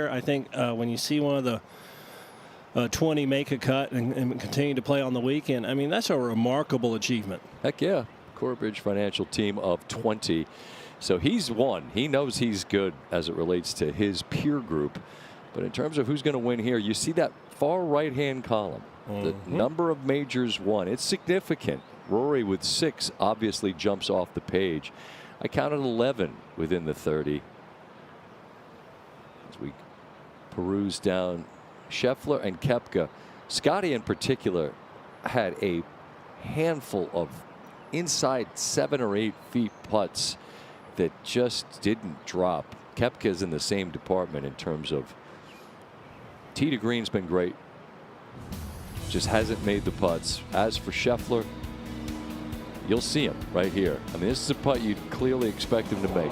I think when you see one of the 20 make a cut and continue to play on the weekend, I mean, that's a remarkable achievement. Heck yeah. Corebridge Financial team of 20. So he's won. He knows he's good as it relates to his peer group. But in terms of who's going to win here, you see that far right hand column. The number of majors won. It's significant. Rory with 6 obviously jumps off the page. I counted 11 within the 30. As we peruse down Scheffler and Koepka. Scotty in particular had a handful of inside 7 or 8 feet putts that just didn't drop. Koepka's in the same department in terms of tee to green's been great. Just hasn't made the putts. As for Scheffler, you'll see him right here. I mean, this is a putt you'd clearly expect him to make.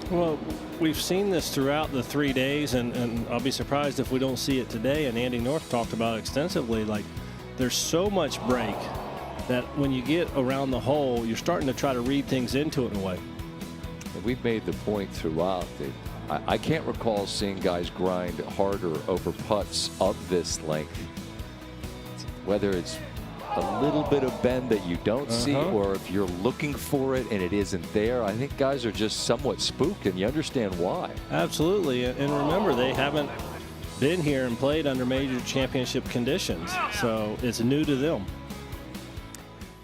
Well, we've seen this throughout the 3 days, and I'll be surprised if we don't see it today. And Andy North talked about it extensively. Like, there's so much break that when you get around the hole, you're starting to try to read things into it in a way. And we've made the point throughout that I can't recall seeing guys grind harder over putts of this length. Whether it's a little bit of bend that you don't see, or if you're looking for it and it isn't there. I think guys are just somewhat spooked, and you understand why. Absolutely. And remember, they haven't been here and played under major championship conditions, so it's new to them.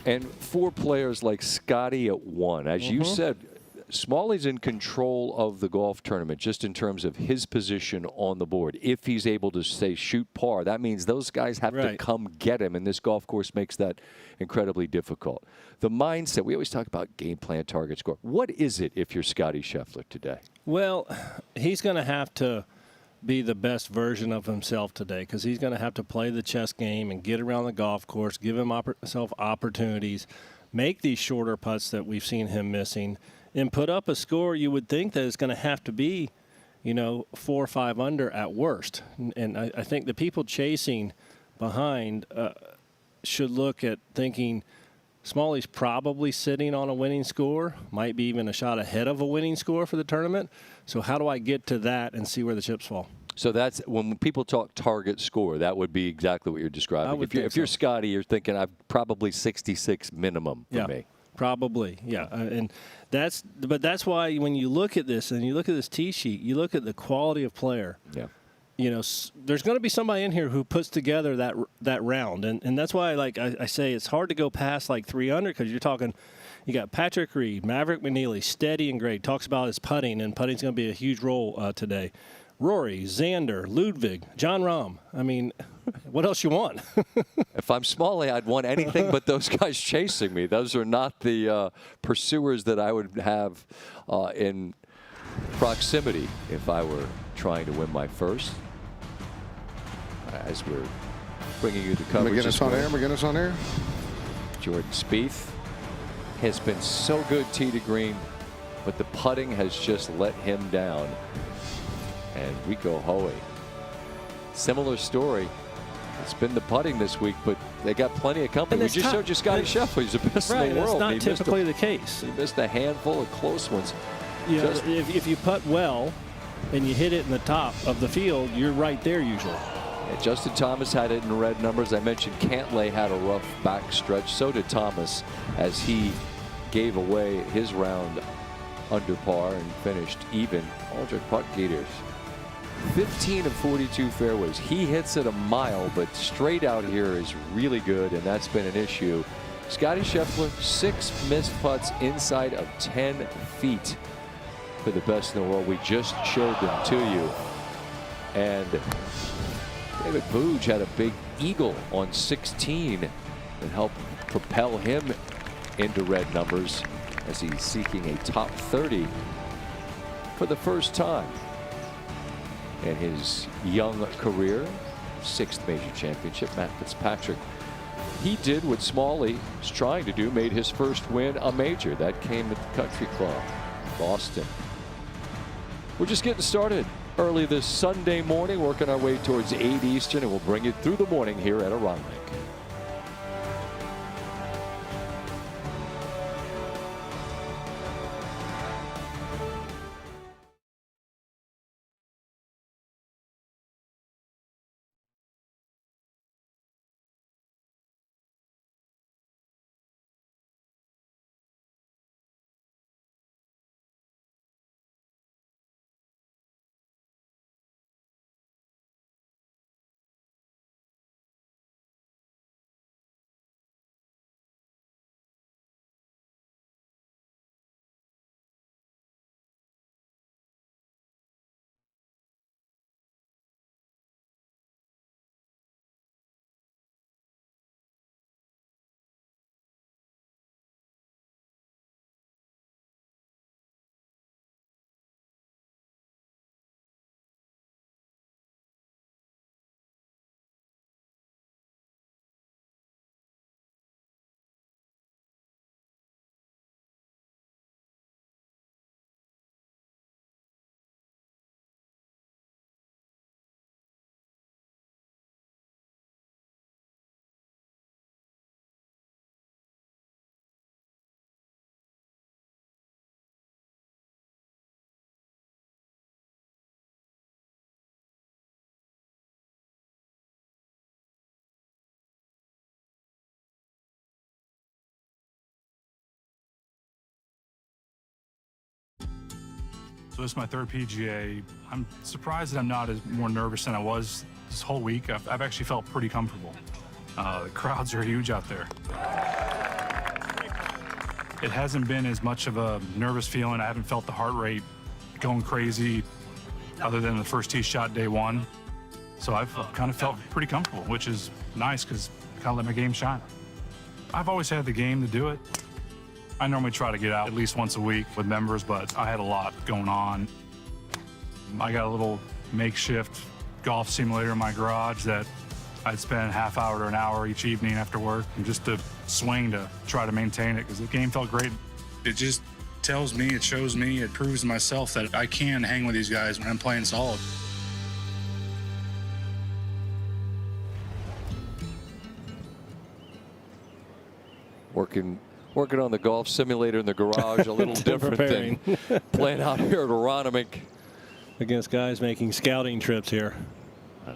And for players like Scotty at 1, as you said, Smalley's in control of the golf tournament just in terms of his position on the board. If he's able to, say, shoot par, that means those guys have to come get him, and this golf course makes that incredibly difficult. The mindset, we always talk about game plan, target score. What is it if you're Scotty Scheffler today? Well, he's going to have to be the best version of himself today, because he's going to have to play the chess game and get around the golf course, give himself opportunities, make these shorter putts that we've seen him missing, and put up a score you would think that it's going to have to be, 4 or 5 under at worst. And I think the people chasing behind should look at thinking Smalley's probably sitting on a winning score, might be even a shot ahead of a winning score for the tournament. So how do I get to that and see where the chips fall? So that's when people talk target score, that would be exactly what you're describing. If you're Scotty, you're thinking I've probably 66 minimum for me. Probably, yeah. But that's why when you look at this and you look at this tee sheet, you look at the quality of player. Yeah. There's going to be somebody in here who puts together that round, and that's why, like I say, it's hard to go past like 3 under, because you're talking. You got Patrick Reed, Maverick McNeely, steady and great. Talks about his putting, and putting's going to be a huge role today. Rory, Xander, Ludwig, John Rahm. I mean, what else you want? If I'm Smalley, I'd want anything but those guys chasing me. Those are not the pursuers that I would have in proximity if I were trying to win my first. As we're bringing you the coverage. McGinnis on air. Jordan Spieth has been so good tee to green, but the putting has just let him down. And Rico Hoey, similar story. It's been the putting this week, but they got plenty of company. We just showed you Scotty Scheffler. He's the best in the world. That's not typically the case. He missed a handful of close ones. Yeah, if you putt well and you hit it in the top of the field, you're right there usually. Yeah, Justin Thomas had it in red numbers. I mentioned Cantlay had a rough back stretch. So did Thomas, as he gave away his round under par and finished even. Aldrich Putt-Gators. 15 of 42 fairways. He hits it a mile, but straight out here is really good, and that's been an issue. Scotty Scheffler, 6 missed putts inside of 10 feet for the best in the world. We just showed them to you. And David Booj had a big eagle on 16 and helped propel him into red numbers as he's seeking a top 30 for the first time in his young career. 6th major championship. Matt Fitzpatrick, he did what Smalley was trying to do, made his first win a major. That came at the Country Club, Boston. We're just getting started early this Sunday morning, working our way towards 8 Eastern, and we'll bring it through the morning here at Aronimink. So this is my third PGA. I'm surprised that I'm not as more nervous than I was this whole week. I've actually felt pretty comfortable. The crowds are huge out there. It hasn't been as much of a nervous feeling. I haven't felt the heart rate going crazy other than the first tee shot day one. So I've kind of felt pretty comfortable, which is nice because I kind of let my game shine. I've always had the game to do it. I normally try to get out at least once a week with members, but I had a lot going on. I got a little makeshift golf simulator in my garage that I'd spend half hour to an hour each evening after work and just to swing to try to maintain it because the game felt great. It just tells me, it shows me, it proves to myself that I can hang with these guys when I'm playing solid. Working on the golf simulator in the garage, a little different than playing out here at Aronimink. Against guys making scouting trips here.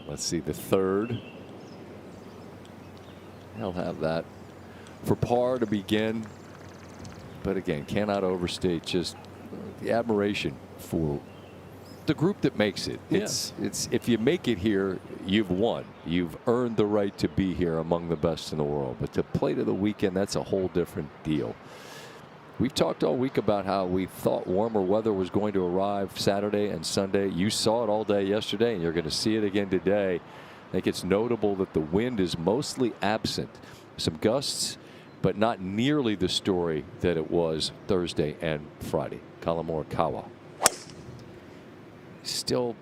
Let's see the third. He'll have that for par to begin. But again, cannot overstate just the admiration for the group that makes it. It's if you make it here, you've won. You've earned the right to be here among the best in the world. But to play to the weekend, that's a whole different deal. We've talked all week about how we thought warmer weather was going to arrive Saturday and Sunday. You saw it all day yesterday, and you're going to see it again today. I think it's notable that the wind is mostly absent. Some gusts, but not nearly the story that it was Thursday and Friday. Collin Morikawa still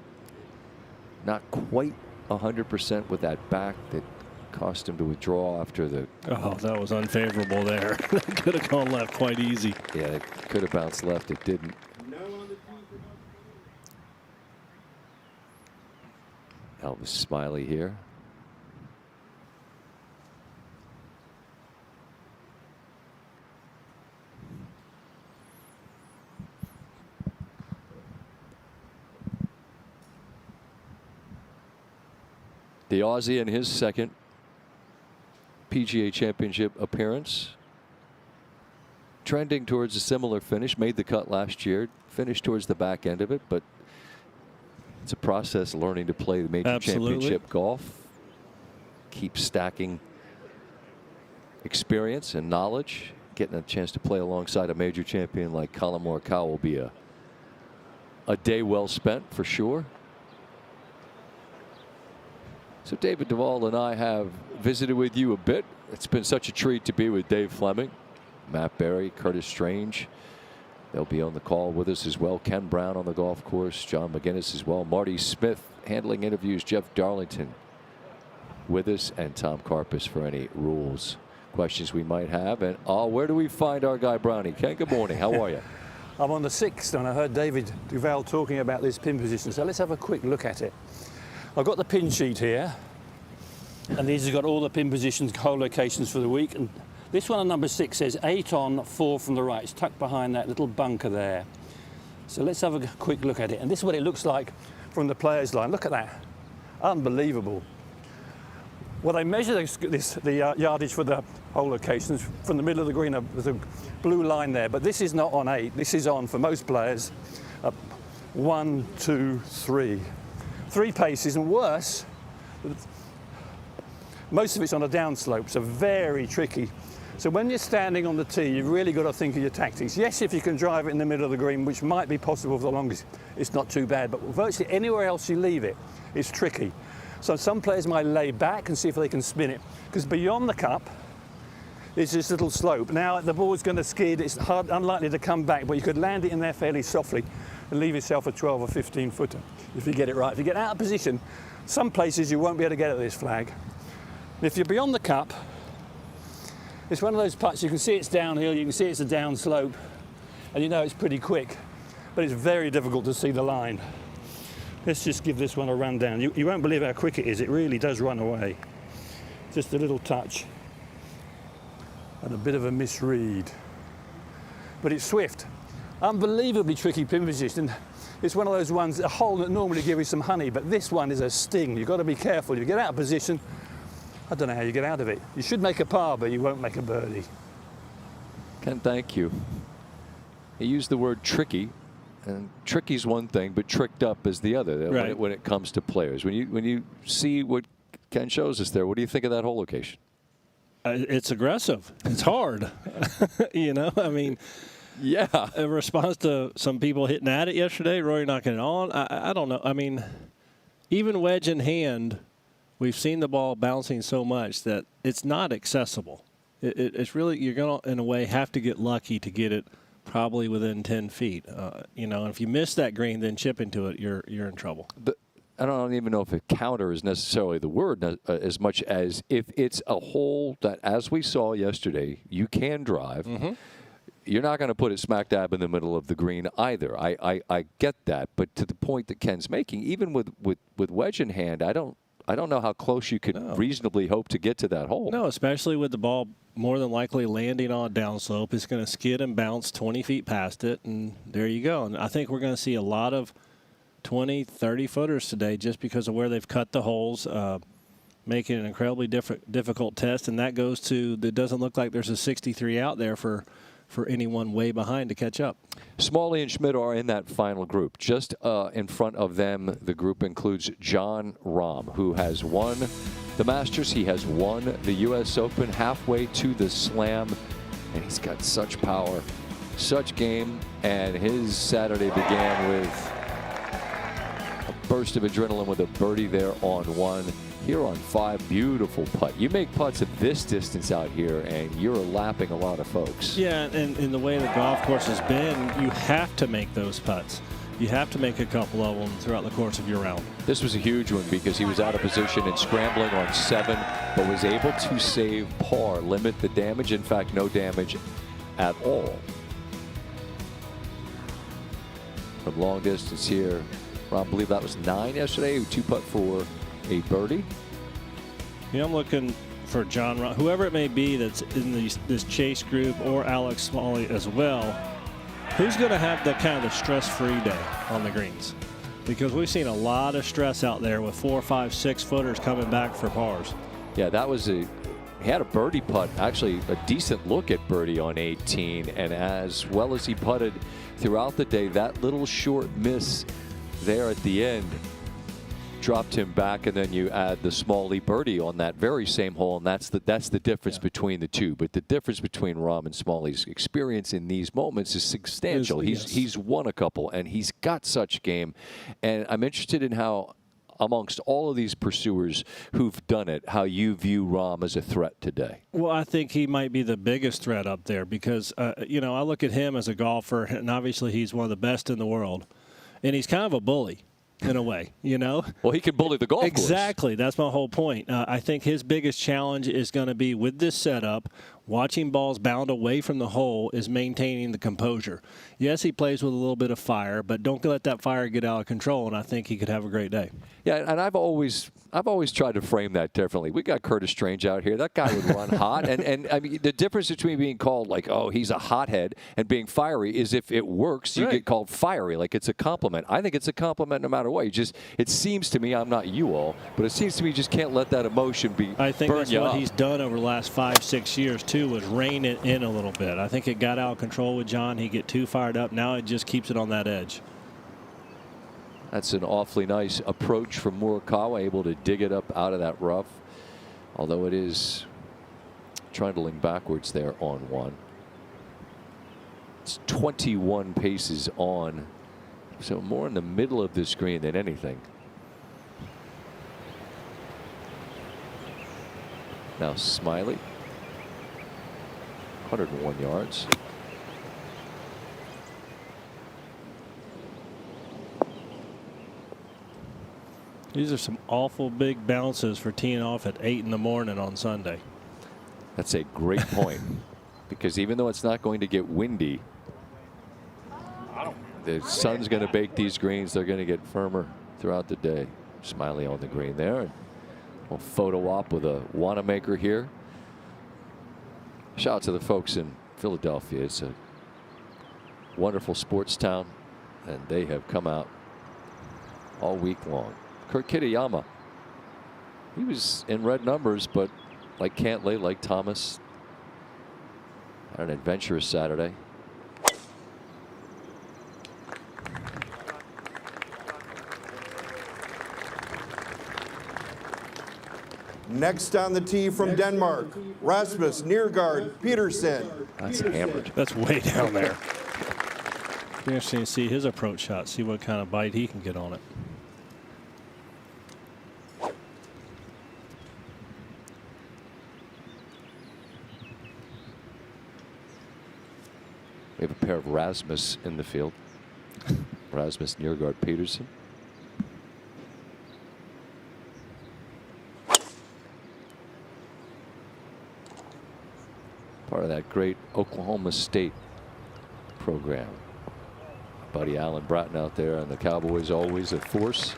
not quite 100% with that back that cost him to withdraw after the. Oh, that was unfavorable there. That could have gone left quite easy. Yeah, it could have bounced left. It didn't. Elvis Smiley here. The Aussie in his second PGA Championship appearance. Trending towards a similar finish. Made the cut last year. Finished towards the back end of it, but it's a process learning to play the major championship golf. Keep stacking experience and knowledge. Getting a chance to play alongside a major champion like Collin Morikawa will be a day well spent for sure. So David Duvall and I have visited with you a bit. It's been such a treat to be with Dave Fleming, Matt Berry, Curtis Strange. They'll be on the call with us as well. Ken Brown on the golf course, John McGinnis as well. Marty Smith handling interviews. Jeff Darlington with us, and Tom Karpus for any rules questions we might have. And where do we find our guy Brownie? Ken, good morning. How are you? I'm on the 6th, and I heard David Duval talking about this pin position. So let's have a quick look at it. I've got the pin sheet here, and these have got all the pin positions, hole locations for the week. And this one on number 6 says 8 on, 4 from the right. It's tucked behind that little bunker there. So let's have a quick look at it. And this is what it looks like from the players' line. Look at that. Unbelievable. Well, they measure the yardage for the hole locations from the middle of the green. There's a blue line there, but this is not on 8. This is on, for most players, 1, 2, 3. 3 paces, and worse, most of it's on a downslope, so very tricky. So when you're standing on the tee, you've really got to think of your tactics. Yes, if you can drive it in the middle of the green, which might be possible for the longest, it's not too bad, but virtually anywhere else you leave it, it's tricky. So some players might lay back and see if they can spin it, because beyond the cup is this little slope. Now the ball's going to skid, it's unlikely to come back, but you could land it in there fairly softly and leave yourself a 12 or 15 footer if you get it right. If you get out of position, some places you won't be able to get at this flag. If you're beyond the cup, it's one of those putts, you can see it's downhill, you can see it's a down slope, and you know it's pretty quick, but it's very difficult to see the line. Let's just give this one a run down. You won't believe how quick it is. It really does run away. Just a little touch and a bit of a misread. But it's swift. Unbelievably tricky pin position. It's one of those ones, a hole that normally gives you some honey, but this one is a sting. You've got to be careful. If you get out of position, I don't know how you get out of it. You should make a par, but you won't make a birdie. Ken, thank you. He used the word tricky And tricky's one thing, but tricked up is the other. Right. When it comes to players, when you see what Ken shows us there, what do you think of that whole location? It's aggressive. It's hard. You know, I mean, yeah. In response to some people hitting at it yesterday, Rory knocking it on. I don't know. I mean, even wedge in hand, we've seen the ball bouncing so much that it's not accessible. It's really, you're going to, in a way, have to get lucky to get it probably within 10 feet. You know, and if you miss that green, then chip into it, you're in trouble. I don't even know if a counter is necessarily the word as much as if it's a hole that, as we saw yesterday, you can drive. Mm-hmm. You're not going to put it smack dab in the middle of the green either. I get that. But to the point that Ken's making, even with wedge in hand, I don't know how close you could reasonably hope to get to that hole. No, especially with the ball more than likely landing on a downslope. It's going to skid and bounce 20 feet past it, and there you go. And I think we're going to see a lot of 20, 30 footers today just because of where they've cut the holes, making an incredibly difficult test. And that goes to, it doesn't look like there's a 63 out there for anyone way behind to catch up. Smalley and Schmidt are in that final group. Just in front of them, the group includes Jon Rahm, who has won the Masters. He has won the U.S. Open, halfway to the Slam, and he's got such power, such game, and his Saturday began with a burst of adrenaline with a birdie there on 1. Here on 5, beautiful putt. You make putts at this distance out here, and you're lapping a lot of folks. Yeah, and in the way the golf course has been, you have to make those putts. You have to make a couple of them throughout the course of your round. This was a huge one because he was out of position and scrambling on 7, but was able to save par, limit the damage. In fact, no damage at all. From long distance here, I believe that was 9 yesterday, 2-putt for a birdie. You know, I'm looking for Jon Rahm, whoever it may be that's in this chase group, or Alex Smalley as well. Who's going to have the kind of the stress-free day on the greens? Because we've seen a lot of stress out there with 4, 5, 6 footers coming back for pars. Yeah, that was he had a birdie putt, actually a decent look at birdie on 18, and as well as he putted throughout the day, that little short miss there at the end dropped him back, and then you add the Smalley birdie on that very same hole, and that's the difference between the two. But the difference between Rahm and Smalley's experience in these moments is substantial. He's won a couple, and he's got such game. And I'm interested in how, amongst all of these pursuers who've done it, how you view Rahm as a threat today. Well, I think he might be the biggest threat up there because, you know, I look at him as a golfer, and obviously he's one of the best in the world, and he's kind of a bully. In a way, you know. Well, he can bully the golf course. Exactly. That's my whole point. I think his biggest challenge is going to be with this setup, watching balls bound away from the hole, is maintaining the composure. Yes, he plays with a little bit of fire, but don't let that fire get out of control, and I think he could have a great day. Yeah, and I've always tried to frame that differently. We got Curtis Strange out here. That guy would run hot. And I mean, the difference between being called like, oh, he's a hothead, and being fiery is if it works, you get called fiery. Like it's a compliment. I think it's a compliment no matter what. It seems to me, I'm not you all, but it seems to me you just can't let that emotion be I think burn that's you what up. he's done over the last 5, 6 years, too, was rein it in a little bit. I think it got out of control with John. He'd get too fired up. Now it just keeps it on that edge. That's an awfully nice approach from Morikawa, able to dig it up out of that rough, although it is trundling backwards there on 1. It's 21 paces on, so more in the middle of the screen than anything. Now Smiley, 101 yards. These are some awful big bounces for teeing off at 8 in the morning on Sunday. That's a great point. Because even though it's not going to get windy, the sun's going to bake these greens. They're going to get firmer throughout the day. Smiley on the green there. A little photo op with a Wanamaker here. Shout out to the folks in Philadelphia. It's a wonderful sports town, and they have come out all week long. Kurt Kitayama, he was in red numbers, but like Cantlay, like Thomas, had an adventurous Saturday. Next on the tee from Denmark, Rasmus Nergård Petersen. That's hammered. That's way down there. Be interesting to see his approach shot, see what kind of bite he can get on it. We have a pair of Rasmus in the field. Rasmus Nergård Petersen. Part of that great Oklahoma State program. Buddy Alan Bratton out there, and the Cowboys always a force.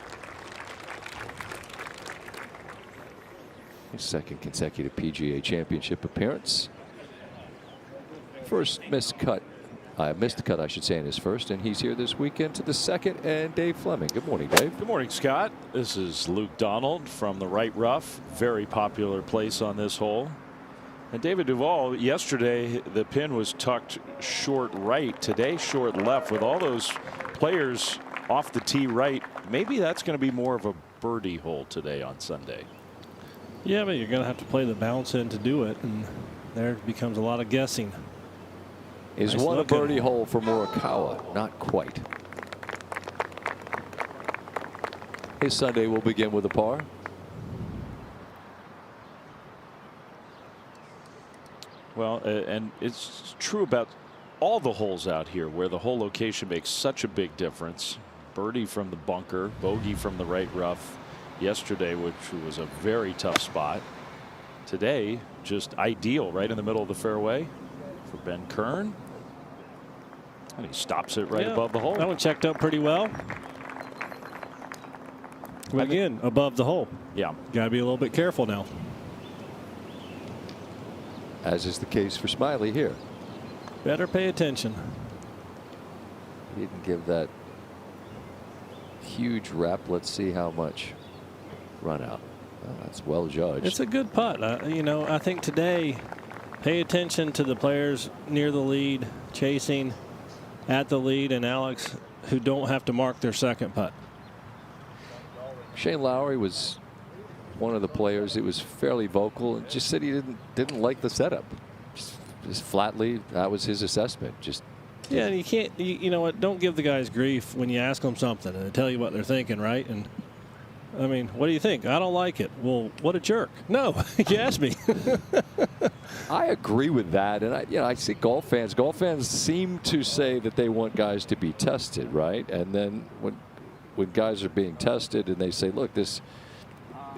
His second consecutive PGA Championship appearance. First missed cut I should say, in his first, and he's here this weekend to the second. And Dave Fleming. Good morning, Dave. Good morning, Scott. This is Luke Donald from the right rough. Very popular place on this hole. And David Duval, yesterday the pin was tucked short right. Today short left. With all those players off the tee right, maybe that's going to be more of a birdie hole today on Sunday. Yeah, but you're going to have to play the bounce in to do it, and there becomes a lot of guessing. Is nice one looking. a birdie hole for Morikawa? Not quite. His Sunday will begin with a par. Well, and it's true about all the holes out here where the hole location makes such a big difference. Birdie from the bunker, bogey from the right rough yesterday, which was a very tough spot. Today, just ideal right in the middle of the fairway for Ben Kern. And he stops it right above the hole. That one checked up pretty well. But again, above the hole. Yeah. Got to be a little bit careful now. As is the case for Smiley here. Better pay attention. He didn't give that huge wrap. Let's see how much run out. Well, that's well judged. It's a good putt. You know, I think today, pay attention to the players near the lead, chasing at the lead, and Alex, who don't have to mark their second putt. Shane Lowry was one of the players that was fairly vocal and just said he didn't like the setup. Just flatly, that was his assessment. Just yeah, and you can't. You know what? Don't give the guys grief when you ask them something and they tell you what they're thinking, right? And I mean, what do you think? I don't like it. Well, what a jerk. No, you asked me. I agree with that, and I see golf fans. Golf fans seem to say that they want guys to be tested, right? And then when guys are being tested and they say, look, this.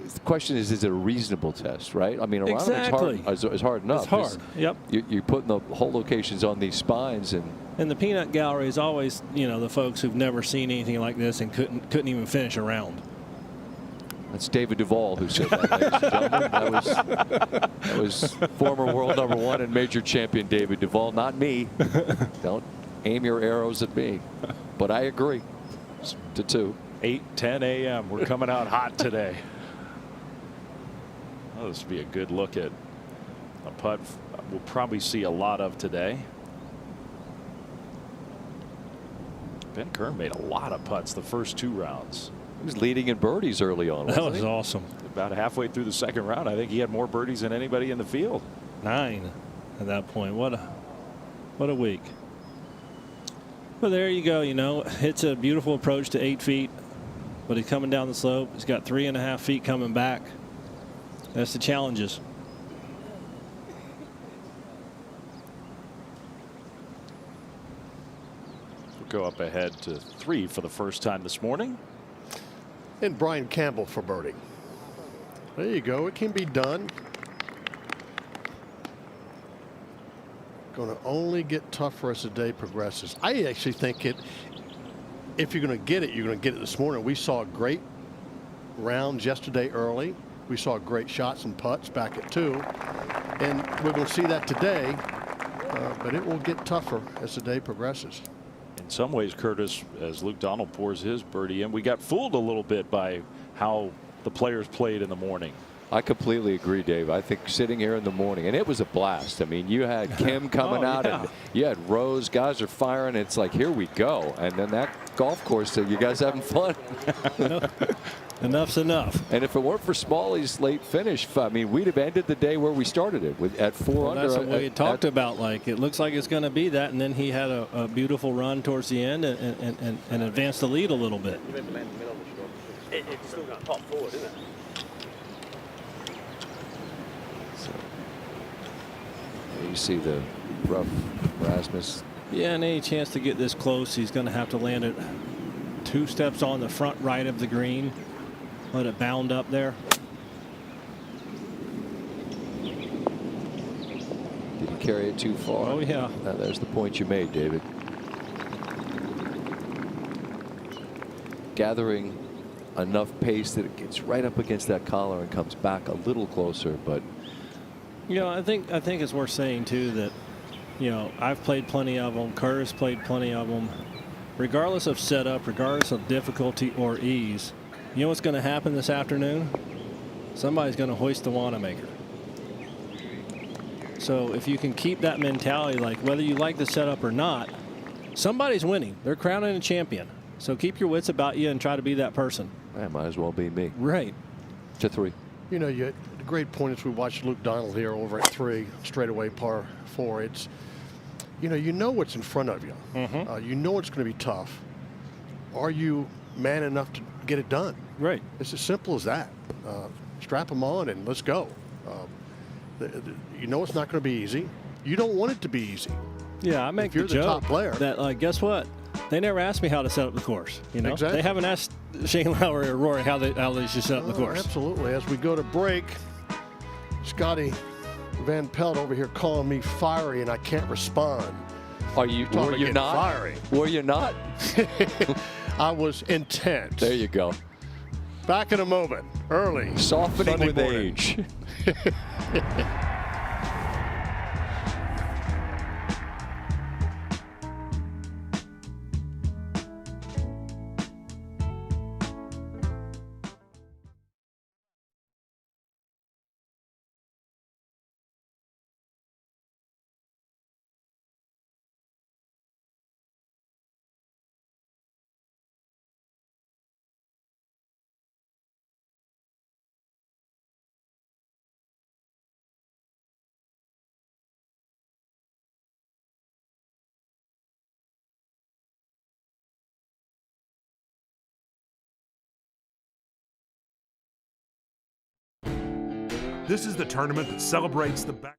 The question is it a reasonable test, right? I mean, exactly. It's hard enough. It's hard. Yep. You're putting the hole locations on these spines, and the peanut gallery is always, you know, the folks who've never seen anything like this and couldn't even finish a round. That's David Duval who said that, ladies and gentlemen. That was former world #1 and major champion David Duval, not me. Don't aim your arrows at me. But I agree. To 2. 8:10 a.m. We're coming out hot today. Oh, this would be a good look at a putt we'll probably see a lot of today. Ben Kern made a lot of putts the first 2 rounds. He was leading in birdies early on. That was awesome. About halfway through the second round, I think he had more birdies than anybody in the field. 9 at that point. What a week. Well, there you go. You know, it's a beautiful approach to 8 feet, but he's coming down the slope. He's got 3.5 feet coming back. That's the challenges. We'll go up ahead to 3 for the first time this morning. And Brian Campbell for birdie. There you go. It can be done. Going to only get tougher as the day progresses. I actually think if you're going to get it, you're going to get it this morning. We saw great rounds yesterday early. We saw great shots and putts back at 2. And we're going to see that today. But it will get tougher as the day progresses. In some ways, Curtis, as Luke Donald pours his birdie in, we got fooled a little bit by how the players played in the morning. I completely agree, Dave. I think sitting here in the morning, and it was a blast. I mean, you had Kim coming out, yeah. and you had Rose. Guys are firing. It's like, here we go. And then that golf course, you guys having fun. Enough's enough. And if it weren't for Smalley's late finish, I mean, we'd have ended the day where we started it at 4 under. That's what we had talked about. Like, it looks like it's going to be that, and then he had a beautiful run towards the end and advanced the lead a little bit. It's still got top forward, isn't it? You see the rough Rasmus. Yeah, and any chance to get this close, he's going to have to land it 2 steps on the front right of the green. Let it bound up there. Did he carry it too far? Oh, yeah. There's the point you made, David. Gathering enough pace that it gets right up against that collar and comes back a little closer, but You know, I think it's worth saying too that, you know, I've played plenty of them. Curtis played plenty of them. Regardless of setup, regardless of difficulty or ease, you know what's going to happen this afternoon? Somebody's going to hoist the Wanamaker. So if you can keep that mentality, like whether you like the setup or not, somebody's winning. They're crowning a champion. So keep your wits about you and try to be that person. that might as well be me. Right. To 3. You know, the great point is we watched Luke Donald here over at 3, straightaway par 4. It's, you know what's in front of you. You know it's going to be tough. Are you man enough to get it done? Right. It's as simple as that. Strap them on and let's go. You know it's not going to be easy. You don't want it to be easy. Yeah, I make If you're the the joke top player. that, like, guess what? They never asked me how to set up the course. You know, Exactly. they haven't asked Shane Lowry or Rory how they should set up the course. Absolutely. As we go to break, Scotty Van Pelt over here calling me fiery, and I can't respond. Are you? Talking Were about you getting not? fiery. Were you not? I was intent. There you go. Back in a moment. Early. Softening Sunday with morning. age. This is the tournament that celebrates the back.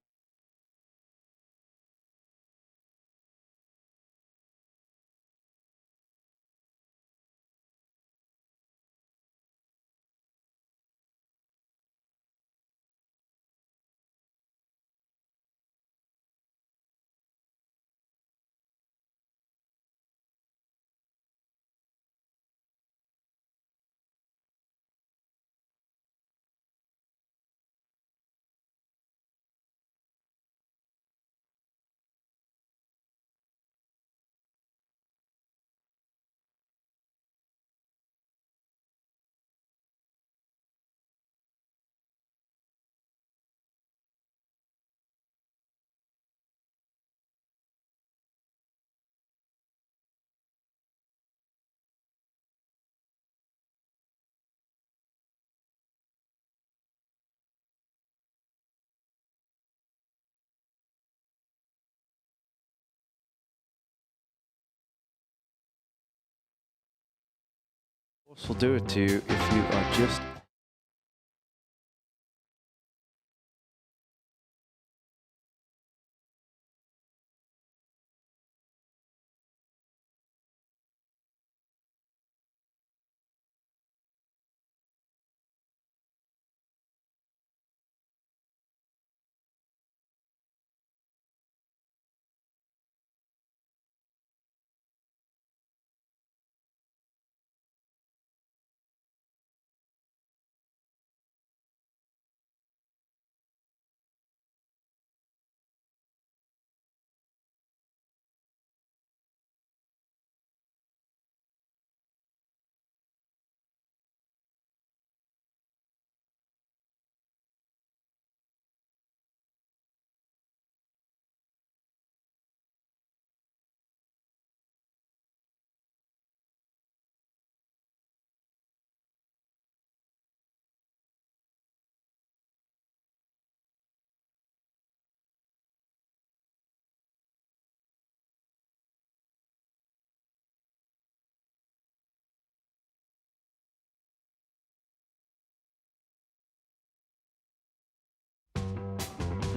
Will do it to you if you are just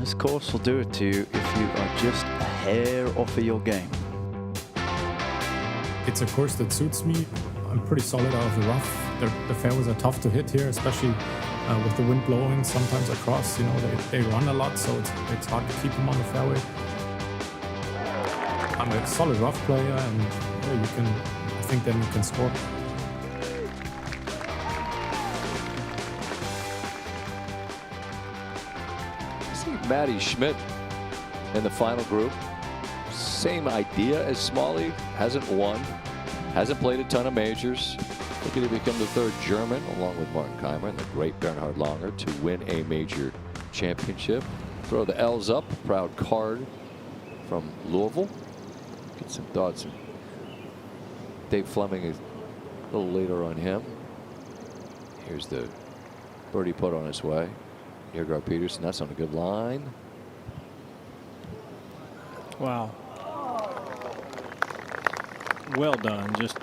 This course will do it to you if you are just a hair off of your game. It's a course that suits me. I'm pretty solid out of the rough. The fairways are tough to hit here, especially with the wind blowing sometimes across. You know, they run a lot, so it's hard to keep them on the fairway. I'm a solid rough player, and I think then you can score. See Matty Schmidt in the final group. Same idea as Smalley. Hasn't won. Hasn't played a ton of majors. Looking to become the third German, along with Martin Keimer and the great Bernhard Langer, to win a major championship. Throw the L's up. Proud card from Louisville. Get some thoughts. Dave Fleming is a little later on him. Here's the birdie putt on his way. Niergaard Peterson, that's on a good line. Wow. Well done. Just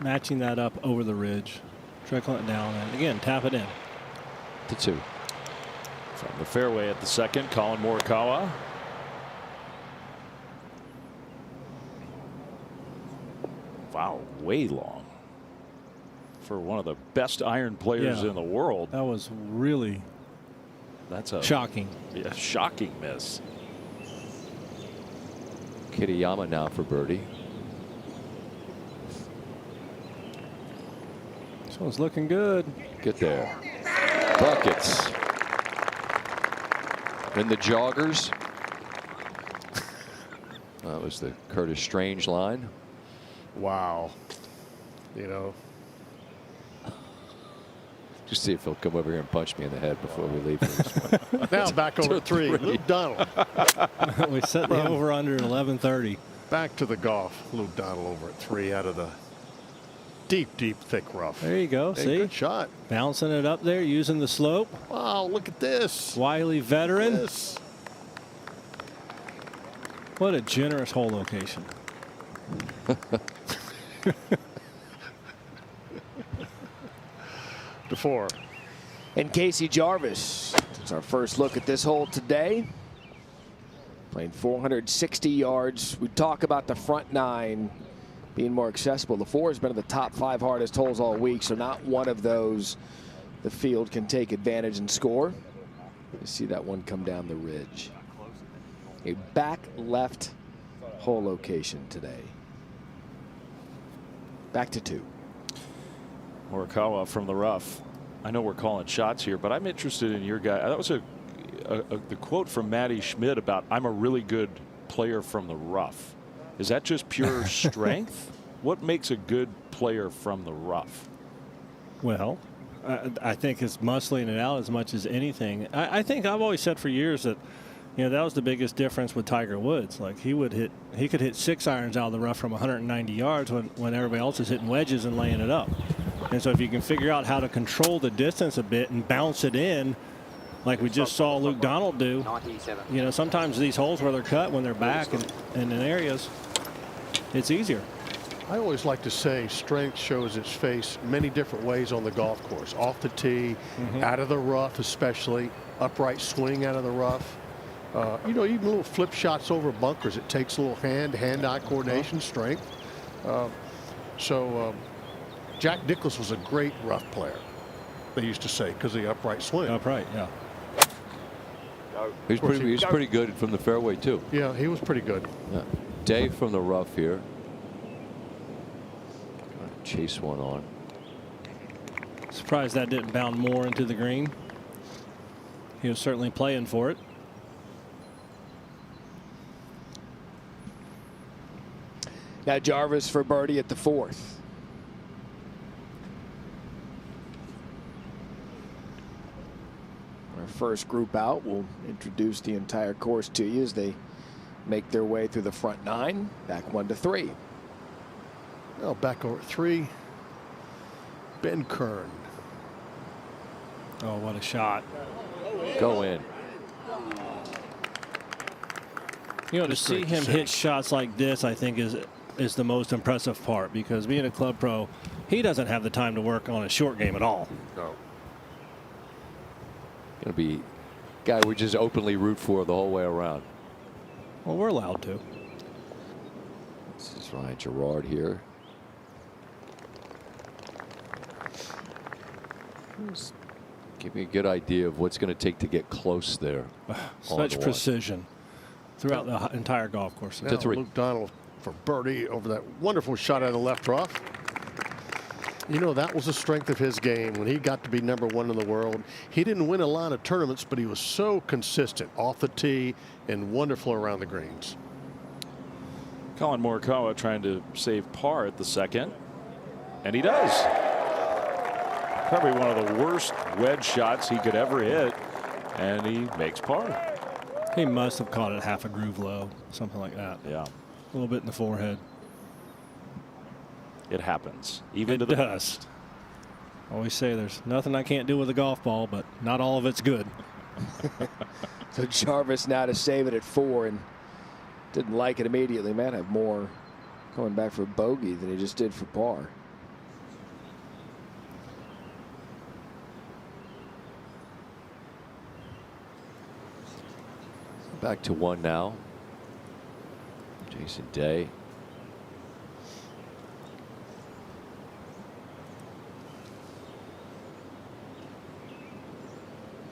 matching that up over the ridge, trickling it down, and again, tap it in. To 2. From the fairway at the second, Colin Morikawa. Wow, way long for one of the best iron players in the world. That was really shocking. Yeah, shocking miss. Kitayama now for birdie. This one's looking good. Get there. Buckets. And the joggers. That was the Curtis Strange line. Wow. You know. Just see if he'll come over here and punch me in the head before we leave this one. Now back over 3. Luke Donald. We set the over under at 11:30. Back to the golf. Luke Donald over at 3 out of the deep, thick rough. There you go. Hey, see? good shot. Bouncing it up there, using the slope. Wow, look at this. Wily veteran. This. What a generous hole location. To 4. And Casey Jarvis. It's our first look at this hole today. Playing 460 yards. We talk about the front 9 being more accessible. The 4 has been in the top 5 hardest holes all week, so not one of those the field can take advantage and score. You see that one come down the ridge. A back left hole location today. Back to 2. Morikawa from the rough. I know we're calling shots here, but I'm interested in your guy. That was the quote from Matty Schmidt about I'm a really good player from the rough. Is that just pure strength? What makes a good player from the rough? Well, I think it's muscling it out as much as anything. I think I've always said for years that, you know, that was the biggest difference with Tiger Woods. Like he could hit 6 irons out of the rough from 190 yards when everybody else is hitting wedges and laying it up. And so if you can figure out how to control the distance a bit and bounce it in, like we just saw Luke Donald do, you know, sometimes these holes where they're cut when they're back and in areas, it's easier. I always like to say strength shows its face many different ways on the golf course. Off the tee, out of the rough especially, upright swing out of the rough. You know, even little flip shots over bunkers. It takes a little hand-eye coordination, strength. Jack Nicklaus was a great rough player, they used to say, because of the upright swing. Upright, yeah. He's pretty good from the fairway, too. Yeah, he was pretty good. Yeah. Dave from the rough here. Chase one on. Surprised that didn't bound more into the green. He was certainly playing for it. Now Jarvis for birdie at the 4th. Our first group out. We'll introduce the entire course to you as they make their way through the front 9. Back 1 to 3. Oh, back over at 3. Ben Kern. Oh, what a shot. Go in. You know, to see him hit shots like this, I think is the most impressive part, because being a club pro, he doesn't have the time to work on a short game at all. No. Going to be guy we just openly root for the whole way around. Well, we're allowed to. This is Ryan Gerard here. Give me a good idea of what's going to take to get close there. Such precision throughout the entire golf course. Now Luke Donald for birdie over that wonderful shot out of the left rough. You know, that was the strength of his game when he got to be #1 in the world. He didn't win a lot of tournaments, but he was so consistent off the tee and wonderful around the greens. Colin Morikawa trying to save par at the second, and he does. Probably one of the worst wedge shots he could ever hit, and he makes par. He must have caught it half a groove low, something like that. Yeah. A little bit in the forehead. It happens, even to It the does. best. Always say there's nothing I can't do with a golf ball, but not all of it's good. So Jarvis now to save it at 4 and didn't like it immediately. Man, have more coming back for bogey than he just did for par. Back to 1 now. Jason Day.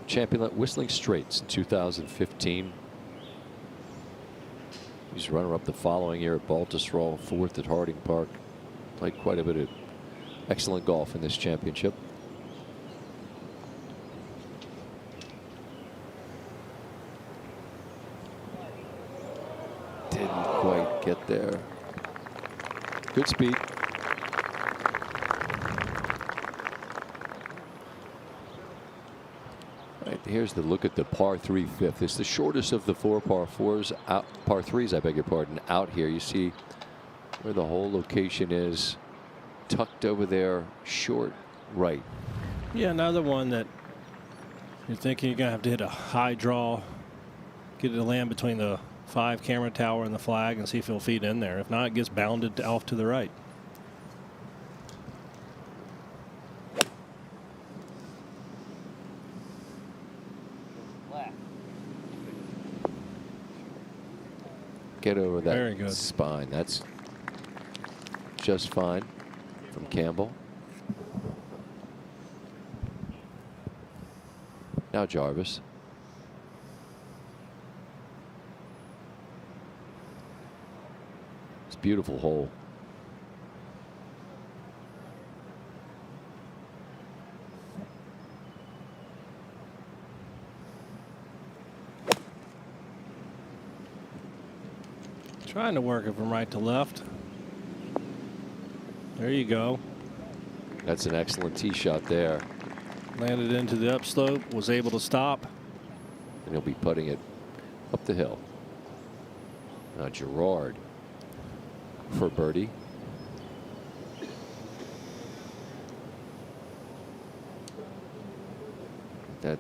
Champion at Whistling Straits in 2015. He's runner-up the following year at Baltusrol, 4th at Harding Park. Played quite a bit of excellent golf in this championship. Didn't quite get there. Good speed. Right, here's the look at the par 3 fifth. It's the shortest of the 4 par 4s, par 3s, I beg your pardon, out here. You see where the whole location is, tucked over there, short right. Yeah, another one that you're thinking you're going to have to hit a high draw, get it to land between the 5 camera tower and the flag and see if he'll feed in there. If not, it gets bounded off to the right. Get over that Very good. spine. That's just fine from Campbell. Now Jarvis. It's a beautiful hole. Trying to work it from right to left. There you go. That's an excellent tee shot there. Landed into the upslope, was able to stop. And he'll be putting it up the hill. Now Gerard for birdie. That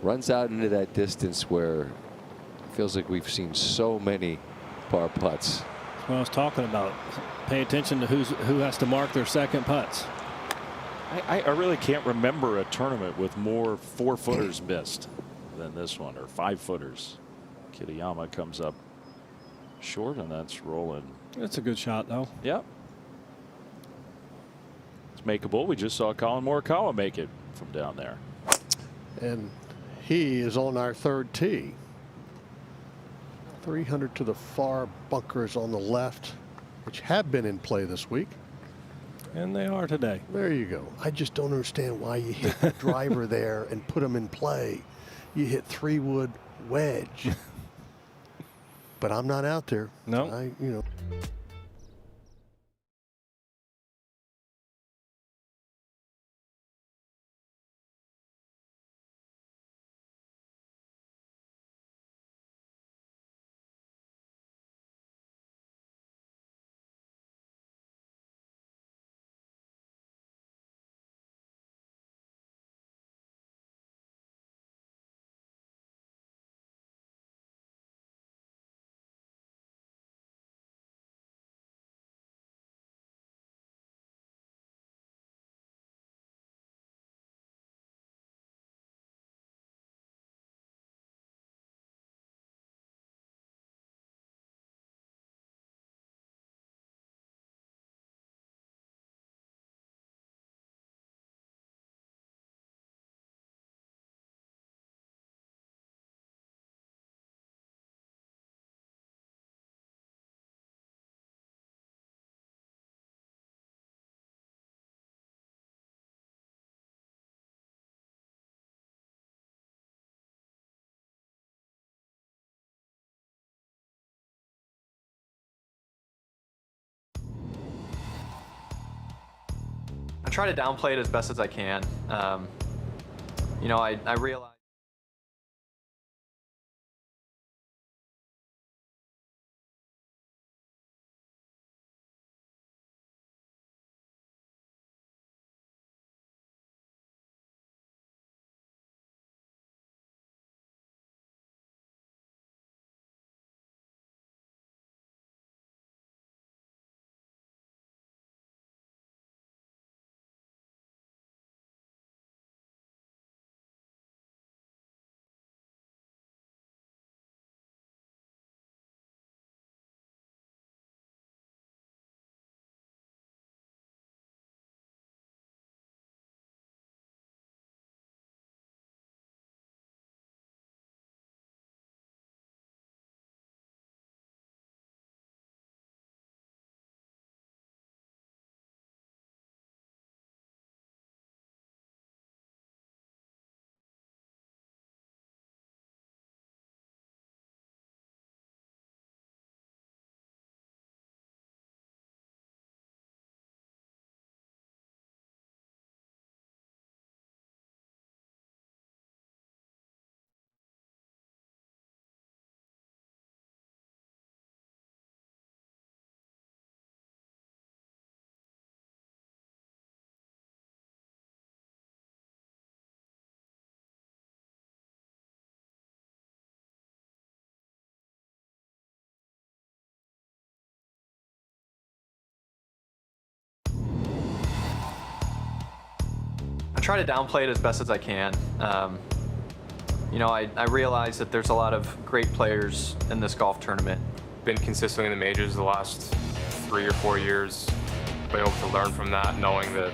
runs out into that distance where it feels like we've seen so many par putts. That's what I was talking about. Pay attention to who has to mark their second putts. I really can't remember a tournament with more 4-footers missed than this one, or 5-footers. Kitayama comes up short, and that's rolling. That's a good shot, though. Yep. It's makeable. We just saw Colin Morikawa make it from down there. And he is on our 3rd tee. 300 to the far bunkers on the left, which have been in play this week. And they are today. There you go. I just don't understand why you hit the driver there and put them in play. You hit 3-wood wedge. But I'm not out there. No. You know. I try to downplay it as best as I can. You know, I realize. I try to downplay it as best as I can. You know, I realize that there's a lot of great players in this golf tournament. Been consistently in the majors the last 3 or 4 years. Been able to learn from that, knowing that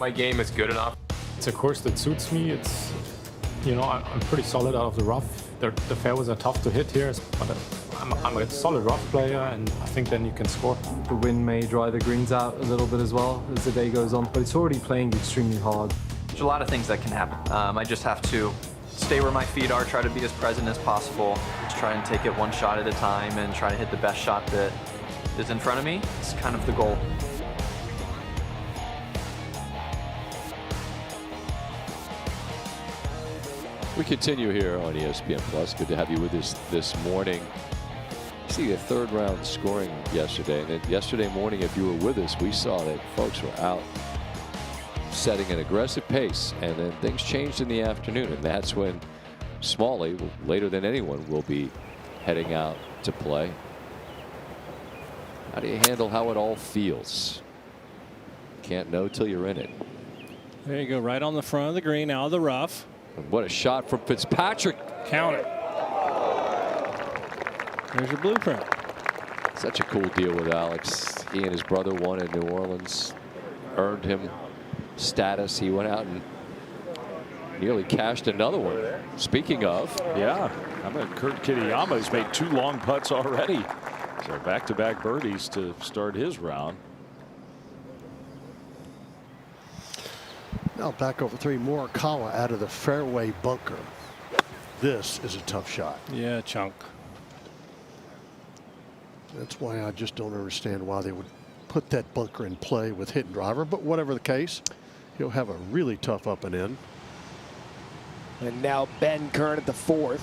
my game is good enough. It's a course that suits me. It's, you know, I'm pretty solid out of the rough. The fairways are tough to hit here, but I'm a solid rough player, and I think then you can score. The wind may dry the greens out a little bit as well as the day goes on, but it's already playing extremely hard. There's a lot of things that can happen. I just have to stay where my feet are, try to be as present as possible, just try and take it one shot at a time and try to hit the best shot that is in front of me. It's kind of the goal. We continue here on ESPN Plus. Good to have you with us this morning. See a third round scoring yesterday, and then yesterday morning, if you were with us, we saw that folks were out setting an aggressive pace, and then things changed in the afternoon, and that's when Smalley, later than anyone, will be heading out to play. How do you handle how it all feels? Can't know till you're in it. There you go, right on the front of the green, out of the rough. And what a shot from Fitzpatrick. Count it. There's your blueprint. Such a cool deal with Alex. He and his brother won in New Orleans, earned him status. He went out and nearly cashed another one. Speaking of, yeah, I mean, Kurt Kitayama has made 2 long putts already. So back-to-back birdies to start his round. Now back over 3. Morikawa out of the fairway bunker. This is a tough shot. Yeah, chunk. That's why I just don't understand why they would put that bunker in play with hit and driver, but whatever the case, he'll have a really tough up and in. And now Ben Kern at the 4th.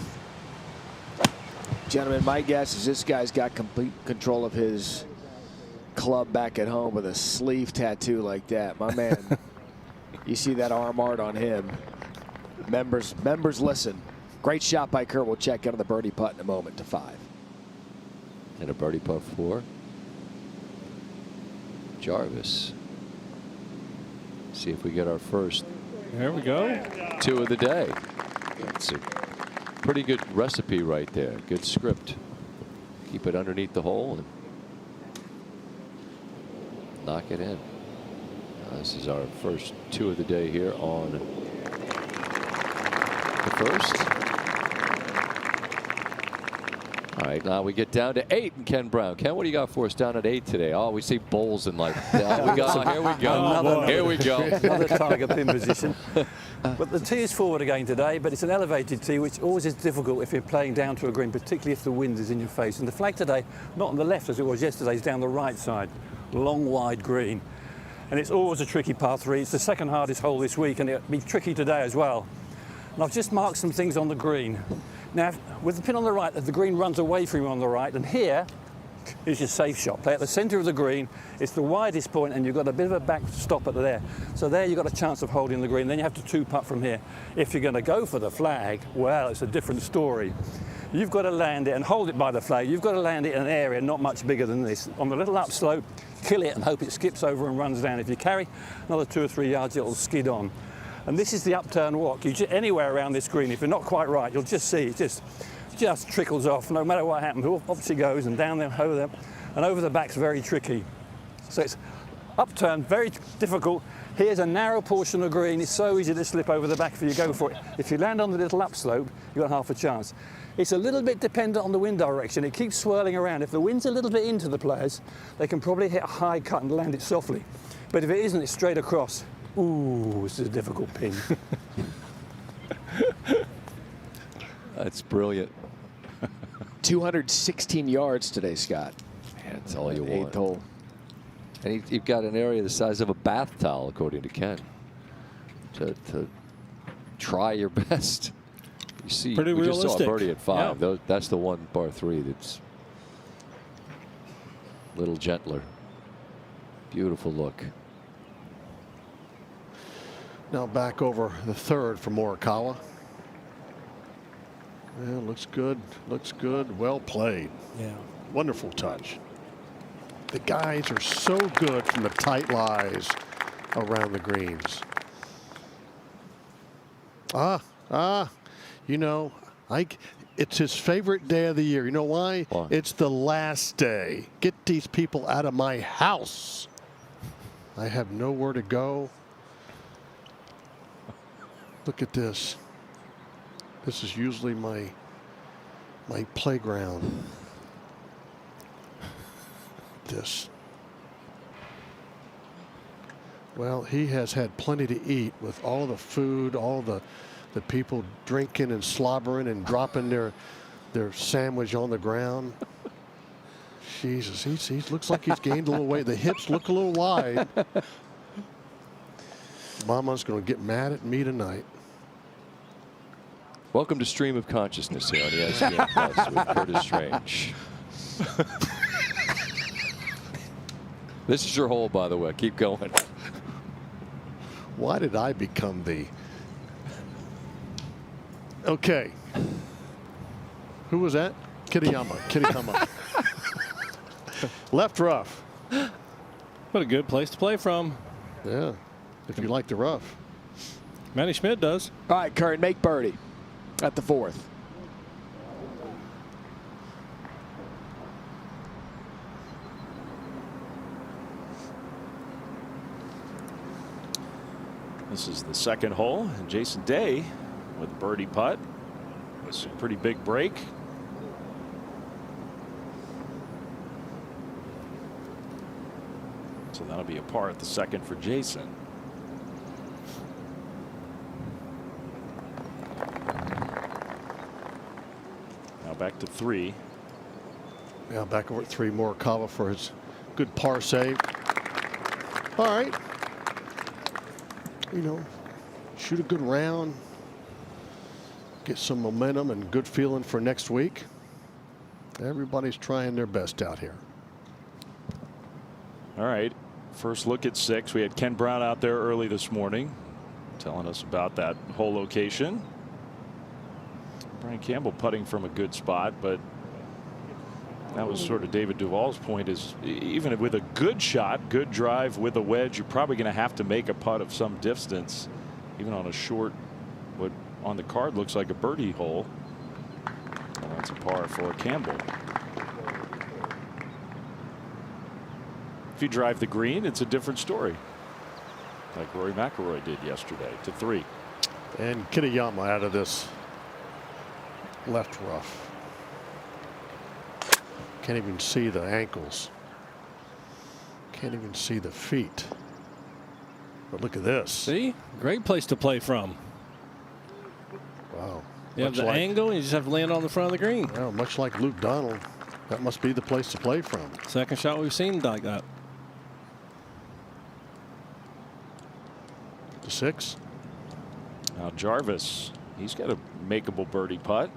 Gentlemen, my guess is this guy's got complete control of his club back at home with a sleeve tattoo like that. My man, you see that arm art on him. Members listen. Great shot by Kurt. We'll check out on the birdie putt in a moment to 5. And a birdie putt for Jarvis. See if we get our first. There we go. 2 of the day. It's a pretty good recipe right there. Good script. Keep it underneath the hole and knock it in. This is our first 2 of the day here on the first. All right, now we get down to 8 and Ken Brown. Ken, what do you got for us down at 8 today? Oh, we see bowls and like, here we go. Here we go. Another tiger pin position. But the tee is forward again today, but it's an elevated tee, which always is difficult if you're playing down to a green, particularly if the wind is in your face. And the flag today, not on the left as it was yesterday, is down the right side. Long, wide green. And it's always a tricky par 3. It's the second hardest hole this week, and it'll be tricky today as well. And I've just marked some things on the green. Now, with the pin on the right, the green runs away from you on the right, and here is your safe shot. Play at the centre of the green. It's the widest point, and you've got a bit of a back stop at there. So there you've got a chance of holding the green. Then you have to 2-putt from here. If you're going to go for the flag, well, it's a different story. You've got to land it and hold it by the flag. You've got to land it in an area not much bigger than this. On the little upslope, kill it and hope it skips over and runs down. If you carry another 2 or 3 yards, it'll skid on. And this is the upturn walk. Anywhere around this green, if you're not quite right, you'll just see it just trickles off, no matter what happens. It obviously goes, and down there, over there, and over the back's very tricky. So it's upturn, very difficult. Here's a narrow portion of green. It's so easy to slip over the back if you go for it. If you land on the little upslope, you've got half a chance. It's a little bit dependent on the wind direction. It keeps swirling around. If the wind's a little bit into the players, they can probably hit a high cut and land it softly. But if it isn't, it's straight across. Ooh, this is a difficult pin. That's brilliant. 216 yards today, Scott. Man, that's all you want. 8th hole. And you've got an area the size of a bath towel, according to Ken, to try your best. You see, pretty we realistic. just saw a birdie at 5. Yeah. That's the one par 3 that's a little gentler. Beautiful look. Now back over the 3rd for Morikawa. Yeah, looks good. Looks good. Well played. Yeah. Wonderful touch. The guys are so good from the tight lies around the greens. You know, it's his favorite day of the year. You know why? Why? It's the last day. Get these people out of my house. I have nowhere to go. Look at this. This is usually my playground. This. Well, he has had plenty to eat with all the food, all the people drinking and slobbering and dropping their sandwich on the ground. Jesus, he looks like he's gained a little weight. The hips look a little wide. Mama's going to get mad at me tonight. Welcome to Stream of Consciousness here on ESPN Plus with Curtis Strange. This is your hole, by the way. Keep going. Why did I become the... Okay. Who was that? Kitayama. Left rough. What a good place to play from. Yeah, if you like the rough. Manny Schmidt does. All right, Kurt, make birdie at the 4th. This is the 2nd hole, and Jason Day with a birdie putt. It's a pretty big break. So that'll be a par at the 2nd for Jason. Now back to 3. Yeah, back over at 3. Morikawa for his good par save. All right. You know, shoot a good round. Get some momentum and good feeling for next week. Everybody's trying their best out here. All right. First look at 6. We had Ken Brown out there early this morning telling us about that hole location. Brian Campbell putting from a good spot, but that was sort of David Duval's point, is even with a good shot, good drive with a wedge, you're probably going to have to make a putt of some distance, even on a short, what on the card looks like a birdie hole. Well, that's a par for Campbell. If you drive the green, it's a different story, like Rory McIlroy did yesterday to 3. And Kitayama out of this left rough. Can't even see the ankles. Can't even see the feet. But look at this. See? Great place to play from. Wow. You have the angle, and you just have to land on the front of the green. Well, much like Luke Donald, that must be the place to play from. Second shot we've seen like that. to 6. Now Jarvis, he's got a makeable birdie putt.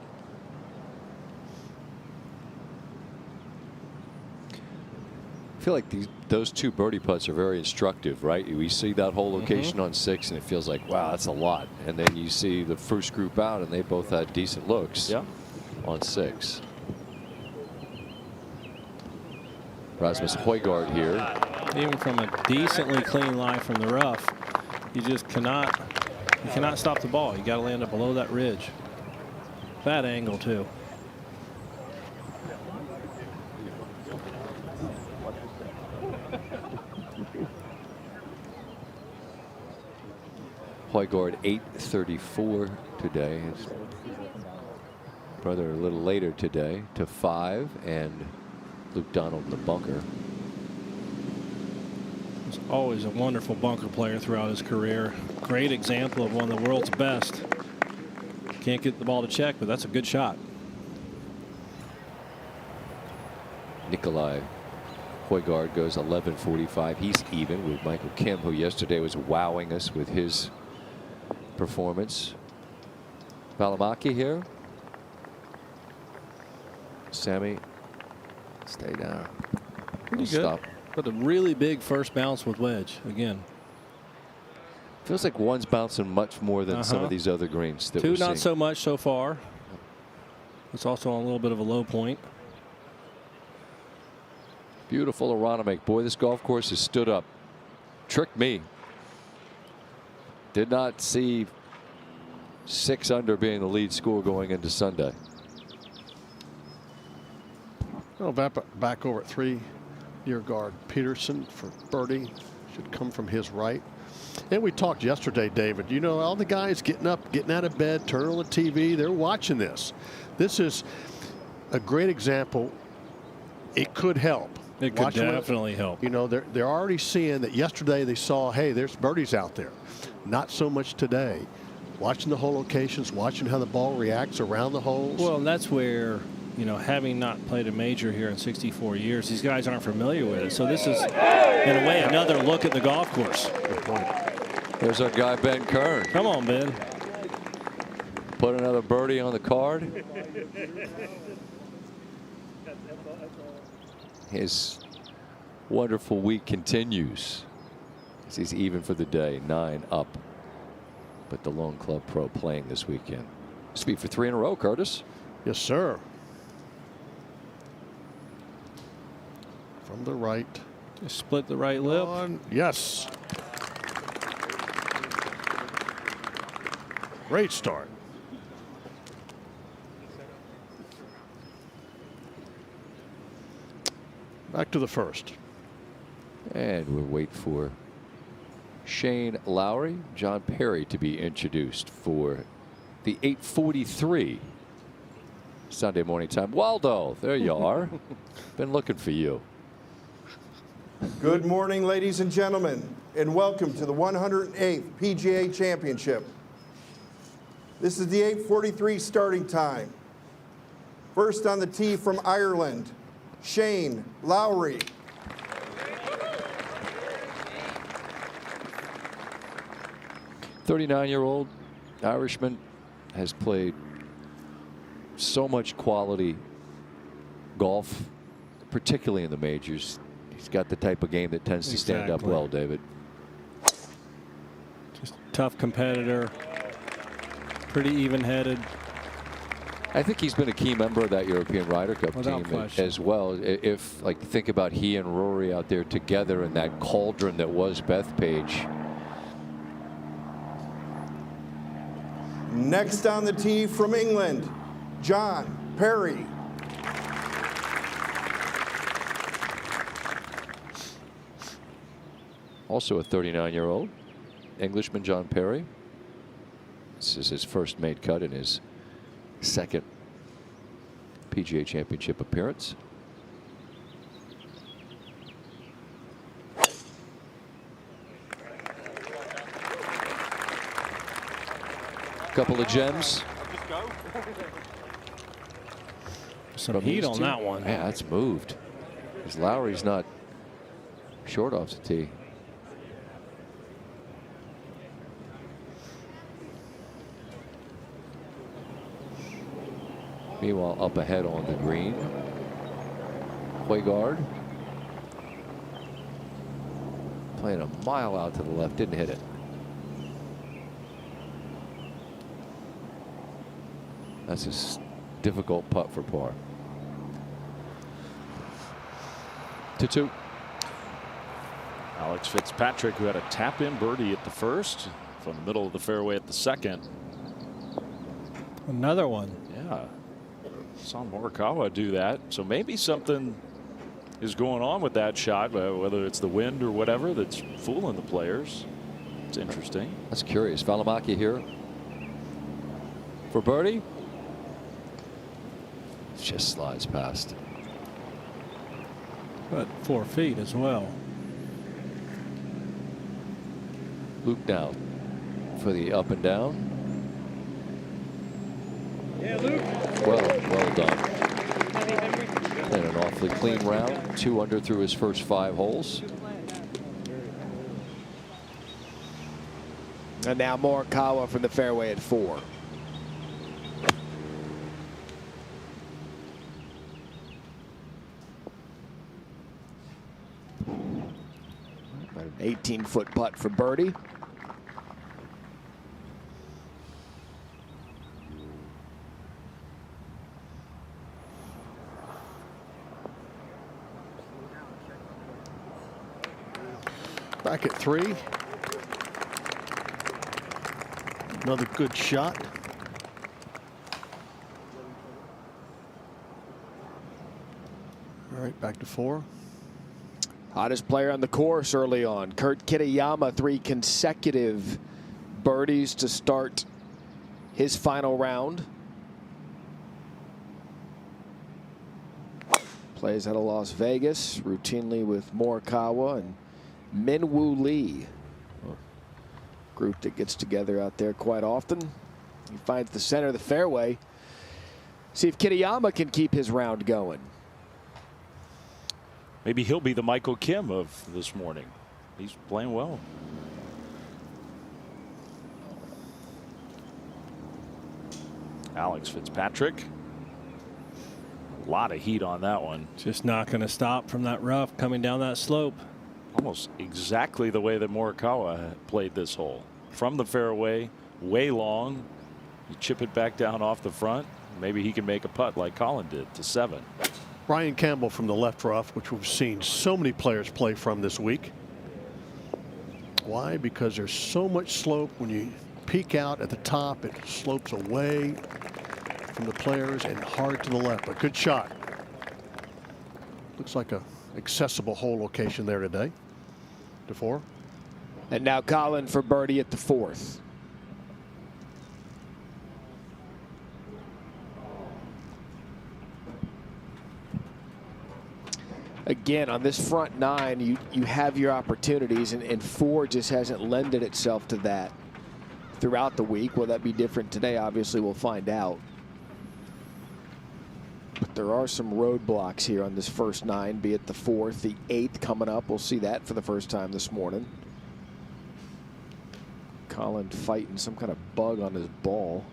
I feel like those 2 birdie putts are very instructive, right? We see that whole location on 6 and it feels like, wow, that's a lot. And then you see the first group out and they both had decent looks on 6. Rasmus Højgaard here. Even from a decently clean lie from the rough, you just cannot stop the ball. You got to land it below that ridge. Bad angle too. Højgaard 834 today. His brother a little later today to 5, and Luke Donald in the bunker. He's always a wonderful bunker player throughout his career. Great example of one of the world's best. Can't get the ball to check, but that's a good shot. Nikolai Højgaard goes 11:45. He's even with Michael Kim, who yesterday was wowing us with his performance. Valimaki here. Sammy, stay down. Pretty good. Stop. But a really big first bounce with wedge again. Feels like one's bouncing much more than some of these other greens that 2 we're not seeing. so much so far. It's also on a little bit of a low point. Beautiful Aronimink. Boy, this golf course has stood up. Tricked me. Did not see 6 under being the lead score going into Sunday. Well, back over at 3, near guard Peterson for birdie. Should come from his right. And we talked yesterday, David, you know, all the guys getting up, getting out of bed, turning on the TV, they're watching this. This is a great example. It could help. It could definitely help. You know, they're already seeing that yesterday they saw, hey, there's birdies out there. Not so much today. Watching the hole locations, watching how the ball reacts around the holes. Well, and that's where, you know, having not played a major here in 64 years, these guys aren't familiar with it. So this is, in a way, another look at the golf course. Good point. There's our guy, Ben Kern. Come on, Ben. Put another birdie on the card. His wonderful week continues. He's even for the day, 9 up. But the Lone Club Pro playing this weekend. Speed for 3 in a row, Curtis. Yes, sir. From the right. Just split the right lip. Yes. Great start. Back to the first. And we'll wait for Shane Lowry, John Perry to be introduced for the 8:43 Sunday morning time. Waldo, there you are. Been looking for you. Good morning, ladies and gentlemen, and welcome to the 108th PGA Championship. This is the 8:43 starting time. First on the tee from Ireland, Shane Lowry. '39-year-old Irishman has played so much quality golf, particularly in the majors. He's got the type of game that tends to stand up well, David. Just tough competitor, pretty even-headed. I think he's been a key member of that European Ryder Cup team as well. If, like, think about he and Rory out there together in that cauldron that was Bethpage. Next on the tee from England, John Perry. Also a 39-year-old Englishman, John Perry. This is his first made cut in his second PGA Championship appearance. Couple of gems. Some heat on that one. Yeah, that's moved. Because Lowry's not short off the tee. Meanwhile, up ahead on the green, Højgaard playing a mile out to the left, didn't hit it. That's a difficult putt for par. 2-2. Alex Fitzpatrick, who had a tap-in birdie at the first, from the middle of the fairway at the second. Another one. Yeah. Saw Morikawa do that. So maybe something is going on with that shot, whether it's the wind or whatever, that's fooling the players. It's interesting. That's curious. Välimäki here for birdie. Just slides past. But 4 feet as well. Luke down for the up and down. Yeah, Luke. Well done. And an awfully clean round. 2 under through his first 5 holes. And now Morikawa from the fairway at 4. About an 18-foot putt for birdie. Back at 3. Another good shot. All right, back to 4. Hottest player on the course early on. Kurt Kitayama, 3 consecutive birdies to start his final round. Plays out of Las Vegas routinely with Morikawa and Min-Woo Lee. Group that gets together out there quite often. He finds the center of the fairway. See if Kitayama can keep his round going. Maybe he'll be the Michael Kim of this morning. He's playing well. Alex Fitzpatrick. A lot of heat on that one. Just not going to stop from that rough coming down that slope. Almost exactly the way that Morikawa played this hole. From the fairway, way long. You chip it back down off the front. Maybe he can make a putt like Colin did to 7. Brian Campbell from the left rough, which we've seen so many players play from this week. Why? Because there's so much slope. When you peak out at the top, it slopes away from the players and hard to the left. But good shot. Looks like a accessible hole location there today. To 4. And now Colin for birdie at the 4th. Again, on this front 9, you have your opportunities, and 4 just hasn't lended itself to that throughout the week. Will that be different today? Obviously, we'll find out. But there are some roadblocks here on this first 9, be it the 4th, the 8th coming up. We'll see that for the first time this morning. Colin fighting some kind of bug on his ball.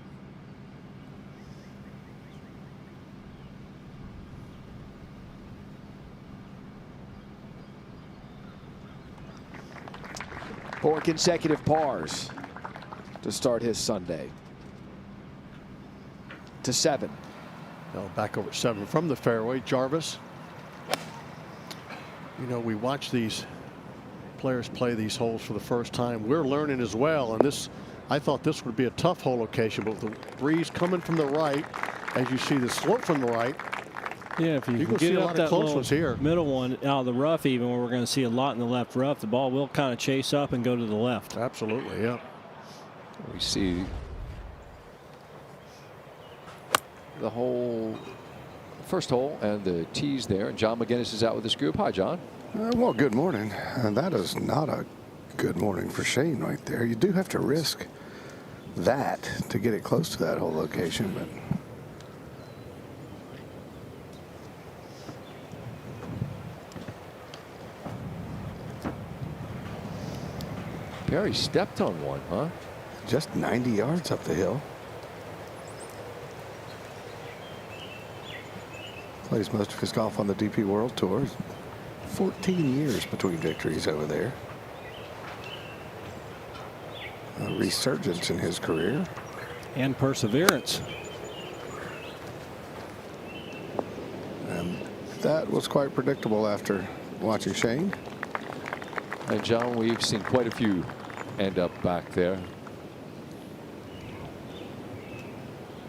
Four consecutive pars to start his Sunday. To 7. Now back over 7 from the fairway. Jarvis. You know, we watch these players play these holes for the first time. We're learning as well. And this, I thought this would be a tough hole location, but with the breeze coming from the right, as you see the slope from the right. Yeah, if you can see get a up lot that of close ones here. middle one out of the rough, even where we're going to see a lot in the left rough, the ball will kind of chase up and go to the left. Absolutely, yeah. We see the whole first hole and the tees there. And John McGinnis is out with this group. Hi, John. Well, good morning. And that is not a good morning for Shane right there. You do have to risk that to get it close to that whole location, but. Perry stepped on one, huh? Just 90 yards up the hill. Plays most of his golf on the DP World Tour. 14 years between victories over there. A resurgence in his career. And perseverance. And that was quite predictable after watching Shane. And John, we've seen quite a few end up back there.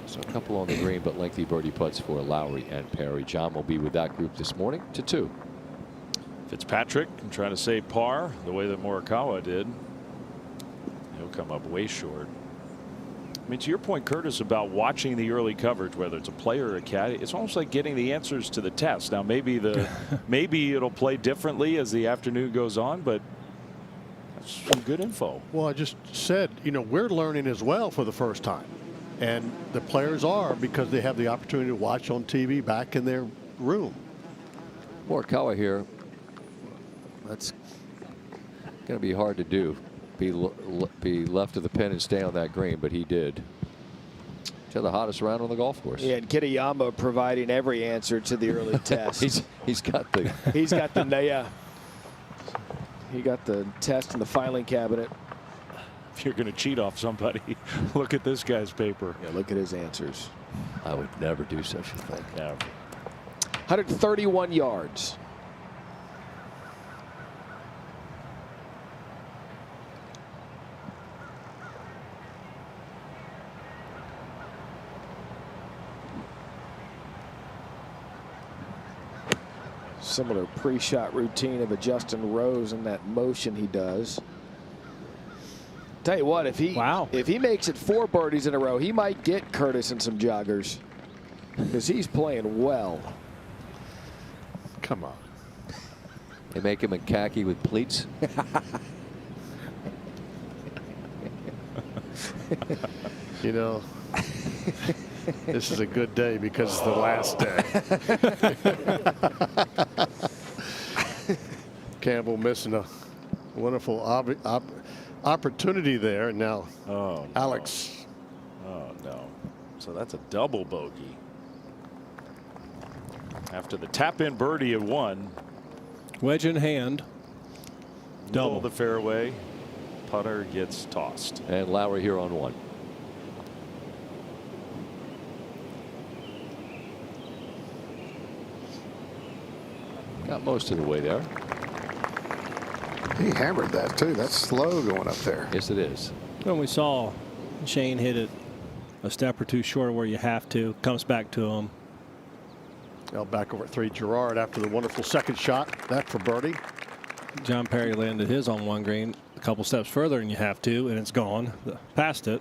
So a couple on the green, but lengthy birdie putts for Lowry and Perry. John will be with that group this morning to 2. Fitzpatrick trying to save par the way that Morikawa did. He'll come up way short. I mean, to your point, Curtis, about watching the early coverage, whether it's a player or a caddy, it's almost like getting the answers to the test. Now, maybe maybe it'll play differently as the afternoon goes on, but that's some good info. Well, I just said, you know, we're learning as well for the first time. And the players are, because they have the opportunity to watch on TV back in their room. Morikawa here. That's going to be hard to do. Be left of the pin and stay on that green, but he did. To the hottest round on the golf course. Yeah, and Kitayama providing every answer to the early test. he's got the he got the test in the filing cabinet. If you're going to cheat off somebody, look at this guy's paper. Yeah, look at his answers. I would never do such a thing. Never. 131 yards. Similar pre-shot routine of a Justin Rose and that motion he does. Tell you what, if he makes it 4 birdies in a row, he might get Curtis and some joggers, because he's playing well. Come on. They make him in khaki with pleats. You know, this is a good day because it's the last day. Campbell missing a wonderful opportunity there. And now Alex. Oh, no. So that's a double bogey. After the tap-in birdie at 1. Wedge in hand. Double the fairway. Putter gets tossed. And Lowry here on 1. Got most of the way there. He hammered that too. That's slow going up there. Yes, it is. When we saw Shane hit it a step or 2 short where you have to, comes back to him. Now back over at 3, Gerard after the wonderful second shot. That for birdie. John Perry landed his on 1 green a couple steps further than you have to, and it's gone past it.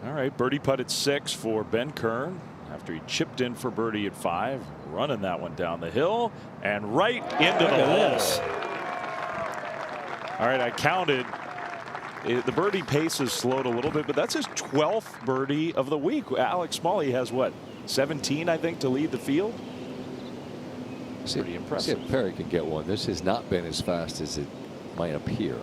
All right, birdie putt at 6 for Ben Kern after he chipped in for birdie at 5, running that one down the hill and right into the hole. All right, I counted. The birdie pace has slowed a little bit, but that's his 12th birdie of the week. Alex Smalley has what, 17, I think, to lead the field. Pretty impressive. See if Perry can get one. This has not been as fast as it might appear.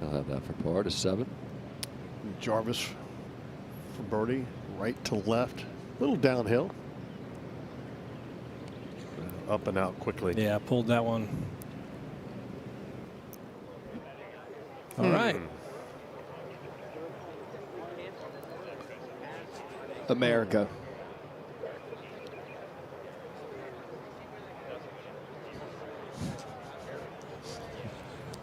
He'll have that for par to 7. Jarvis for birdie, right to left, a little downhill. Up and out quickly. Yeah, pulled that one. All right. America.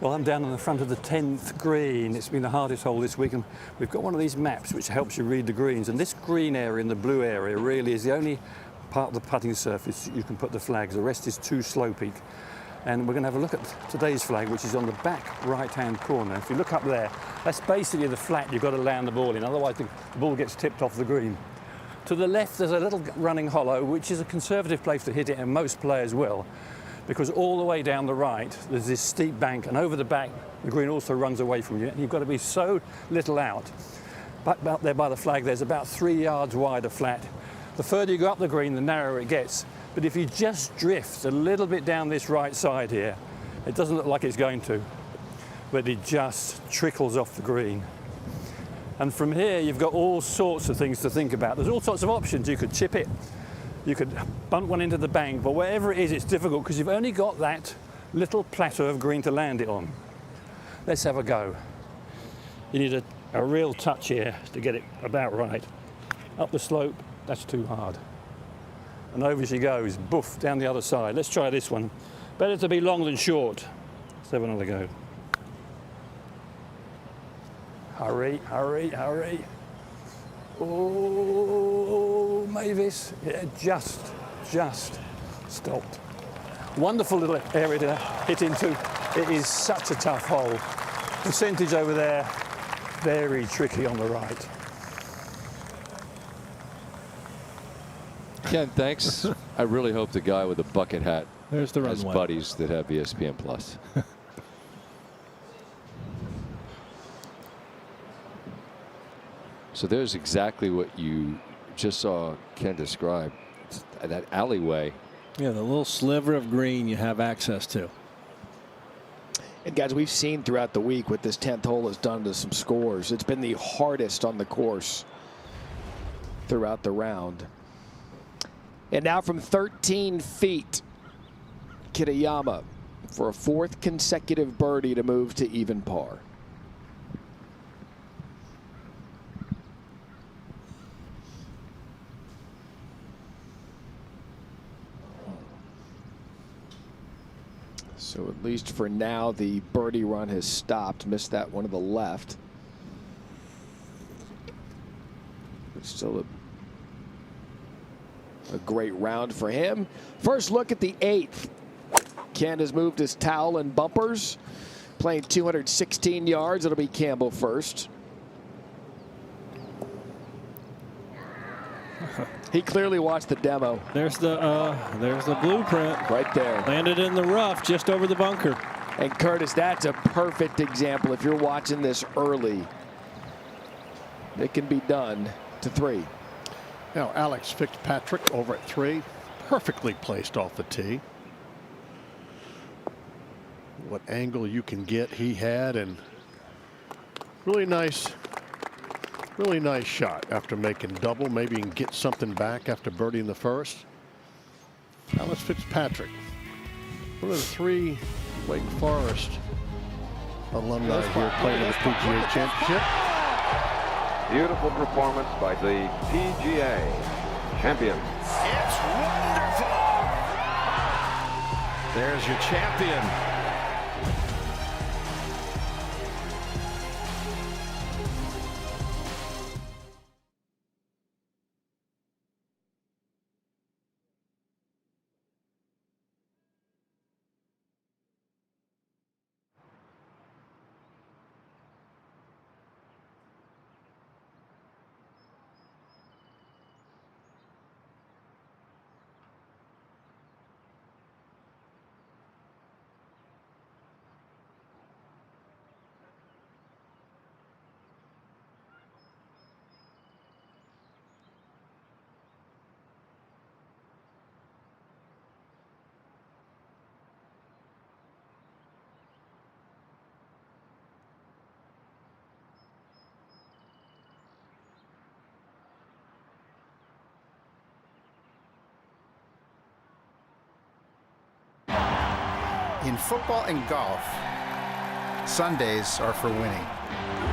Well, I'm down on the front of the 10th green. It's been the hardest hole this week, and we've got one of these maps which helps you read the greens. And this green area in the blue area really is the only part of the putting surface you can put the flags. The rest is too slopey. And we're going to have a look at today's flag, which is on the back right-hand corner. If you look up there, that's basically the flat you've got to land the ball in. Otherwise, the ball gets tipped off the green. To the left, there's a little running hollow, which is a conservative place to hit it, and most players will. Because all the way down the right, there's this steep bank, and over the back, the green also runs away from you. And you've got to be so little out. But out there by the flag, there's about 3 yards wide of flat. The further you go up the green, the narrower it gets. But if he just drifts a little bit down this right side here, it doesn't look like it's going to, but it just trickles off the green. And from here, you've got all sorts of things to think about. There's all sorts of options. You could chip it, you could bunt one into the bank, but wherever it is, it's difficult because you've only got that little plateau of green to land it on. Let's have a go. You need a real touch here to get it about right. Up the slope, that's too hard. And over she goes, boof, down the other side. Let's try this one. Better to be long than short. Let's have another go. Hurry, hurry, hurry. Oh, Mavis, yeah, just stopped. Wonderful little area to hit into. It is such a tough hole. Percentage over there, very tricky on the right. Ken, thanks. I really hope the guy with the bucket hat There's the has runway. buddies that have ESPN Plus. So there's exactly what you just saw Ken describe. It's that alleyway. Yeah, the little sliver of green you have access to. And guys, we've seen throughout the week what this 10th hole has done to some scores. It's been the hardest on the course throughout the round. And now from 13 feet, Kitayama for a 4th consecutive birdie to move to even par. So at least for now, the birdie run has stopped. Missed that one to the left. But still a great round for him. First look at the 8th. Ken has moved his towel and bumpers. Playing 216 yards. It'll be Campbell first. He clearly watched the demo. There's the blueprint. Right there. Landed in the rough just over the bunker. And Curtis, that's a perfect example. If you're watching this early, it can be done to 3. Now Alex Fitzpatrick over at 3, perfectly placed off the tee. What angle you can get he had, and really nice shot after making double. Maybe you can get something back after birdieing the first. Alex Fitzpatrick, one of the 3 Wake Forest alumni here playing in the PGA Championship. Beautiful performance by the PGA champions. It's wonderful. There's your champion. In football and golf, Sundays are for winning.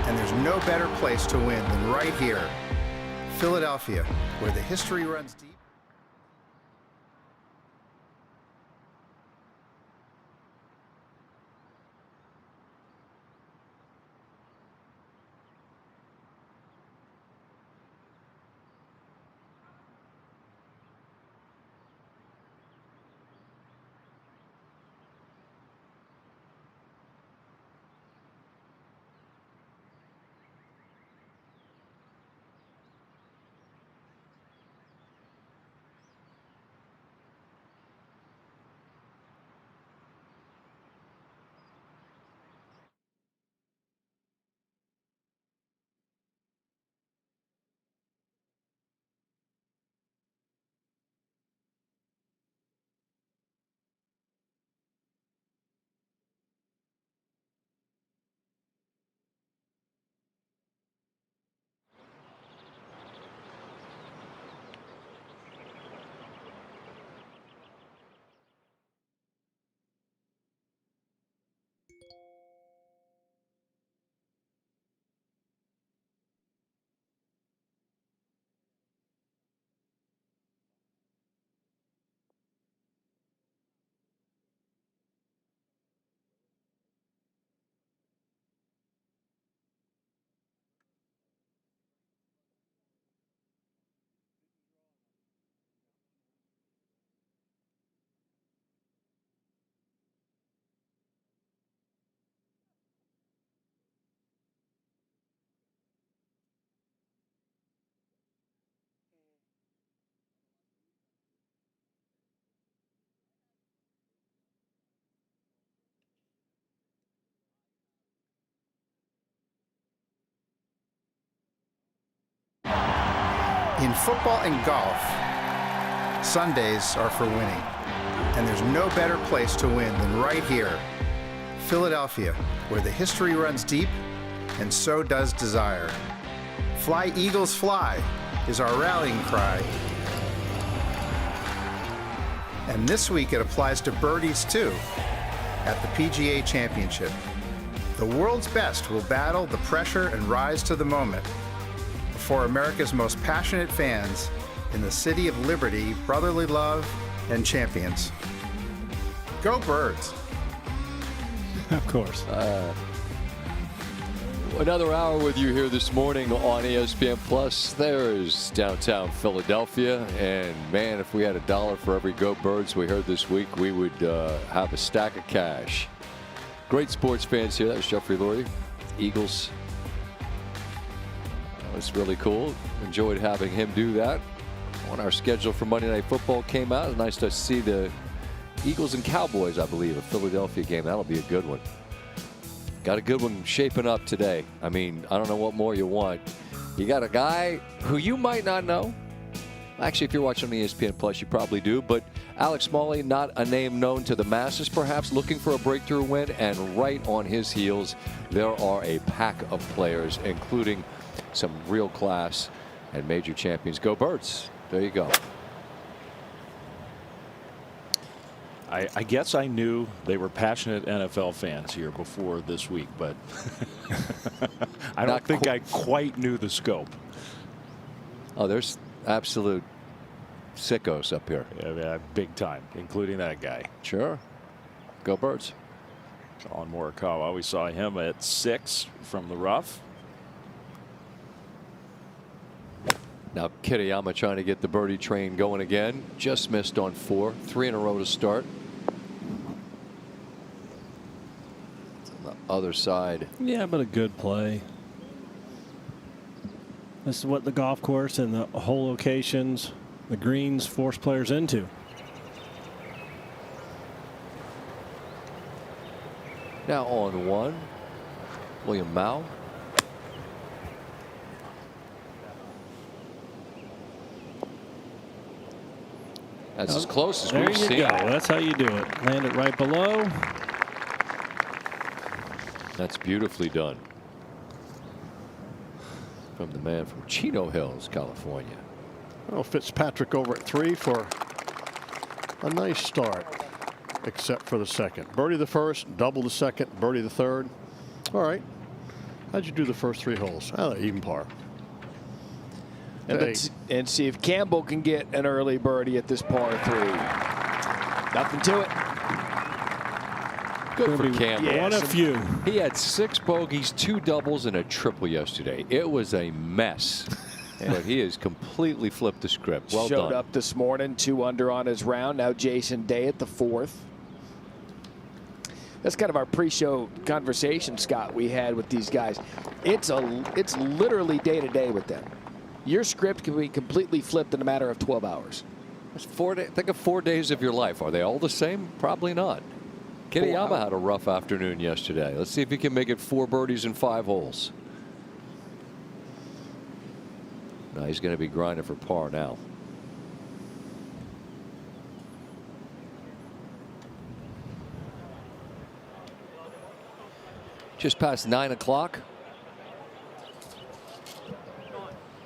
And there's no better place to win than right here, Philadelphia, where the history runs deep. In football and golf, Sundays are for winning. And there's no better place to win than right here, Philadelphia, where the history runs deep and so does desire. Fly, Eagles, fly is our rallying cry. And this week it applies to birdies too, at the PGA Championship. The world's best will battle the pressure and rise to the moment before America's most passionate fans in the city of liberty, brotherly love, and champions. Go Birds. Of course. Another hour with you here this morning on ESPN Plus. There's downtown Philadelphia, and man, if we had $1 for every Go Birds we heard this week, we would have a stack of cash. Great sports fans here. That was Jeffrey Lurie, Eagles. That was really cool. Enjoyed having him do that. When our schedule for Monday Night Football came out, it was nice to see the Eagles and Cowboys, I believe, a Philadelphia game. That'll be a good one. Got a good one shaping up today. I mean, I don't know what more you want. You got a guy who you might not know. Actually, if you're watching on ESPN Plus, you probably do. But Alex Smalley, not a name known to the masses, perhaps, looking for a breakthrough win. And right on his heels, there are a pack of players, including some real class and major champions. Go Birds. There you go. I guess I knew they were passionate NFL fans here before this week, but I don't think I quite knew the scope. Oh, there's absolute sickos up here. Yeah, big time, including that guy. Sure. Go Birds. Colin Morikawa. We saw him at 6 from the rough. Now Kitayama trying to get the birdie train going again. Just missed on 4. 3 in a row to start. On the other side. Yeah, but a good play. This is what the golf course and the hole locations, the greens, force players into. Now on 1. William Mao. That's as close as we've seen. There you go. That's how you do it. Land it right below. That's beautifully done. From the man from Chino Hills, California. Well, Fitzpatrick over at 3 for a nice start, except for the second. Birdie the first, double the second, birdie the third. All right. How'd you do the first 3 holes? Even par. And see if Campbell can get an early birdie at this par 3. Nothing to it. Good for Campbell. Yeah, one of few. He had 6 bogeys, 2 doubles, and a triple yesterday. It was a mess. But he has completely flipped the script. Well Showed done. up this morning, 2 under on his round. Now Jason Day at the 4th. That's kind of our pre-show conversation, Scott, we had with these guys. It's literally day to day with them. Your script can be completely flipped in a matter of 12 hours. That's 4 days. Think of 4 days of your life. Are they all the same? Probably not. Kitayama had a rough afternoon yesterday. Let's see if he can make it 4 birdies in 5 holes. No, he's going to be grinding for par now. Just past 9 o'clock.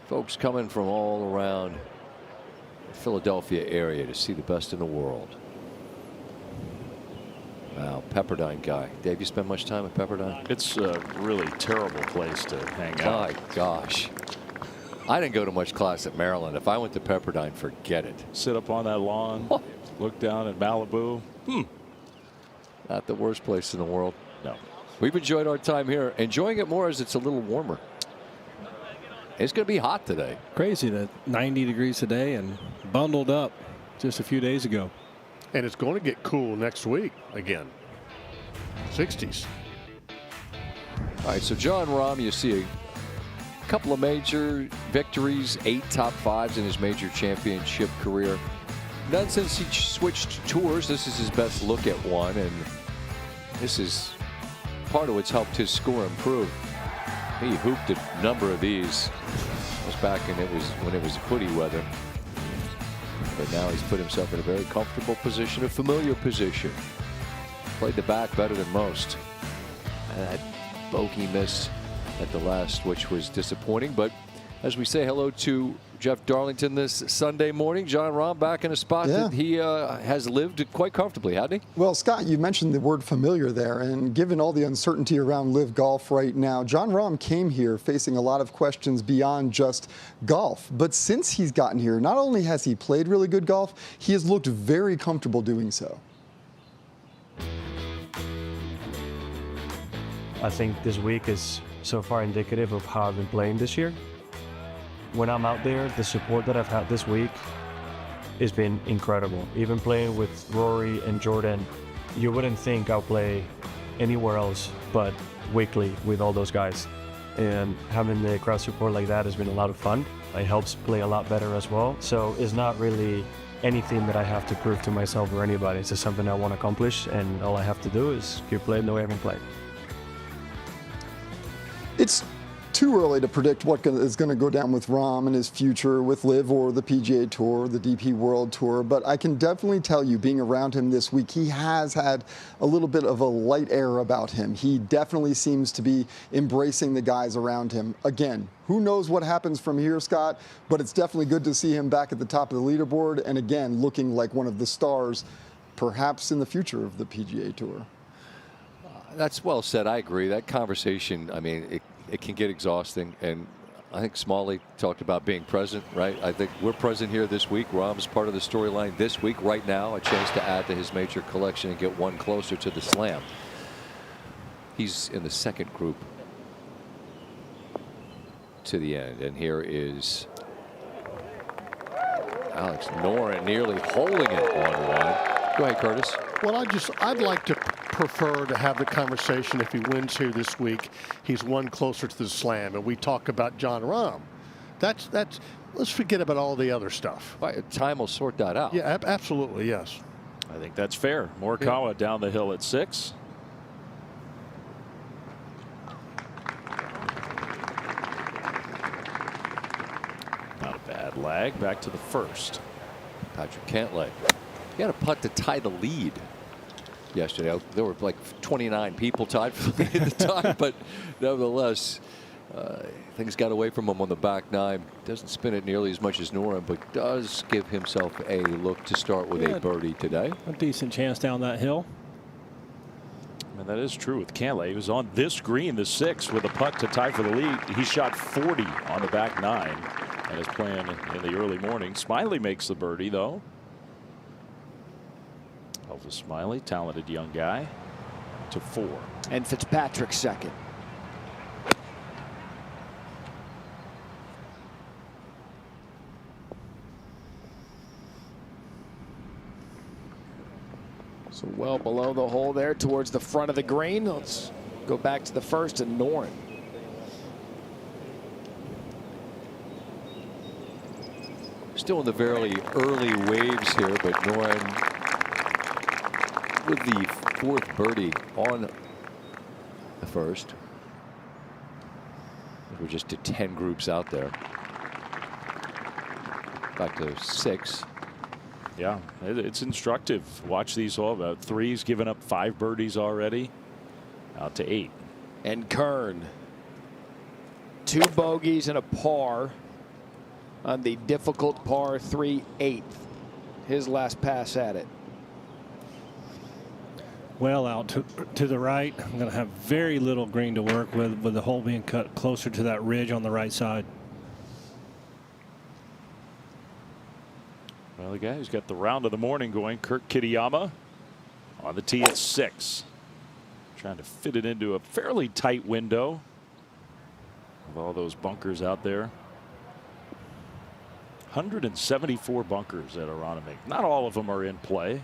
Folks coming from all around the Philadelphia area to see the best in the world. Wow, Pepperdine guy. Dave, you spend much time at Pepperdine? It's a really terrible place to hang out. My gosh. I didn't go to much class at Maryland. If I went to Pepperdine, forget it. Sit up on that lawn, look down at Malibu. Not the worst place in the world. No. We've enjoyed our time here. Enjoying it more as it's a little warmer. It's going to be hot today. Crazy that 90 degrees today and bundled up just a few days ago. And it's going to get cool next week again. 60s. All right, so John Rahm, you see a couple of major victories, 8 top 5s in his major championship career. None since he switched tours. This is his best look at one, and this is part of what's helped his score improve. He hooped a number of these It was back when it was hoodie weather. But now he's put himself in a very comfortable position, a familiar position. Played the back better than most. And that bogey miss at the last, which was disappointing. But as we say hello to Jeff Darlington this Sunday morning, Jon Rahm back in a spot that he has lived quite comfortably, hasn't he? Well, Scott, you mentioned the word familiar there, and given all the uncertainty around LIV Golf right now, Jon Rahm came here facing a lot of questions beyond just golf. But since he's gotten here, not only has he played really good golf, he has looked very comfortable doing so. I think this week is so far indicative of how I've been playing this year. When I'm out there, the support that I've had this week has been incredible. Even playing with Rory and Jordan, you wouldn't think I'll play anywhere else but weekly with all those guys. And having the crowd support like that has been a lot of fun. It helps play a lot better as well. So it's not really anything that I have to prove to myself or anybody. It's just something I want to accomplish, and all I have to do is keep playing the way I've been playing. It's too early to predict what is going to go down with Rahm and his future with LIV or the PGA Tour, the DP World Tour, but I can definitely tell you, being around him this week, he has had a little bit of a light air about him. He definitely seems to be embracing the guys around him. Again, who knows what happens from here, Scott, but it's definitely good to see him back at the top of the leaderboard and, again, looking like one of the stars, perhaps in the future of the PGA Tour. That's well said. I agree. That conversation, I mean, it can get exhausting. And I think Smalley talked about being present, right? I think we're present here this week. Rahm's part of the storyline this week, right now, a chance to add to his major collection and get one closer to the Slam. He's in the second group to the end. And here is Alex Noren nearly holding it on one. Go ahead, Curtis. Well, I'd like to prefer to have the conversation if he wins here this week. He's one closer to the Slam, and we talk about Jon Rahm. That's let's forget about all the other stuff. Time will sort that out. Yeah, absolutely, yes. I think that's fair. Morikawa down the hill at 6. Not a bad lag. Back to the first. Patrick Cantlay. He had a putt to tie the lead yesterday. There were like 29 people tied for the lead at the time, but nevertheless, things got away from him on the back nine. Doesn't spin it nearly as much as Noren, but does give himself a look to start with a birdie today. A decent chance down that hill. And that is true with Cantlay. He was on this green, the 6, with a putt to tie for the lead. He shot 40 on the back nine and is playing in the early morning. Smiley makes the birdie, though. Elvis Smiley, talented young guy, to 4. And Fitzpatrick second. So well below the hole there towards the front of the green. Let's go back to the first and Noren. Still in the very early waves here, but Noren with the 4th birdie on the first. We're just to 10 groups out there. Back to 6. Yeah, it's instructive. Watch these all. About 3's given up 5 birdies already. Out to 8. And Kern. 2 bogeys and a par on the difficult par 3 8th. His last pass at it. Well out to the right. I'm going to have very little green to work with the hole being cut closer to that ridge on the right side. Well, the guy who's got the round of the morning going, Kurt Kitayama, on the tee at 6. Trying to fit it into a fairly tight window with all those bunkers out there. 174 bunkers at Aronimink. Not all of them are in play.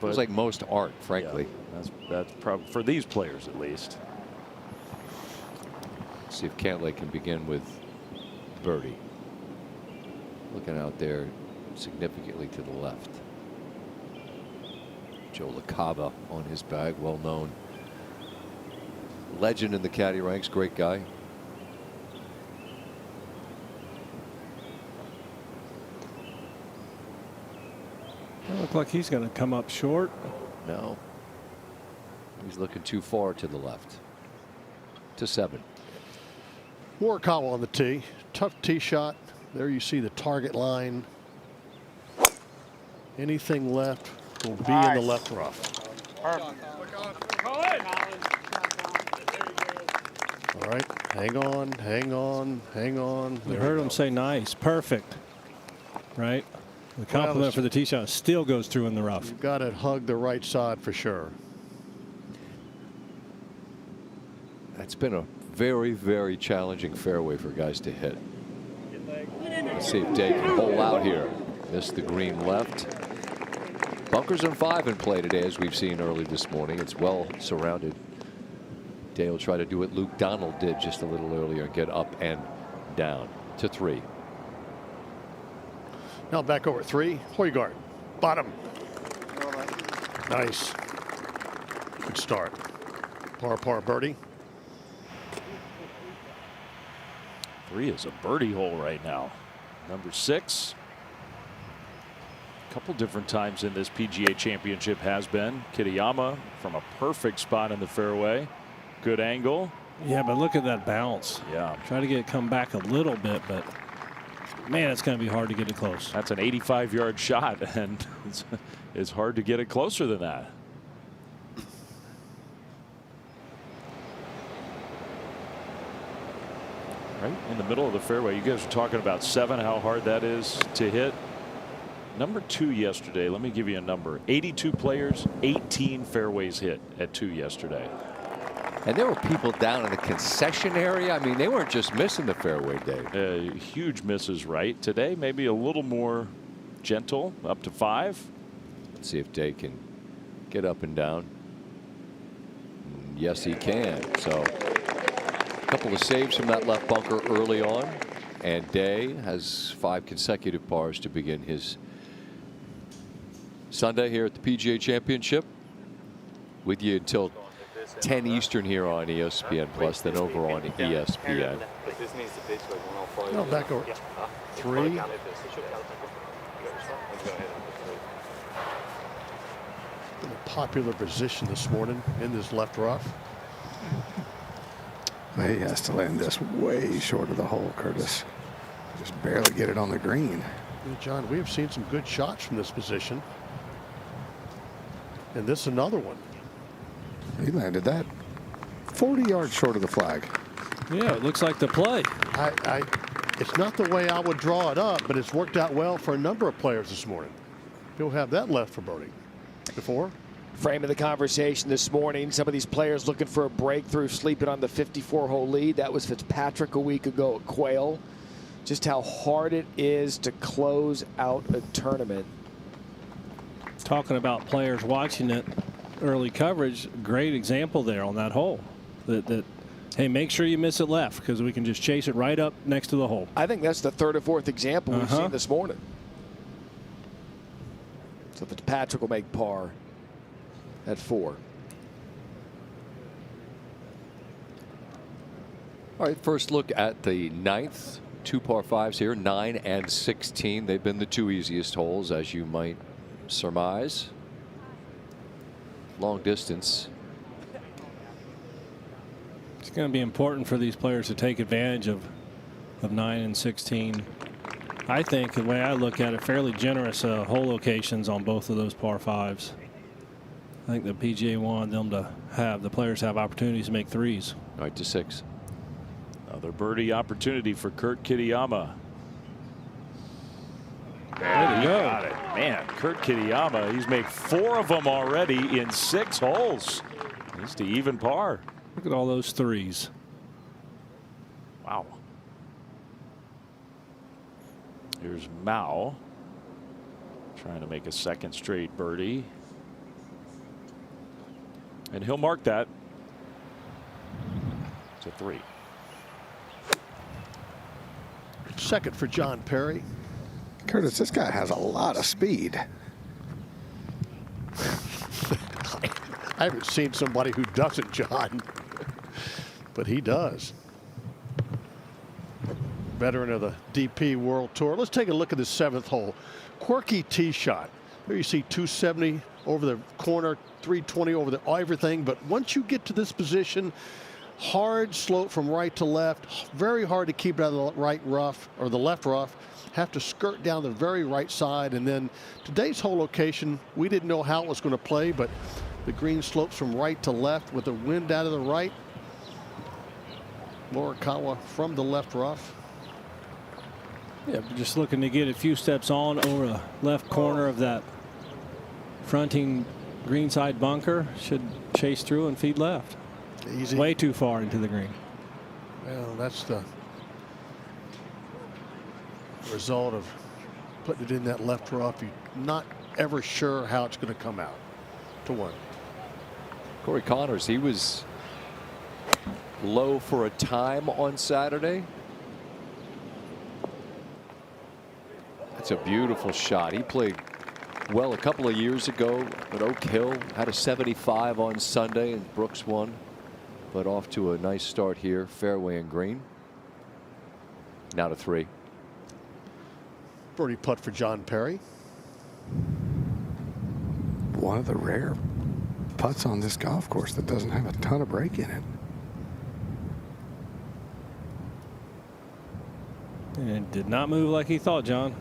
But it's like most aren't, frankly. Yeah, that's probably for these players at least. See if Cantlay can begin with birdie. Looking out there significantly to the left. Joe LaCava on his bag, well known legend in the caddy ranks, great guy. It looks like he's going to come up short. No. He's looking too far to the left. To 7. Morikawa on the tee. Tough tee shot. There you see the target line. Anything left will be in the left rough. All right, hang on, hang on, hang on. You heard him say nice, perfect, right? The compliment for the tee shot still goes through in the rough. You've got to hug the right side for sure. That's been a very, very challenging fairway for guys to hit. Let's see if Day can bowl out here. Missed the green left. Bunkers and 5 in play today, as we've seen early this morning. It's well surrounded. Day will try to do what Luke Donald did just a little earlier and get up and down to 3. Now back over 3. Højgaard, bottom. Nice. Good start. Par birdie. 3 is a birdie hole right now. Number 6. A couple different times in this PGA Championship has been. Kitayama from a perfect spot in the fairway. Good angle. Yeah, but look at that bounce. Yeah. Try to get it come back a little bit, but man, it's going to be hard to get it close. That's an 85-yard shot, and it's hard to get it closer than that. Right in the middle of the fairway. You guys are talking about 7, how hard that is to hit. Number 2 yesterday. Let me give you a number. 82 players, 18 fairways hit at 2 yesterday. And there were people down in the concession area. I mean, they weren't just missing the fairway, Dave. Huge misses, right? Today, maybe a little more gentle, up to 5. Let's see if Day can get up and down. Yes, he can. So a couple of saves from that left bunker early on. And Day has 5 consecutive pars to begin his Sunday here at the PGA Championship. With you until 10 Eastern here on ESPN Plus, then over on ESPN. No, back over 3. In a popular position this morning in this left rough. He has to land this way short of the hole, Curtis. Just barely get it on the green. Yeah, John, we have seen some good shots from this position. And this another one. He landed that 40 yards short of the flag. Yeah, it looks like the play. It's not the way I would draw it up, but it's worked out well for a number of players this morning. You'll have that left for birdie. Before. Frame of the conversation this morning. Some of these players looking for a breakthrough, sleeping on the 54-hole lead. That was Fitzpatrick a week ago at Quail. Just how hard it is to close out a tournament. Talking about players watching it, early coverage, great example there on that hole. That hey, make sure you miss it left because we can just chase it right up next to the hole. I think that's the 3rd or 4th example we've seen this morning. So Fitzpatrick will make par at 4. All right, first look at the 9th. 2 par 5s here, 9 and 16. They've been the 2 easiest holes, as you might surmise. Long distance. It's going to be important for these players to take advantage of 9 and 16. I think the way I look at it, fairly generous hole locations on both of those par 5s. I think the PGA wanted them to have the players have opportunities to make 3s. All right, to 6. Another birdie opportunity for Kurt Kitayama. There you go. Got it. Man, Kurt Kitayama, he's made 4 of them already in 6 holes. He's to even par. Look at all those 3s. Wow. Here's Mao trying to make a 2nd straight birdie. And he'll mark that. It's a 3. 2nd for John Perry. Curtis, this guy has a lot of speed. I haven't seen somebody who doesn't, John. But he does. Veteran of the DP World Tour. Let's take a look at the 7th hole. Quirky tee shot. Here you see 270 over the corner, 320 over the everything. But once you get to this position, hard slope from right to left, very hard to keep it out of the right rough or the left rough. Have to skirt down the very right side. And then today's hole location, we didn't know how it was going to play, but the green slopes from right to left with the wind out of the right. Morikawa from the left rough. Yeah, just looking to get a few steps on over the left corner of that fronting greenside bunker. Should chase through and feed left. Easy. Way too far into the green. Well, that's the result of putting it in that left rough. You're not ever sure how it's going to come out. To one. Corey Connors, he was low for a time on Saturday. That's a beautiful shot. He played well a couple of years ago at Oak Hill, had a 75 on Sunday, and Brooks won. But off to a nice start here, fairway and green. Now to 3. Birdie putt for John Perry. One of the rare putts on this golf course that doesn't have a ton of break in it. And it did not move like he thought, John.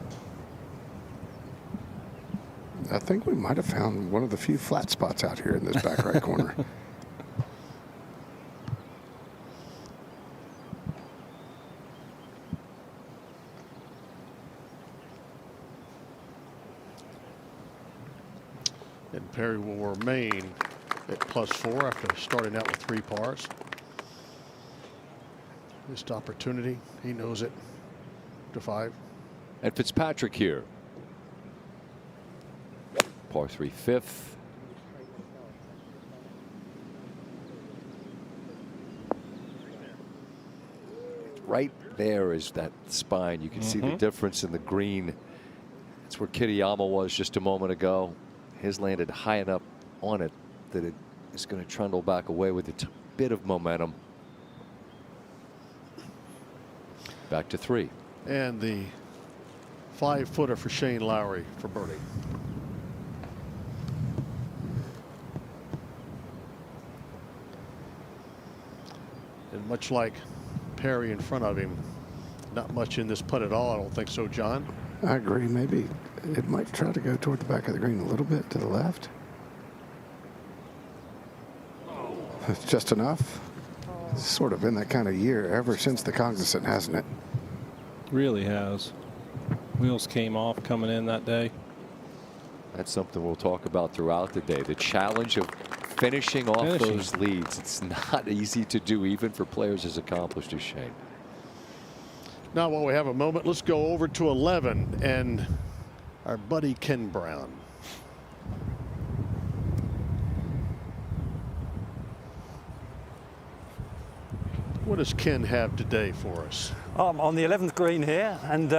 I think we might have found one of the few flat spots out here in this back right corner. And Perry will remain at +4 after starting out with 3 pars. Missed opportunity. He knows it. To 5. And Fitzpatrick here. Par 3 5th. Right there is that spine. You can see the difference in the green. That's where Kitayama was just a moment ago. His landed high enough on it that it is going to trundle back away with a bit of momentum. Back to 3. And the 5-footer for Shane Lowry for birdie. And much like Perry in front of him, not much in this putt at all. I don't think so, John. I agree. Maybe it might try to go toward the back of the green a little bit to the left. It's just enough. It's sort of been that kind of year ever since the Cognizant, hasn't it? Really has. Wheels came off coming in that day. That's something we'll talk about throughout the day. The challenge of finishing off those leads. It's not easy to do, even for players as accomplished as Shane. Now, while we have a moment, let's go over to 11 and our buddy Ken Brown. What does Ken have today for us? On the 11th green here, and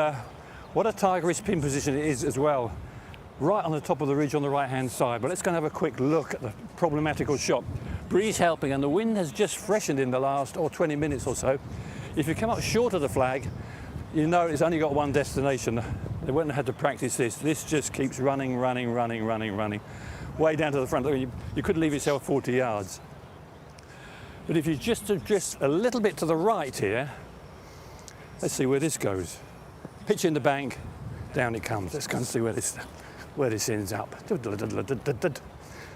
what a tigerish pin position it is as well. Right on the top of the ridge on the right-hand side. But let's go and have a quick look at the problematical shot. Breeze helping, and the wind has just freshened in the last 20 minutes or so. If you come up short of the flag, you know it's only got one destination. They wouldn't have had to practice this. This just keeps running, running, running, running, running, way down to the front. You could leave yourself 40 yards. But if you just drift a little bit to the right here, let's see where this goes. Pitch in the bank, down it comes. Let's go and see where this ends up.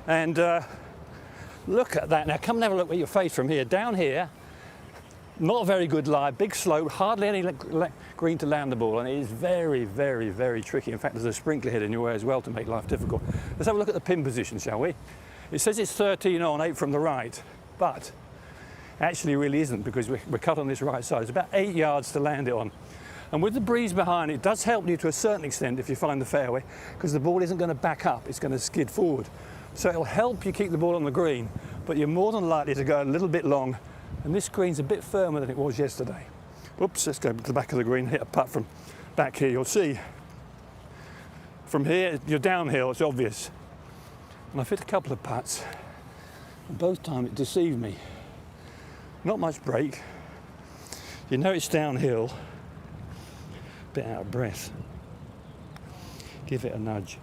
And look at that. Now come and have a look at your face from here. Down here, not a very good lie, big slope, hardly any green to land the ball, and it is very, very, very tricky. In fact, there's a sprinkler head in your way as well to make life difficult. Let's have a look at the pin position, shall we? It says it's 13 on, 8 from the right, but actually really isn't, because we're cut on this right side. It's about 8 yards to land it on. And with the breeze behind, it does help you to a certain extent if you find the fairway, because the ball isn't going to back up, it's going to skid forward. So it'll help you keep the ball on the green, but you're more than likely to go a little bit long, and this green's a bit firmer than it was yesterday. Whoops, let's go to the back of the green, hit a putt from back here. You'll see from here, you're downhill, it's obvious. And I've hit a couple of putts, and both times it deceived me. Not much break. You know it's downhill. Bit out of breath. Give it a nudge.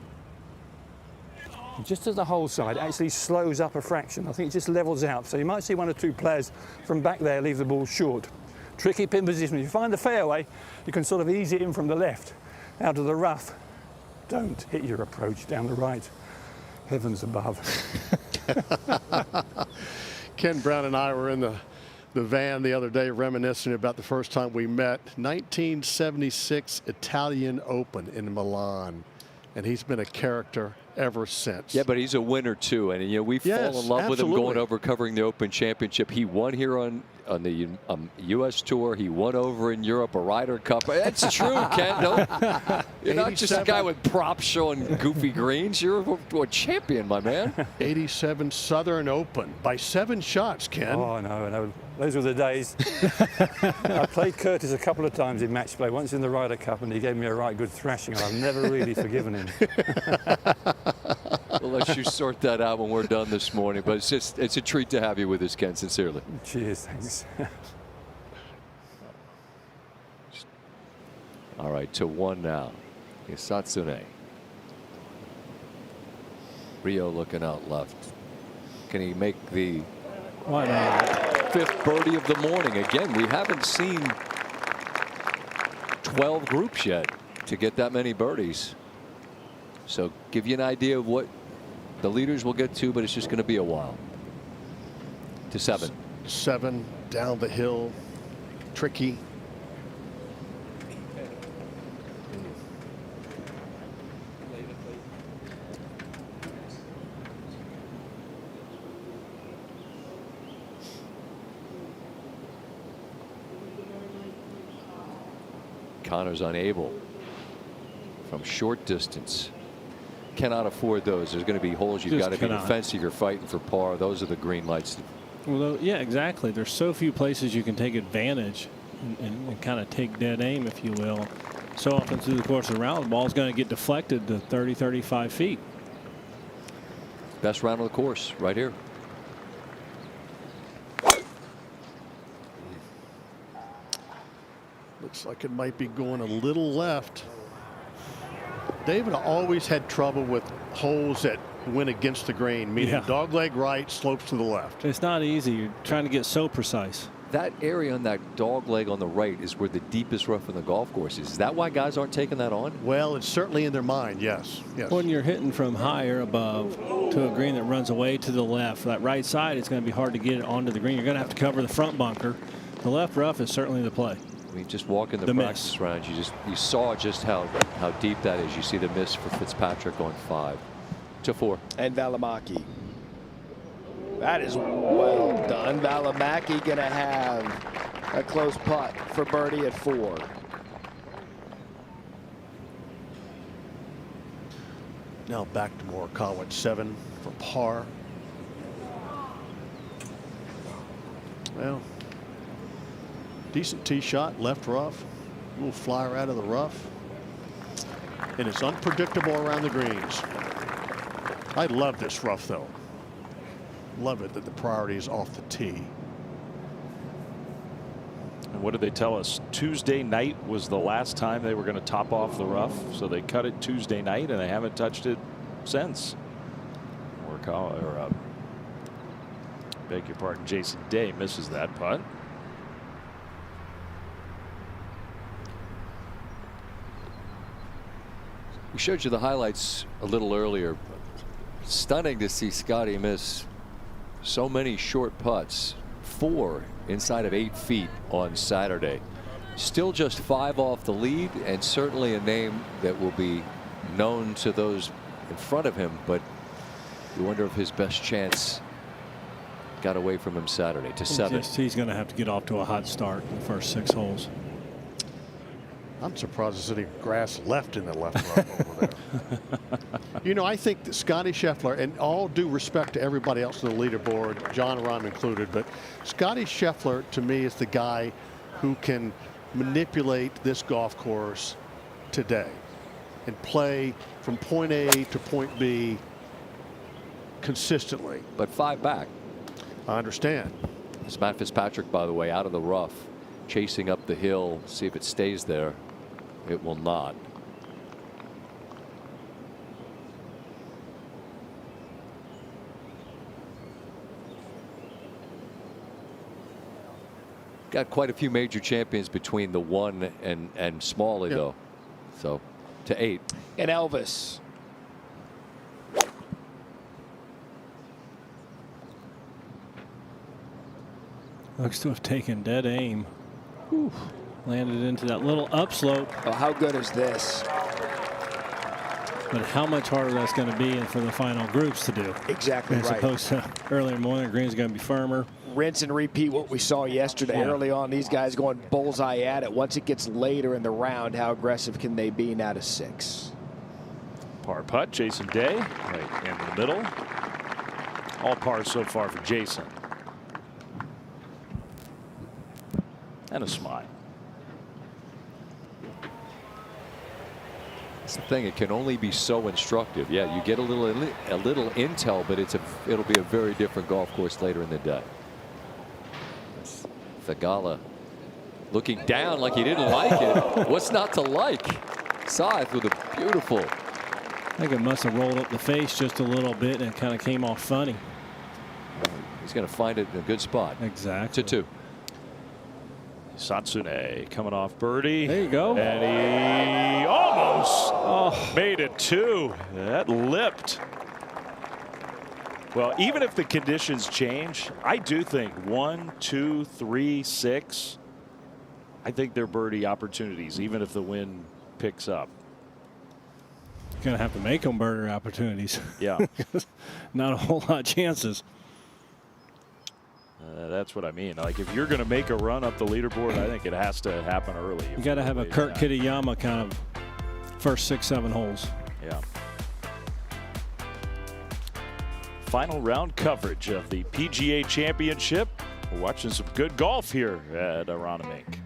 just as the hole side actually slows up a fraction. I think it just levels out. So you might see one or two players from back there leave the ball short. Tricky pin position. If you find the fairway, you can sort of ease it in from the left out of the rough. Don't hit your approach down the right. Heavens above. Ken Brown and I were in the van the other day reminiscing about the first time we met. 1976 Italian Open in Milan. And he's been a character ever since. Yeah, but he's a winner too, and we fall in love with him going over covering the Open Championship. He won here on the U.S. Tour. He won over in Europe, a Ryder Cup. That's true, Ken. You're not just a guy with props showing goofy greens. You're a champion, my man. 87 Southern Open by 7 shots, Ken. Oh, no. Those were the days. I played Curtis a couple of times in match play, once in the Ryder Cup, and he gave me a right good thrashing, and I've never really forgiven him. We'll let you sort that out when we're done this morning, but it's a treat to have you with us, Ken, sincerely. Cheers, thanks. All right, to 1 now. Satsune. Rio looking out left. Can he make the 5th birdie of the morning? Again, we haven't seen 12 groups yet to get that many birdies. So give you an idea of what the leaders will get to, but it's just going to be a while. To 7. 7 down the hill. Tricky. Connor's unable from short distance. Cannot afford those. There's going to be holes you've got to be defensive. You're fighting for par. Those are the green lights. Well, yeah, exactly. There's so few places you can take advantage and kind of take dead aim, if you will. So often through the course of the round, the ball's going to get deflected to 30, 35 feet. Best round of the course right here. Looks like it might be going a little left. David always had trouble with holes that went against the green, meaning dogleg right, slopes to the left. It's not easy. You're trying to get so precise. That area on that dogleg on the right is where the deepest rough in the golf course is. Is that why guys aren't taking that on? Well, it's certainly in their mind, yes. When you're hitting from higher above to a green that runs away to the left, that right side, it's going to be hard to get it onto the green. You're going to have to cover the front bunker. The left rough is certainly the play. I mean, just walking the practice round, you saw just how deep that is. You see the miss for Fitzpatrick on 5 to 4. And Valimaki. That is well done. Valimaki going to have a close putt for birdie at 4. Now back to Morikawa at 7 for par. Well, decent tee shot, left rough. A little flyer out of the rough. And it's unpredictable around the greens. I love this rough, though. Love it that the priority is off the tee. And what did they tell us? Tuesday night was the last time they were going to top off the rough. So they cut it Tuesday night, and they haven't touched it since. Beg your pardon, Jason Day misses that putt. We showed you the highlights a little earlier. Stunning to see Scotty miss so many short putts. 4 inside of 8 feet on Saturday. Still just 5 off the lead, and certainly a name that will be known to those in front of him, but you wonder if his best chance got away from him Saturday. To 7. He's going to have to get off to a hot start in the first 6 holes. I'm surprised there's any grass left in the left rough over there. You know, I think that Scotty Scheffler, and all due respect to everybody else on the leaderboard, John Rahm included, but Scotty Scheffler to me is the guy who can manipulate this golf course today and play from point A to point B consistently. But 5 back. I understand. It's Matt Fitzpatrick, by the way, out of the rough, chasing up the hill. See if it stays there. It will not. got quite a few major champions between the 1 and Smalley, though. So to 8. And Elvis. Looks to have taken dead aim. Whew. Landed into that little upslope. Oh, how good is this? But how much harder that's going to be for the final groups to do. Exactly as right. opposed to earlier in the morning, the green's going to be firmer. Rinse and repeat what we saw yesterday. Early on, these guys going bullseye at it. Once it gets later in the round, how aggressive can they be now to 6? Par putt, Jason Day, right in the middle. All par so far for Jason. And a smile. That's the thing. It can only be so instructive. Yeah, you get a little intel, but it'll be a very different golf course later in the day. Thagala looking down like he didn't like it. What's not to like? Scythe with a beautiful. I think it must have rolled up the face just a little bit and kind of came off funny. He's going to find it in a good spot. Exactly. To 2. Satsune coming off birdie. There you go. And he almost made it 2. That lipped. Well, even if the conditions change, I do think 1, 2, 3, 6. I think they're birdie opportunities, even if the wind picks up. Going to have to make them birdie opportunities. Yeah. Not a whole lot of chances. That's what I mean. Like, if you're going to make a run up the leaderboard, I think it has to happen early. You got to have a Kurt Kitayama kind of first 6, 7 holes. Yeah. Final round coverage of the PGA Championship. We're watching some good golf here at Aronimink.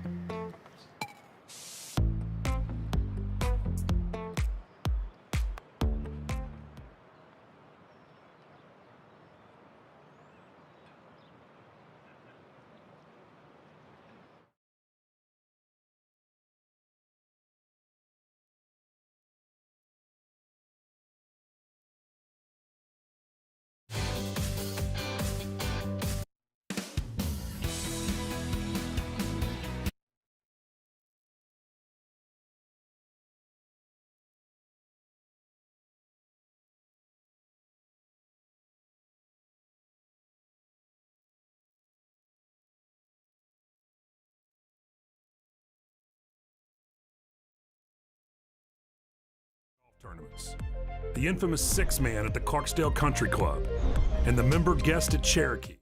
Tournaments. The infamous 6-man at the Clarksdale Country Club and the member guest at Cherokee.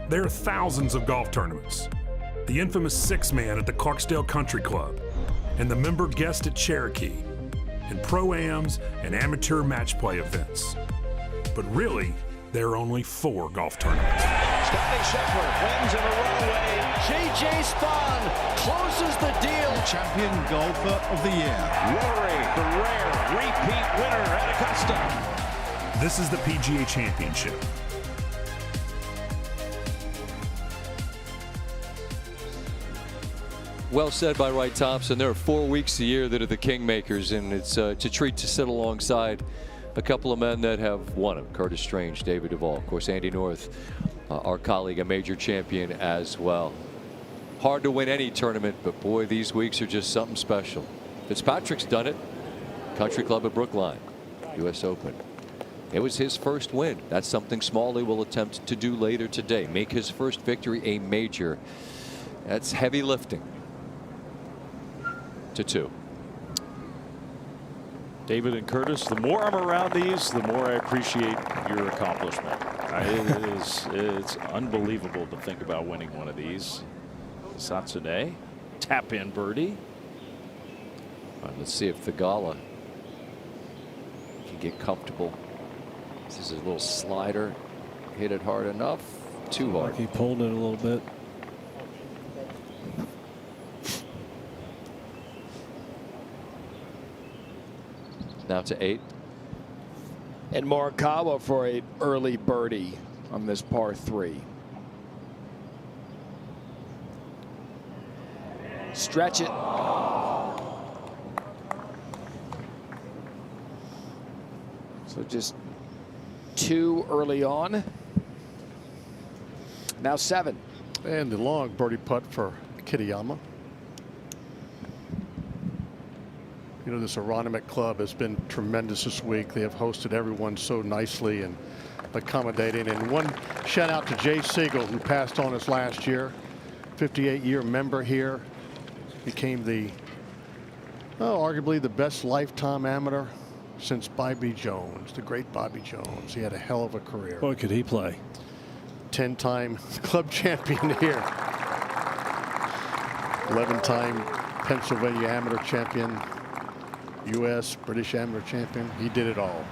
There are thousands of golf tournaments. The infamous six-man at the Clarksdale Country Club, and the member guest at Cherokee, and pro-ams and amateur match play events. But really, there are only 4 golf tournaments. Scotty Scheffler wins in a runaway. J.J. Spahn closes the deal. Champion golfer of the year. Rory, the rare repeat winner at Augusta. This is the PGA Championship. Well said by Wright Thompson. There are 4 weeks a year that are the kingmakers, and it's a treat to sit alongside a couple of men that have won them. Curtis Strange, David Duval, of course, Andy North, our colleague, a major champion as well. Hard to win any tournament, but boy, these weeks are just something special. Fitzpatrick's done it. Country Club at Brookline, U.S. Open. It was his first win. That's something Smalley will attempt to do later today. Make his first victory a major. That's heavy lifting. To 2. David and Curtis, the more I'm around these, the more I appreciate your accomplishment. It's unbelievable to think about winning one of these. Satsune, tap in birdie. All right, let's see if Thigala can get comfortable. This is a little slider. Hit it hard enough. Too hard. He pulled it a little bit. Now to 8. And Morikawa for an early birdie on this par 3. Stretch it. So just 2 early on. Now 7. And the long birdie putt for Kitayama. You know, this Aronimink Club has been tremendous this week. They have hosted everyone so nicely and accommodating. And one shout out to Jay Siegel, who passed on us last year. 58-year member here. Became the, arguably the best lifetime amateur since Bobby Jones, the great Bobby Jones. He had a hell of a career. Boy, could he play. 10-time club champion here. 11-time Pennsylvania amateur champion. U.S. British amateur champion. He did it all.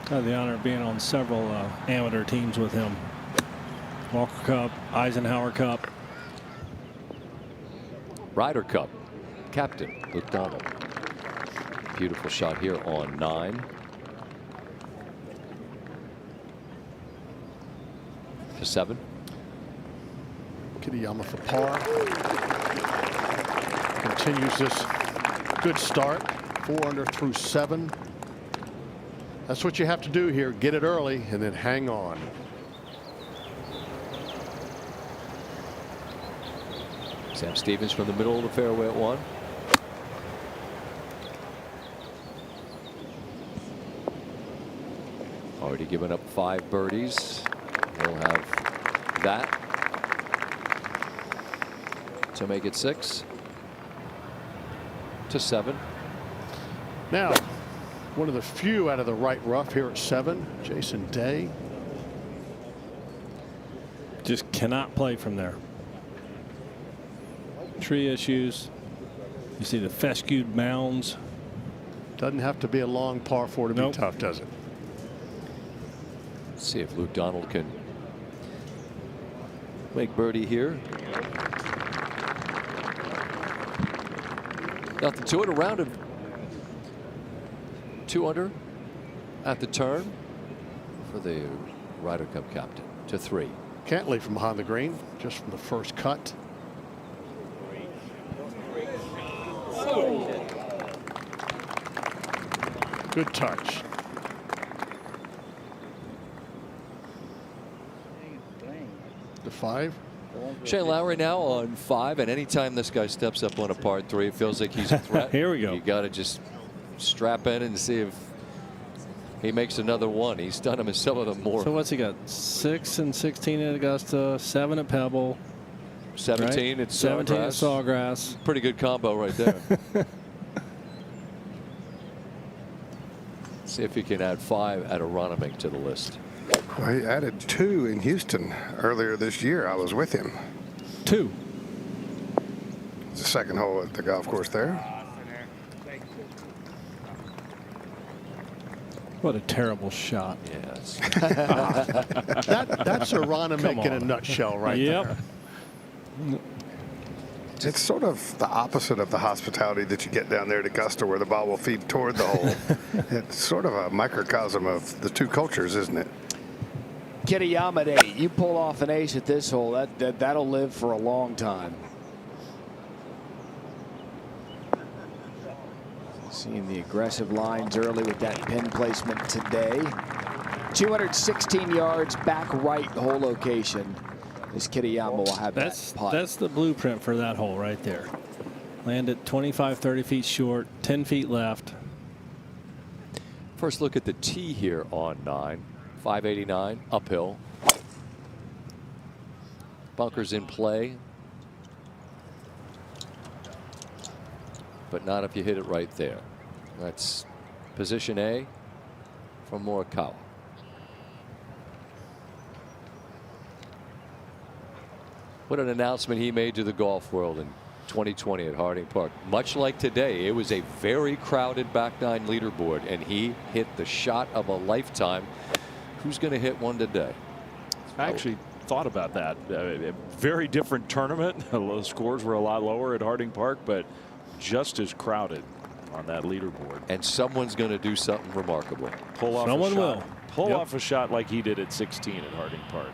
I had the honor of being on several amateur teams with him. Walker Cup, Eisenhower Cup. Ryder Cup captain Luke Donald. Beautiful shot here on 9. To 7. Kitayama for par. Continues this good start. 4 under through 7. That's what you have to do here. Get it early and then hang on. Sam Stevens from the middle of the fairway at 1. Already given up 5 birdies. He'll have that to make it 6. To 7. Now, one of the few out of the right rough here at 7, Jason Day. Just cannot play from there. Tree issues. You see the fescued mounds. Doesn't have to be a long par 4 to be tough, does it? Let's see if Luke Donald can make birdie here. Nothing to it. A round of 2 under at the turn for the Ryder Cup captain. To 3. Can't leave from behind the green, just from the first cut. Good touch. To 5. Shane Lowry now on 5, and anytime this guy steps up on a par 3, it feels like he's a threat. Here we go. You got to just strap in and see if he makes another one. He's done them in some of them more. So what's he got? 6 and 16 at Augusta, 7 at Pebble, 17 right? at 17 at Sawgrass. Sawgrass. Pretty good combo right there. See if he can add 5 at Aronimink to the list. Well, he added 2 in Houston earlier this year. I was with him. 2. It's the second hole at the golf course there. What a terrible shot. Yes. That's Aronimink in a nutshell right there. It's sort of the opposite of the hospitality that you get down there at Augusta, where the ball will feed toward the hole. It's sort of a microcosm of the two cultures, isn't it? Kitayama at 8. You pull off an ace at this hole, that'll live for a long time. Seeing the aggressive lines early with that pin placement today. 216 yards, back right hole location. This Kitayama will have that putt. That's the blueprint for that hole right there. Land it 25, 30 feet short, 10 feet left. First look at the tee here on 9. 589 uphill. Bunkers in play. But not if you hit it right there. That's position A from Morikawa. What an announcement he made to the golf world in 2020 at Harding Park. Much like today, it was a very crowded back 9 leaderboard, and he hit the shot of a lifetime. Who's going to hit one today? I actually thought about that. A very different tournament. The scores were a lot lower at Harding Park, but just as crowded on that leaderboard. And someone's going to do something remarkable. Pull off Someone a shot. will. Pull off a shot like he did at 16 at Harding Park.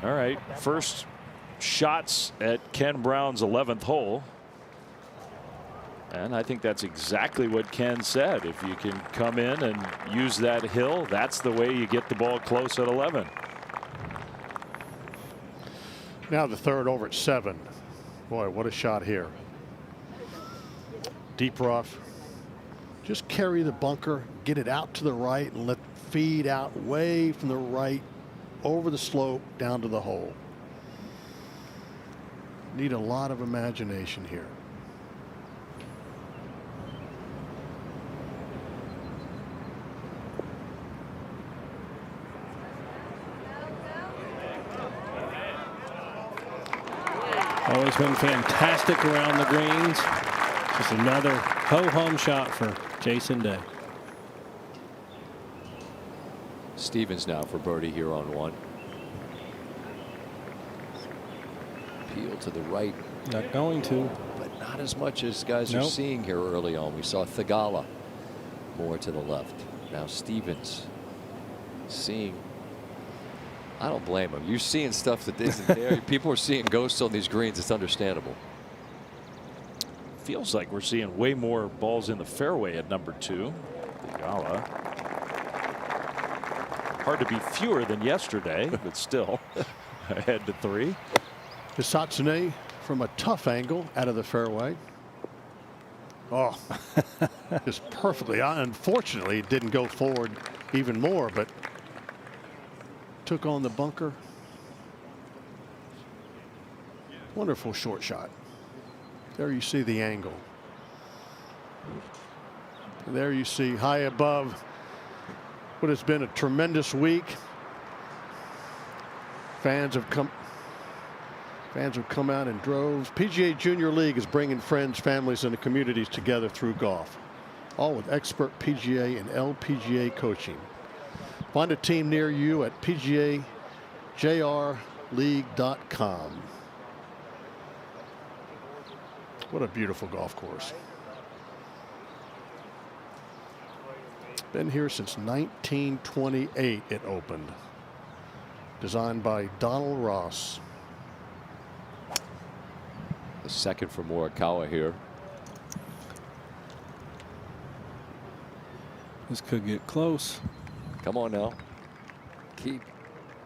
All right, first shots at Ken Brown's 11th hole. And I think that's exactly what Ken said. If you can come in and use that hill, that's the way you get the ball close at 11. Now the third over at 7. Boy, what a shot here. Deep rough. Just carry the bunker, get it out to the right, and let it feed out way from the right over the slope down to the hole. Need a lot of imagination here. Always been fantastic around the greens. Just another ho-hum shot for Jason Day. Stevens now for birdie here on 1. Peel to the right. Not going to. But not as much as guys are seeing here early on. We saw Thigala more to the left. Now Stevens seeing. I don't blame him. You're seeing stuff that isn't there. People are seeing ghosts on these greens. It's understandable. Feels like we're seeing way more balls in the fairway at number 2. Thigala. Hard to be fewer than yesterday, but still ahead to 3. Hisatsune from a tough angle out of the fairway. Oh, just perfectly. Unfortunately, it didn't go forward even more, but took on the bunker. Wonderful short shot. There you see the angle. There you see high above what has been a tremendous week. Fans have come out in droves. PGA Junior League is bringing friends, families, and the communities together through golf, all with expert PGA and LPGA coaching. Find a team near you at PGAJRLeague.com. What a beautiful golf course. Been here since 1928 it opened. Designed by Donald Ross. The second for Morikawa here. This could get close. Come on now. Keep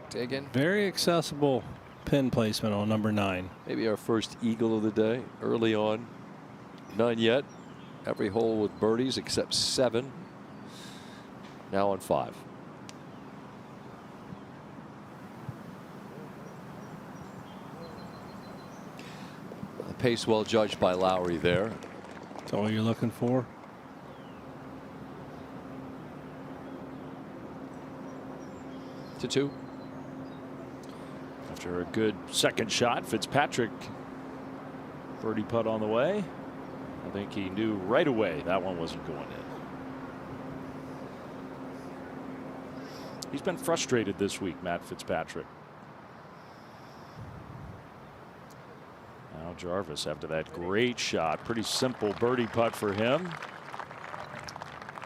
digging. Very accessible pin placement on number 9. Maybe our first eagle of the day early on. None yet. Every hole with birdies except 7. Now on 5. The pace well judged by Lowry there. That's all you're looking for. to 2. After a good second shot, Fitzpatrick birdie putt on the way. I think he knew right away that one wasn't going in. He's been frustrated this week, Matt Fitzpatrick. Now Jarvis, after that great shot, pretty simple birdie putt for him.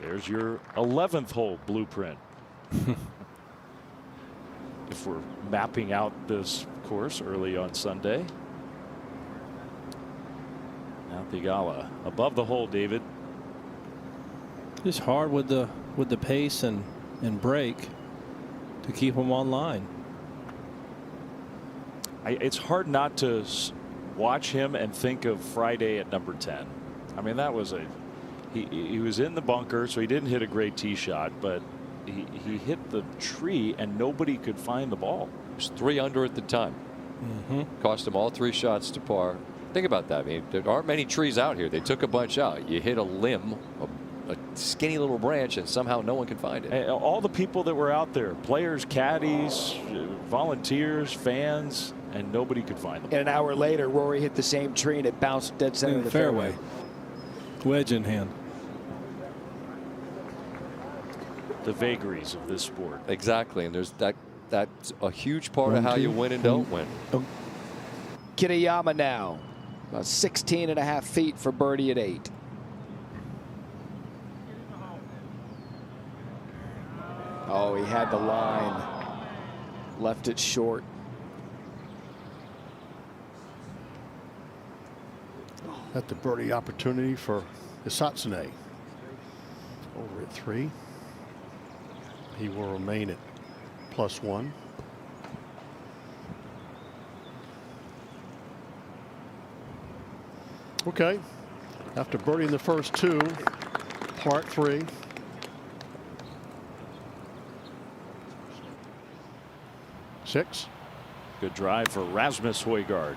There's your 11th hole blueprint. If we're mapping out this course early on Sunday. Now Thigala above the hole, David. Just hard with the pace and break to keep him on line. It's hard not to watch him and think of Friday at number 10. I mean, that was he was in the bunker, so he didn't hit a great tee shot, but he hit the tree and nobody could find the ball. It was 3 under at the time. Cost him all 3 shots to par. Think about that. I mean, there aren't many trees out here. They took a bunch out. You hit a limb, a skinny little branch, and somehow no one can find it. And all the people that were out there, players, caddies, volunteers, fans, and nobody could find them. And an hour later, Rory hit the same tree and it bounced dead center of the fairway. Wedge in hand. The vagaries of this sport. Exactly, and there's that's a huge part of how you win and don't win. Kitayama now, about 16.5 feet for birdie at 8. Oh, he had the line, left it short. That's the birdie opportunity for Hisatsune. Over at 3. He will remain at +1. Okay. After birdieing the first 2, part 3. Six. Good drive for Rasmus Højgaard.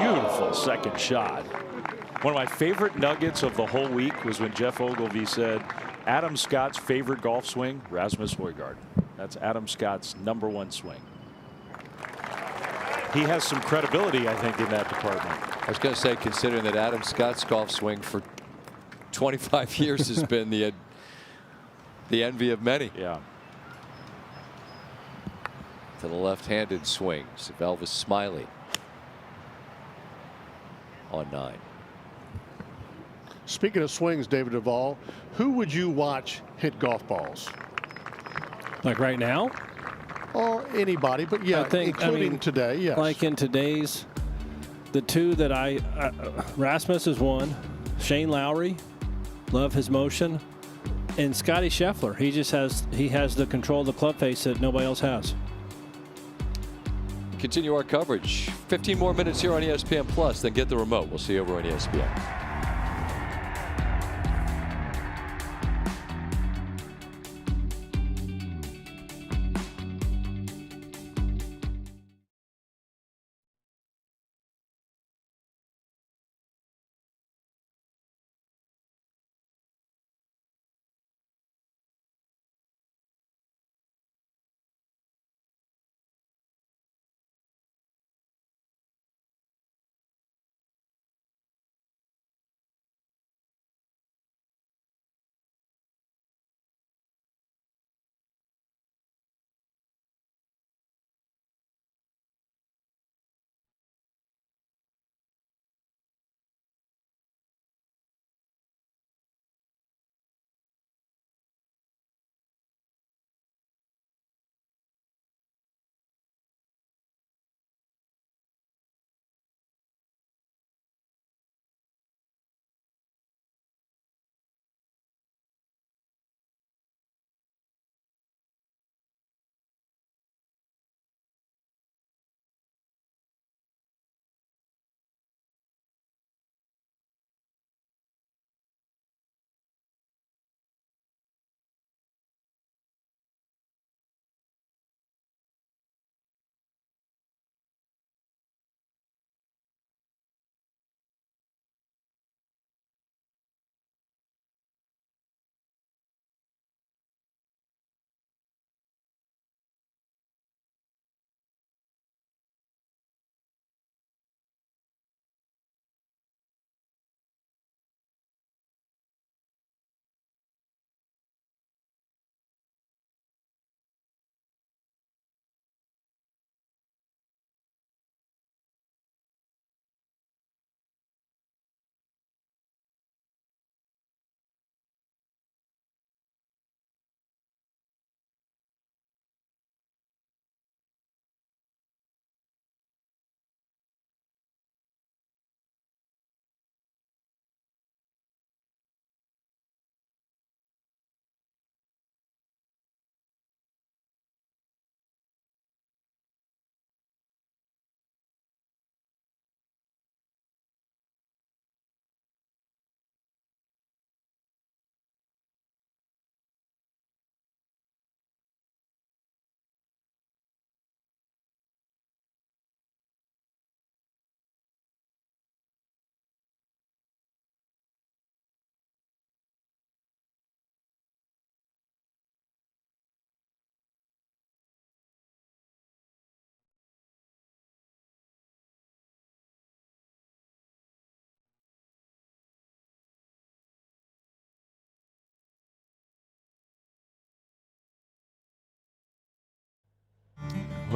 Beautiful second shot. One of my favorite nuggets of the whole week was when Jeff Ogilvy said Adam Scott's favorite golf swing, Rasmus Højgaard. That's Adam Scott's #1 swing. He has some credibility, I think, in that department. I was going to say, considering that Adam Scott's golf swing for 25 years has been the envy of many. Yeah. To the left-handed swings of Elvis Smiley on 9. Speaking of swings, David Duvall, who would you watch hit golf balls? Like right now? Or anybody, but yeah, including today, yes. Like in today's, the two that Rasmus is one, Shane Lowry, love his motion, and Scotty Scheffler. He has the control of the club face that nobody else has. Continue our coverage. 15 more minutes here on ESPN Plus, then get the remote. We'll see you over on ESPN.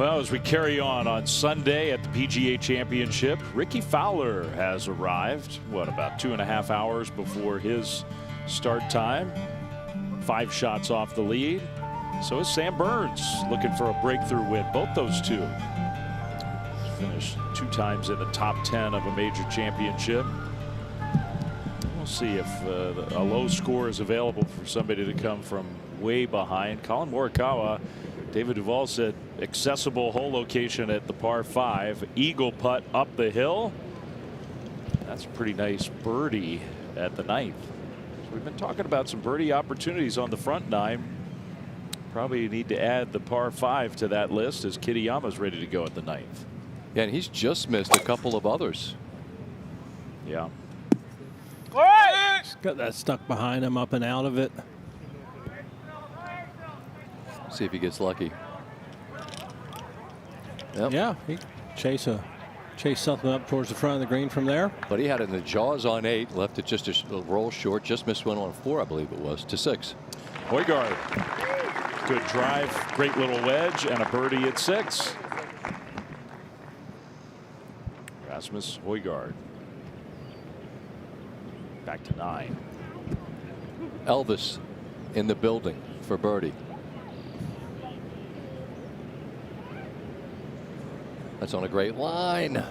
Well, as we carry on Sunday at the PGA Championship, Ricky Fowler has arrived, about 2.5 hours before his start time. 5 shots off the lead. So is Sam Burns, looking for a breakthrough win. Both those two finished 2 times in the top 10 of a major championship. We'll see if a low score is available for somebody to come from way behind. Colin Morikawa, David Duval said accessible hole location at the par 5. Eagle putt up the hill. That's a pretty nice birdie at the 9th. So we've been talking about some birdie opportunities on the front 9. Probably need to add the par 5 to that list as Kitayama's ready to go at the 9th. Yeah, and he's just missed a couple of others. Yeah. He's got that stuck behind him, up and out of it. See if he gets lucky. Yep. Yeah, he chase something up towards the front of the green from there. But he had it in the jaws on 8, left it just a roll short, just missed one on 4, I believe it was, to 6. Højgaard, good drive, great little wedge, and a birdie at 6. Rasmus Højgaard back to 9. Elvis in the building for birdie. That's on a great line.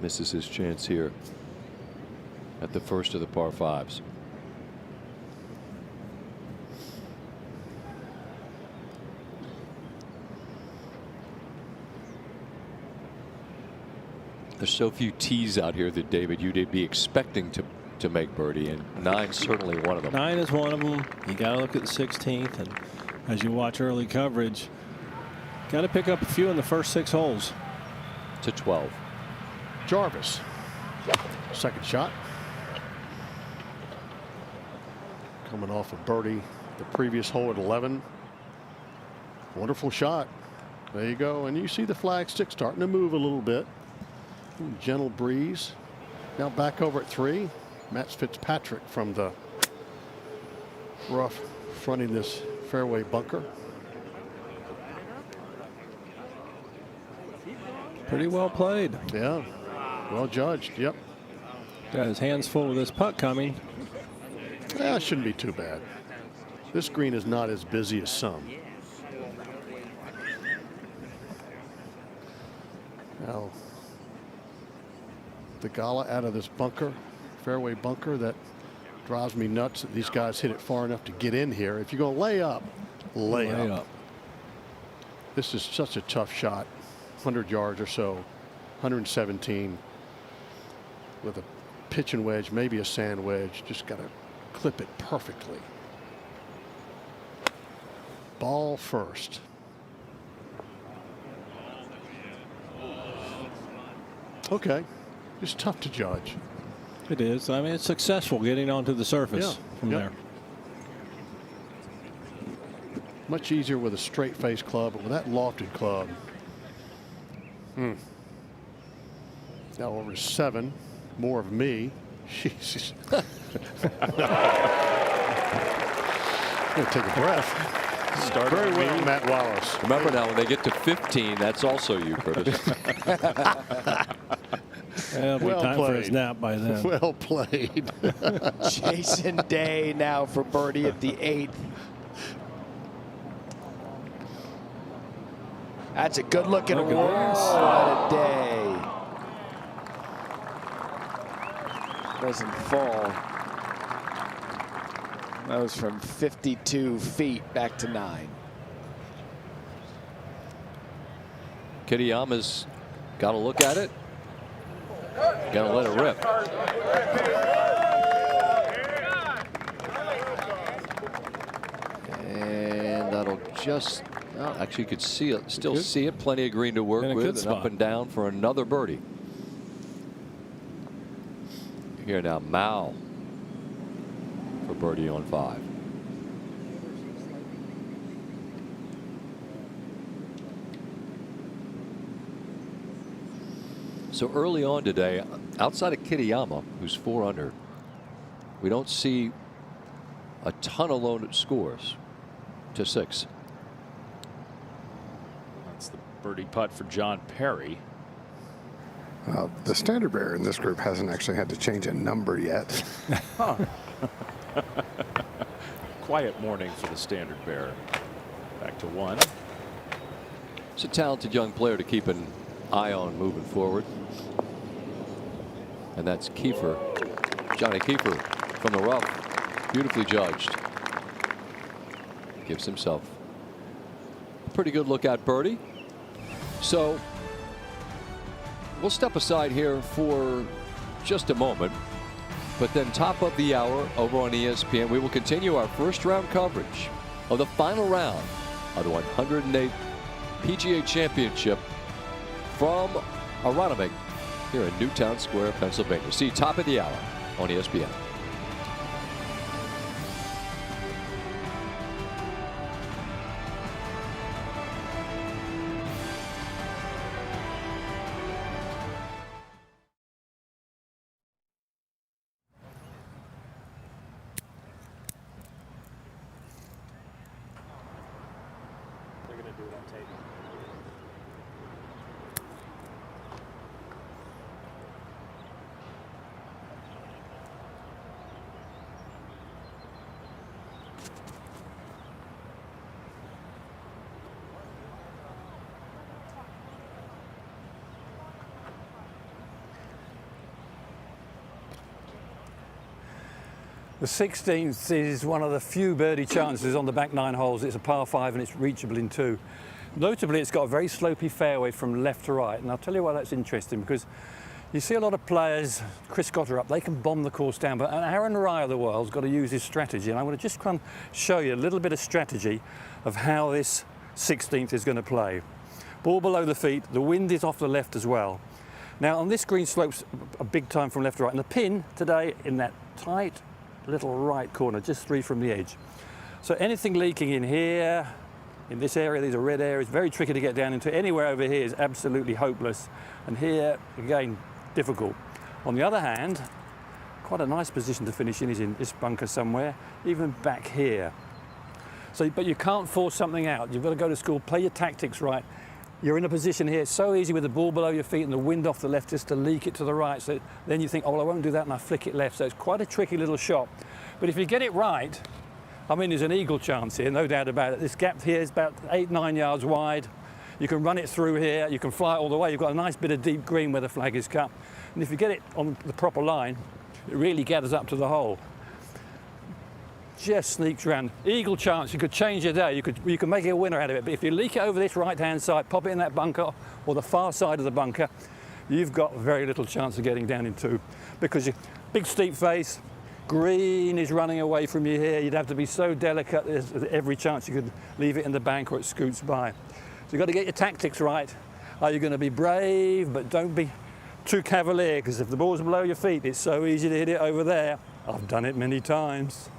Misses his chance here at the first of the par 5s. There's so few tees out here that, David, you'd be expecting to make birdie, and 9's certainly one of them. 9 is one of them. You got to look at the 16th, and as you watch early coverage, got to pick up a few in the first 6 holes. To 12. Jarvis, second shot. Coming off a birdie the previous hole at 11. Wonderful shot. There you go. And you see the flagstick starting to move a little bit. Gentle breeze. Now back over at 3. Matt Fitzpatrick from the rough fronting this fairway bunker. Pretty well played. Yeah. Well judged. Yep. Got his hands full with this putt coming. Yeah, it shouldn't be too bad. This green is not as busy as some. Now, the Gala out of this bunker, fairway bunker, that drives me nuts that these guys hit it far enough to get in here. If you're going to lay up, lay up. This is such a tough shot. 100 yards or so, 117 with a pitch and wedge, maybe a sand wedge. Just got to clip it perfectly. Ball first. Okay, it's tough to judge. It is. I mean, it's successful getting onto the surface from there. Much easier with a straight face club, but with that lofted club. Now over 7, more of me. Jesus. I'm going to take a breath. Started Very well, me. Matt Wallace. Remember now, when they get to 15, that's also you, Curtis. It'll be time for his nap by then. Well played. Jason Day now for birdie at the 8th. That's a good looking one. What a day. Doesn't fall. That was from 52 feet back to 9. Kitayama's got to look at it. Got to let it rip. And that'll just, well, actually you could see it, still see it. Plenty of green to work with, and up and down for another birdie. Here now, Mao for birdie on 5. So early on today, outside of Kitayama, who's 4 under, we don't see a ton of low scores to 6. That's the birdie putt for John Perry. The standard bearer in this group hasn't actually had to change a number yet. Quiet morning for the standard bearer. Back to 1. It's a talented young player to keep an eye on moving forward. And that's Kiefer. Johnny Kiefer from the rough. Beautifully judged. Gives himself a pretty good look at birdie. So we'll step aside here for just a moment. But then top of the hour over on ESPN, we will continue our first round coverage of the final round of the 108th PGA Championship from Aronimink here in Newtown Square, Pennsylvania. See top of the hour on ESPN. They're going to do it on tape. The 16th is one of the few birdie chances on the back 9 holes. It's a par 5 and it's reachable in 2. Notably, it's got a very slopey fairway from left to right, and I'll tell you why that's interesting, because you see a lot of players, Chris Scott are up, they can bomb the course down, but Aaron Rai of the world's got to use his strategy, and I want to just kind of show you a little bit of strategy of how this 16th is going to play. Ball below the feet, the wind is off the left as well. Now on this green slopes a big time from left to right, and the pin today in that tight little right corner, just 3 from the edge. So anything leaking in here, in this area, these are red areas, very tricky to get down into. Anywhere over here is absolutely hopeless. And here, again, difficult. On the other hand, quite a nice position to finish in is in this bunker somewhere, even back here. So, but you can't force something out. You've got to go to school, play your tactics right. You're in a position here, it's so easy with the ball below your feet and the wind off the left just to leak it to the right. So then you think, oh, well, I won't do that, and I flick it left. So it's quite a tricky little shot. But if you get it right, I mean, there's an eagle chance here, no doubt about it. This gap here is about 8-9 yards wide. You can run it through here. You can fly it all the way. You've got a nice bit of deep green where the flag is cut. And if you get it on the proper line, it really gathers up to the hole. Just sneaks around. Eagle chance, you could change your day. You could make a winner out of it. But if you leak it over this right-hand side, pop it in that bunker or the far side of the bunker, you've got very little chance of getting down in 2. Because you big steep face, green is running away from you here. You'd have to be so delicate. There's every chance you could leave it in the bank or it scoots by. So you've got to get your tactics right. Are you going to be brave, but don't be too cavalier, because if the ball's below your feet, it's so easy to hit it over there. I've done it many times.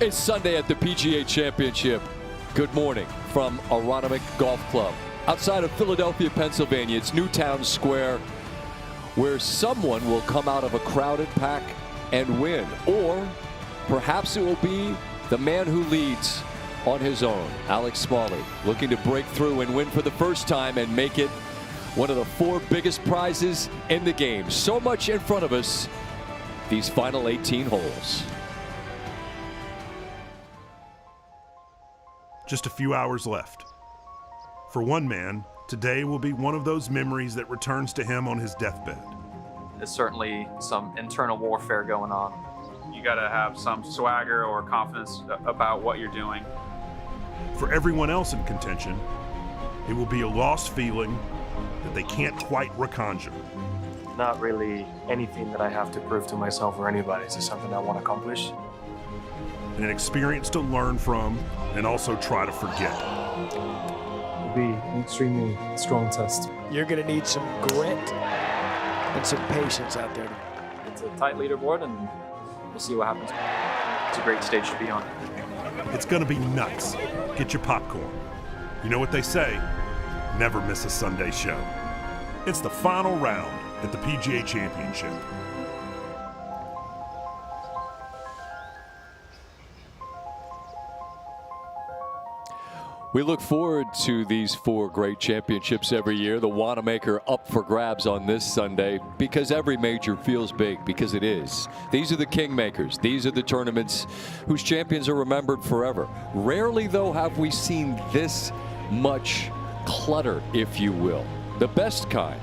It's Sunday at the PGA Championship. Good morning from Aronimink Golf Club. Outside of Philadelphia, Pennsylvania, it's Newtown Square, where someone will come out of a crowded pack and win. Or perhaps it will be the man who leads on his own, Alex Smalley, looking to break through and win for the first time and make it one of the 4 biggest prizes in the game. So much in front of us, these final 18 holes. Just a few hours left. For one man, today will be one of those memories that returns to him on his deathbed. There's certainly some internal warfare going on. You got to have some swagger or confidence about what you're doing. For everyone else in contention, it will be a lost feeling that they can't quite reconjure. Not really anything that I have to prove to myself or anybody. It's just something I want to accomplish. And an experience to learn from and also try to forget. It'll be an extremely strong test. You're going to need some grit and some patience out there. It's a tight leaderboard, and we'll see what happens. It's a great stage to be on. It's going to be nuts. Get your popcorn. You know what they say, never miss a Sunday show. It's the final round at the PGA Championship. We look forward to these 4 great championships every year. The Wanamaker up for grabs on this Sunday because every major feels big, because it is. These are the kingmakers. These are the tournaments whose champions are remembered forever. Rarely, though, have we seen this much clutter, if you will. The best kind.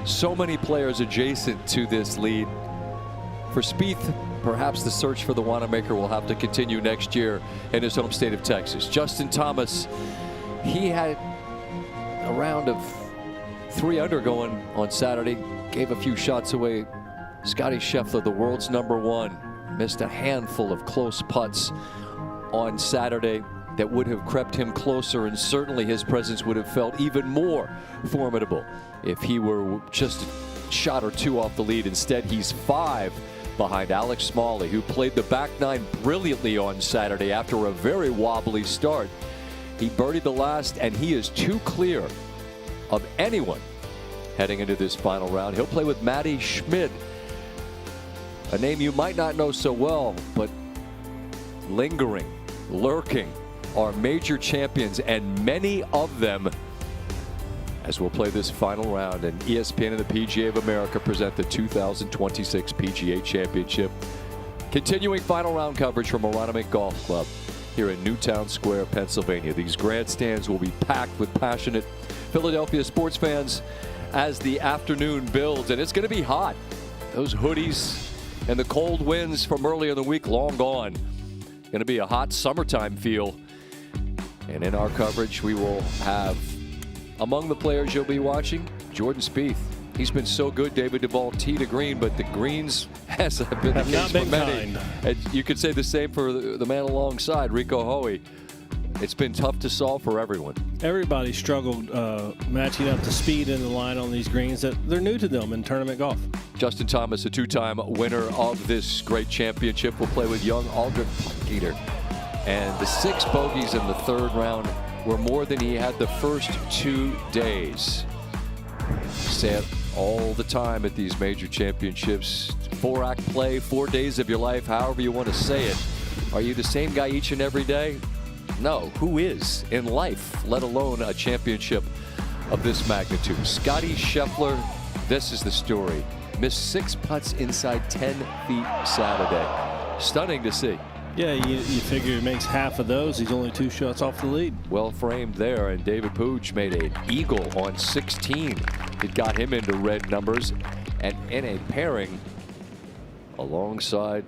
So many players adjacent to this lead. For Spieth, perhaps the search for the Wanamaker will have to continue next year in his home state of Texas. Justin Thomas, he had a round of 3 under going on Saturday, gave a few shots away. Scottie Scheffler, the world's #1, missed a handful of close putts on Saturday that would have crept him closer, and certainly his presence would have felt even more formidable if he were just a shot or 2 off the lead. Instead, he's 5 behind Alex Smalley, who played the back 9 brilliantly on Saturday after a very wobbly start. He birdied the last, and he is 2 clear of anyone heading into this final round. He'll play with Matty Schmid, a name you might not know so well, but lingering, lurking are major champions, and many of them, as we'll play this final round, and ESPN and the PGA of America present the 2026 PGA Championship. Continuing final round coverage from Aronimink Golf Club here in Newtown Square, Pennsylvania. These grandstands will be packed with passionate Philadelphia sports fans as the afternoon builds, and it's going to be hot. Those hoodies and the cold winds from earlier in the week long gone. Going to be a hot summertime feel. And in our coverage, we will have, among the players you'll be watching, Jordan Spieth. He's been so good, David Duval, tee to green, but the greens have been the case for many. And you could say the same for the man alongside, Rico Hoey. It's been tough to solve for everyone. Everybody struggled matching up the speed and the line on these greens that they're new to them in tournament golf. Justin Thomas, a 2-time winner of this great championship, will play with young Aldrich Plunketer. And the 6 bogeys in the 3rd round were more than he had the first 2 days. Say it all the time at these major championships. 4-act play, 4 days of your life, however you want to say it. Are you the same guy each and every day? No. Who is in life, let alone a championship of this magnitude? Scottie Scheffler, this is the story. Missed 6 putts inside 10 feet Saturday. Stunning to see. Yeah, you figure he makes half of those. He's only 2 shots off the lead. Well framed there, and David Pooch made an eagle on 16. It got him into red numbers, and in a pairing alongside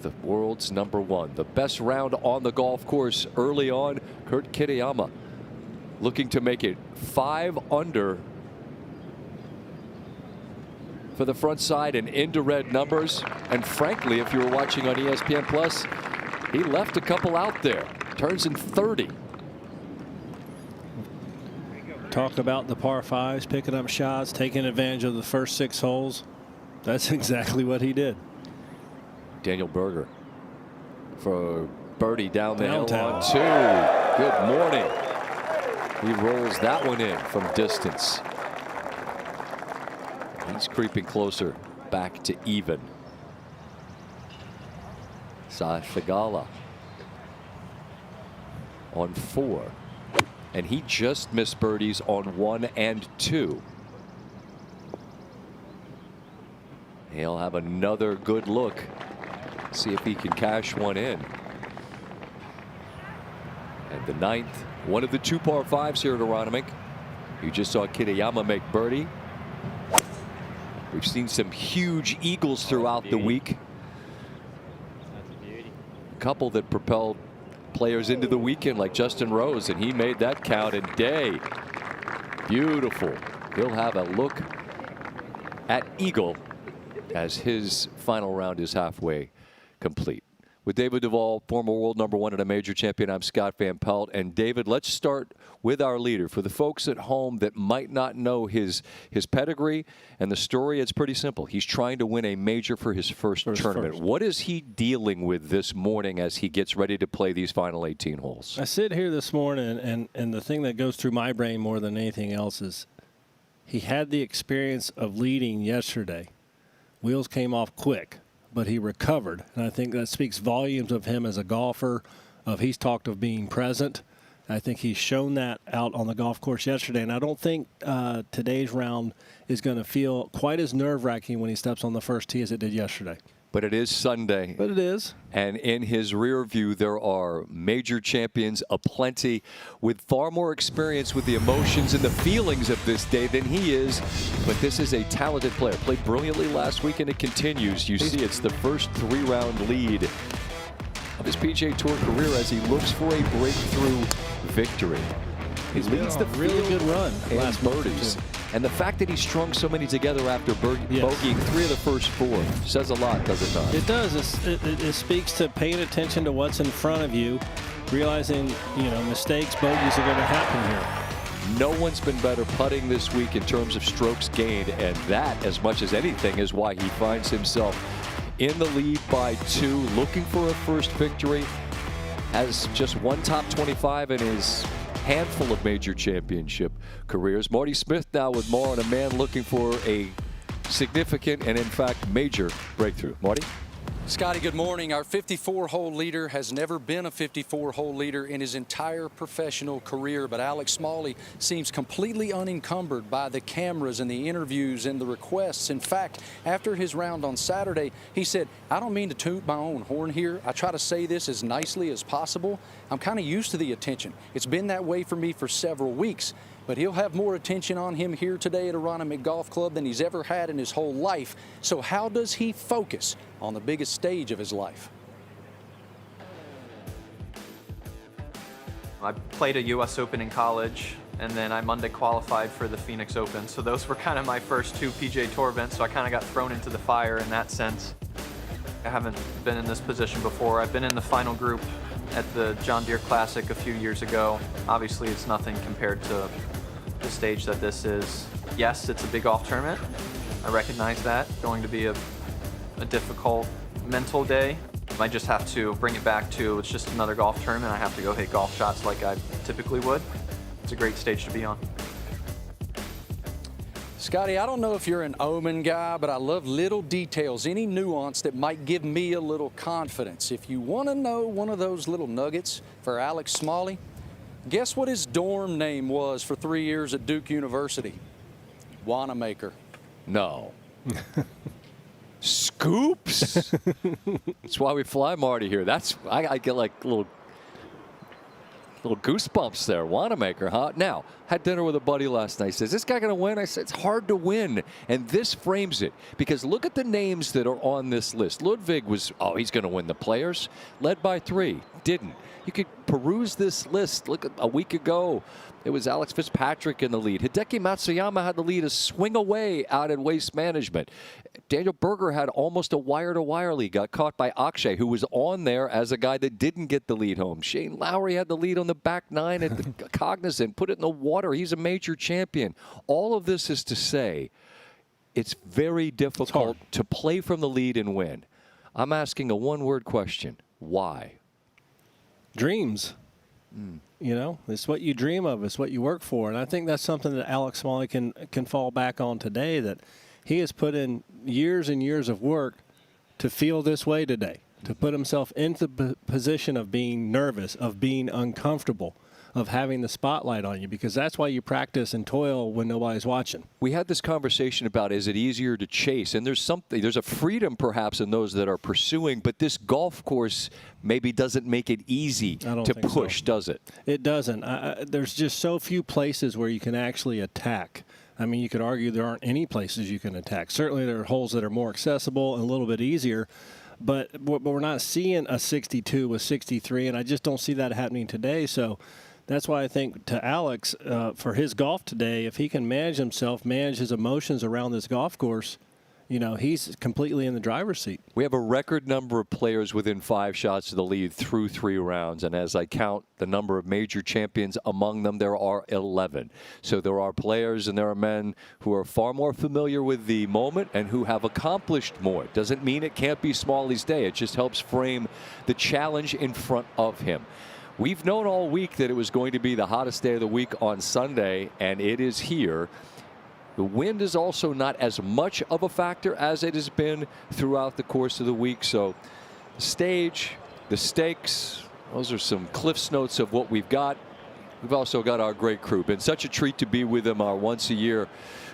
the world's #1. The best round on the golf course early on, Kurt Kitayama looking to make it 5 under for the front side and into red numbers. And frankly, if you were watching on ESPN Plus, he left a couple out there. Turns in 30. Talk about the par 5s, picking up shots, taking advantage of the first 6 holes. That's exactly what he did. Daniel Berger for birdie down the hill on 2. Good morning. He rolls that one in from distance. He's creeping closer back to even. Thagala on 4. And he just missed birdies on 1 and 2. He'll have another good look. See if he can cash one in. And the 9th, one of the 2 par 5s here at Aronimink. You just saw Kitayama make birdie. We've seen some huge eagles throughout the week. A couple that propelled players into the weekend like Justin Rose, and he made that count in day. Beautiful. He'll have a look at eagle as his final round is halfway complete. With David Duval, former world #1 and a major champion, I'm Scott Van Pelt. And David, let's start with our leader. For the folks at home that might not know his pedigree and the story, it's pretty simple. He's trying to win a major for his first tournament. What is he dealing with this morning as he gets ready to play these final 18 holes? I sit here this morning, and the thing that goes through my brain more than anything else is he had the experience of leading yesterday. Wheels came off quick, but he recovered. And I think that speaks volumes of him as a golfer. He's talked of being present. I think he's shown that out on the golf course yesterday. And I don't think today's round is going to feel quite as nerve-wracking when he steps on the first tee as it did yesterday. But it is Sunday. But it is. And in his rear view, there are major champions aplenty with far more experience with the emotions and the feelings of this day than he is. But this is a talented player. Played brilliantly last week, and it continues. You see, it's the first 3-round lead of his PGA Tour career as he looks for a breakthrough victory. He leads the really good run last birdies. And the fact that he strung so many together after bogeying 3 of the first 4 says a lot, does it not? It does. It speaks to paying attention to what's in front of you, realizing, mistakes, bogeys are going to happen here. No one's been better putting this week in terms of strokes gained, and that, as much as anything, is why he finds himself in the lead by 2, looking for a first victory. Has just 1 top 25 in his handful of major championship careers. Marty Smith now with more on a man looking for a significant and, in fact, major breakthrough. Marty? Scotty, good morning. Our 54-hole leader has never been a 54-hole leader in his entire professional career, but Alex Smalley seems completely unencumbered by the cameras and the interviews and the requests. In fact, after his round on Saturday, he said, I don't mean to toot my own horn here. I try to say this as nicely as possible. I'm kind of used to the attention. It's been that way for me for several weeks. But he'll have more attention on him here today at Aronimink Golf Club than he's ever had in his whole life. So how does he focus on the biggest stage of his life? I played a U.S. Open in college, and then I Monday qualified for the Phoenix Open. So those were kind of my first 2 PGA Tour events, so I kind of got thrown into the fire in that sense. I haven't been in this position before. I've been in the final group at the John Deere Classic a few years ago. Obviously, it's nothing compared to the stage that this is. Yes, it's a big golf tournament. I recognize that. Going to be a difficult mental day. I just have to bring it back to it's just another golf tournament. I have to go hit golf shots like I typically would. It's a great stage to be on. Scotty, I don't know if you're an omen guy, but I love little details, any nuance that might give me a little confidence. If you want to know one of those little nuggets for Alex Smalley, guess what his dorm name was for 3 years at Duke University? Wanamaker. No. Scoops? That's why we fly Marty here. I get like little goosebumps there. Wanamaker, huh? Now, had dinner with a buddy last night. He says, this guy going to win? I said, it's hard to win. And this frames it. Because look at the names that are on this list. Ludwig was, he's going to win the Players. Led by 3. Didn't. You could peruse this list. Look, at a week ago, it was Alex Fitzpatrick in the lead. Hideki Matsuyama had the lead a swing away out at Waste Management. Daniel Berger had almost a wire-to-wire lead. Got caught by Akshay, who was on there as a guy that didn't get the lead home. Shane Lowry had the lead on the back 9 at the Cognizant. Put it in the water. He's a major champion. All of this is to say it's very difficult to play from the lead and win. I'm asking a one-word question. Why? dreams. You know, it's what you dream of. It's what you work for. And I think that's something that Alex Smalley can fall back on today, that he has put in years and years of work to feel this way today, to put himself into the position of being nervous, of being uncomfortable, of having the spotlight on you, because that's why you practice and toil when nobody's watching. We had this conversation about, is it easier to chase? And there's a freedom perhaps in those that are pursuing, but this golf course maybe doesn't make it easy to push, does it? It doesn't. There's just so few places where you can actually attack. I mean, you could argue there aren't any places you can attack. Certainly there are holes that are more accessible and a little bit easier, but we're not seeing a 62 with 63, and I just don't see that happening today. So that's why I think to Alex, for his golf today, if he can manage himself, manage his emotions around this golf course, you know, he's completely in the driver's seat. We have a record number of players within 5 shots of the lead through 3 rounds. And as I count the number of major champions among them, there are 11. So there are players and there are men who are far more familiar with the moment and who have accomplished more. Doesn't mean it can't be Smalley's day. It just helps frame the challenge in front of him. We've known all week that it was going to be the hottest day of the week on Sunday, and it is here. The wind is also not as much of a factor as it has been throughout the course of the week. So the stage, the stakes, those are some Cliff's notes of what we've got. We've also got our great crew. Been such a treat to be with them, our once-a-year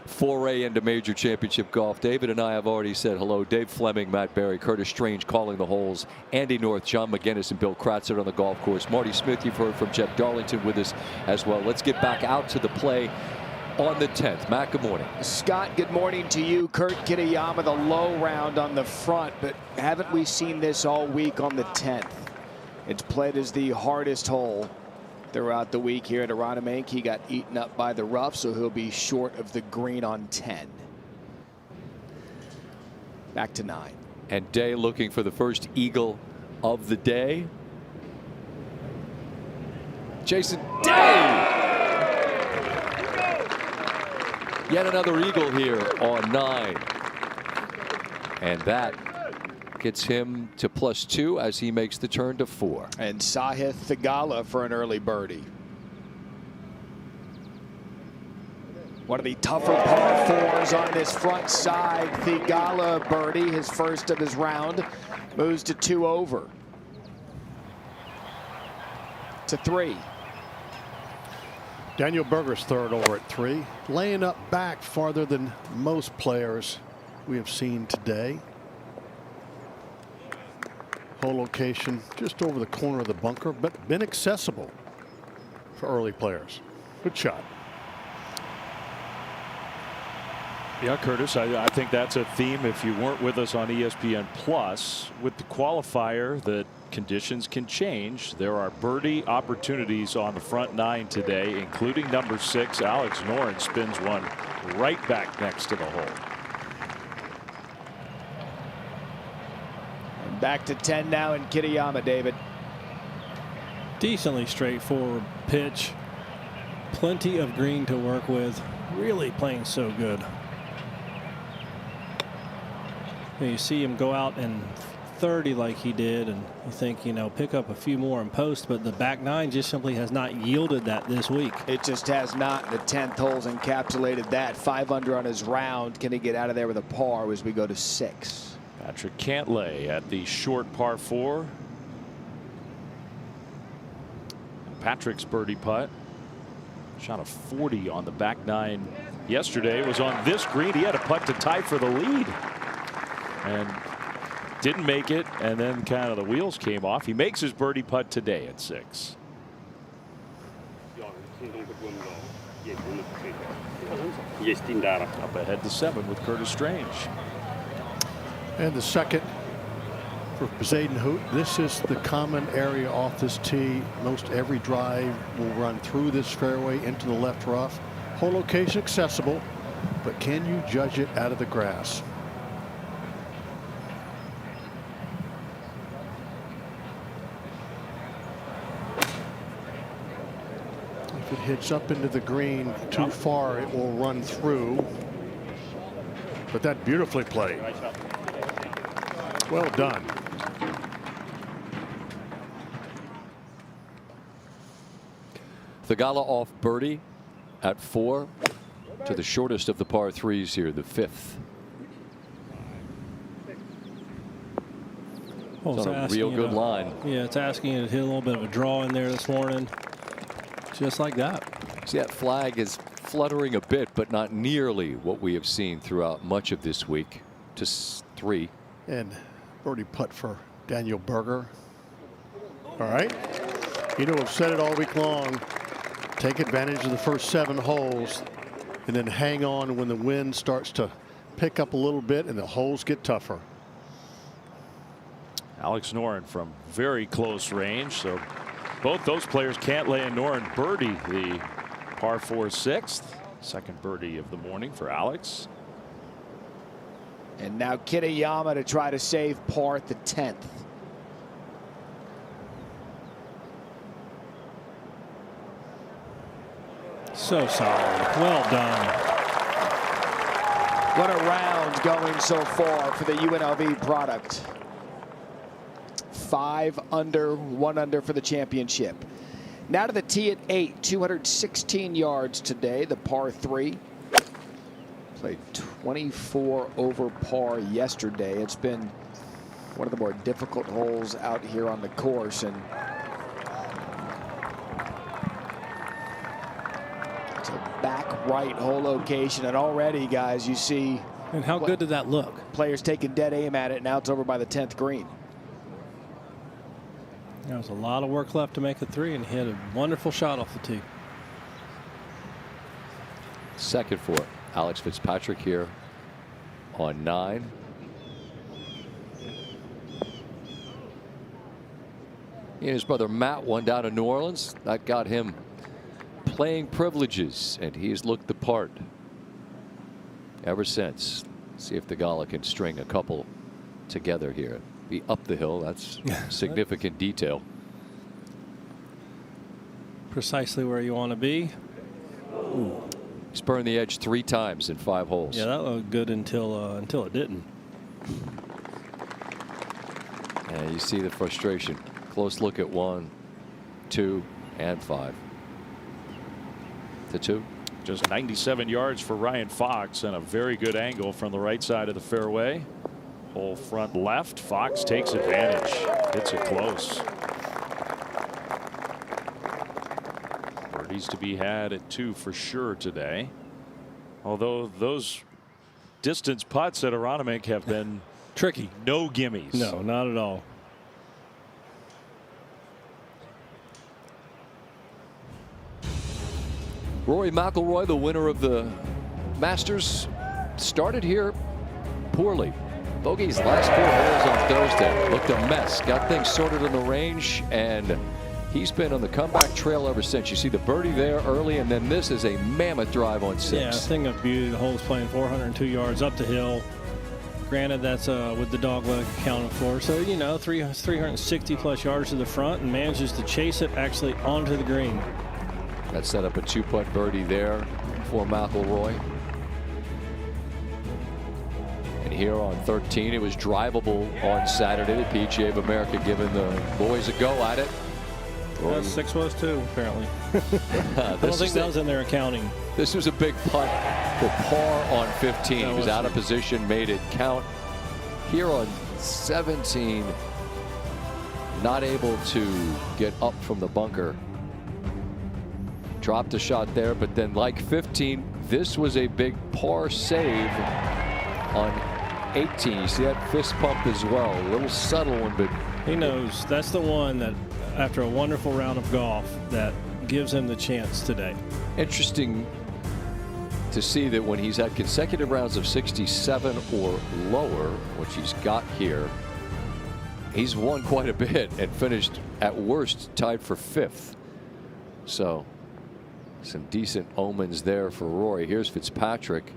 foray into major championship golf. David and I have already said hello. Dave Fleming, Matt Barry, Curtis Strange calling the holes, Andy North, John McGinnis, and Bill Kratzer on the golf course. Marty Smith, you've heard from Jeff Darlington with us as well. Let's get back out to the play on the 10th. Matt, good morning. Scott, good morning to you. Kurt Kitayama, the low round on the front, but haven't we seen this all week on the 10th? It's played as the hardest hole throughout the week here at Aronimink. He got eaten up by the rough, so he'll be short of the green on 10. Back to 9. And Day looking for the first eagle of the day. Jason Day! Yet another eagle here on 9. And that gets him to +2 as he makes the turn to 4. And Sahith Theegala for an early birdie. One of the tougher par 4s on this front side. Theegala birdie, his first of his round, moves to 2 over. To 3. Daniel Berger's third over at 3, laying up back farther than most players we have seen today. Hole location just over the corner of the bunker, but been accessible for early players. Good shot. Yeah, Curtis, I think that's a theme if you weren't with us on ESPN Plus. With the qualifier, that conditions can change. There are birdie opportunities on the front 9 today, including number 6. Alex Noren spins one right back next to the hole. And back to 10 now in Kitayama, David. Decently straightforward pitch. Plenty of green to work with. Really playing so good. You see him go out and 30 like he did, and you think, you know, pick up a few more in post, but the back 9 just simply has not yielded that this week. It just has not. The 10th hole's encapsulated that. 5 under on his round. Can he get out of there with a par as we go to 6? Patrick Cantlay at the short par 4. Patrick's birdie putt. Shot a 40 on the back 9 yesterday. It was on this green. He had a putt to tie for the lead and didn't make it, and then kind of the wheels came off. He makes his birdie putt today at 6. Up ahead to 7 with Curtis Strange. And the second for Zayden Hoot. This is the common area off this tee. Most every drive will run through this fairway into the left rough. Hole location accessible, but can you judge it out of the grass? If it hits up into the green too far, it will run through. But that beautifully played. Well done. Theegala off birdie at 4 to the shortest of the par 3s here, the 5th. Well, it's on a real good line. Yeah, it's asking you to hit a little bit of a draw in there this morning. Just like that. See, that flag is fluttering a bit, but not nearly what we have seen throughout much of this week. To 3. And birdie putt for Daniel Berger. All right. You know, I've said it all week long. Take advantage of the first 7 holes and then hang on when the wind starts to pick up a little bit and the holes get tougher. Alex Noren from very close range. So both those players, Cantlay and Noren, birdie the par 4 6th. Second birdie of the morning for Alex. And now Kitayama to try to save par at the 10th. So solid. Well done. What a round going so far for the UNLV product. 5 under, 1 under for the championship. Now to the tee at 8, 216 yards today, the par 3. Played 24 over par yesterday. It's been one of the more difficult holes out here on the course, and it's a back right hole location, and already, guys, you see. And how good did that look? Players taking dead aim at it. Now it's over by the 10th green. There was a lot of work left to make a 3, and he had a wonderful shot off the tee. Second for Alex Fitzpatrick here on 9. He and his brother Matt won down in New Orleans. That got him playing privileges, and he's looked the part ever since. See if Theegala can string a couple together here. Be up the hill. That's significant detail. Precisely where you want to be. Ooh. He's burned the edge 3 times in 5 holes. Yeah, that looked good until it didn't. And you see the frustration. Close look at 1, 2, and 5. To 2. Just 97 yards for Ryan Fox and a very good angle from the right side of the fairway. Hole front left. Fox takes advantage. Hits it close. Birdies to be had at 2 for sure today. Although those distance putts at Aronimink have been tricky. No gimmies. No, not at all. Rory McIlroy, the winner of the Masters, started here poorly. Bogey's last 4 holes on Thursday looked a mess. Got things sorted on the range, and he's been on the comeback trail ever since. You see the birdie there early, and then this is a mammoth drive on 6. Yeah, thing of beauty. The hole's playing 402 yards up the hill. Granted, that's with the dog leg accounted for. So, you know, 360 plus yards to the front, and manages to chase it actually onto the green. That set up a 2-putt birdie there for McIlroy. And here on 13, it was drivable on Saturday. The PGA of America giving the boys a go at it. 6 was too, apparently. I don't think that was in their accounting. This was a big putt for par on 15. He was out of position, made it count. Here on 17, not able to get up from the bunker. Dropped a shot there, but then like 15, this was a big par save on 18. You see that fist pump as well. A little subtle one, but he knows that's the one that, after a wonderful round of golf, that gives him the chance today. Interesting to see that when he's had consecutive rounds of 67 or lower, which he's got here, he's won quite a bit and finished at worst tied for 5th. So some decent omens there for Rory. Here's Fitzpatrick.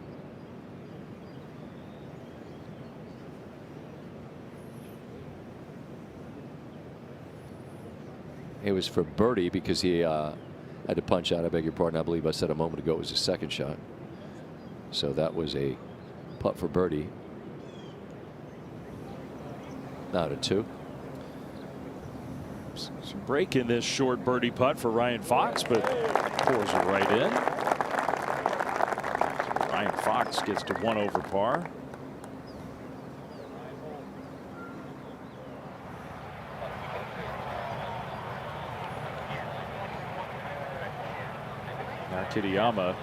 It was for birdie because he had to punch out. I beg your pardon. I believe I said a moment ago it was his second shot. So that was a putt for birdie. Now to 2. Some break in this short birdie putt for Ryan Fox, but pours it right in. Ryan Fox gets to 1 over par. Now Kitayama,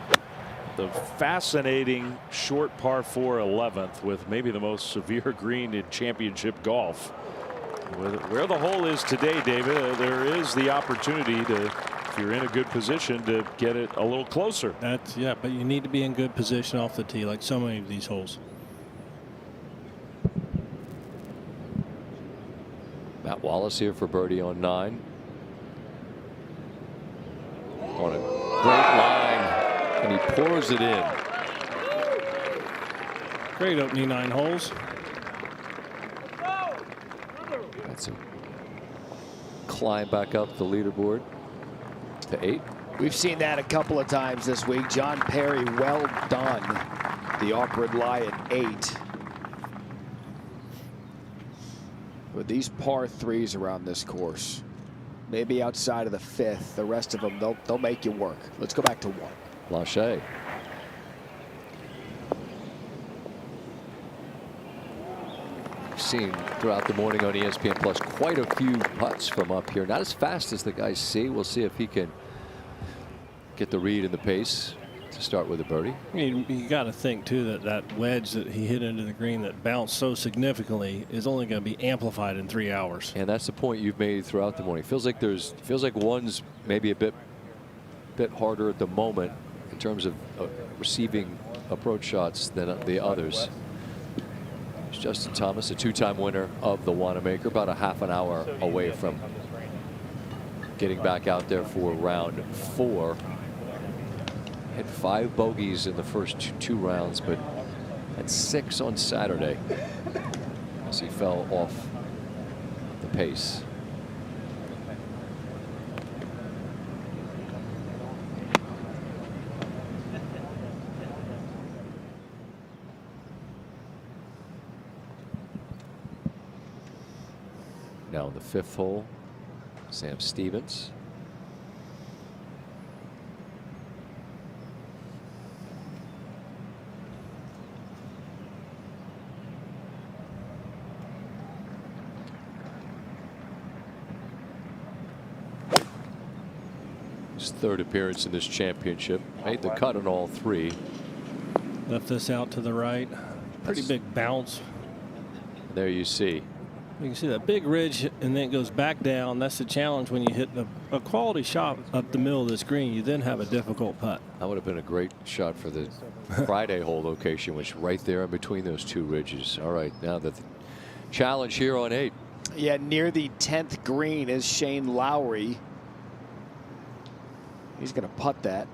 the fascinating short par 4 11th with maybe the most severe green in championship golf. Where the hole is today, David, there is the opportunity to, if you're in a good position, to get it a little closer. Yeah, but you need to be in good position off the tee, like so many of these holes. Matt Wallace here for birdie on 9. On a great line, and he pours it in. Great opening 9 holes. That's a climb back up the leaderboard to 8. We've seen that a couple of times this week. John Perry, well done. The awkward lie at 8. With these par 3s around this course, maybe outside of the 5th, the rest of them, they'll make you work. Let's go back to 1. Lachey. Seen throughout the morning on ESPN Plus quite a few putts from up here. Not as fast as the guys see. We'll see if he can get the read and the pace to start with a birdie. I mean, you got to think too that that wedge that he hit into the green that bounced so significantly is only going to be amplified in 3 hours. And that's the point you've made throughout the morning. Feels like one's maybe a bit harder at the moment in terms of receiving approach shots than the others. Justin Thomas, a 2-time winner of the Wanamaker, about a half an hour away from getting back out there for round 4. Hit 5 bogeys in the first 2 rounds, but had 6 on Saturday as he fell off the pace. Now in the 5th hole, Sam Stevens. His 3rd appearance in this championship. Made the cut on all 3. Left this out to the right. Pretty big bounce. There you see. You can see that big ridge, and then it goes back down. That's the challenge when you hit a quality shot up the middle of the screen. You then have a difficult putt. That would have been a great shot for the Friday hole location, which right there in between those 2 ridges. All right, now the challenge here on 8. Yeah, near the 10th green is Shane Lowry. He's going to putt that.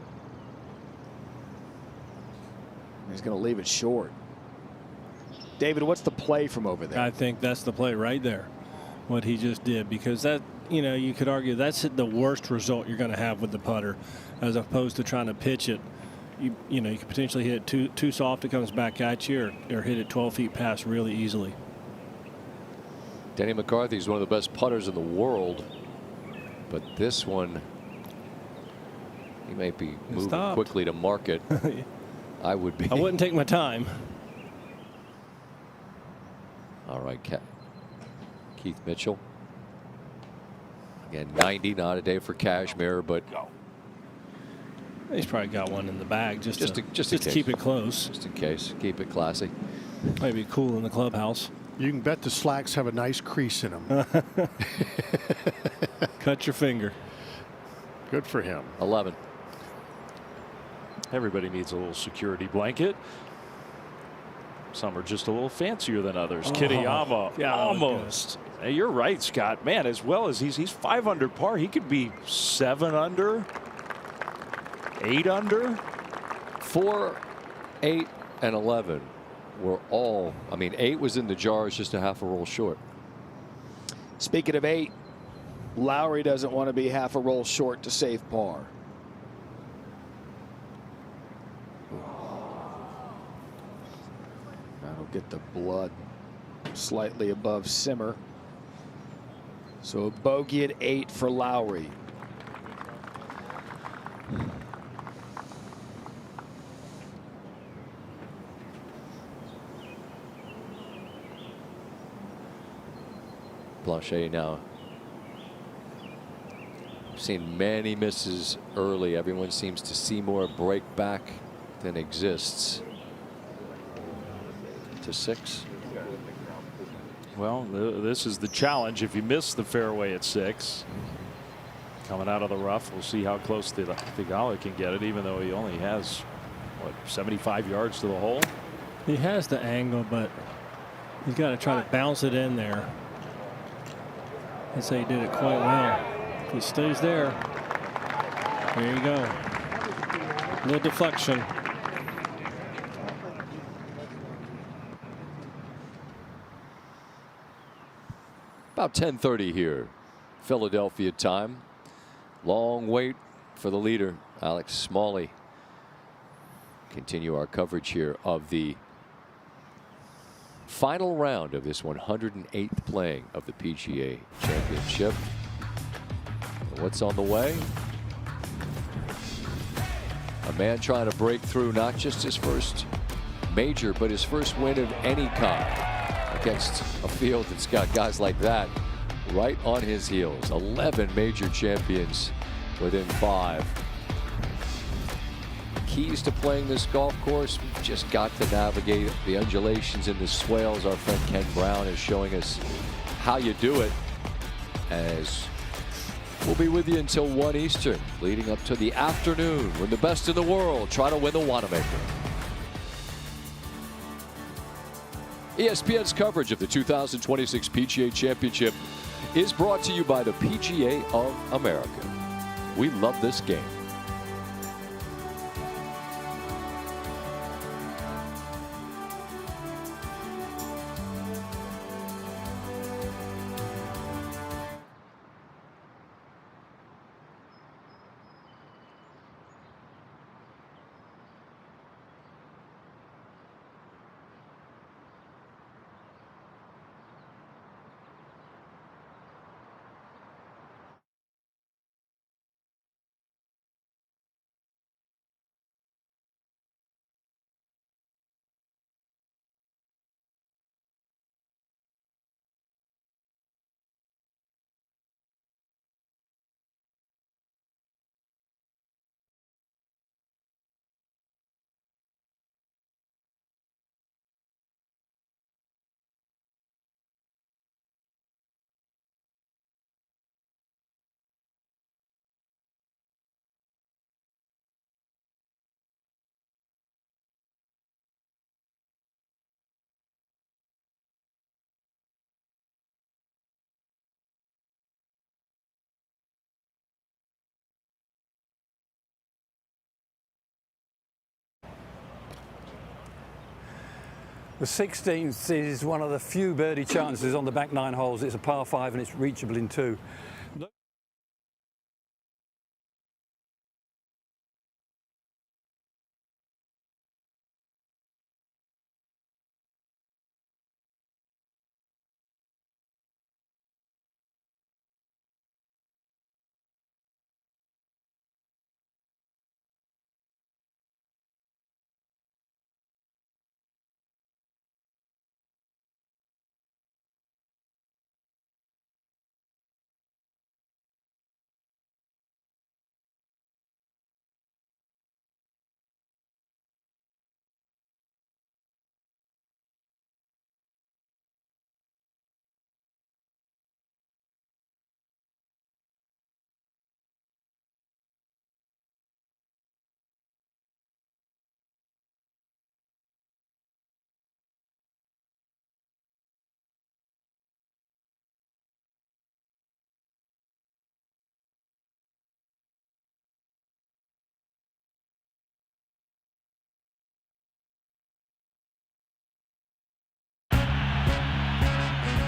He's going to leave it short. David, what's the play from over there? I think that's the play right there, what he just did, because that, you know, you could argue that's the worst result you're going to have with the putter, as opposed to trying to pitch it. You know, you could potentially hit it too soft, it comes back at you, or hit it 12 feet past really easily. Denny McCarthy is one of the best putters in the world, but this one, he may be moving quickly to market. I would be. I wouldn't take my time. All right, Keith Mitchell. Again, 90, not a day for Cashmere, but he's probably got one in the bag just to case. keep it close. Just in case, keep it classy. Might be cool in the clubhouse. You can bet the slacks have a nice crease in them. Cut your finger. Good for him. 11. Everybody needs a little security blanket. Some are just a little fancier than others. Kitayama, yeah, almost. Hey, you're right, Scott. Man, as well as he's 5 under par, he could be 7 under, 8 under. 4, 8, and 11 were all. I mean, 8 was in the jars, just a half a roll short. Speaking of 8, Lowry doesn't want to be half a roll short to save par. That'll get the blood slightly above simmer. So a bogey at 8 for Lowry. Blanchet now. Seen many misses early. Everyone seems to see more break back than exists. To 6. Well, this is the challenge. If you miss the fairway at 6, coming out of the rough, we'll see how close Thigala can get it, even though he only has, what, 75 yards to the hole? He has the angle, but he's got to try to bounce it in there. I'd say he did it quite well. If he stays there, there you go. A little deflection. About 10:30 here, Philadelphia time. Long wait for the leader, Alex Smalley. Continue our coverage here of the final round of this 108th playing of the PGA Championship. What's on the way? A man trying to break through not just his first major, but his first win of any kind against a field that's got guys like that right on his heels. 11 major champions within 5. Keys to playing this golf course, just got to navigate the undulations and the swales. Our friend Ken Brown is showing us how you do it, as we'll be with you until 1 Eastern, leading up to the afternoon when the best in the world try to win the Wanamaker. ESPN's coverage of the 2026 PGA Championship is brought to you by the PGA of America. We love this game. The 16th is one of the few birdie chances on the back 9 holes. It's a par 5 and it's reachable in 2.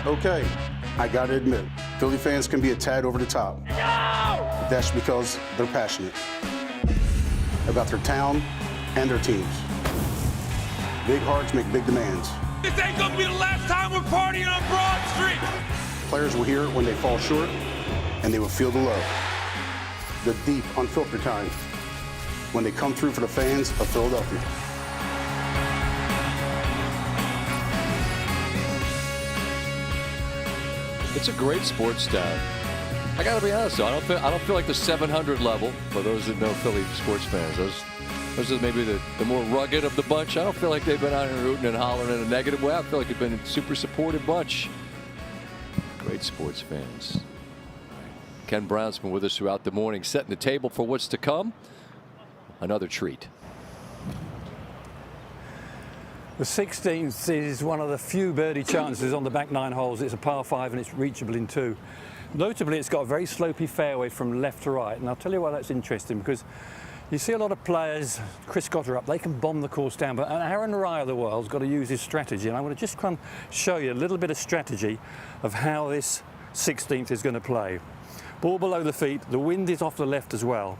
Okay, I gotta admit, Philly fans can be a tad over the top. No! But that's because they're passionate about their town and their teams. Big hearts make big demands. This ain't gonna be the last time we're partying on Broad Street. players will hear it when they fall short, and they will feel the love. The deep, unfiltered kind when they come through for the fans of Philadelphia. It's a great sports stat. I got to be honest, though, I don't feel like the 700 level for those that know Philly sports fans. Those are maybe the more rugged of the bunch. I don't feel like they've been out here rooting and hollering in a negative way. I feel like they've been a super supportive bunch. Great sports fans. Ken Brown's been with us throughout the morning, setting the table for what's to come. Another treat. The 16th is one of the few birdie chances on the back 9 holes. It's a par 5 and it's reachable in 2. Notably, it's got a very slopey fairway from left to right. And I'll tell you why that's interesting, because you see a lot of players, Chris Cotter up, they can bomb the course down, but Aaron Rye of the world's got to use his strategy. And I want to just come show you a little bit of strategy of how this 16th is going to play. Ball below the feet, the wind is off the left as well.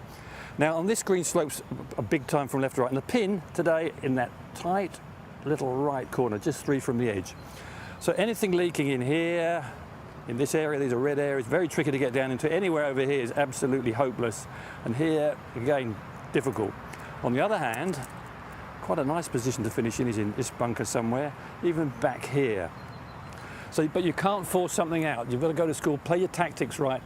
Now on this green slopes a big time from left to right, and the pin today in that tight little right corner, just 3 from the edge. So anything leaking in here, in this area, these are red areas, very tricky to get down into. Anywhere over here is absolutely hopeless. And here, again, difficult. On the other hand, quite a nice position to finish in is in this bunker somewhere, even back here. So, but you can't force something out. You've got to go to school, play your tactics right.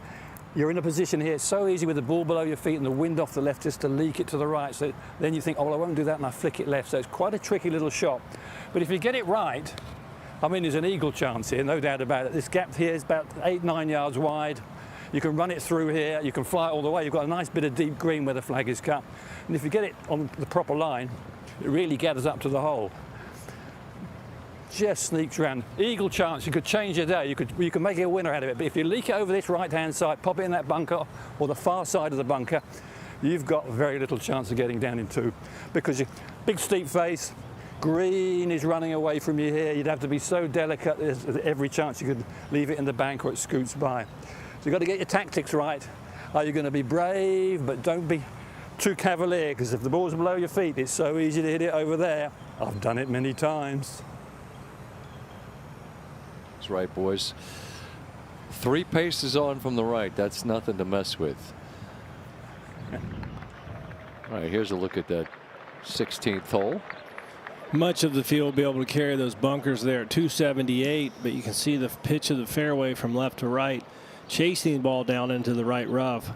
You're in a position here, so easy with the ball below your feet and the wind off the left just to leak it to the right. So then you think, oh, well, I won't do that, and I flick it left. So it's quite a tricky little shot. But if you get it right, I mean, there's an eagle chance here, no doubt about it. This gap here is about 8-9 yards wide. You can run it through here. You can fly it all the way. You've got a nice bit of deep green where the flag is cut. And if you get it on the proper line, it really gathers up to the hole. Just sneaks around. Eagle chance. You could change your day. You can make a winner out of it. But if you leak it over this right-hand side, pop it in that bunker or the far side of the bunker, you've got very little chance of getting down in 2. Because your big steep face, green is running away from you here. You'd have to be so delicate. There's every chance you could leave it in the bank or it scoots by. So you've got to get your tactics right. Are you going to be brave, but don't be too cavalier, because if the ball's below your feet, it's so easy to hit it over there. I've done it many times. That's right, boys. 3 paces on from the right. That's nothing to mess with. All right, here's a look at that 16th hole. Much of the field will be able to carry those bunkers there at 278, but you can see the pitch of the fairway from left to right, chasing the ball down into the right rough.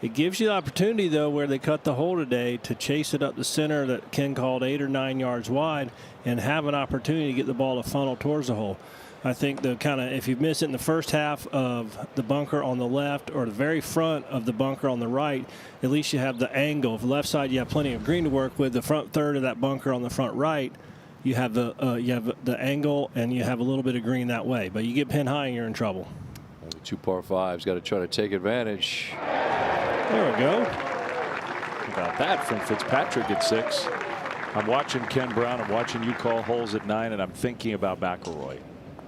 It gives you the opportunity, though, where they cut the hole today, to chase it up the center that Ken called 8 or 9 yards wide and have an opportunity to get the ball to funnel towards the hole. I think the kind of, if you miss it in the first half of the bunker on the left or the very front of the bunker on the right, at least you have the angle. If the left side, you have plenty of green to work with. The front third of that bunker on the front right, you have the angle and you have a little bit of green that way. But you get pin high and you're in trouble. Well, the 2 par 5s got to try to take advantage. There we go. How about that from Fitzpatrick at 6. I'm watching Ken Brown. I'm watching you call holes at 9, and I'm thinking about McIlroy.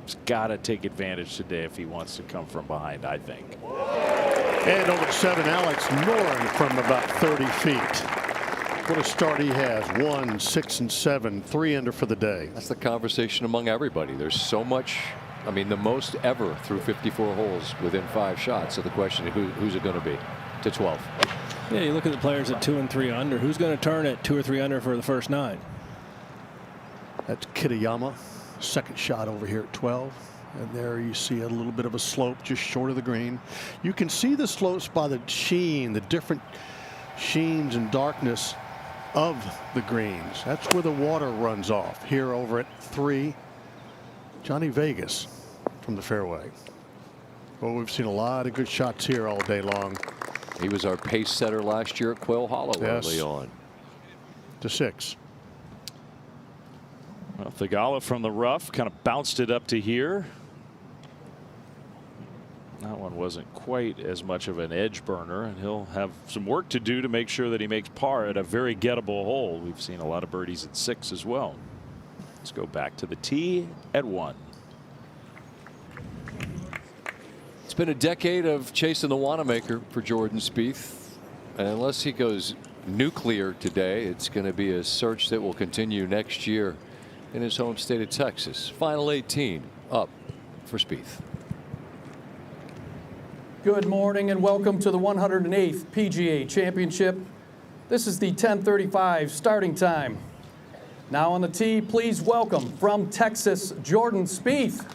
He's got to take advantage today if he wants to come from behind, I think. And over at 7, Alex Noren from about 30 feet. What a start he has. 1, 6, and 7, 3 under for the day. That's the conversation among everybody. There's so much. I mean, the most ever through 54 holes within 5 shots. So the question is, who's it going to be to 12? Yeah, you look at the players at 2 and 3 under. Who's going to turn at 2 or 3 under for the first 9? That's Kitayama. Second shot over here at 12. And there you see a little bit of a slope just short of the green. You can see the slopes by the sheen, the different sheens and darkness of the greens. That's where the water runs off. Here over at 3, Johnny Vegas from the fairway. Well, we've seen a lot of good shots here all day long. He was our pace setter last year at Quail Hollow early on. To 6. Well, Thigala from the rough kind of bounced it up to here. That one wasn't quite as much of an edge burner, and he'll have some work to do to make sure that he makes par at a very gettable hole. We've seen a lot of birdies at 6 as well. Let's go back to the tee at 1. It's been a decade of chasing the Wanamaker for Jordan Spieth, and unless he goes nuclear today, it's going to be a search that will continue next year in his home state of Texas. Final 18 up for Spieth. Good morning and welcome to the 108th PGA Championship. This is the 10:35 starting time. Now on the tee, please welcome from Texas, Jordan Spieth.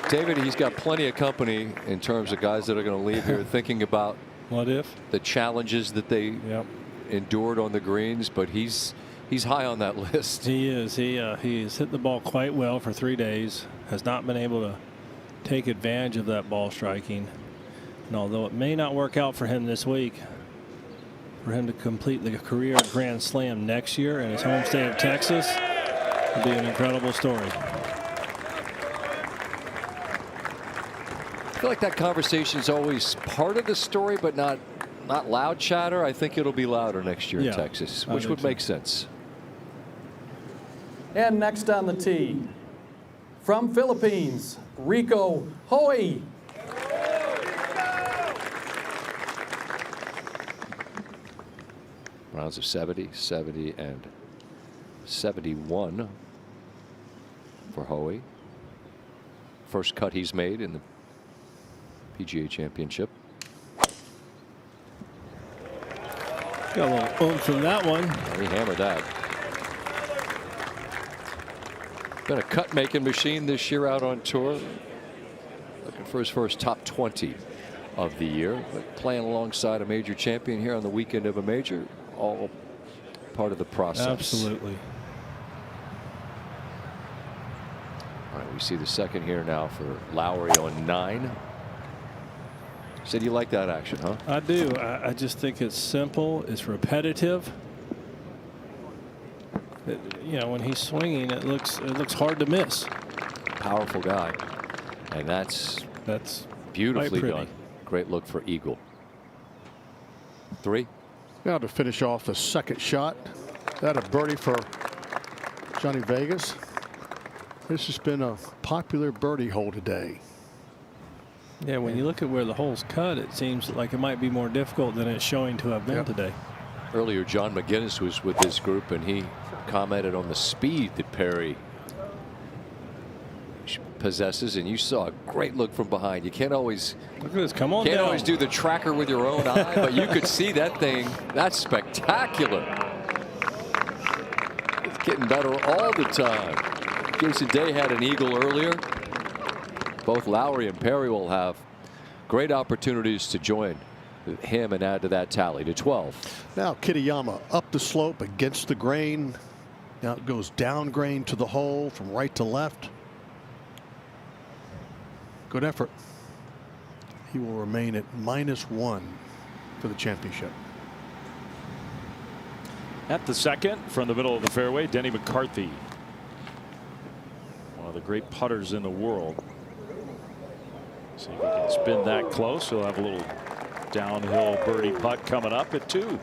David, he's got plenty of company in terms of guys that are going to leave here thinking about what if the challenges that they endured on the greens, but he's high on that list. He is. He's hit the ball quite well for 3 days. Has not been able to take advantage of that ball striking. And although it may not work out for him this week, for him to complete the career Grand Slam next year in his home state of Texas would be an incredible story. I feel like that conversation is always part of the story, but not loud chatter. I think it'll be louder next year in Texas, which would make sense. And next on the tee, from Philippines, Rico Hoy. Rounds of 70, 70, and 71 for Hoey. First cut he's made in the PGA Championship. Got a little oomph from that one. He hammered that. Been a cut-making machine this year out on tour. Looking for his first top 20 of the year, but playing alongside a major champion here on the weekend of a major, all part of the process. Absolutely. All right, we see the second here now for Lowry on 9. Said you like that action, huh? I do. I just think it's simple. It's repetitive. You know, when he's swinging, it looks hard to miss. Powerful guy, and that's beautifully done. Great look for eagle. 3. Now to finish off the second shot, that a birdie for Johnny Vegas. This has been a popular birdie hole today. Yeah, when you look at where the hole's cut, it seems like it might be more difficult than it's showing to have been today. Earlier, John McGinnis was with this group, and he commented on the speed that Perry possesses, and you saw a great look from behind. You can't always look at this. Come on, can't always do the tracker with your own eye, but you could see that thing. That's spectacular. It's getting better all the time. Jason Day had an eagle earlier. Both Lowry and Perry will have great opportunities to join him and add to that tally to 12. Now Kitayama up the slope against the grain. Now it goes down grain to the hole from right to left. Good effort. He will remain at -1 for the championship. At the second, from the middle of the fairway, Denny McCarthy, one of the great putters in the world. See if he can spin that close. He'll have a little downhill birdie putt coming up at 2.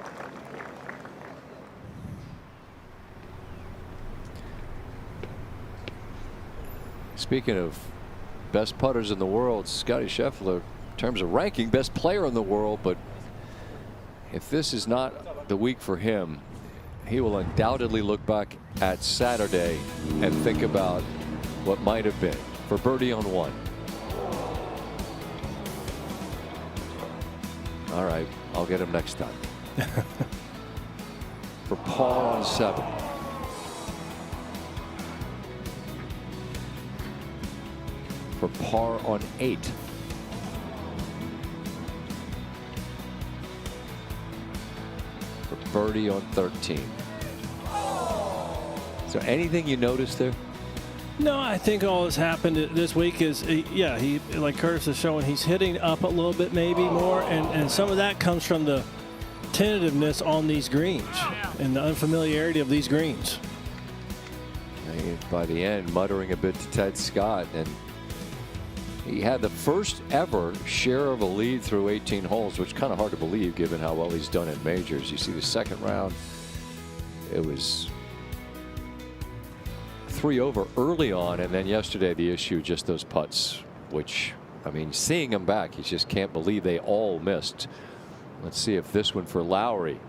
Speaking of best putters in the world, Scottie Scheffler, in terms of ranking, best player in the world. But if this is not the week for him, he will undoubtedly look back at Saturday and think about what might have been for birdie on 1. All right, I'll get him next time. For par on 7. For par on 8. For birdie on 13. So anything you notice there? No, I think all that's happened this week is, yeah, he, like Curtis is showing, he's hitting up a little bit maybe more, and some of that comes from the tentativeness on these greens and the unfamiliarity of these greens. By the end, muttering a bit to Ted Scott, and he had the first ever share of a lead through 18 holes, which is kind of hard to believe given how well he's done in majors. You see the second round, it was 3 over early on, and then yesterday the issue, just those putts, which, I mean, seeing them back, you just can't believe they all missed. Let's see if this one for Lowry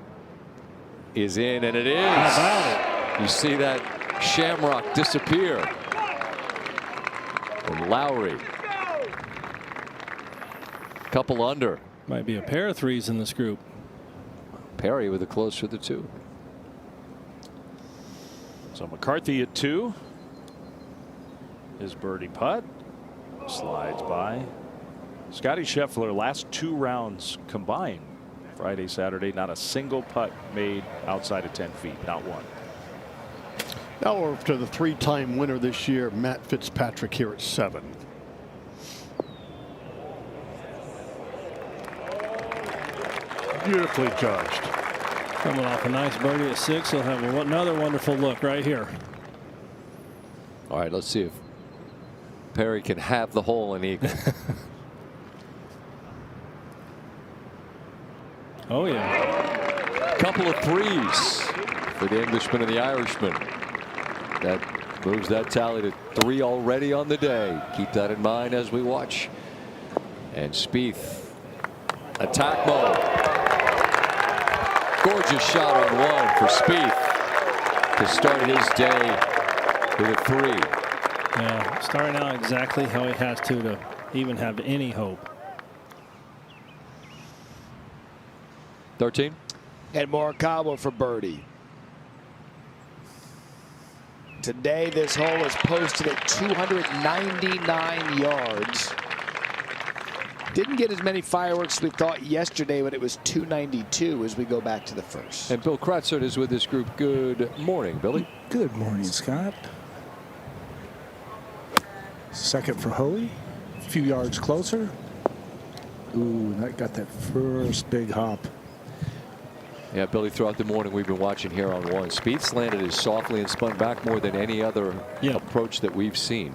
is in, and it is. How about it? You see that shamrock disappear. And Lowry. Couple under. Might be a pair of threes in this group. Perry with a close for the 2. So McCarthy at 2. His birdie putt slides by. Scotty Scheffler, last 2 rounds combined, Friday, Saturday, not a single putt made outside of 10 feet, not one. Now we're to the 3-time winner this year, Matt Fitzpatrick, here at 7. Beautifully judged. Coming off a nice birdie at 6, he'll have another wonderful look right here. All right, let's see if Perry can have the hole and eagle. Oh, yeah. Couple of threes for the Englishman and the Irishman. That moves that tally to 3 already on the day. Keep that in mind as we watch. And Spieth, attack mode. Gorgeous shot on 1 for Spieth to start his day with a 3. Yeah, starting out exactly how he has to even have any hope. 13. And Morikawa for birdie. Today, this hole is posted at 299 yards. Didn't get as many fireworks as we thought yesterday, but it was 292 as we go back to the first. And Bill Kratzert is with this group. Good morning, Billy. Good morning, Scott. Second for Hoey. A few yards closer. Ooh, that got that first big hop. Yeah, Billy, throughout the morning we've been watching here on 1. Spieth's landed as softly and spun back more than any other approach that we've seen.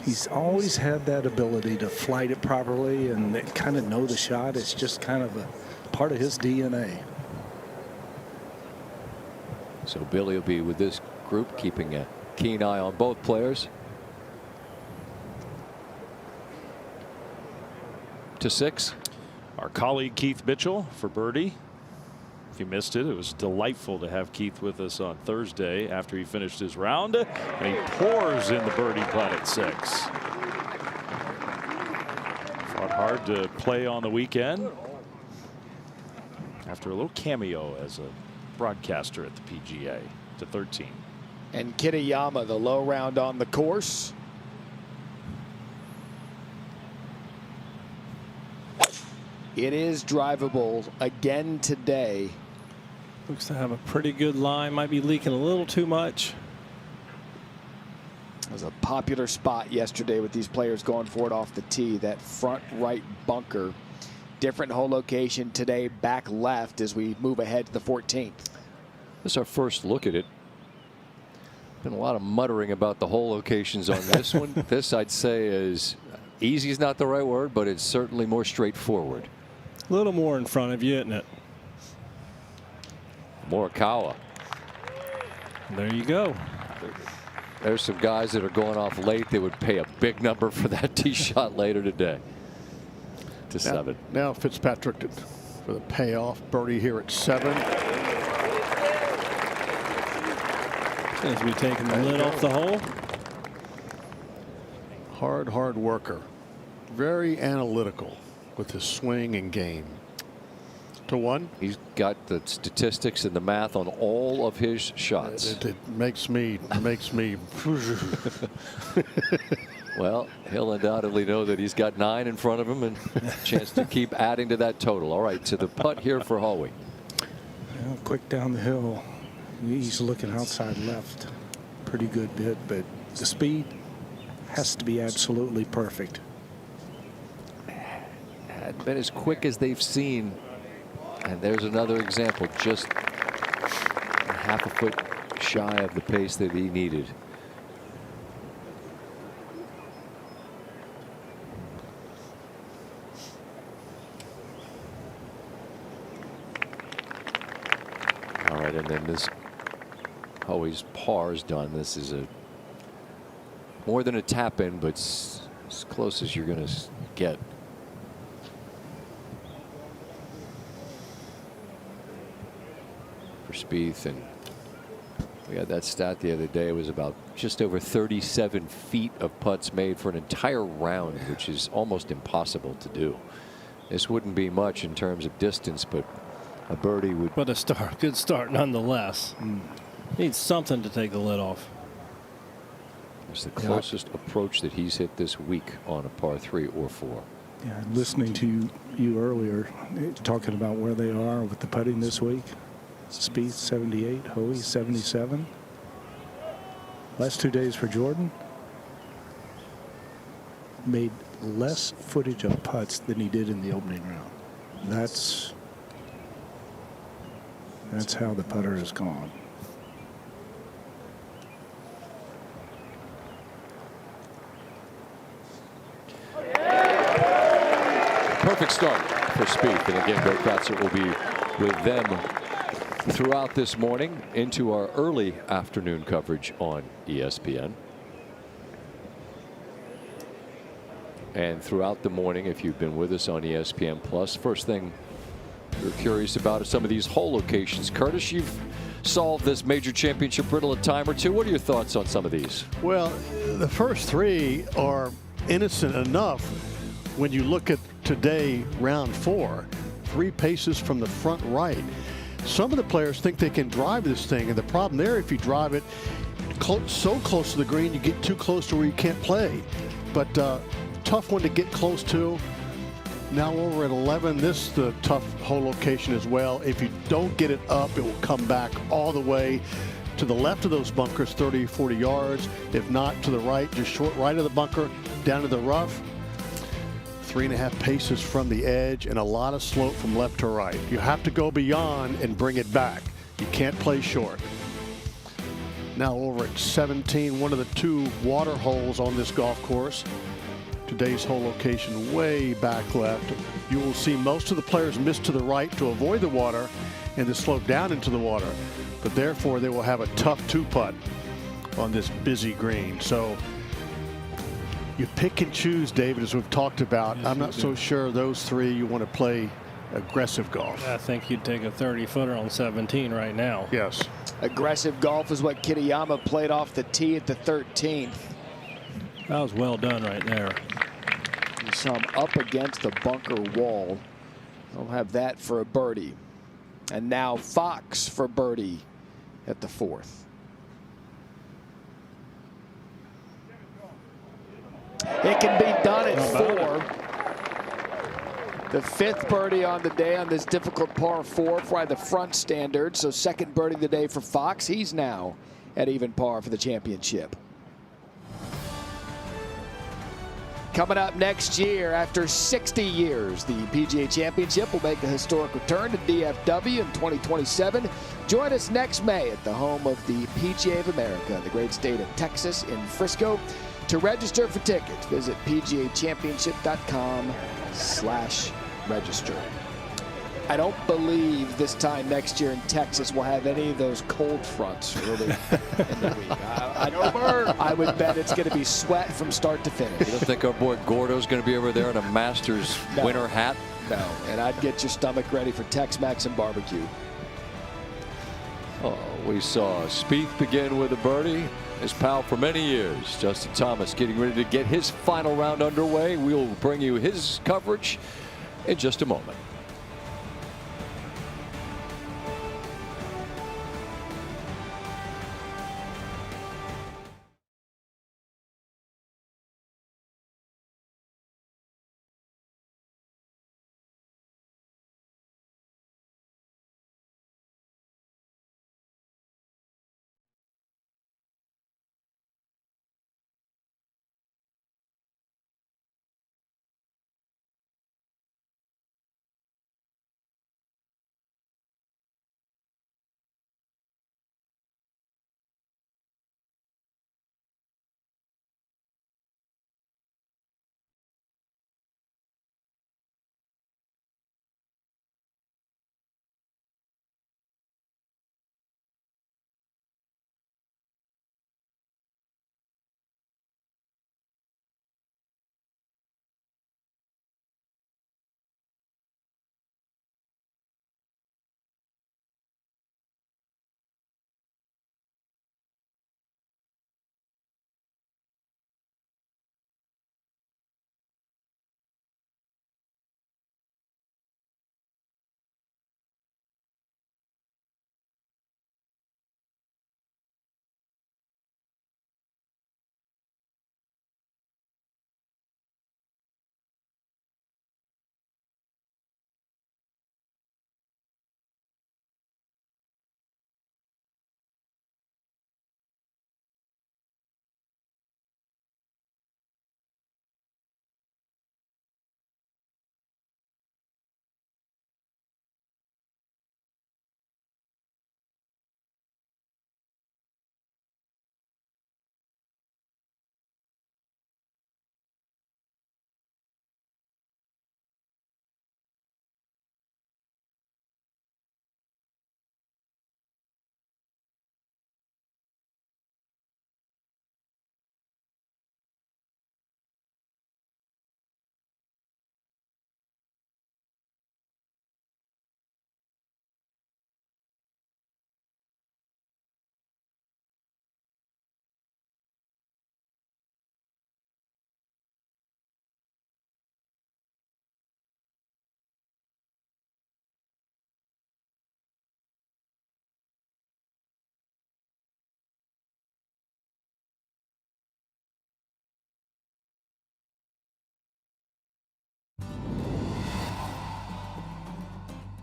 He's always had that ability to flight it properly and kind of know the shot. It's just kind of a part of his DNA. So Billy will be with this group, keeping a keen eye on both players. To 6. Our colleague Keith Mitchell for birdie. If you missed it, it was delightful to have Keith with us on Thursday after he finished his round, and he pours in the birdie putt at 6. Fought hard to play on the weekend after a little cameo as a broadcaster at the PGA to 13. And Kitayama, the low round on the course. It is drivable again today. Looks to have a pretty good line. Might be leaking a little too much. It was a popular spot yesterday with these players going for it off the tee. That front right bunker. Different hole location today, back left as we move ahead to the 14th. This is our first look at it. Been a lot of muttering about the hole locations on this one. This, I'd say, is easy is not the right word, but it's certainly more straightforward. A little more in front of you, isn't it? Morikawa. There you go. There's some guys that are going off late. They would pay a big number for that tee shot later today. To 7. Now Fitzpatrick for the payoff birdie here at 7. As we taking the lid off the hole. Hard worker. Very analytical with his swing and game. To 1. He's got the statistics and the math on all of his shots. It makes me Well, he'll undoubtedly know that he's got 9 in front of him and a chance to keep adding to that total. All right, to the putt here for Hoey. Well, quick down the hill. He's looking outside left. Pretty good bit, but the speed has to be absolutely perfect. Hadn't been as quick as they've seen. And there's another example, just half a foot shy of the pace that he needed. All right, and then this Hoey's par's done. This is a more than a tap in, but as close as you're going to get. For Spieth, and We had that stat the other day. It was about just over 37 feet of putts made for an entire round, which is almost impossible to do. This wouldn't be much in terms of distance, but a birdie would. But a good start nonetheless. Needs something to take the lid off. It's the closest approach that he's hit this week on a par 3 or 4. Yeah, listening to you earlier, talking about where they are with the putting this week. Spieth 78, Hoey 77. Last 2 days for Jordan. Made less footage of putts than he did in the opening round. That's how the putter has gone. Perfect start for Spieth, and again, Bill Kratzer will be with them throughout this morning into our early afternoon coverage on ESPN. And throughout the morning, if you've been with us on ESPN Plus, first thing you're curious about are some of these hole locations. Curtis, you've solved this major championship riddle a time or two. What are your thoughts on some of these? Well, the first 3 are innocent enough when you look at today, round 4, 3 paces from the front right. Some of the players think they can drive this thing, and the problem there, if you drive it so close to the green, you get too close to where you can't play. But tough one to get close to. Now over at 11, this is the tough hole location as well. If you don't get it up, it will come back all the way to the left of those bunkers, 30, 40 yards. If not, to the right, just short right of the bunker, down to the rough. 3.5 paces from the edge and a lot of slope from left to right. You have to go beyond and bring it back. You can't play short. Now over at 17, one of the 2 water holes on this golf course. Today's hole location way back left. You will see most of the players miss to the right to avoid the water and to slope down into the water. But therefore, they will have a tough 2-putt on this busy green. So you pick and choose, David, as we've talked about. Yes, I'm not so sure those 3 you want to play aggressive golf. I think you'd take a 30-footer on 17 right now. Yes. Aggressive golf is what Kitayama played off the tee at the 13th. That was well done right there. You saw him up against the bunker wall. He'll have that for a birdie. And now Fox for birdie at the 4th. It can be done at 4. The 5th birdie on the day on this difficult par 4 for the front standard. So 2nd birdie of the day for Fox. He's now at even par for the championship. Coming up next year, after 60 years, the PGA Championship will make a historic return to DFW in 2027. Join us next May at the home of the PGA of America, the great state of Texas in Frisco. To register for tickets, visit pgachampionship.com/register. I don't believe this time next year in Texas we'll have any of those cold fronts really in the week. I would bet it's going to be sweat from start to finish. You don't think our boy Gordo's going to be over there in a Masters winter hat? No, and I'd get your stomach ready for Tex-Mex and barbecue. Oh, we saw Spieth begin with a birdie. His pal for many years, Justin Thomas, getting ready to get his final round underway. We'll bring you his coverage in just a moment.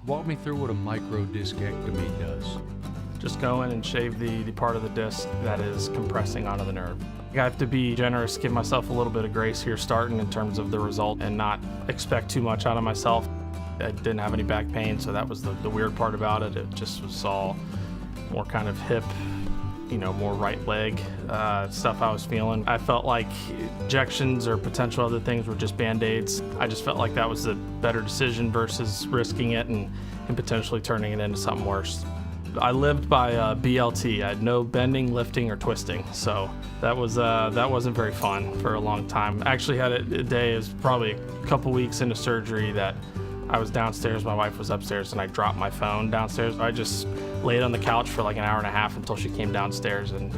Walk me through what a micro discectomy does. Just go in and shave the part of the disc that is compressing onto the nerve. I have to be generous, give myself a little bit of grace here starting in terms of the result and not expect too much out of myself. I didn't have any back pain, so that was the weird part about it. It just was all more kind of hip, more right leg stuff I was feeling. I felt like injections or potential other things were just Band-Aids. I just felt like that was the better decision versus risking it and potentially turning it into something worse. I lived by BLT. I had no bending, lifting, or twisting, so that wasn't very fun for a long time. I actually had a day, it was probably a couple weeks into surgery, that I was downstairs, my wife was upstairs, and I dropped my phone downstairs. I just laid on the couch for like an hour and a half until she came downstairs, and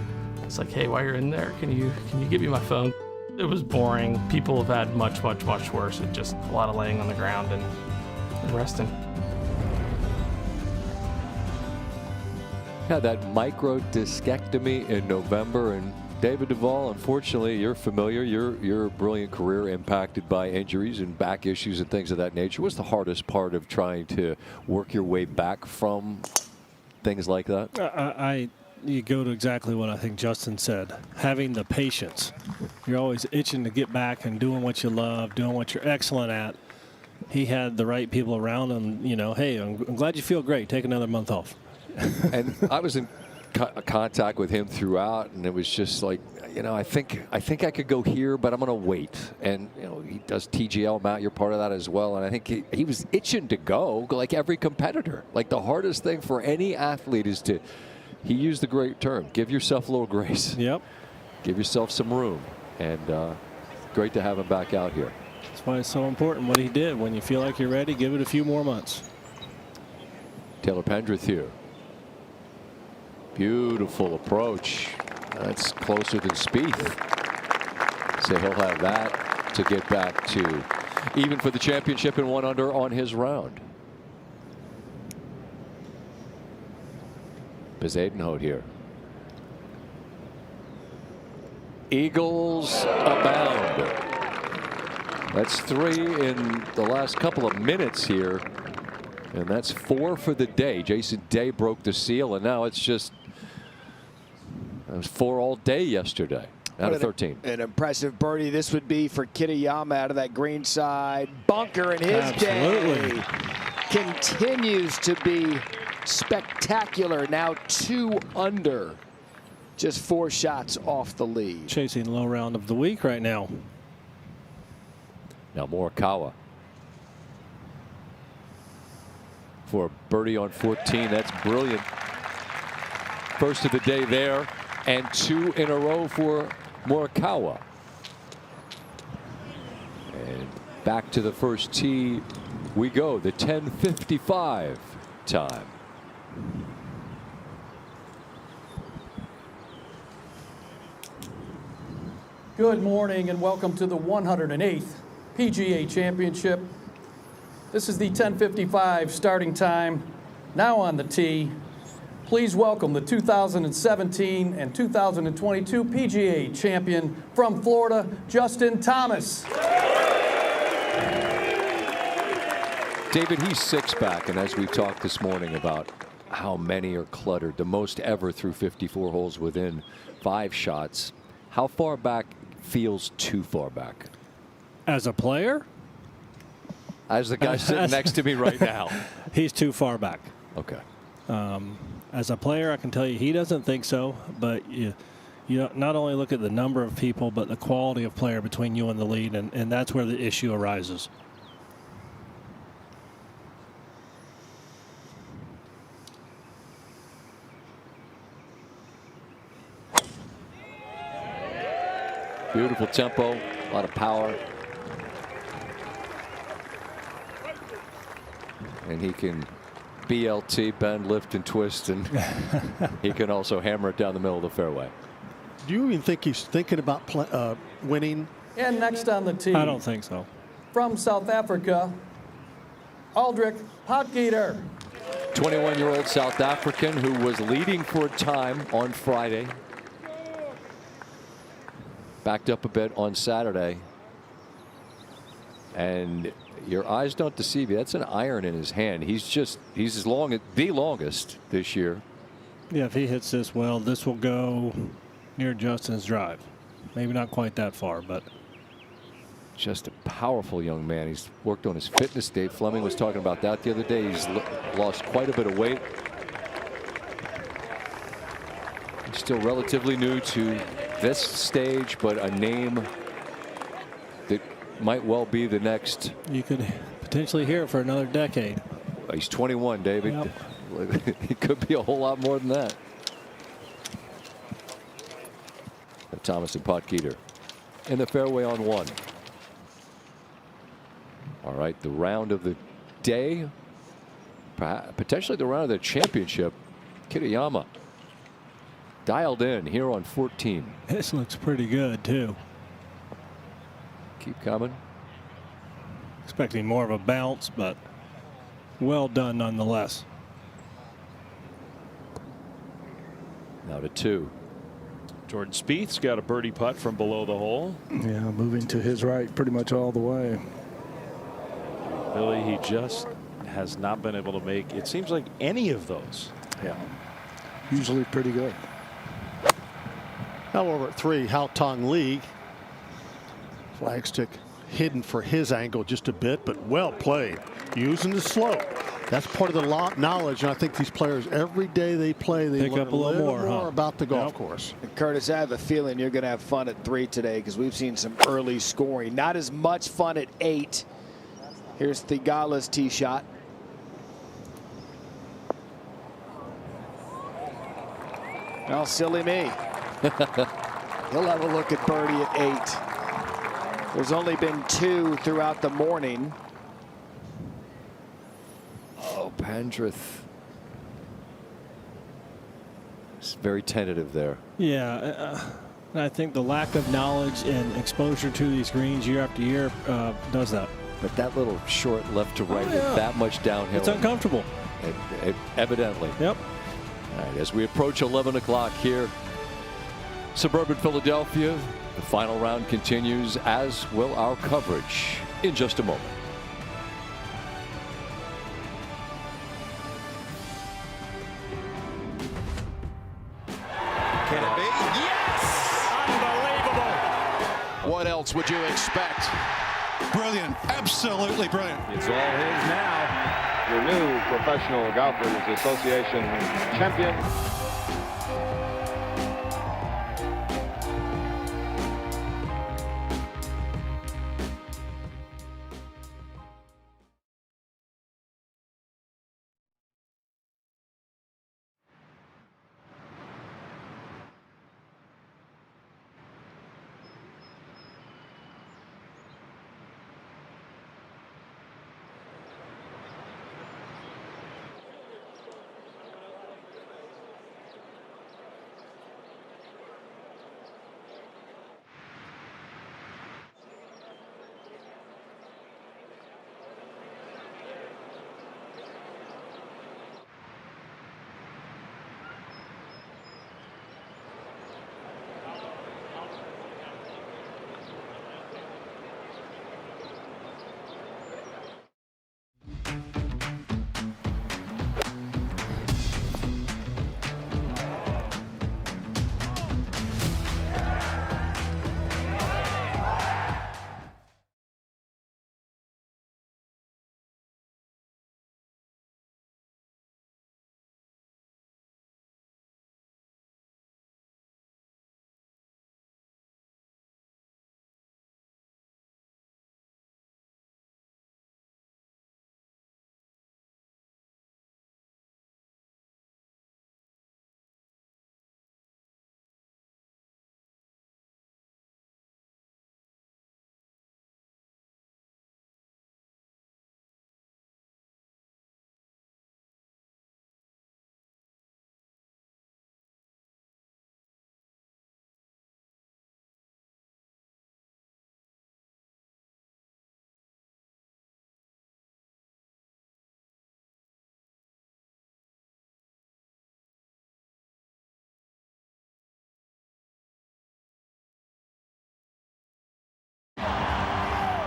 it's like, hey, while you're in there, can you give me my phone? It was boring. People have had much, much, much worse. It just a lot of laying on the ground and resting. Had that micro discectomy in November, and David Duvall, unfortunately, you're familiar. Your brilliant career impacted by injuries and back issues and things of that nature. What's the hardest part of trying to work your way back from things like that? You go to exactly what I think Justin said. Having the patience. You're always itching to get back and doing what you love, doing what you're excellent at. He had the right people around him. Hey, I'm glad you feel great. Take another month off. And I was in contact with him throughout, and it was just like, I think I could go here, but I'm going to wait. And he does TGL, Matt, you're part of that as well. And I think he was itching to go, like every competitor. Like the hardest thing for any athlete is to, he used the great term, give yourself a little grace. Yep. Give yourself some room, and great to have him back out here. That's why it's so important what he did. When you feel like you're ready, give it a few more months. Taylor Pendrith here. Beautiful approach. That's closer than Spieth. So he'll have that to get back to even for the championship and 1 under on his round. Bezuidenhout here. Eagles abound. That's 3 in the last couple of minutes here. And that's 4 for the day. Jason Day broke the seal, and now it's just, it was 4 all day yesterday out of 13. An impressive birdie this would be for Kitayama out of that green side. Bunker in his day. Continues to be spectacular. Now 2 under. Just 4 shots off the lead. Chasing low round of the week right now. Now Morikawa for a birdie on 14. That's brilliant. First of the day there, and 2 in a row for Morikawa. And back to the first tee we go. The 10:55 time. Good morning and welcome to the 108th PGA Championship. This is the 10:55 starting time. Now on the tee, please welcome the 2017 and 2022 PGA champion from Florida, Justin Thomas. David, he's 6 back, and as we talked this morning about how many are cluttered, the most ever through 54 holes within 5 shots. How far back feels too far back? As a player? As the guy sitting next to me right now. He's too far back. Okay. As a player, I can tell you he doesn't think so, but you not only look at the number of people, but the quality of player between you and the lead, and that's where the issue arises. Beautiful tempo, a lot of power. And he can BLT, bend, lift, and twist, and he can also hammer it down the middle of the fairway. Do you even think he's thinking about winning? And next on the tee. I don't think so. From South Africa, Aldrich Potgieter. 21-year-old South African who was leading for a time on Friday. Backed up a bit on Saturday. And your eyes don't deceive you. That's an iron in his hand. He's as long as the longest this year. Yeah, if he hits this well, this will go near Justin's drive. Maybe not quite that far, but just a powerful young man. He's worked on his fitness. Dave Fleming was talking about that the other day. He's lost quite a bit of weight. He's still relatively new to this stage, but a name that might well be the next. You could potentially hear it for another decade. He's 21, David. Yep. He could be a whole lot more than that. Thomas and Potgieter in the fairway on one. All right, the round of the day, potentially the round of the championship. Kitayama dialed in here on 14. This looks pretty good too. Keep coming. Expecting more of a bounce, but well done nonetheless. Now to 2. Jordan Spieth's got a birdie putt from below the hole. Yeah, moving to his right pretty much all the way. Billy, he just has not been able to make, it seems like, any of those. Yeah. Usually pretty good. Now over at 3, Hao Tong Lee. Flagstick hidden for his angle just a bit, but well played. Using the slope. That's part of the knowledge, and I think these players, every day they play, they pick learn up a little more about the golf course. And Curtis, I have a feeling you're going to have fun at 3 today because we've seen some early scoring. Not as much fun at 8. Here's Thigala's tee shot. Well, silly me. He'll have a look at birdie at 8. There's only been 2 throughout the morning. Oh, Pendrith. It's very tentative there. Yeah, I think the lack of knowledge and exposure to these greens year after year does that. But that little short left to right with that much downhill. It's uncomfortable. Evidently. Yep. All right, as we approach 11 o'clock here, suburban Philadelphia, the final round continues, as will our coverage in just a moment. Can it be? Yes! Unbelievable. What else would you expect? Brilliant. Absolutely brilliant. It's all his now. Your new Professional Golfers Association champion.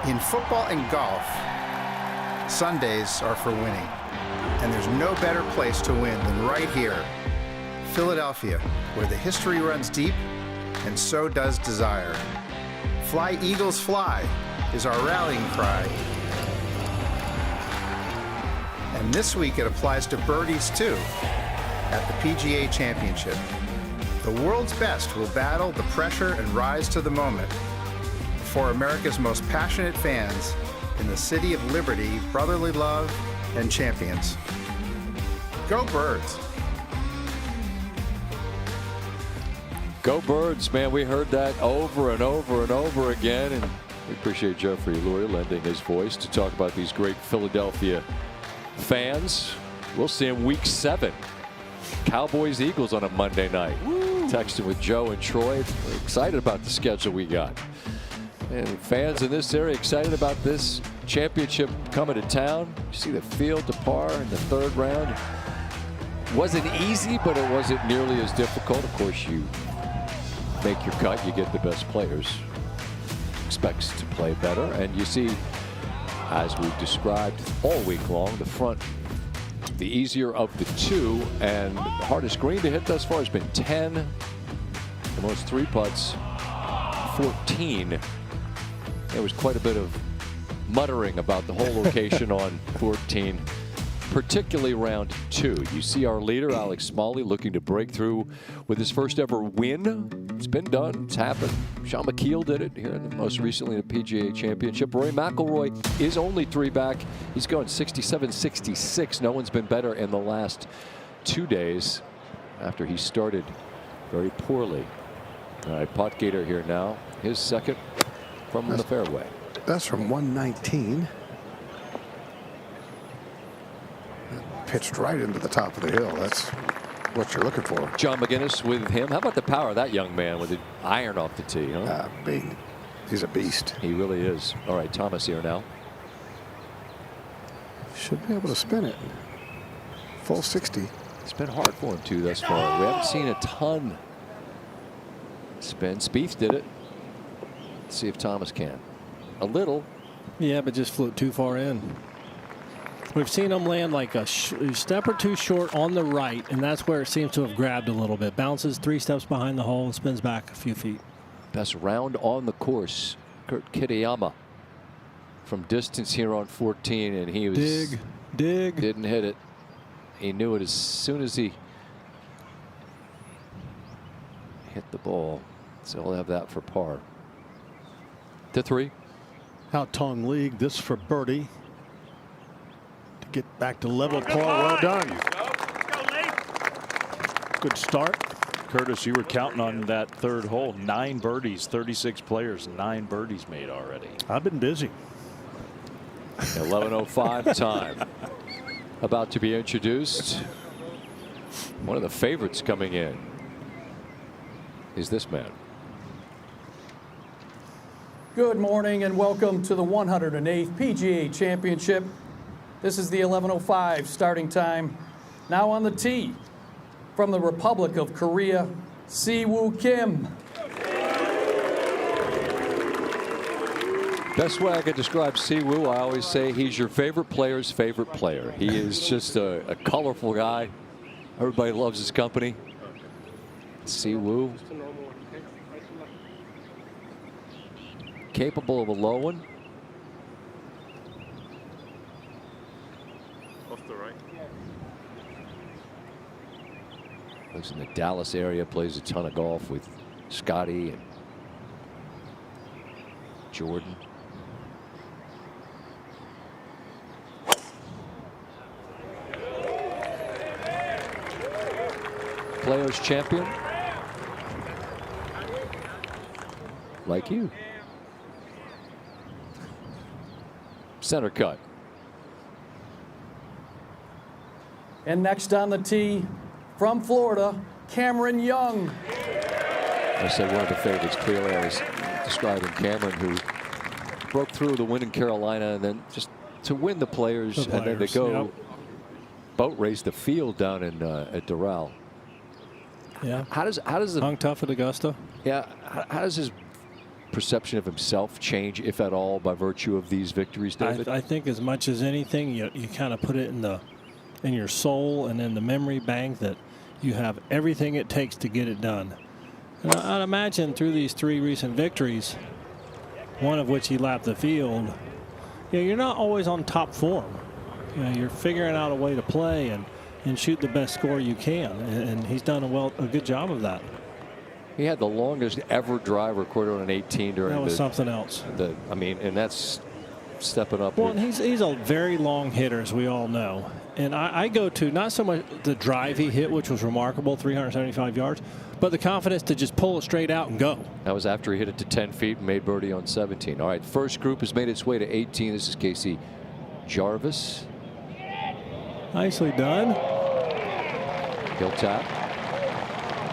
In football and golf, Sundays are for winning. And there's no better place to win than right here, Philadelphia, where the history runs deep and so does desire. Fly Eagles Fly is our rallying cry. And this week it applies to birdies too at the PGA Championship. The world's best will battle the pressure and rise to the moment for America's most passionate fans in the city of liberty, brotherly love, and champions. Go Birds. Go Birds, man. We heard that over and over and over again. And we appreciate Jeffrey Lurie lending his voice to talk about these great Philadelphia fans. We'll see him week 7. Cowboys Eagles on a Monday night. Woo. Texting with Joe and Troy. We're excited about the schedule we got. And fans in this area excited about this championship coming to town. You see the field to par in the 3rd round. Wasn't easy, but it wasn't nearly as difficult. Of course, you make your cut, you get the best players. Expects to play better, and you see, as we've described all week long, the front, the easier of the 2, and the hardest green to hit thus far has been 10. The most 3 putts, 14. There was quite a bit of muttering about the whole location on 14, particularly round 2. You see our leader, Alex Smalley, looking to break through with his first ever win. It's been done. It's happened. Sean McKeel did it here most recently in the PGA Championship. Rory McIlroy is only 3 back. He's going 67-66. No one's been better in the last 2 days after he started very poorly. All right, Pot Gator here now. His second from the fairway. That's from 119. Pitched right into the top of the hill. That's what you're looking for. John McGinnis with him. How about the power of that young man with the iron off the tee? Huh? He's a beast. He really is. All right, Thomas here now. Should be able to spin it. Full 60. It's been hard for him too thus far. We haven't seen a ton spin. Spieth did it. Let's see if Thomas can. A little. Yeah, but just flew too far in. We've seen him land like a step or 2 short on the right, and that's where it seems to have grabbed a little bit. Bounces 3 steps behind the hole and spins back a few feet. Best round on the course, Kurt Kitayama. From distance here on 14, and he was dig. Didn't hit it. He knew it as soon as he hit the ball. So we'll have that for par. To 3. How Tong League, this for birdie. To get back to level par. Well done. Good start. Curtis, you were counting on that 3rd hole. 9 birdies, 36 players, 9 birdies made already. I've been busy. 11:05 time. About to be introduced. One of the favorites coming in is this man. Good morning and welcome to the 108th PGA Championship. This is the 11:05 starting time. Now on the tee, from the Republic of Korea, Si-Woo Kim. Best way I could describe Si-Woo, I always say he's your favorite player's favorite player. He is just a colorful guy. Everybody loves his company. Si-Woo. Capable of a low one. Off the right. Lives in the Dallas area, plays a ton of golf with Scotty and Jordan. Players champion. Like you. Center cut. And next on the tee, from Florida, Cameron Young. I said one of the favorites. Clearly, I was describing Cameron, who broke through the win in Carolina, and then just to win the players, and then to go boat race the field down in at Doral. Yeah. How does the hung tough at Augusta? Yeah. How does his perception of himself change, if at all, by virtue of these victories, David? I think as much as anything, you kind of put it in your soul and in the memory bank that you have everything it takes to get it done. And I'd imagine through these 3 recent victories, one of which he lapped the field, you're not always on top form. You're figuring out a way to play and shoot the best score you can, and he's done a good job of that. He had the longest ever drive recorded on an 18 during that was something else. I mean, and that's stepping up. Well, and he's a very long hitter, as we all know. And I go to not so much the drive he hit, which was remarkable, 375 yards, but the confidence to just pull it straight out and go. That was after he hit it to 10 feet and made birdie on 17. All right, first group has made its way to 18. This is Casey Jarvis. Nicely done. He'll tap.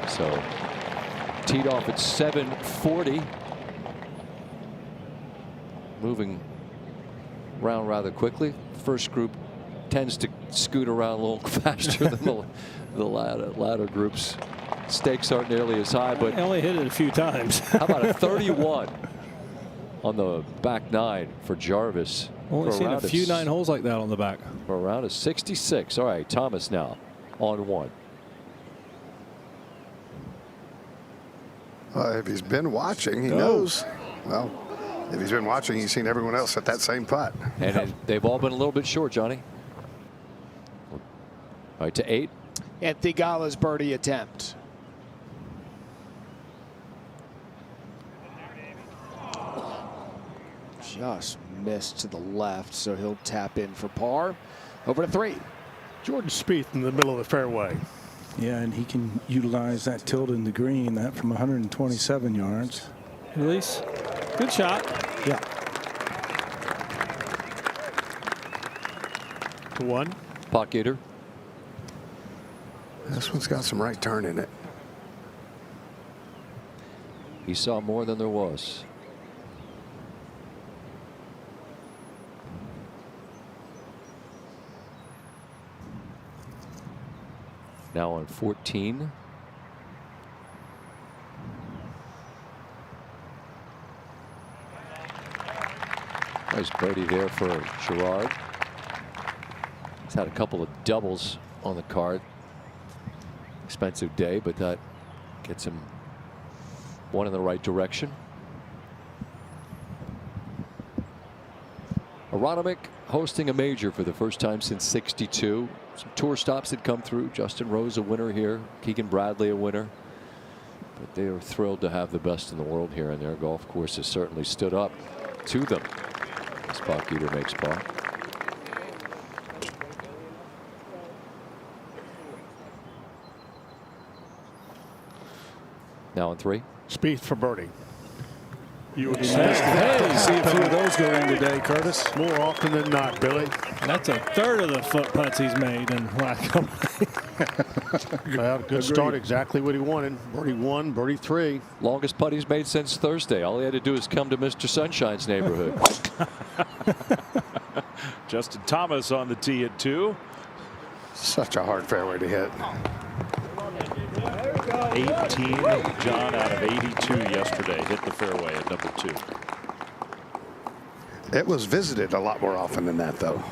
So teed off at 740. Moving around rather quickly. First group tends to scoot around a little faster than the latter groups. Stakes aren't nearly as high, but I only hit it a few times. How about a 31 on the back 9 for Jarvis? Only seen a few 9 holes like that on the back. For a round of 66. All right, Thomas now on 1. If he's been watching, he knows. Well, if he's been watching, he's seen everyone else at that same putt. And they've all been a little bit short, Johnny. All right, to 8. And Thigala's birdie attempt. Just missed to the left, so he'll tap in for par. Over to 3. Jordan Spieth in the middle of the fairway. Yeah, and he can utilize that tilt in the green, that from 127 yards. Release. Good shot. Yeah. To 1. Pocket. This one's got some right turn in it. He saw more than there was. Now on 14. Nice birdie there for Gerard. He's had a couple of doubles on the card. Expensive day, but that gets him one in the right direction. Aronimink hosting a major for the first time since '62. Some tour stops had come through. Justin Rose a winner here. Keegan Bradley a winner. But they are thrilled to have the best in the world here, and their golf course has certainly stood up to them. As Pocket makes par. Now on 3. Spieth for birdie. You would see a few of those go in today, Curtis. More often than not, Billy. That's a third of the foot putts he's made in Wacom. Well, good start, exactly what he wanted. Birdie 1, birdie 3. Longest putt he's made since Thursday. All he had to do is come to Mr. Sunshine's neighborhood. Justin Thomas on the tee at 2. Such a hard fairway to hit. 18, John, out of 82 yesterday. Hit the fairway at number 2. It was visited a lot more often than that, though.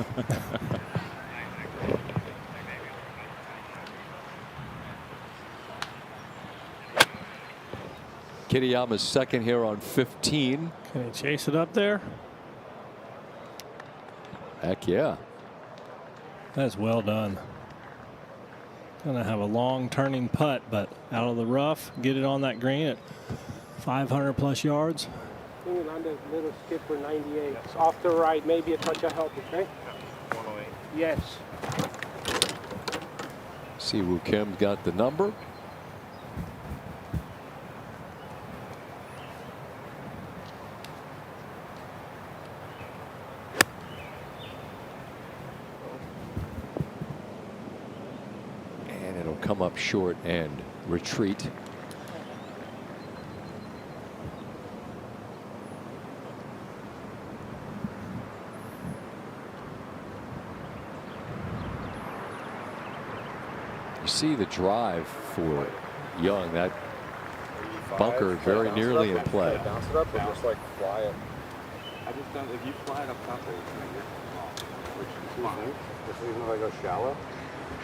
Kitayama's second here on 15. Can he chase it up there? Heck yeah. That's well done. Gonna have a long turning putt, but out of the rough, get it on that green at 500 plus yards. Bring it on the little skip for 98. It's off the right, maybe a touch of help, okay? 108. Yes. Si Woo Kim got the number. Come up short and retreat. You see the drive for Young. That bunker very nearly in play. Bounce it up or just like fly it? I just don't. If you fly it up top, it's going to get long. Just even if I go shallow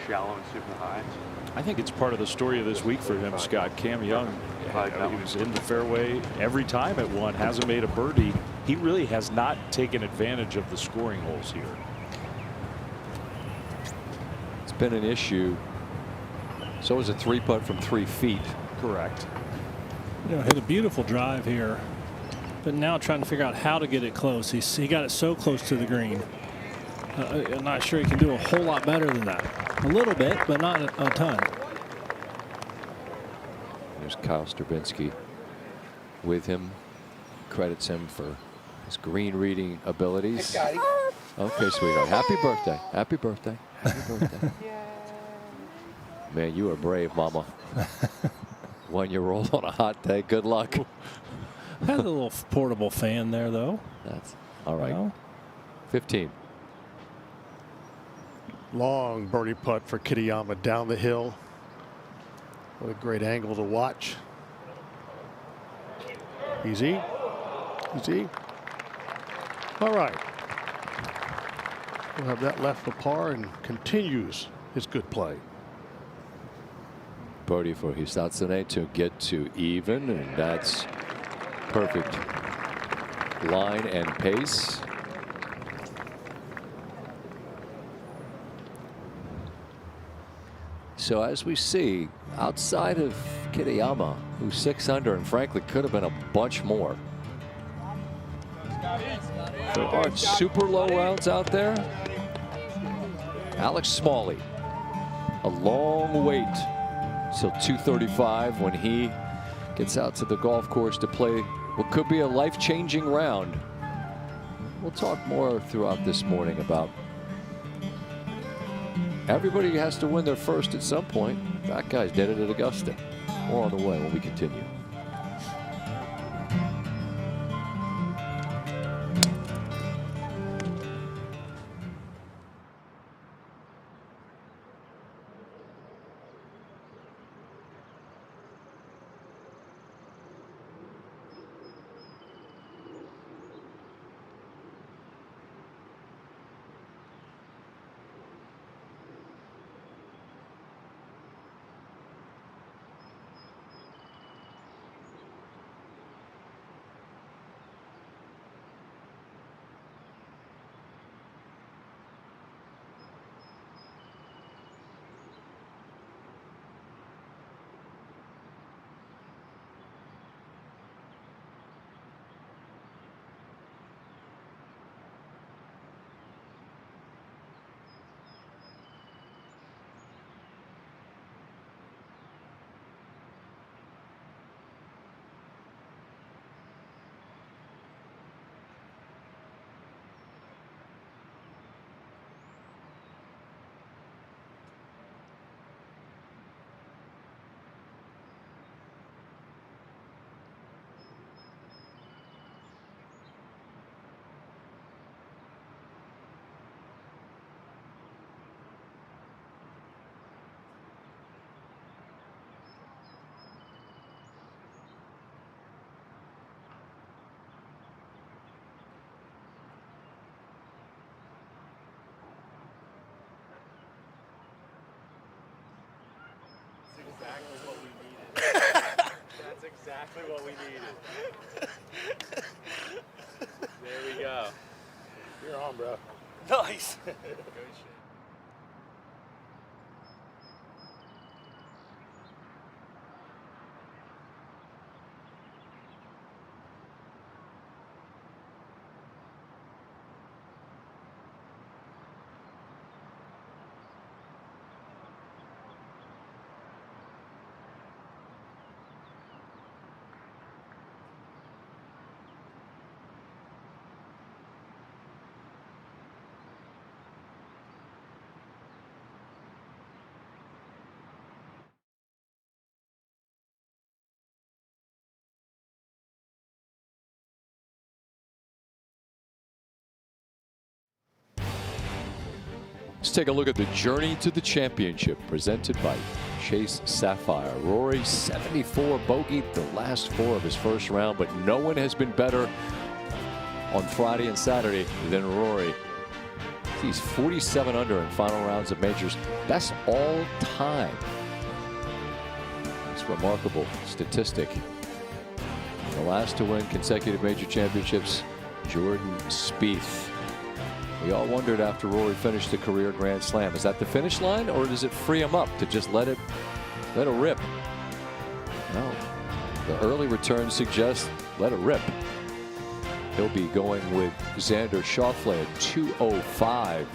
and super high. I think it's part of the story of this week for him, Scott. Cam Young, he was in the fairway every time at one, hasn't made a birdie. He really has not taken advantage of the scoring holes here. It's been an issue. So was a 3-putt from 3 feet. Correct. You know, hit a beautiful drive here, but now trying to figure out how to get it close. He got it so close to the green. I'm not sure he can do a whole lot better than that. A little bit, but not a ton. There's Kyle Stravinsky with him. Credits him for his green reading abilities. Okay, sweetheart. Happy birthday. Happy birthday. Happy birthday. Man, you are brave, Mama. 1-year-old on a hot day. Good luck. Had a little portable fan there, though. That's all right. Well, 15. Long birdie putt for Kitayama down the hill. What a great angle to watch. Easy. Easy. All right. We'll have that left for par and continues his good play. Birdie for Hisatsune to get to even, and that's perfect line and pace. So as we see, outside of Kitayama, who's 6 under and frankly could have been a bunch more, there aren't super low rounds out there. Alex Smalley, a long wait till 2:35 when he gets out to the golf course to play what could be a life-changing round. We'll talk more throughout this morning about everybody has to win their first at some point. That guy's did it at Augusta. More on the way when we continue. Exactly what we needed. That's exactly what we needed. There we go. You're on, bro. Nice. Let's take a look at the journey to the championship presented by Chase Sapphire. Rory 74 bogeyed the last 4 of his first round, but no one has been better on Friday and Saturday than Rory. He's 47 under in final rounds of majors. Best all time. It's a remarkable statistic. The last to win consecutive major championships, Jordan Spieth. We all wondered after Rory finished the career Grand Slam, is that the finish line, or does it free him up to just let it rip? No, the early returns suggest let it rip. He'll be going with Xander Schauffele at 2:05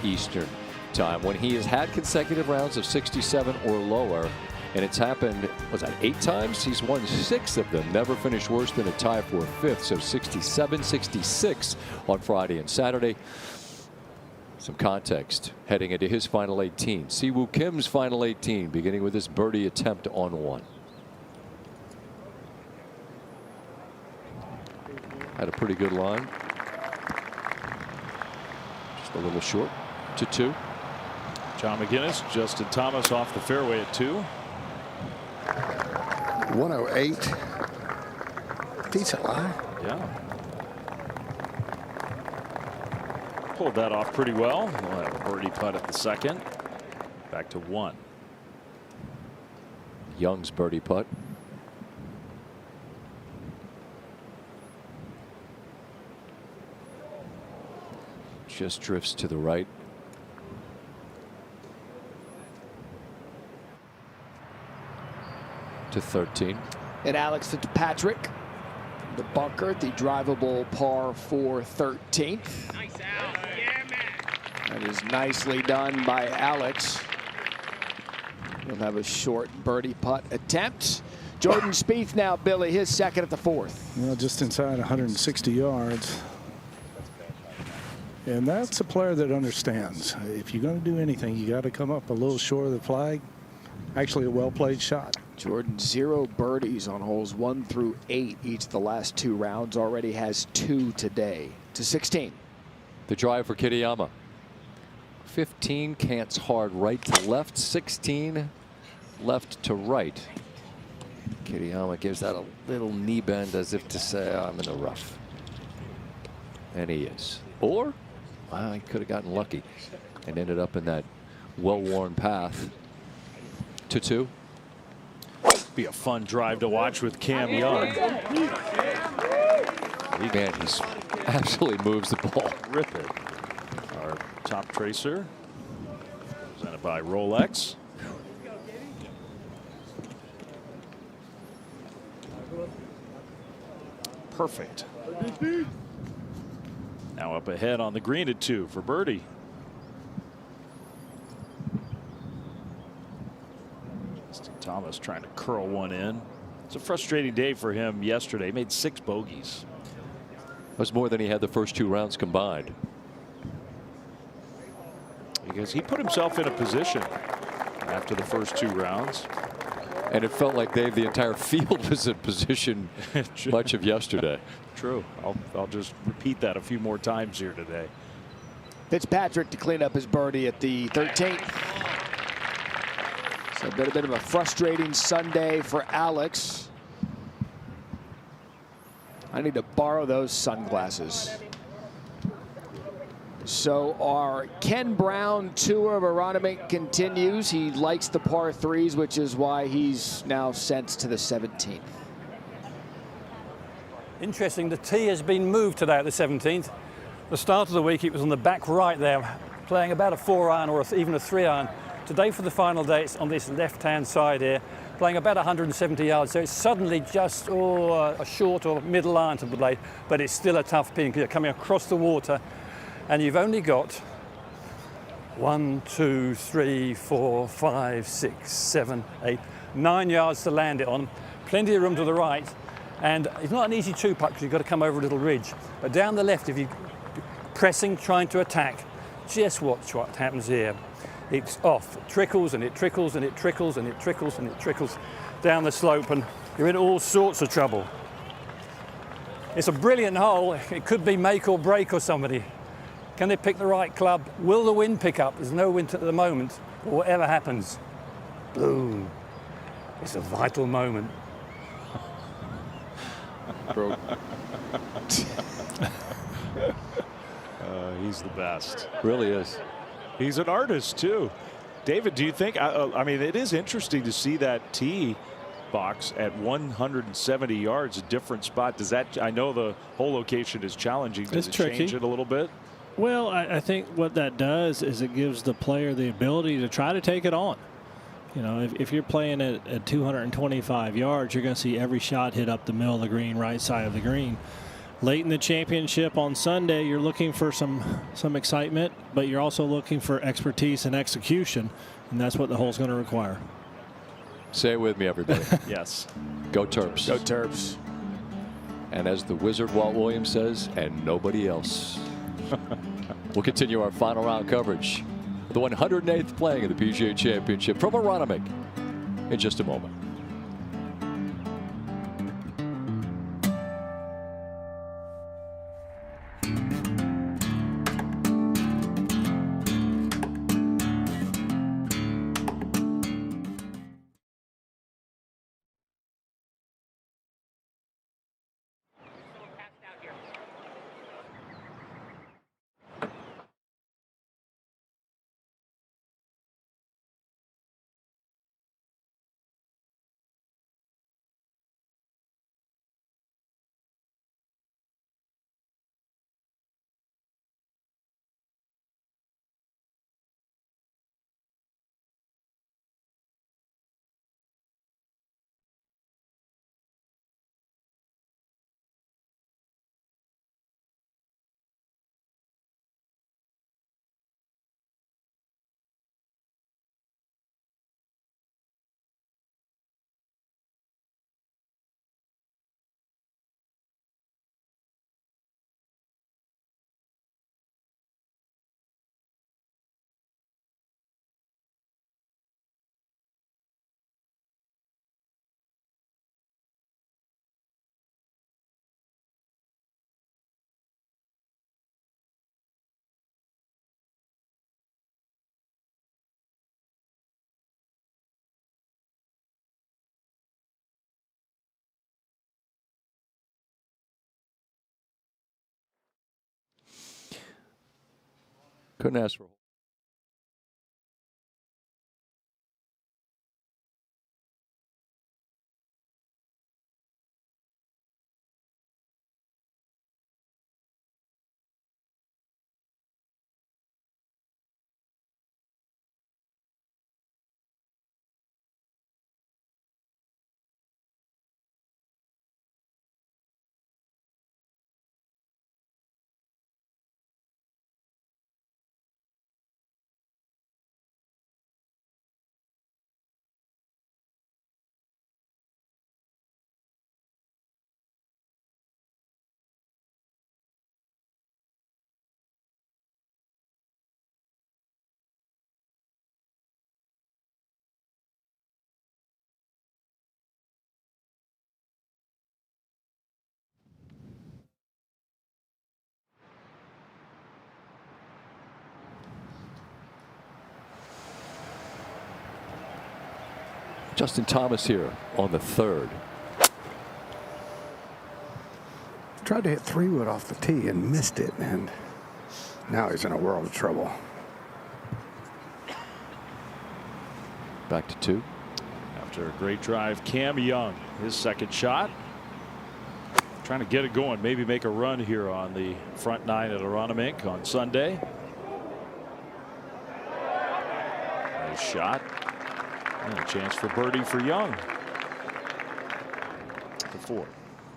Eastern time. When he has had consecutive rounds of 67 or lower, and it's happened, was that 8 times? He's won 6 of them, never finished worse than a tie for 5th. So 67, 66 on Friday and Saturday. Some context heading into his final 18. Siwoo Kim's final 18, beginning with his birdie attempt on 1. Had a pretty good line. Just a little short to 2. John McGinnis, Justin Thomas off the fairway at 2. 108. Decent line. Yeah. Pulled that off pretty well. We'll have a birdie putt at the second. Back to 1. Young's birdie putt. Just drifts to the right. To 13. And Alex Fitzpatrick, the bunker, the drivable par 4 13th. That is nicely done by Alex. He'll have a short birdie putt attempt. Jordan Spieth now, Billy, his second at the 4th. Well, just inside 160 yards. And that's a player that understands. If you're going to do anything, you got to come up a little short of the flag. Actually, a well-played shot. Jordan 0 birdies on holes 1 through 8 each of the last 2 rounds. Already has 2 today. To 16. The drive for Kitayama. 15 cants hard right to left. 16 left to right. Kitayama gives that a little knee bend as if to say, I'm in the rough. And he is. Or I could have gotten lucky and ended up in that well-worn path. To 2. Be a fun drive to watch with Cam Young. Man, he absolutely moves the ball. Rip it. Our top tracer, presented by Rolex. Perfect. Now up ahead on the green at 2 for birdie. Thomas trying to curl one in. It's a frustrating day for him yesterday. He made 6 bogeys. That was more than he had the first 2 rounds combined. Because he put himself in a position after the first 2 rounds. And it felt like Dave, the entire field was in position much of yesterday. True. I'll just repeat that a few more times here today. Fitzpatrick to clean up his birdie at the 13th. So a bit of a frustrating Sunday for Alex. I need to borrow those sunglasses. So our Ken Brown tour of Aronimink continues. He likes the par 3s, which is why he's now sent to the 17th. Interesting, the tee has been moved today at the 17th. The start of the week, it was on the back right there, playing about a 4-iron or even a 3-iron. Today for the final day, it's on this left-hand side here, playing about 170 yards. So it's suddenly just a short or middle iron to play, but it's still a tough pin because you're coming across the water and you've only got 1, 2, 3, 4, 5, 6, 7, 8, 9 yards to land it on. Plenty of room to the right. And it's not an easy 2-putt because you've got to come over a little ridge. But down the left, if you're pressing, trying to attack, just watch what happens here. It's off. It trickles and it trickles and it trickles and it trickles and it trickles down the slope, and you're in all sorts of trouble. It's a brilliant hole. It could be make or break or somebody. Can they pick the right club? Will the wind pick up? There's no wind at the moment, or whatever happens. Boom. It's a vital moment. He's the best. Really is. He's an artist too. David, do you think? I mean, it is interesting to see that tee box at 170 yards, a different spot. Does that? I know the whole location is challenging. Does It's it tricky. change it a little bit? Well, I think what that does is it gives the player the ability to try to take it on. You know, if you're playing at 225 yards, you're going to see every shot hit up the middle of the green, right side of the green. Late in the championship on Sunday, you're looking for some excitement, but you're also looking for expertise and execution, and that's what the hole's going to require. Say it with me, everybody. Yes. Go Terps. Go Terps. And as the wizard Walt Williams says, and nobody else. We'll continue our final round coverage. The 108th playing of the PGA Championship from Aronimink in just a moment. Couldn't ask for. Justin Thomas here on the third. Tried to hit 3-wood off the tee and missed it, and now he's in a world of trouble. Back to 2. After a great drive, Cam Young, his second shot. Trying to get it going, maybe make a run here on the front 9 at Aronimink on Sunday. Nice shot. And a chance for birdie for Young. The 4.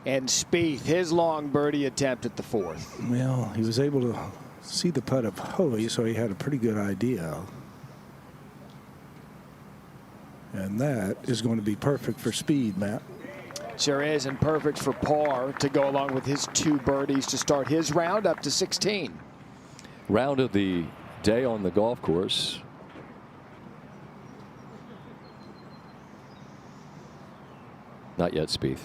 And Spieth, his long birdie attempt at the 4th. Well, he was able to see the putt of Hoey, so he had a pretty good idea. And that is going to be perfect for speed, Matt. Sure is, and perfect for par to go along with his 2 birdies to start his round up to 16. Round of the day on the golf course. Not yet, Spieth.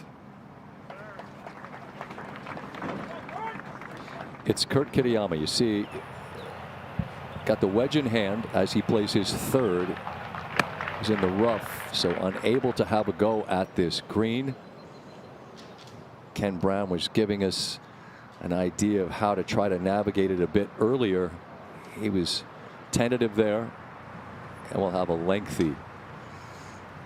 It's Kurt Kitayama. You see, got the wedge in hand as he plays his 3rd He's in the rough, so unable to have a go at this green. Ken Brown was giving us an idea of how to try to navigate it a bit earlier. He was tentative there, and we'll have a lengthy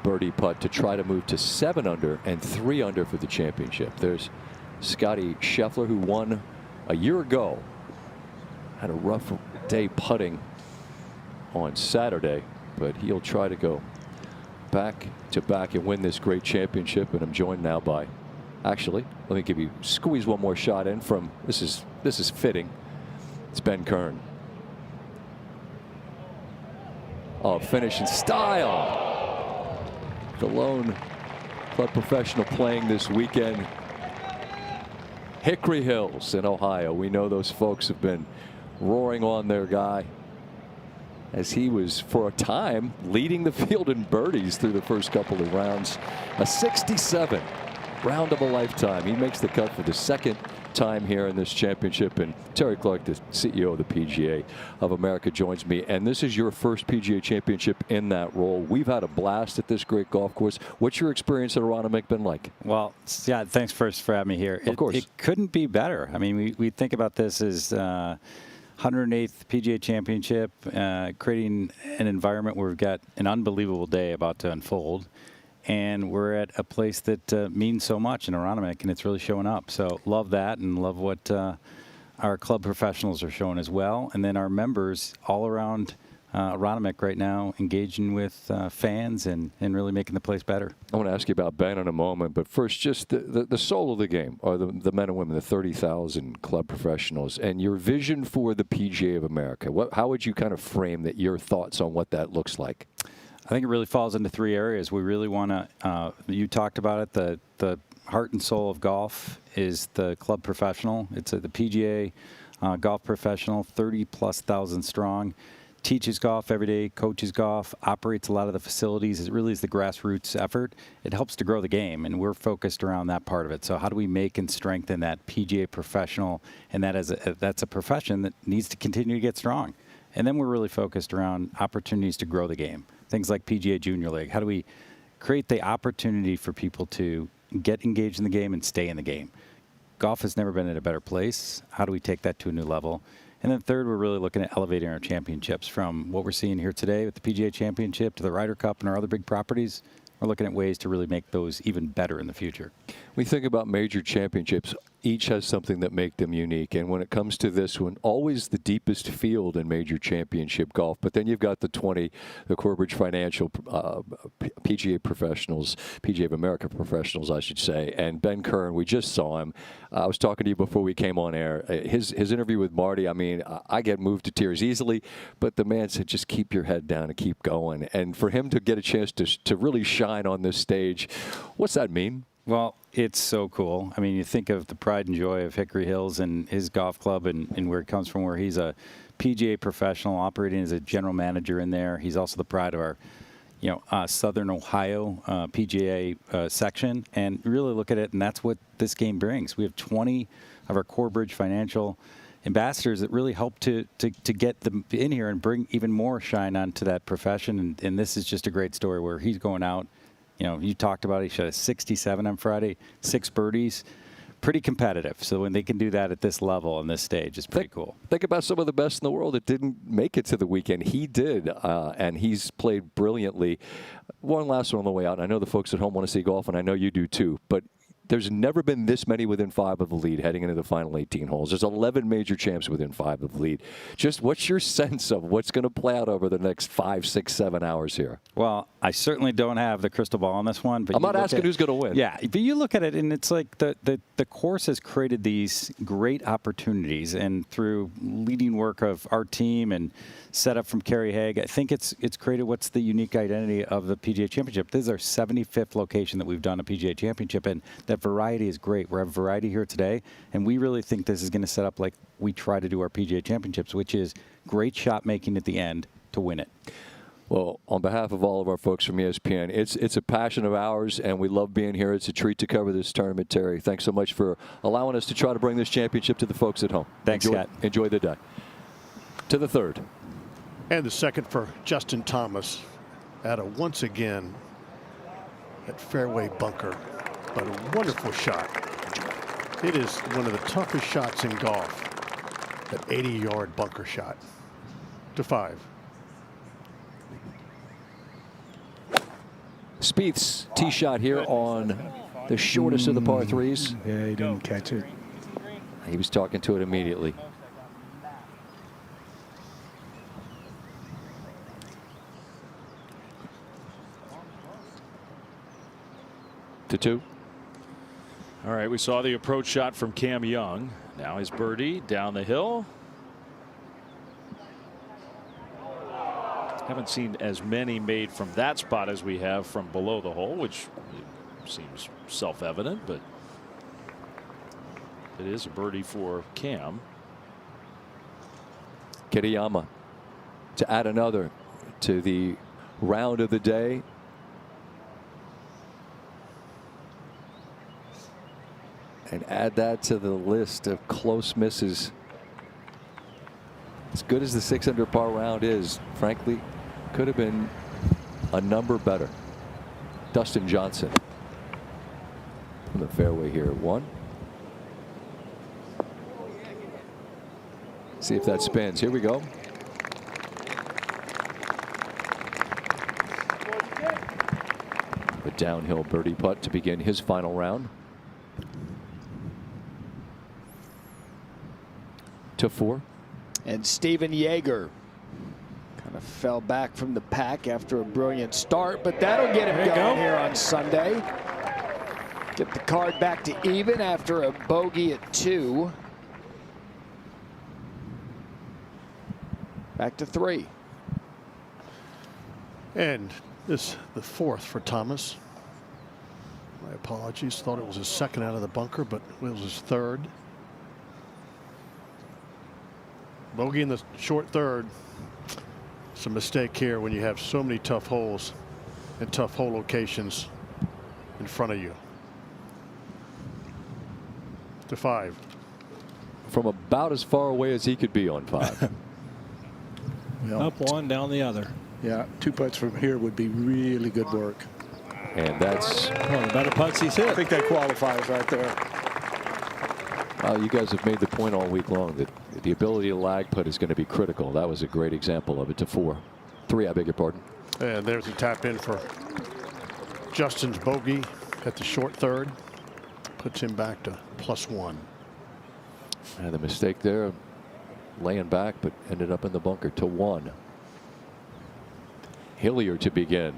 birdie putt to try to move to 7 under and 3 under for the championship. There's Scotty Scheffler, who won a year ago. Had a rough day putting on Saturday, but he'll try to go back to back and win this great championship. And I'm joined now by, actually, let me give you, squeeze one more shot in from, this is fitting. It's Ben Kern. Oh, finish in style. The lone club professional playing this weekend. Hickory Hills in Ohio. We know those folks have been roaring on their guy, as he was for a time leading the field in birdies through the first couple of rounds. A 67, round of a lifetime. He makes the cut for the second time here in this championship. And Terry Clark, the CEO of the PGA of America, joins me. And this is your first PGA Championship in that role. We've had a blast at this great golf course. What's your experience at Aronimink been like? Well, yeah, thanks first for having me here. Of course. It couldn't be better. I mean, we think about this as 108th PGA Championship, creating an environment where we've got an unbelievable day about to unfold. And we're at a place that means so much in Aronimink, and it's really showing up. So love that, and love what our club professionals are showing as well. And then our members all around Aronimink right now engaging with fans and really making the place better. I want to ask you about Ben in a moment, but first, just the soul of the game, or the men and women, the 30,000 club professionals, and your vision for the PGA of America. How would you kind of frame that, your thoughts on what that looks like? I think it really falls into 3 areas. We really want to, you talked about it, the heart and soul of golf is the club professional. It's the PGA golf professional, 30+ thousand strong. Teaches golf every day, coaches golf, operates a lot of the facilities. It really is the grassroots effort. It helps to grow the game, and we're focused around that part of it. So how do we make and strengthen that PGA professional? And that's a profession that needs to continue to get strong. And then we're really focused around opportunities to grow the game. Things like PGA Junior League. How do we create the opportunity for people to get engaged in the game and stay in the game? Golf has never been in a better place. How do we take that to a new level? And then third, we're really looking at elevating our championships from what we're seeing here today with the PGA Championship to the Ryder Cup and our other big properties. We're looking at ways to really make those even better in the future. We think about major championships. Each has something that make them unique. And when it comes to this one, always the deepest field in major championship golf. But then you've got the 20, the Corebridge Financial PGA professionals, PGA of America professionals, I should say. And Ben Kern, we just saw him. I was talking to you before we came on air. His interview with Marty, I mean, I get moved to tears easily. But the man said, just keep your head down and keep going. And for him to get a chance to really shine on this stage, what's that mean? Well, it's so cool. I mean, you think of the pride and joy of Hickory Hills and his golf club and where it comes from, where he's a PGA professional operating as a general manager in there. He's also the pride of our, Southern Ohio PGA section. And really look at it, and that's what this game brings. We have 20 of our Corebridge Financial ambassadors that really help to get them in here and bring even more shine onto that profession. And this is just a great story where he's going out. You talked about it. He shot a 67 on Friday, 6 birdies. Pretty competitive. So when they can do that at this level on this stage, it's pretty cool. Think about some of the best in the world that didn't make it to the weekend. He did, and he's played brilliantly. One last one on the way out. I know the folks at home want to see golf, and I know you do too. But there's never been this many within 5 of the lead heading into the final 18 holes. There's 11 major champs within 5 of the lead. Just what's your sense of what's going to play out over the next 5, 6, 7 hours here? Well, I certainly don't have the crystal ball on this one. But I'm not asking who's going to win. Yeah, but you look at it, and it's like the course has created these great opportunities, and through leading work of our team and set up from Kerry Haig, I think it's created what's the unique identity of the PGA Championship. This is our 75th location that we've done a PGA Championship, and that variety is great. We have variety here today, and we really think this is going to set up like we try to do our PGA Championships, which is great shot making at the end to win it. Well, on behalf of all of our folks from ESPN, it's a passion of ours, and we love being here. It's a treat to cover this tournament, Terry. Thanks so much for allowing us to try to bring this championship to the folks at home. Thanks, Scott. Enjoy the day. To the third. And the second for Justin Thomas. at a once again at fairway bunker, but a wonderful shot. It is one of the toughest shots in golf. That 80-yard bunker shot to 5. Spieth's tee shot here on the shortest of the par threes. Yeah, he didn't catch it. He was talking to it immediately. To 2. All right, we saw the approach shot from Cam Young. Now his birdie down the hill. Haven't seen as many made from that spot as we have from below the hole, which seems self-evident, but it is a birdie for Cam. Kitayama to add another to the round of the day. And add that to the list of close misses. As good as the 6 under par round is, frankly, could have been a number better. Dustin Johnson from the fairway here at 1. See if that spins. Here we go. The downhill birdie putt to begin his final round. To 4. And Steven Yeager kind of fell back from the pack after a brilliant start, but that'll get him going here on Sunday. Get the card back to even after a bogey at 2. Back to 3. And this the 4th for Thomas. My apologies. Thought it was his 2nd out of the bunker, but it was his 3rd. Bogey in the short 3rd. It's a mistake here when you have so many tough holes and tough hole locations in front of you. To 5. From about as far away as he could be on 5. Up one, down the other. Yeah, 2 putts from here would be really good work. And that's one of the better putts he's hit. I think that qualifies right there. You guys have made the point all week long that the ability to lag putt is going to be critical. That was a great example of it. To 3, I beg your pardon. And there's a tap in for Justin's bogey at the short 3rd. Puts him back to +1. And the mistake there, laying back, but ended up in the bunker. To 1. Hillier to begin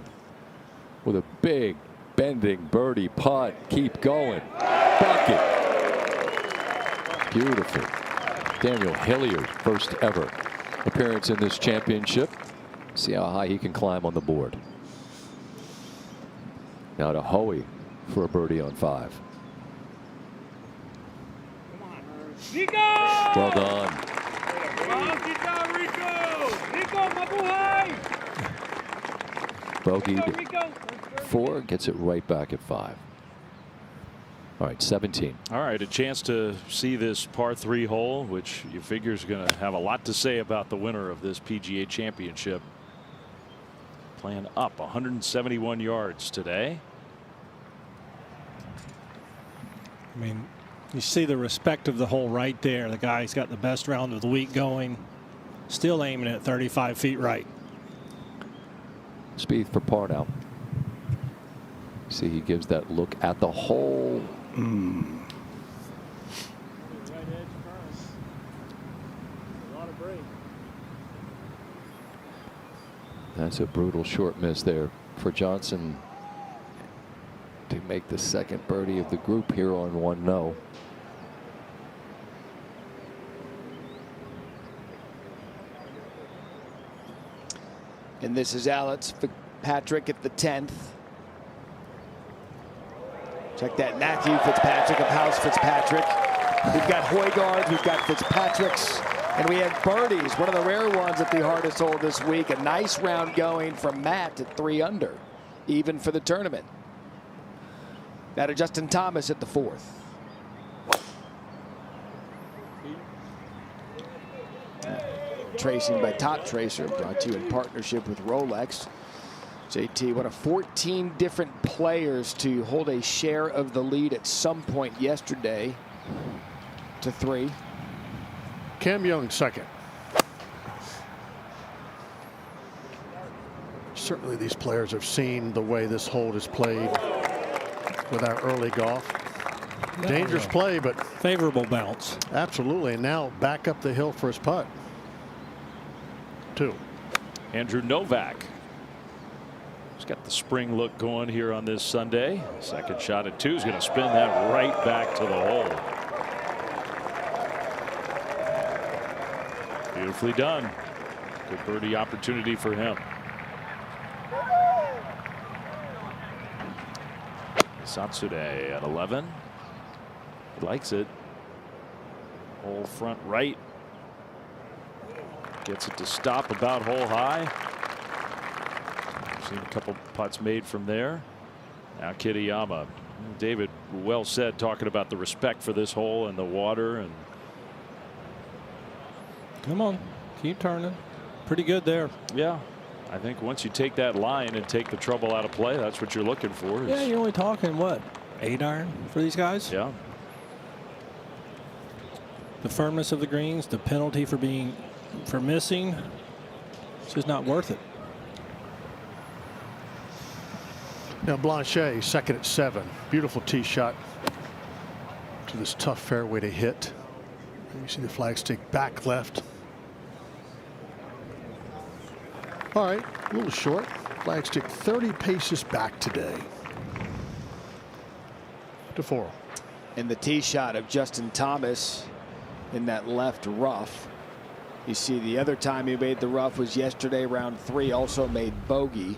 with a big bending birdie putt. Keep going. Bucket. Beautiful. Daniel Hillier, first ever appearance in this championship. See how high he can climb on the board. Now to Hoey for a birdie on 5. Well done. Bogeyed 4, gets it right back at 5. All right, 17. All right, a chance to see this par 3 hole, which you figure is going to have a lot to say about the winner of this PGA Championship. Playing up 171 yards today. I mean, you see the respect of the hole right there. The guy's got the best round of the week going. Still aiming at 35 feet right. Spieth for par now. See, he gives that look at the hole. That's a brutal short miss there for Johnson to make the 2nd birdie of the group here on 1-0. And this is Alex Fitzpatrick at the 10th. Check that, Matthew Fitzpatrick of House Fitzpatrick. We've got Højgaard, we've got Fitzpatrick's, and we have birdies, one of the rare ones at the hardest hole this week. A nice round going from Matt at 3 under, even for the tournament. Now to Justin Thomas at the 4th. Tracing by Top Tracer, brought to you in partnership with Rolex. JT, one of 14 different players to hold a share of the lead at some point yesterday to 3. Cam Young second. Certainly these players have seen the way this hole is played with our early golf. Dangerous play, but favorable bounce. Absolutely. And now back up the hill for his putt. 2. Andrew Novak. He's got the spring look going here on this Sunday. Second shot at 2 is going to spin that right back to the hole. Beautifully done. Good birdie opportunity for him. Satsune at 11. He likes it. Hole front right. Gets it to stop about hole high. Seen a couple putts made from there. Now Kitayama. David, well said, talking about the respect for this hole and the water. And come on, keep turning. Pretty good there. Yeah. I think once you take that line and take the trouble out of play, that's what you're looking for. Yeah, you're only talking what, 8 iron for these guys? Yeah. The firmness of the greens, the penalty for missing, it's just not worth it. Now Blanchet second at 7. Beautiful tee shot to this tough fairway to hit. You see the flagstick back left. All right, a little short. Flagstick 30 paces back today. To 4. And the tee shot of Justin Thomas in that left rough. You see the other time he made the rough was yesterday, round 3, also made bogey.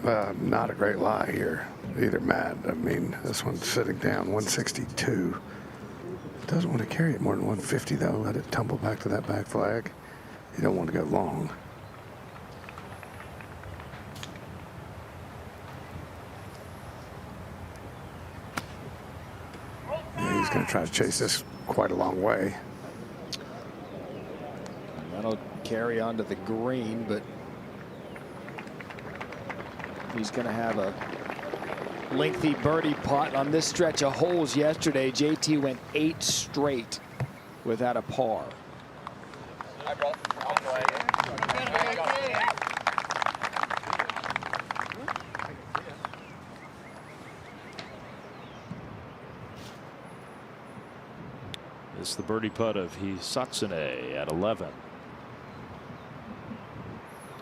Not a great lie here either, Matt. I mean, this one's sitting down 162. Doesn't want to carry it more than 150 though. Let it tumble back to that back flag. You don't want to go long. Yeah, he's going to try to chase this quite a long way. That'll carry onto the green, but he's going to have a lengthy birdie putt on this stretch of holes yesterday. JT went 8 straight without a par. This is the birdie putt of Hisatsune at 11.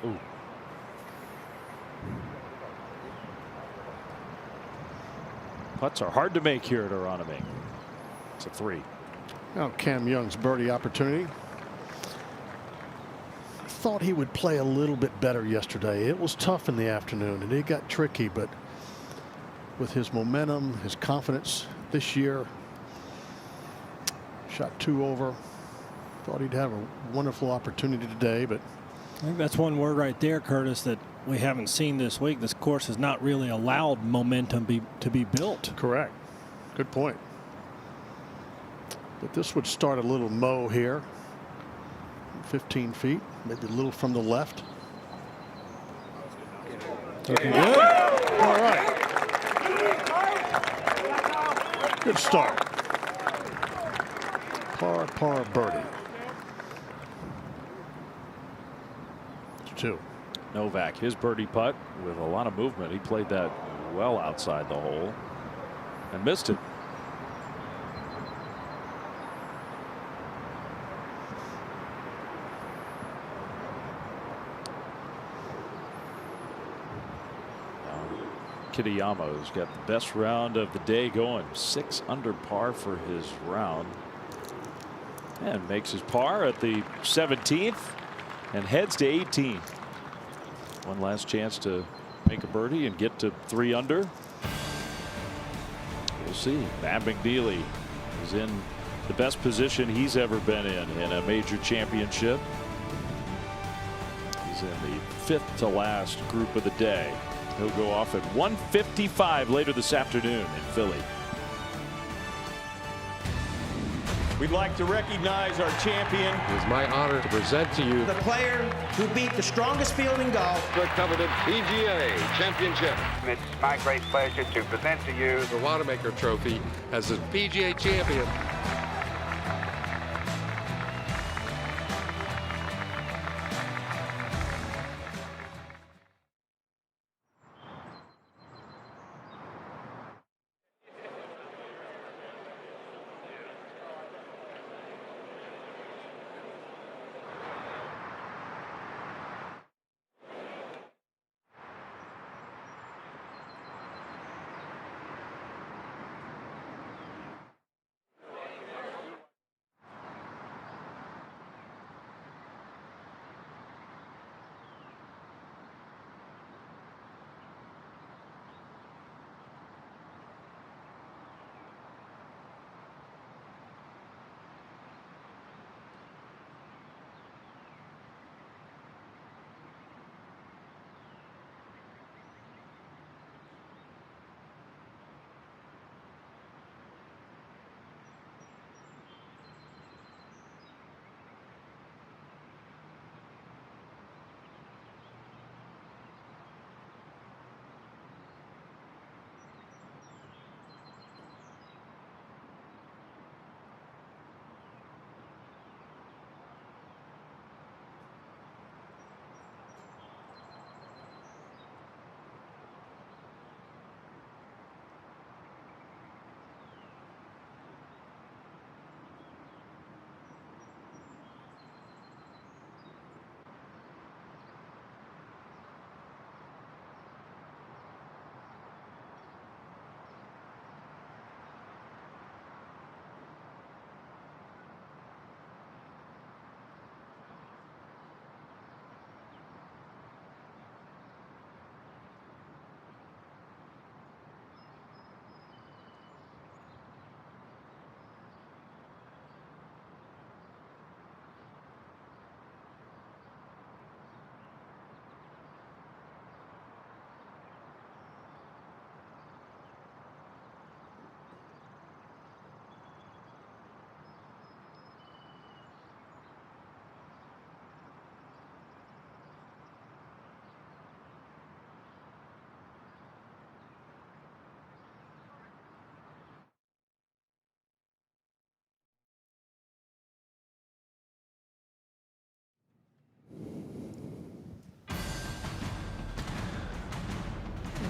Ooh. Putts are hard to make here at Aronimink. It's a 3. Now Cam Young's birdie opportunity. Thought he would play a little bit better yesterday. It was tough in the afternoon and it got tricky, but with his momentum, his confidence this year, shot 2 over. Thought he'd have a wonderful opportunity today, but I think that's one word right there, Curtis, that we haven't seen this week. This course has not really allowed momentum to be built. Correct. Good point. But this would start a little mow here. 15 feet, maybe a little from the left. Looking good. All right. Good start. Par birdie. 2. Novak, his birdie putt with a lot of movement. He played that well outside the hole and missed it. Kitayama has got the best round of the day going. 6 under par for his round. And makes his par at the 17th and heads to 18. One last chance to make a birdie and get to 3 under. We'll see. Matt McNeely is in the best position he's ever been in a major championship. He's in the 5th to last group of the day. He'll go off at 1:55 later this afternoon in Philly. We'd like to recognize our champion. It is my honor to present to you the player who beat the strongest field in golf, the coveted PGA Championship. It's my great pleasure to present to you the Wanamaker Trophy as the PGA champion.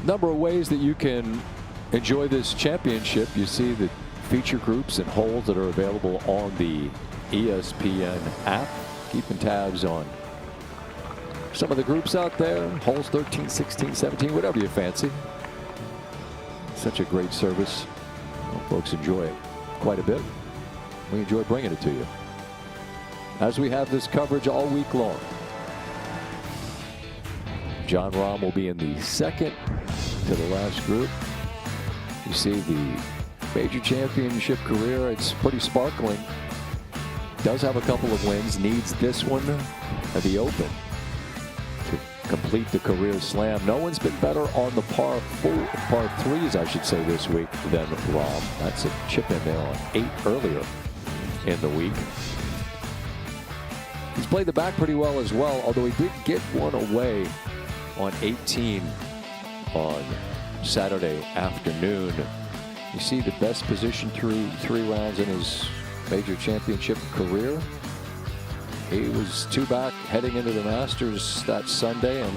Number of ways that you can enjoy this championship. You see the feature groups and holes that are available on the ESPN app. Keeping tabs on some of the groups out there. Holes 13, 16, 17, whatever you fancy. Such a great service. Well, folks enjoy it quite a bit. We enjoy bringing it to you as we have this coverage all week long. Jon Rahm will be in the second to the last group. You see the major championship career. It's pretty sparkling. Does have a couple of wins. Needs this one at the Open to complete the career slam. No one's been better on the par threes, I should say, this week than Rahm. That's a chip in there on 8 earlier in the week. He's played the back pretty well as well, although he did get one away on 18 on Saturday afternoon. You see the best position through 3 rounds in his major championship career. He was 2 back heading into the Masters that Sunday and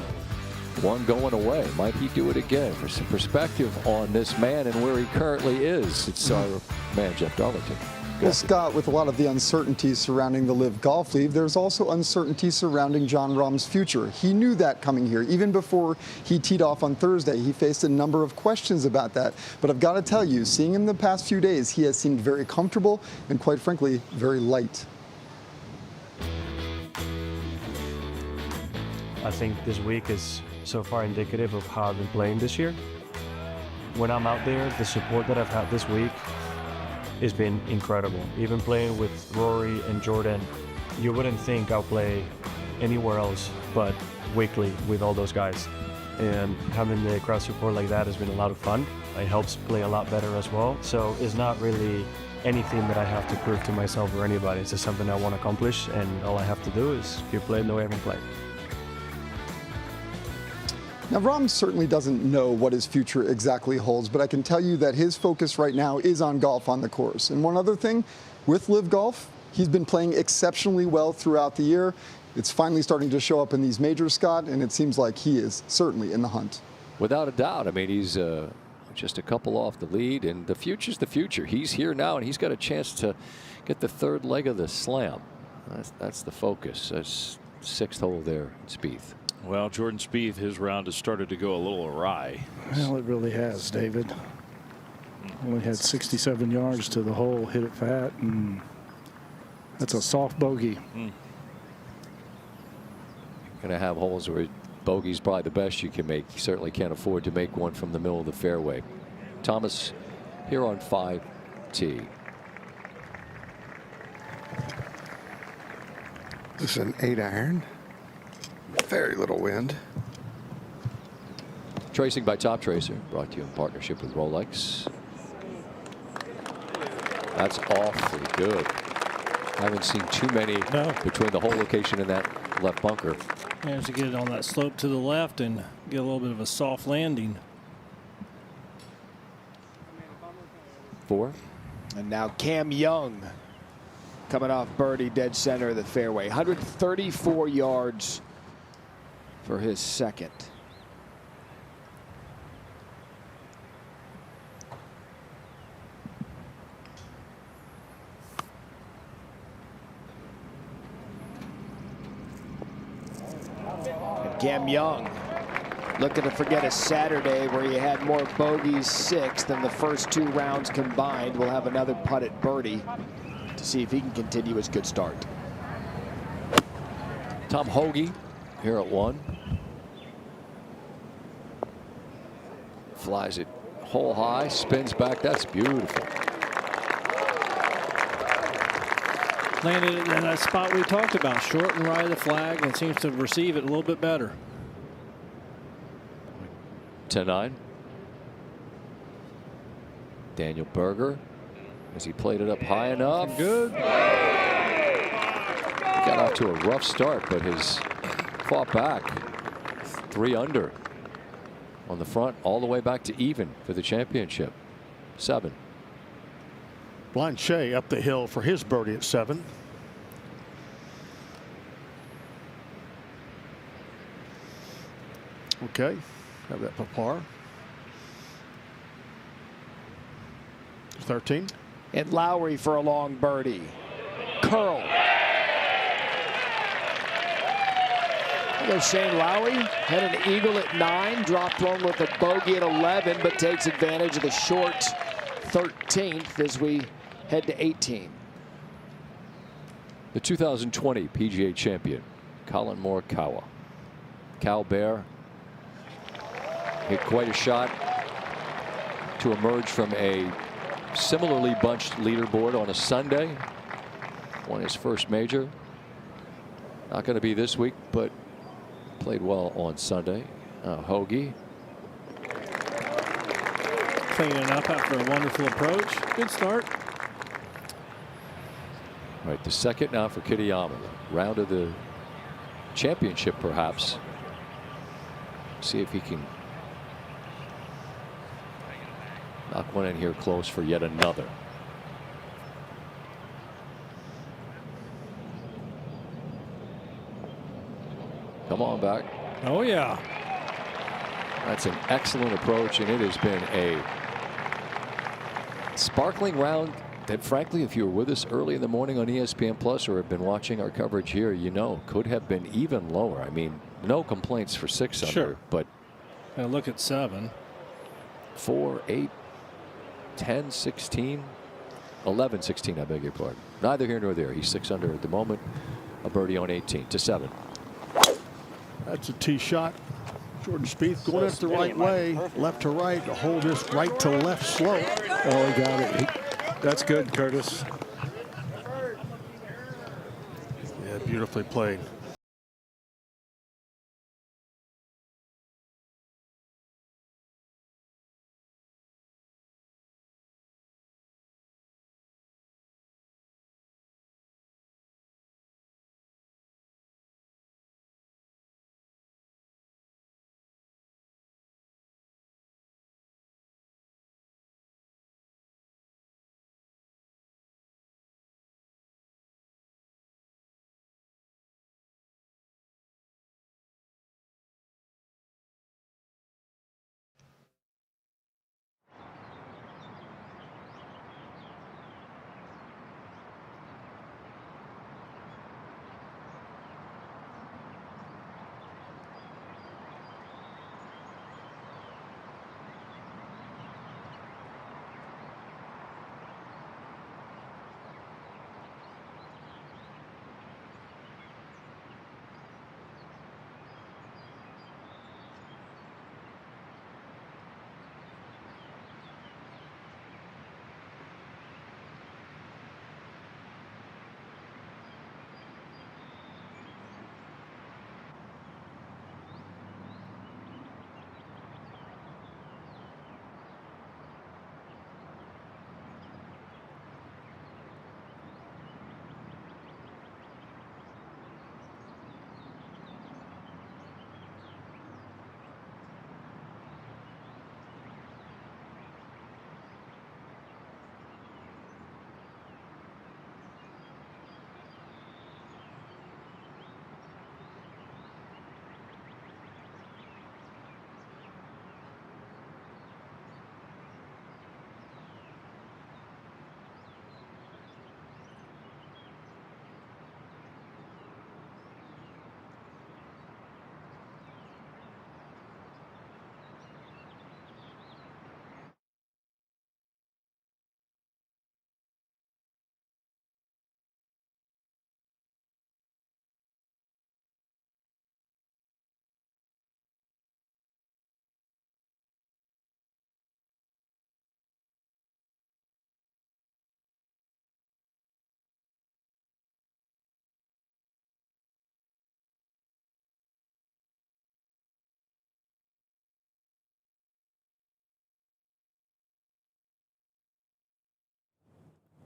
1 going away. Might he do it again? For some perspective on this man and where he currently is, it's our man Jeff Darlington. Well, Scott, with a lot of the uncertainties surrounding the LIV Golf League, there's also uncertainty surrounding Jon Rahm's future. He knew that coming here. Even before he teed off on Thursday, he faced a number of questions about that. But I've got to tell you, seeing him the past few days, he has seemed very comfortable and, quite frankly, very light. I think this week is so far indicative of how I've been playing this year. When I'm out there, the support that I've had this week has been incredible. Even playing with Rory and Jordan, you wouldn't think I'll play anywhere else but weekly with all those guys. And having the crowd support like that has been a lot of fun. It helps play a lot better as well. So it's not really anything that I have to prove to myself or anybody. It's just something I want to accomplish, and all I have to do is keep playing the way I've been playing. Now, Rahm certainly doesn't know what his future exactly holds, but I can tell you that his focus right now is on golf on the course. And one other thing, with Live Golf, he's been playing exceptionally well throughout the year. It's finally starting to show up in these majors, Scott, and it seems like he is certainly in the hunt. Without a doubt. I mean, he's just a couple off the lead, and the future's the future. He's here now, and he's got a chance to get the third leg of the slam. That's the focus. That's 6th hole there, Spieth. Well, Jordan Spieth, his round has started to go a little awry. Well, it really has, David. Only had 67 yards to the hole, hit it fat, and that's a soft bogey. Going to have holes where bogey's probably the best you can make. You certainly can't afford to make one from the middle of the fairway. Thomas here on 5T. This is an 8-iron. Very little wind. Tracing by Top Tracer, brought to you in partnership with Rolex. That's awfully good. Haven't seen too many between the hole location and that left bunker. Managed to get it on that slope to the left and get a little bit of a soft landing. 4. And now Cam Young coming off birdie dead center of the fairway. 134 yards for his second. And Cam Young looking to forget a Saturday where he had more bogeys 6 than the first 2 rounds combined. We'll have another putt at birdie to see if he can continue his good start. Tom Hoagie here at 1. Flies it hole high, spins back. That's beautiful. Landed it in that spot we talked about, short and right of the flag, and seems to receive it a little bit better. 10-9. Daniel Berger, as he played it up high enough. Good. Got off to a rough start, but has fought back. 3 under on the front, all the way back to even for the championship. 7. Blind Shea up the hill for his birdie at 7. Okay, have that for par. 13. And Lowry for a long birdie. Curl. There's Shane Lowry, had an eagle at 9, dropped one with a bogey at 11, but takes advantage of the short 13th as we head to 18. The 2020 PGA champion, Colin Morikawa. Cal Bear hit quite a shot to emerge from a similarly bunched leaderboard on a Sunday. Won his first major. Not going to be this week, but played well on Sunday. Hoagie. Cleaning up after a wonderful approach. Good start. All right, the second now for Kitayama. Round of the championship, perhaps. See if he can knock one in here close for yet another. Come on back. Oh, yeah. That's an excellent approach, and it has been a sparkling round that, frankly, if you were with us early in the morning on ESPN Plus or have been watching our coverage here, you know, could have been even lower. I mean, no complaints for 6 under, Sure. but Now look at 7. 4, 8, 10, 16, 11, 16, I beg your pardon. Neither here nor there. He's 6 under at the moment. A birdie on 18 to 7. That's a tee shot. Jordan Spieth going it the right way, left to right, to hold this right to left slope. Oh, he got it. That's good, Curtis. Yeah, beautifully played.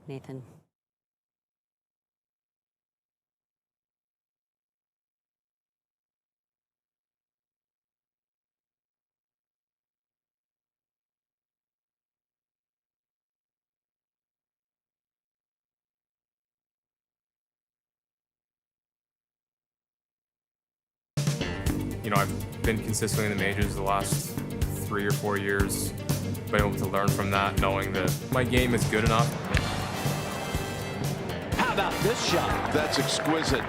Nathan. You know, I've been consistently in the majors the last 3 or 4 years. Been able to learn from that, knowing that my game is good enough. How about this shot? That's exquisite.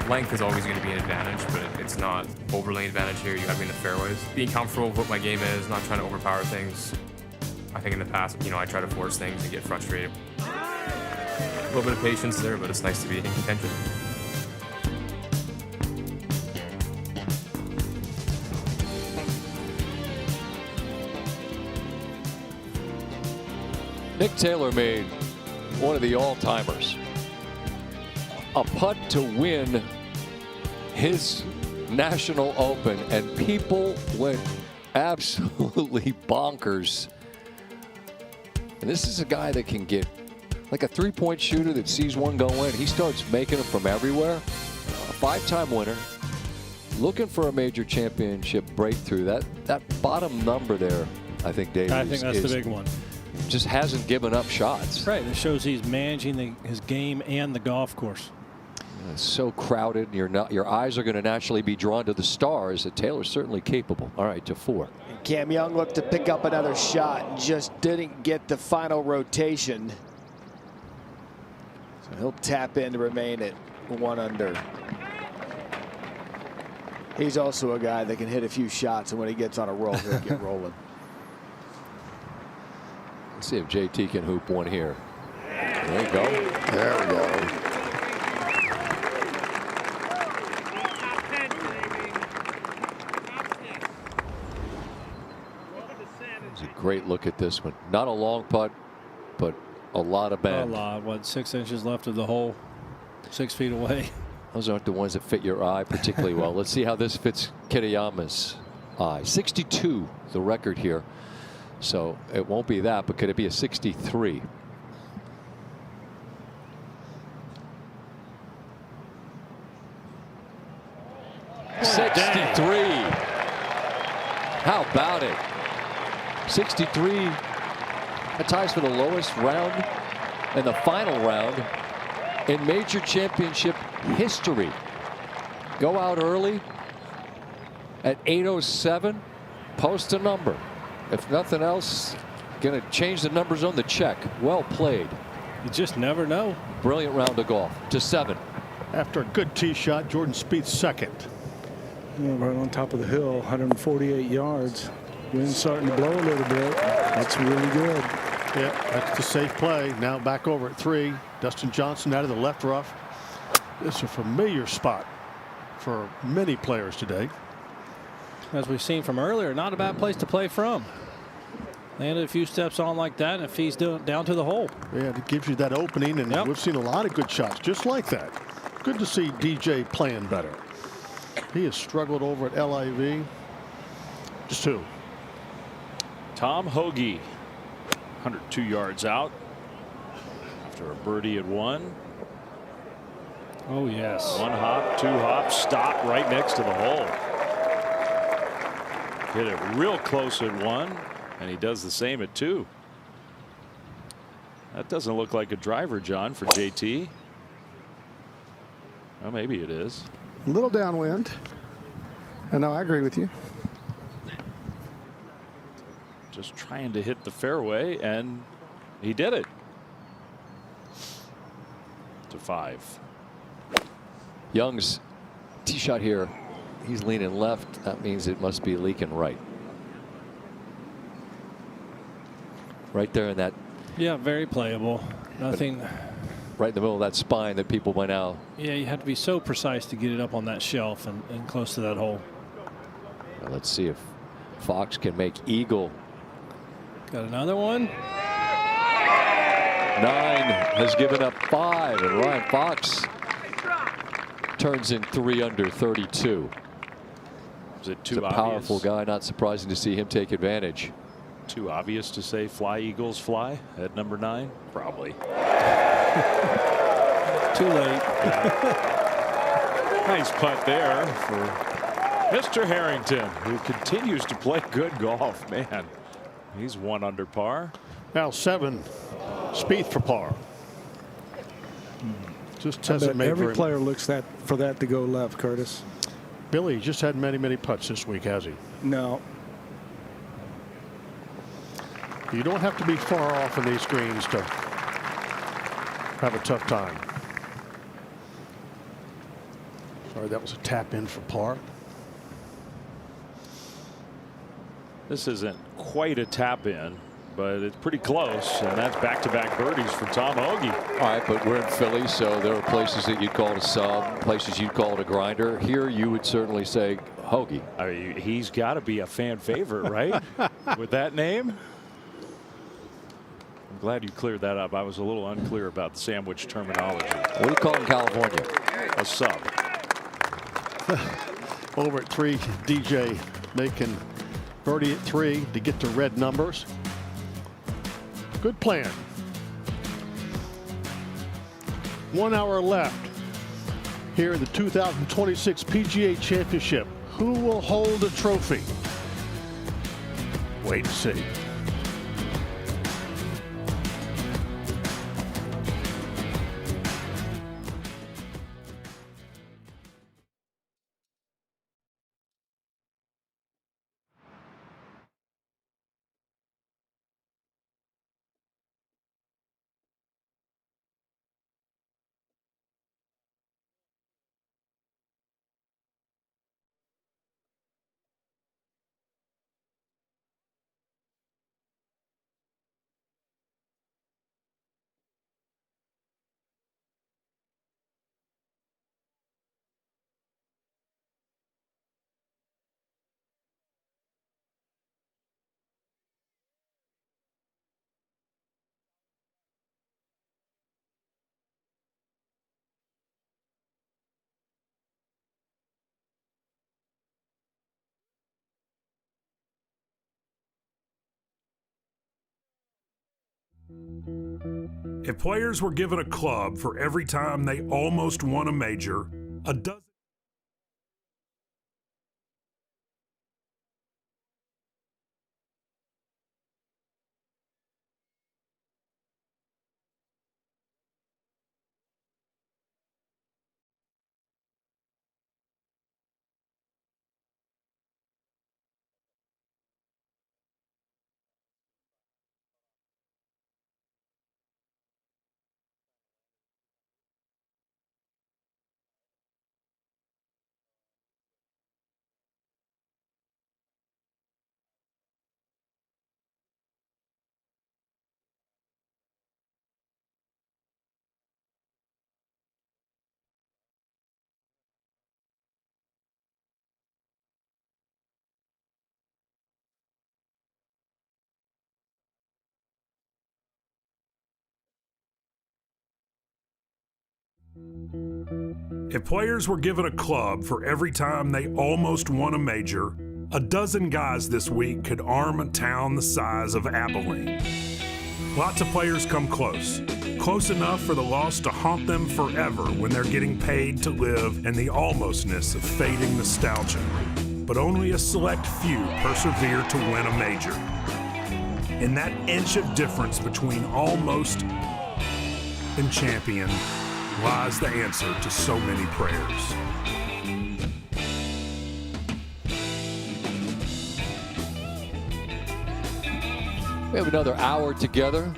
Length is always going to be an advantage, but it's not overly an advantage here. You got to be in the fairways. Being comfortable with what my game is, not trying to overpower things. I think in the past, you know, I try to force things and get frustrated. A little bit of patience there, but it's nice to be in contention. Nick Taylor made one of the all-timers. A putt to win his National Open, and people went absolutely bonkers. And this is a guy that can get like a three-point shooter that sees one go in. He starts making them from everywhere. A five-time winner, looking for a major championship breakthrough. That bottom number there, I think, Dave, I think that's the big one. Just hasn't given up shots. Right. It shows he's managing his game and the golf course. It's so crowded. Your eyes are going to naturally be drawn to the stars. That Taylor's certainly capable. All right, to 4. Cam Young looked to pick up another shot, just didn't get the final rotation. So he'll tap in to remain at 1 under. He's also a guy that can hit a few shots, and when he gets on a roll, he'll get rolling. Let's see if JT can hoop one here. There you go. There we go. It's a great look at this one. Not a long putt, but a lot of bend. A lot. What, 6 inches left of the hole, 6 feet away. Those aren't the ones that fit your eye particularly well. Let's see how this fits Kitayama's eye. 62, the record here. So it won't be that, but could it be a 63? How about it? 63. That ties for the lowest round in the final round in major championship history. Go out early at 8:07. Post a number. If nothing else, going to change the numbers on the check. Well played. You just never know. Brilliant round of golf. To 7. After a good tee shot, Jordan Spieth second. Yeah, right on top of the hill, 148 yards. Wind's starting to blow a little bit. That's really good. Yeah, that's the safe play. Now back over at 3. Dustin Johnson out of the left rough. This is a familiar spot for many players today. As we've seen from earlier, not a bad place to play from. Landed a few steps on like that, and if he's down to the hole. Yeah, it gives you that opening, and we've seen a lot of good shots just like that. Good to see DJ playing better. He has struggled over at LIV. Just 2. Tom Hoagie, 102 yards out after a birdie at 1. Oh, yes. 1 hop, 2 hops, stop right next to the hole. Hit it real close at 1, and he does the same at 2. That doesn't look like a driver, John, for JT. Well, maybe it is. A little downwind. I know, I agree with you. Just trying to hit the fairway, and he did it. To 5. Young's tee shot here. He's leaning left. That means it must be leaking right. Right there in that. Yeah, very playable. Nothing. Right in the middle of that spine that people by now. Yeah, you have to be so precise to get it up on that shelf and close to that hole. Now let's see if Fox can make eagle. Got another one. 9 has given up 5, and Ryan Fox turns in 3 under 32. Is it too He's a powerful guy. Not surprising to see him take advantage. Too obvious to say fly Eagles fly at number 9? Probably. Too late. Nice putt there for Mr. Harrington, who continues to play good golf. Man, he's 1 under par. Now 7, Spieth for par. Just hasn't made every very player looks for that to go left, Curtis. Billy just had many putts this week, has he? No. You don't have to be far off in these greens to have a tough time. Sorry, that was a tap in for par. This isn't quite a tap in, but it's pretty close, and that's back-to-back birdies for Tom Hoge. All right, but we're in Philly, so there are places that you'd call it a sub, places you'd call it a grinder. Here you would certainly say Hoge. I mean, he's got to be a fan favorite, right? With that name? I'm glad you cleared that up. I was a little unclear about the sandwich terminology. What do you call it in California? A sub. Over at 3, DJ making birdie at 3 to get to red numbers. Good plan. 1 hour left here in the 2026 PGA Championship. Who will hold the trophy? Wait and see. If players were given a club for every time they almost won a major, a dozen. If players were given a club for every time they almost won a major, a dozen guys this week could arm a town the size of Abilene. Lots of players come close. Close enough for the loss to haunt them forever when they're getting paid to live in the almostness of fading nostalgia. But only a select few persevere to win a major. In that inch of difference between almost and champion lies the answer to so many prayers. We have another hour together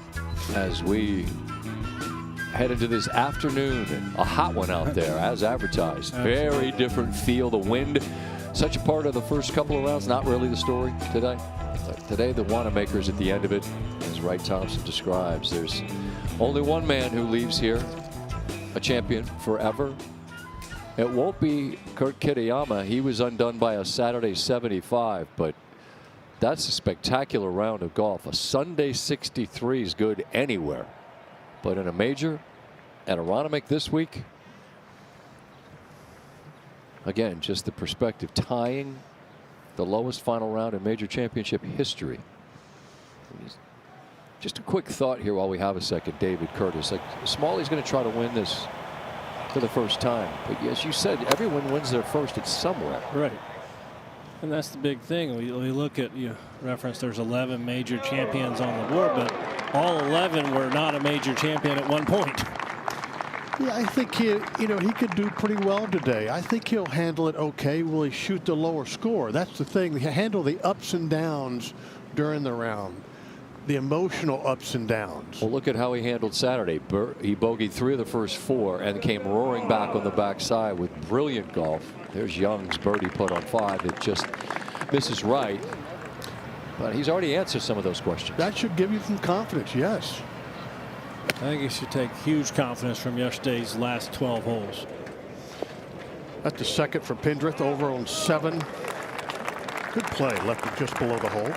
as we head into this afternoon. A hot one out there, as advertised. Very different feel. The wind, such a part of the first couple of rounds, not really the story today. But today, the Wanamakers at the end of it, as Wright Thompson describes. There's only one man who leaves here a champion forever. It won't be Kurt Kitayama. He was undone by a Saturday 75, but that's a spectacular round of golf. A Sunday 63 is good anywhere, but in a major at Aronimink this week, again, just the perspective, tying the lowest final round in major championship history. Just a quick thought here while we have a second, David Curtis. Like, Smalley's going to try to win this for the first time. But as you said, everyone wins their first at somewhere. Right. And that's the big thing. We look at, you reference there's 11 major champions on the board, but all 11 were not a major champion at one point. Yeah, I think he could do pretty well today. I think he'll handle it okay. Will he shoot the lower score? That's the thing. He handle the ups and downs during the round, the emotional ups and downs. Well, look at how he handled Saturday. He bogeyed 3 of the first 4 and came roaring back on the backside with brilliant golf. There's Young's birdie put on 5. It just misses right. But he's already answered some of those questions. That should give you some confidence, yes. I think he should take huge confidence from yesterday's last 12 holes. That's the second for Pendrith, over on 7. Good play, left it just below the hole.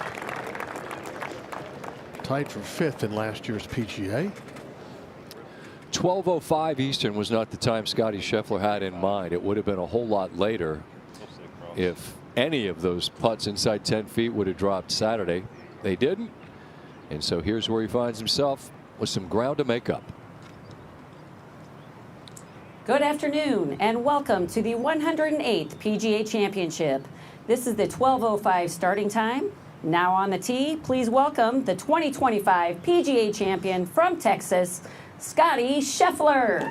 Tied for 5th in last year's PGA. 12:05 Eastern was not the time Scotty Scheffler had in mind. It would have been a whole lot later if any of those putts inside 10 feet would have dropped Saturday. They didn't. And so here's where he finds himself with some ground to make up. Good afternoon and welcome to the 108th PGA Championship. This is the 12:05 starting time. Now on the tee, please welcome the 2025 PGA champion from Texas, Scotty Scheffler.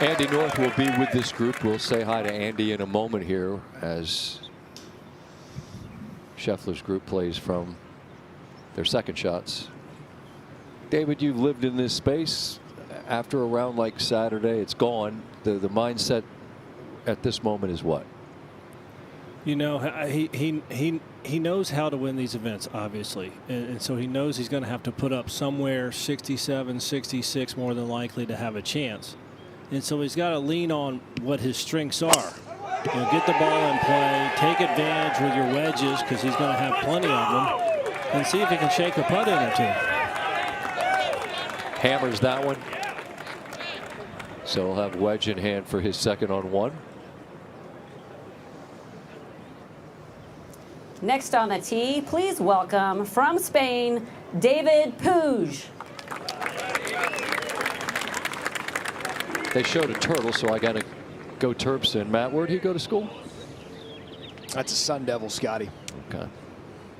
Andy North will be with this group. We'll say hi to Andy in a moment here as Scheffler's group plays from their second shots. David, you've lived in this space. After a round like Saturday, it's gone. The mindset at this moment is what? You know, he knows how to win these events, obviously. And so he knows he's going to have to put up somewhere 67, 66 more than likely to have a chance. And so he's got to lean on what his strengths are. You know, get the ball in play, take advantage with your wedges because he's going to have plenty of them, and see if he can shake a putt in or two. Hammers that one. So he'll have wedge in hand for his second on 1. Next on the tee, please welcome from Spain, David Puig. They showed a turtle, so I got to go Terpston. Matt, where'd he go to school? That's a Sun Devil, Scotty. Okay.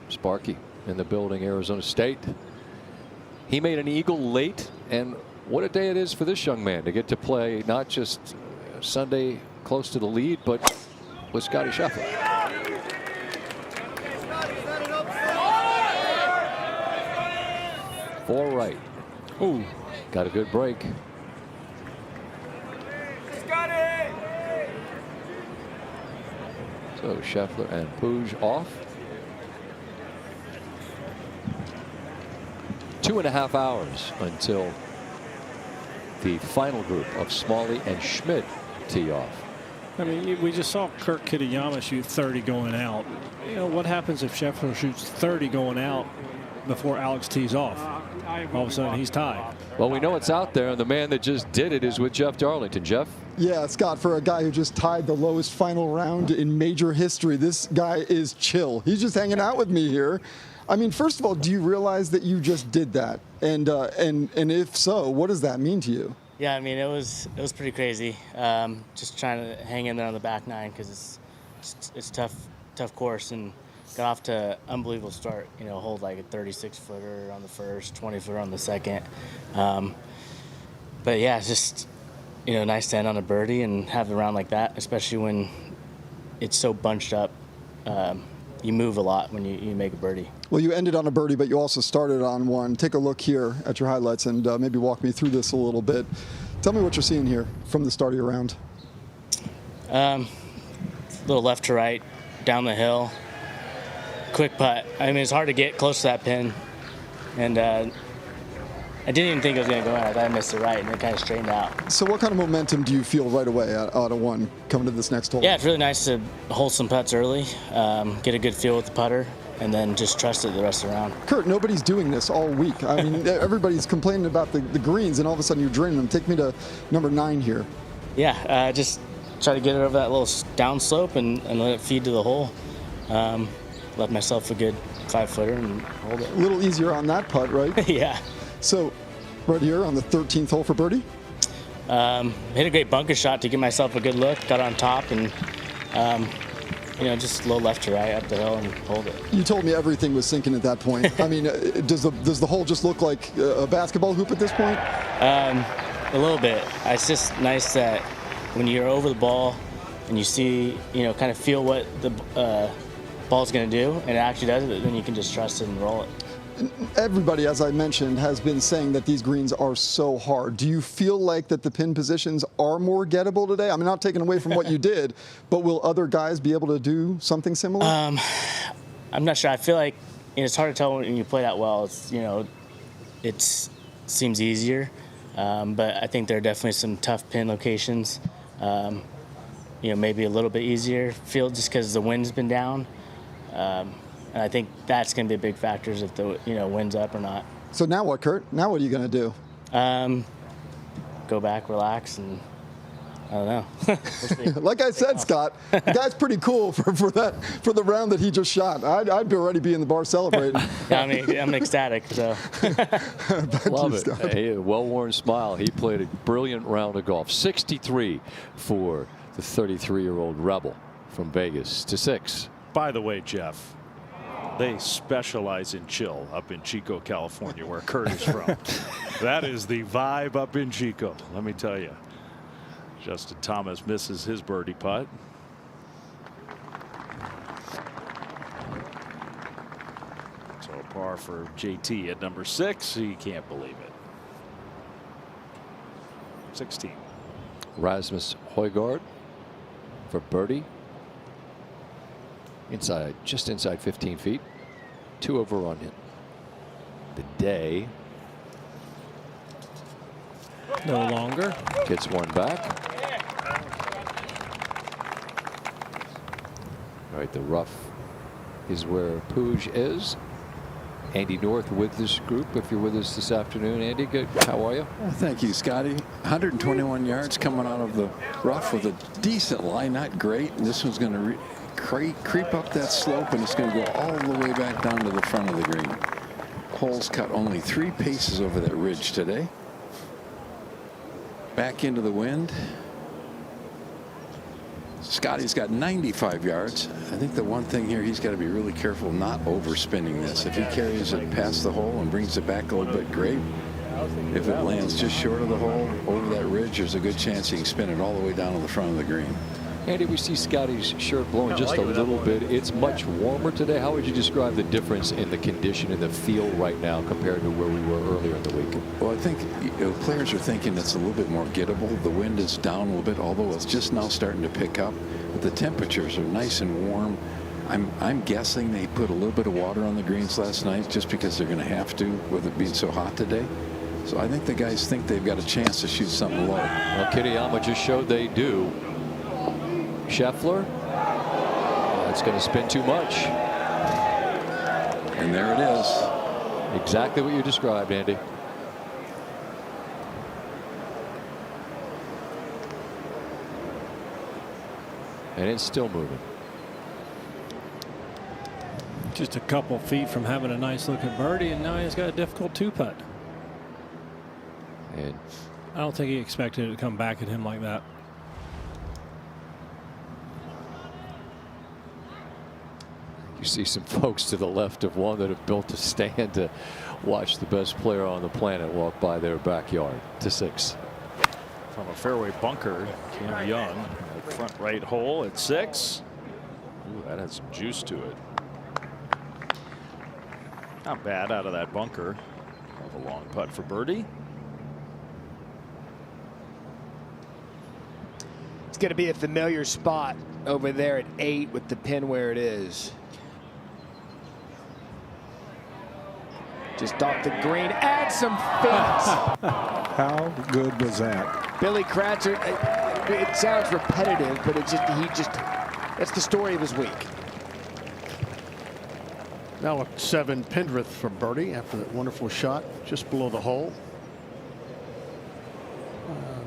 Sparky in the building, Arizona State. He made an eagle late, and what a day it is for this young man to get to play not just Sunday close to the lead, but with Scotty Scheffler. Four right. Ooh, got a good break. So Scheffler and Puig off. 2.5 hours until the final group of Smalley and Schmidt tee off. I mean, we just saw Kurt Kitayama shoot 30 going out. You know, what happens if Scheffler shoots 30 going out before Alex tees off? All of a sudden, he's tied. Well, we know it's out there, and the man that just did it is with Jeff Darlington. Jeff? Yeah, Scott, for a guy who just tied the lowest final round in major history, this guy is chill. He's just hanging out with me here. I mean, first of all, do you realize that you just did that? And if so, what does that mean to you? Yeah, I mean, it was pretty crazy. Just trying to hang in there on the back nine because it's tough course, and got off to an unbelievable start. You know, hold like a 36-footer on the first, 20-footer on the second. But yeah, it's just, you know, nice to end on a birdie and have the round like that, especially when it's so bunched up. You move a lot when you make a birdie. Well, you ended on a birdie, but you also started on one. Take a look here at your highlights and maybe walk me through this a little bit. Tell me what you're seeing here from the start of your round. Little left to right, down the hill, quick putt. I mean, it's hard to get close to that pin, and I didn't even think it was going to go in. I thought I missed it right, and it kind of straightened out. So what kind of momentum do you feel right away out of one coming to this next hole? Yeah, it's really nice to hold some putts early, get a good feel with the putter, and then just trust it the rest of the round. Kurt, nobody's doing this all week. I mean, everybody's complaining about the greens, and all of a sudden you're draining them. Take me to number 9 here. Yeah, just try to get it over that little down slope and let it feed to the hole. Left myself a good 5-footer and hold it. A little easier on that putt, right? Yeah. So, right here on the 13th hole for birdie? Hit a great bunker shot to give myself a good look, got on top, and you know, just low left to right up the hill and hold it. You told me everything was sinking at that point. I mean, does the hole just look like a basketball hoop at this point? A little bit. It's just nice that when you're over the ball and you see, you know, kind of feel what the ball's going to do, and it actually does it, then you can just trust it and roll it. Everybody, as I mentioned, has been saying that these greens are so hard. Do you feel like that the pin positions are more gettable today? I'm not taking away from what you did, but will other guys be able to do something similar? I'm not sure. I feel like, you know, it's hard to tell when you play that well. It's, you know, it seems easier, but I think there are definitely some tough pin locations. You know, maybe a little bit easier field just because the wind's been down. And I think that's going to be a big factor is if the wind's up or not. So now what, Kurt? Now what are you going to do? Go back, relax, and I don't know. We'll see. Like I said, Scott, the guy's pretty cool for the round that he just shot. I'd already be in the bar celebrating. I mean, I'm ecstatic. So love it. Hey, a well-worn smile. He played a brilliant round of golf. 63 for the 33-year-old Rebel from Vegas to 6. By the way, Jeff, they specialize in chill up in Chico, California, where Kurt is from. That is the vibe up in Chico, let me tell you. Justin Thomas misses his birdie putt. So a par for JT at number 6. He can't believe it. 16. Rasmus Højgaard for birdie. Inside, just inside 15 feet. 2 over on it. The day. No longer. Gets one back. All right, the rough is where Puig is. Andy North with this group. If you're with us this afternoon, Andy, good. How are you? Well, thank you, Scotty. 121 yards coming out of the rough with a decent lie, not great. And this one's going to creep up that slope, and it's going to go all the way back down to the front of the green. Holes cut only 3 paces over that ridge today. Back into the wind. Scotty's got 95 yards. I think the one thing here, he's got to be really careful not overspinning this. If he carries it past the hole and brings it back a little bit, great. If it lands just short of the hole over that ridge, there's a good chance he can spin it all the way down to the front of the green. Andy, we see Scotty's shirt blowing just a little bit. It's much warmer today. How would you describe the difference in the condition and the feel right now compared to where we were earlier in the week? Well, I think players are thinking it's a little bit more gettable. The wind is down a little bit, although it's just now starting to pick up. But the temperatures are nice and warm. I'm guessing they put a little bit of water on the greens last night just because they're going to have to with it being so hot today. So I think the guys think they've got a chance to shoot something low. Well, Kitayama just showed they do. Scheffler, it's going to spin too much. And there it is. Exactly what you described, Andy. And it's still moving. Just a couple feet from having a nice looking birdie, and now he's got a difficult 2-putt. And I don't think he expected it to come back at him like that. you see some folks to the left of one that have built a stand to watch the best player on the planet walk by their backyard. To 6. From a fairway bunker, Cam Young, front right hole at 6. Ooh, that has some juice to it. Not bad out of that bunker. Have a long putt for birdie. It's going to be a familiar spot over there at 8 with the pin where it is. Just off the green, add some feet. How good was that? Billy Kratzer, it sounds repetitive, but it's just, that's the story of his week. Now at 7, Pendrith for birdie after that wonderful shot just below the hole.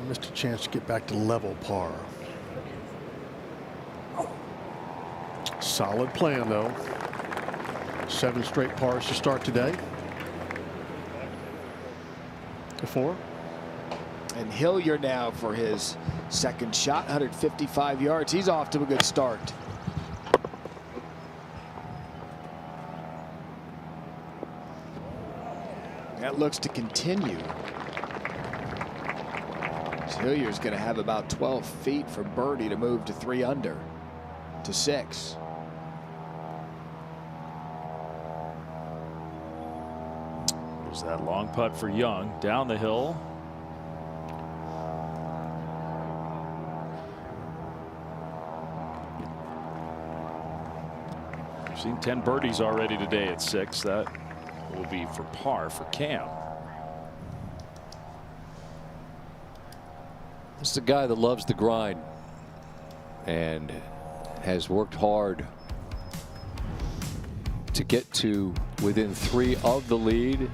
Missed a chance to get back to level par. Solid plan though. 7 straight pars to start today. The 4. And Hillier now for his second shot, 155 yards. He's off to a good start. That looks to continue. Hillier's going to have about 12 feet for birdie to move to 3 under to 6. There's that long putt for Young down the hill. We've seen 10 birdies already today at 6. That will be for par for Cam. This is a guy that loves the grind and has worked hard to get to within 3 of the lead.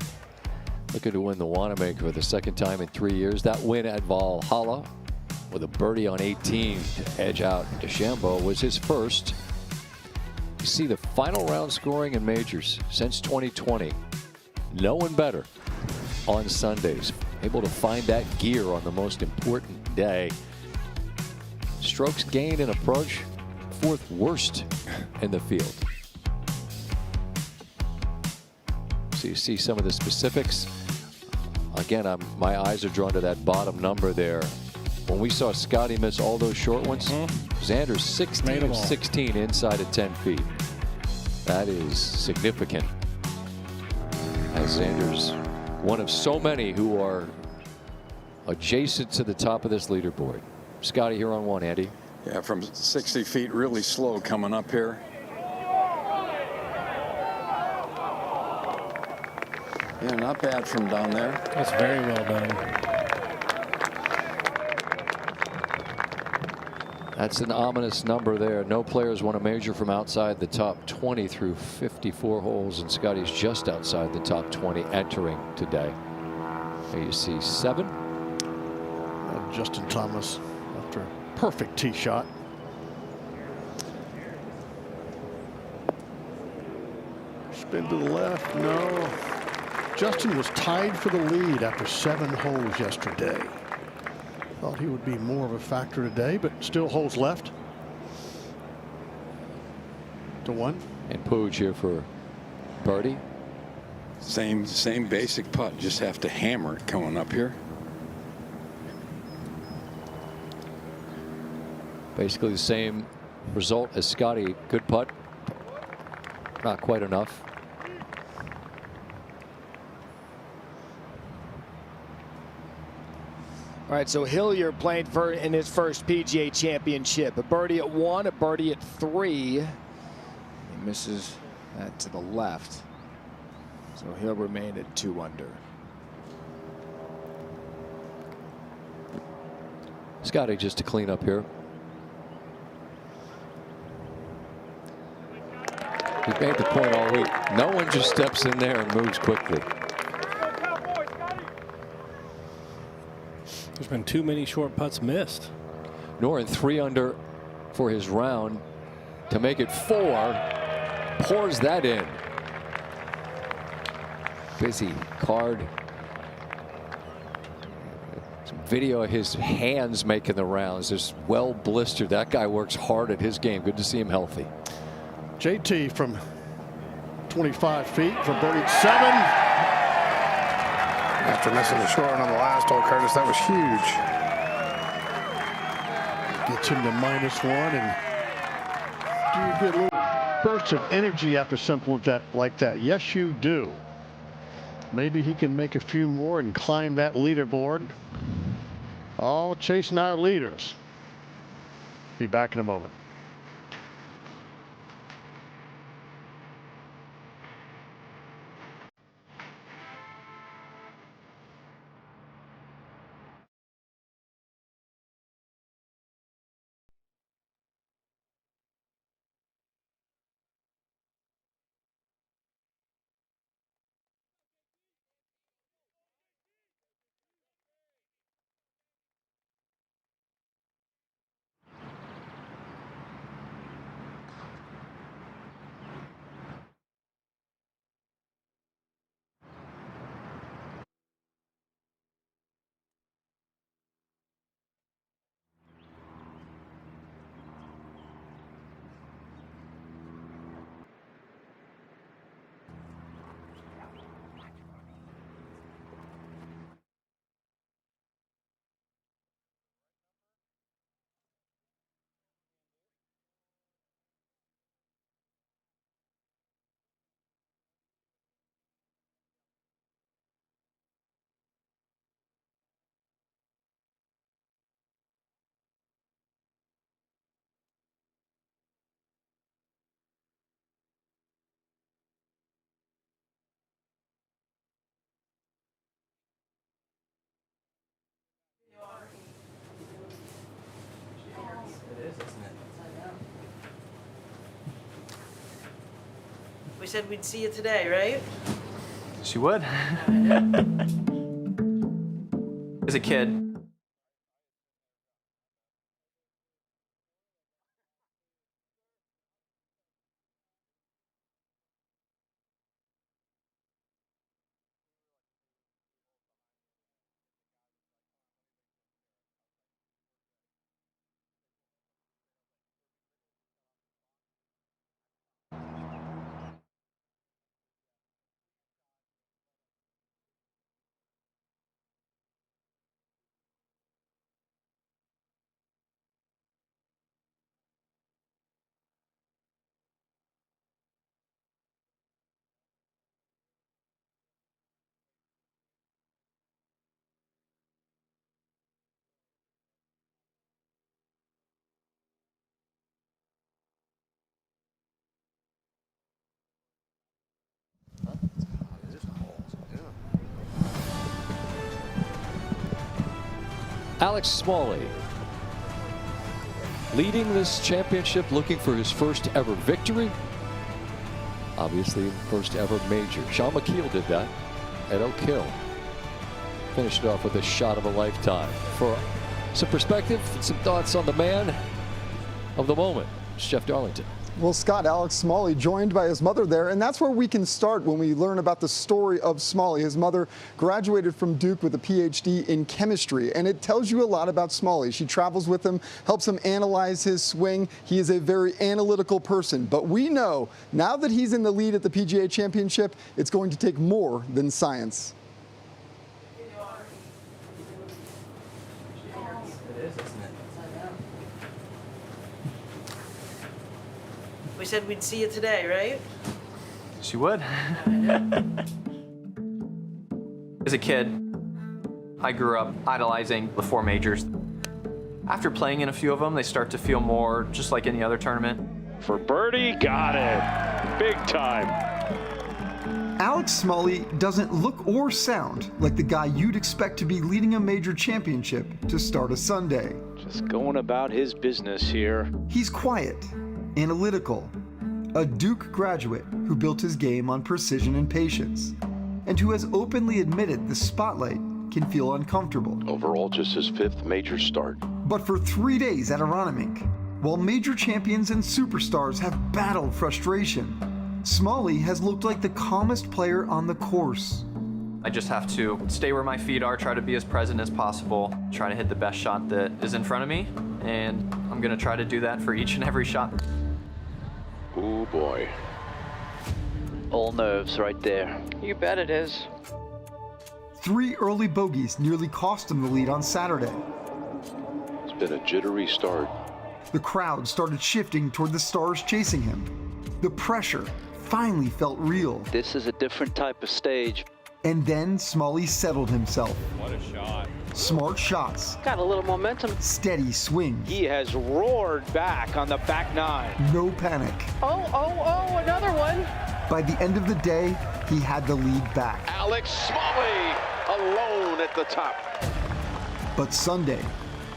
Looking to win the Wanamaker for the 2nd time in 3 years. That win at Valhalla with a birdie on 18 to edge out DeChambeau was his first. You see the final round scoring in majors since 2020. No one better on Sundays. Able to find that gear on the most important day. Strokes gained and approach 4th worst in the field. So you see some of the specifics. Again, my eyes are drawn to that bottom number there. When we saw Scotty miss all those short ones, Xander's 16 of 16 inside of 10 feet. That is significant. As Xander's one of so many who are adjacent to the top of this leaderboard. Scotty here on 1, Andy. Yeah, from 60 feet, really slow coming up here. Yeah, not bad from down there. That's very well done. That's an ominous number there. No players won a major from outside the top 20 through 54 holes, and Scotty's just outside the top 20 entering today. There you see 7. Justin Thomas after a perfect tee shot. Spin to the left. No. Justin was tied for the lead after 7 holes yesterday. Thought he would be more of a factor today, but still holes left. To 1. And Pooj here for birdie. Same basic putt. Just have to hammer it coming up here. Basically the same result as Scotty. Good putt. Not quite enough. All right, so Hillier playing in his first PGA Championship. A birdie at 1, a birdie at 3. He misses that to the left. So he'll remain at 2 under. Scotty just to clean up here. He made the point all week. No one just steps in there and moves quickly. There's been too many short putts missed. Noren 3 under for his round to make it 4. Pours that in. Busy card. Some video of his hands making the rounds. Just well blistered. That guy works hard at his game. Good to see him healthy. JT from 25 feet for birdie 7. After missing the short one on the last hole, Curtis, that was huge. Gets him to -1, and do you get a little burst of energy after something like that? Yes, you do. Maybe he can make a few more and climb that leaderboard. All chasing our leaders. Be back in a moment. said we'd see you today, right? She would. As a kid, Alex Smalley leading this championship, looking for his first ever victory. Obviously, first ever major. Sean McKeel did that at Oak Hill. Finished it off with a shot of a lifetime. For some perspective and some thoughts on the man of the moment, Jeff Darlington. Well, Scott, Alex Smalley joined by his mother there, and that's where we can start when we learn about the story of Smalley. His mother graduated from Duke with a PhD in chemistry, and it tells you a lot about Smalley. She travels with him, helps him analyze his swing. He is a very analytical person, but we know now that he's in the lead at the PGA Championship, it's going to take more than science. We said we'd see you today, right? she would. As a kid, I grew up idolizing the 4 majors. After playing in a few of them, they start to feel more just like any other tournament. For birdie, got it. Big time. Alex Smalley doesn't look or sound like the guy you'd expect to be leading a major championship to start a Sunday. Just going about his business here. He's quiet, analytical, a Duke graduate who built his game on precision and patience, and who has openly admitted the spotlight can feel uncomfortable. Overall, just his 5th major start. But for 3 days at Aronimink, while major champions and superstars have battled frustration, Smalley has looked like the calmest player on the course. I just have to stay where my feet are, try to be as present as possible, try to hit the best shot that is in front of me, and I'm gonna try to do that for each and every shot. Oh boy. All nerves right there. You bet it is. 3 early bogeys nearly cost him the lead on Saturday. It's been a jittery start. The crowd started shifting toward the stars chasing him. The pressure finally felt real. This is a different type of stage. And then Smalley settled himself. What a shot. Smart shots. Got a little momentum. Steady swings. He has roared back on the back 9. No panic. Oh, another one. By the end of the day, he had the lead back. Alex Smalley alone at the top. But Sunday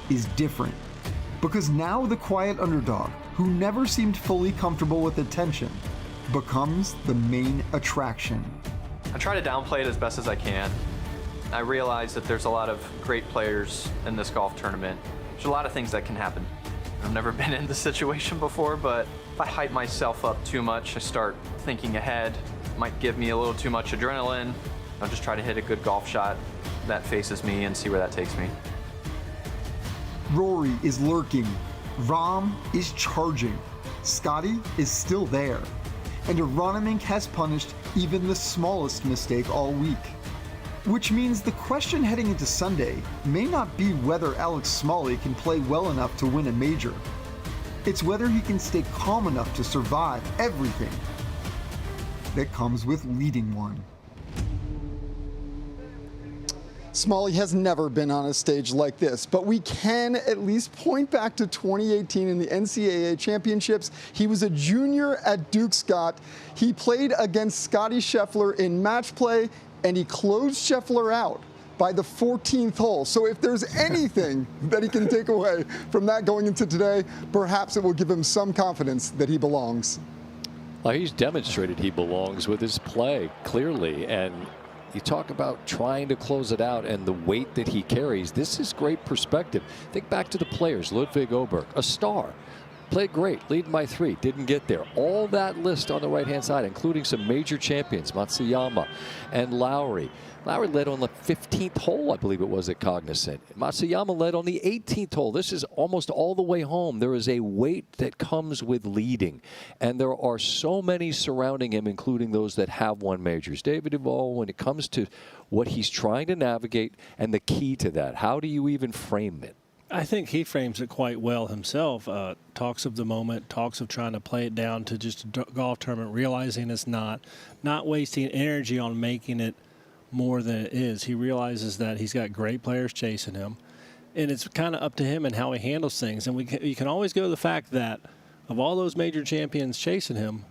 is different, because now the quiet underdog, who never seemed fully comfortable with attention, becomes the main attraction. I try to downplay it as best as I can. I realize that there's a lot of great players in this golf tournament. There's a lot of things that can happen. I've never been in this situation before, but if I hype myself up too much, I start thinking ahead. It might give me a little too much adrenaline. I'll just try to hit a good golf shot that faces me and see where that takes me. Rory is lurking. Rahm is charging. Scotty is still there. And Aronimink has punished even the smallest mistake all week. Which means the question heading into Sunday may not be whether Alex Smalley can play well enough to win a major. It's whether he can stay calm enough to survive everything that comes with leading one. Smalley has never been on a stage like this, but we can at least point back to 2018 in the NCAA championships. He was a junior at Duke, Scott. He played against Scotty Scheffler in match play, and he closed Scheffler out by the 14th hole. So if there's anything that he can take away from that going into today, perhaps it will give him some confidence that he belongs. Well, he's demonstrated he belongs with his play clearly, and you talk about trying to close it out and the weight that he carries. This is great perspective. Think back to the players. Ludwig Oberg, a star. Played great, leading by 3, didn't get there. All that list on the right-hand side, including some major champions, Matsuyama and Lowry. Lowry led on the 15th hole, I believe it was, at Cognizant. Matsuyama led on the 18th hole. This is almost all the way home. There is a weight that comes with leading, and there are so many surrounding him, including those that have won majors. David Duval, when it comes to what he's trying to navigate and the key to that, how do you even frame it? I think he frames it quite well himself. Talks of the moment, talks of trying to play it down to just a golf tournament, realizing it's not wasting energy on making it more than it is. He realizes that he's got great players chasing him, and it's kind of up to him and how he handles things. And you can always go to the fact that of all those major champions chasing him,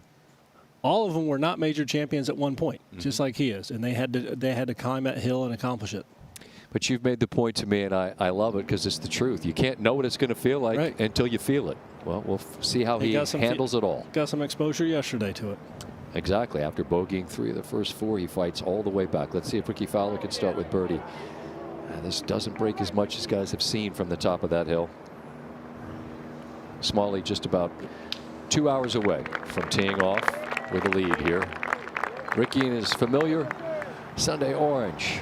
all of them were not major champions at one point, just like he is, and they had to climb that hill and accomplish it. But you've made the point to me, and I love it because it's the truth. You can't know what it's going to feel like until you feel it. Well, we'll see how he handles it all. Got some exposure yesterday to it. Exactly. After bogeying 3 of the first 4, he fights all the way back. Let's see if Ricky Fowler can start with birdie. This doesn't break as much as guys have seen from the top of that hill. Smalley just about 2 hours away from teeing off with a lead here. Ricky in his familiar Sunday orange.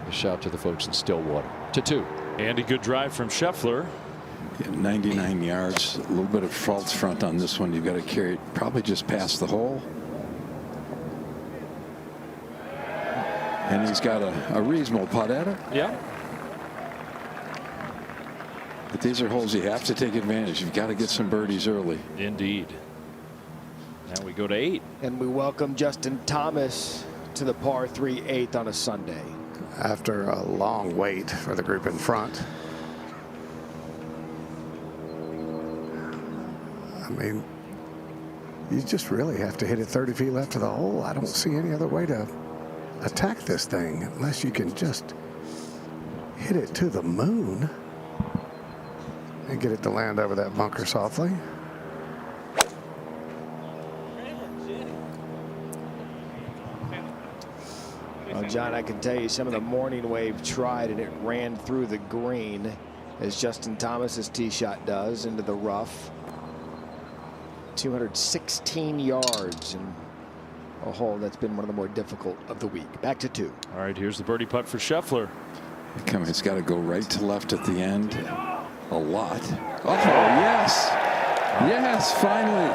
A shout to the folks in Stillwater. To 2. And a good drive from Scheffler. Yeah, 99 yards. A little bit of false front on this one. You've got to carry it probably just past the hole. And he's got a reasonable putt at it. Yeah. But these are holes you have to take advantage. You've got to get some birdies early. Indeed. Now we go to 8. And we welcome Justin Thomas to the par 3 8th on a Sunday. After a long wait for the group in front. I mean, you just really have to hit it 30 feet left of the hole. I don't see any other way to attack this thing unless you can just hit it to the moon and get it to land over that bunker softly. Well, John, I can tell you some of the morning wave tried, and it ran through the green as Justin Thomas's tee shot does into the rough. 216 yards in a hole that's been one of the more difficult of the week. Back to 2. All right, here's the birdie putt for Scheffler. It's got to go right to left at the end. A lot. Oh, yes. Yes, finally.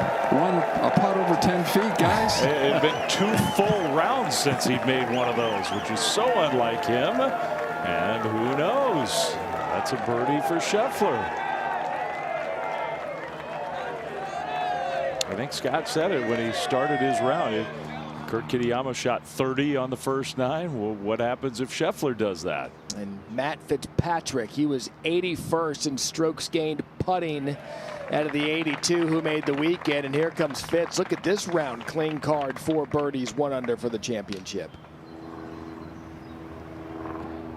A putt over 10 feet, guys. It had been 2 full rounds since he'd made one of those, which is so unlike him. And who knows? That's a birdie for Scheffler. I think Scott said it when he started his round. Kurt Kitayama shot 30 on the first 9. Well, what happens if Scheffler does that? And Matt Fitzpatrick, he was 81st in strokes gained putting out of the 82 who made the weekend. And here comes Fitz. Look at this round. Clean card, 4 birdies, 1 under for the championship.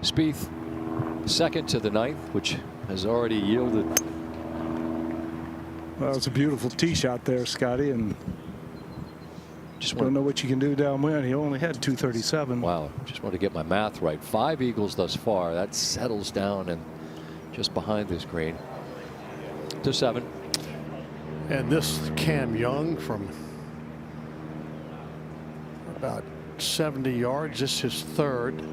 Spieth second to the 9th, which has already yielded. Well, it's a beautiful tee shot there, Scotty, and just don't know what you can do downwind. He only had 237. Wow, just want to get my math right. 5 eagles thus far. That settles down and just behind this green. To 7. And this Cam Young from about 70 yards. This is his 3rd.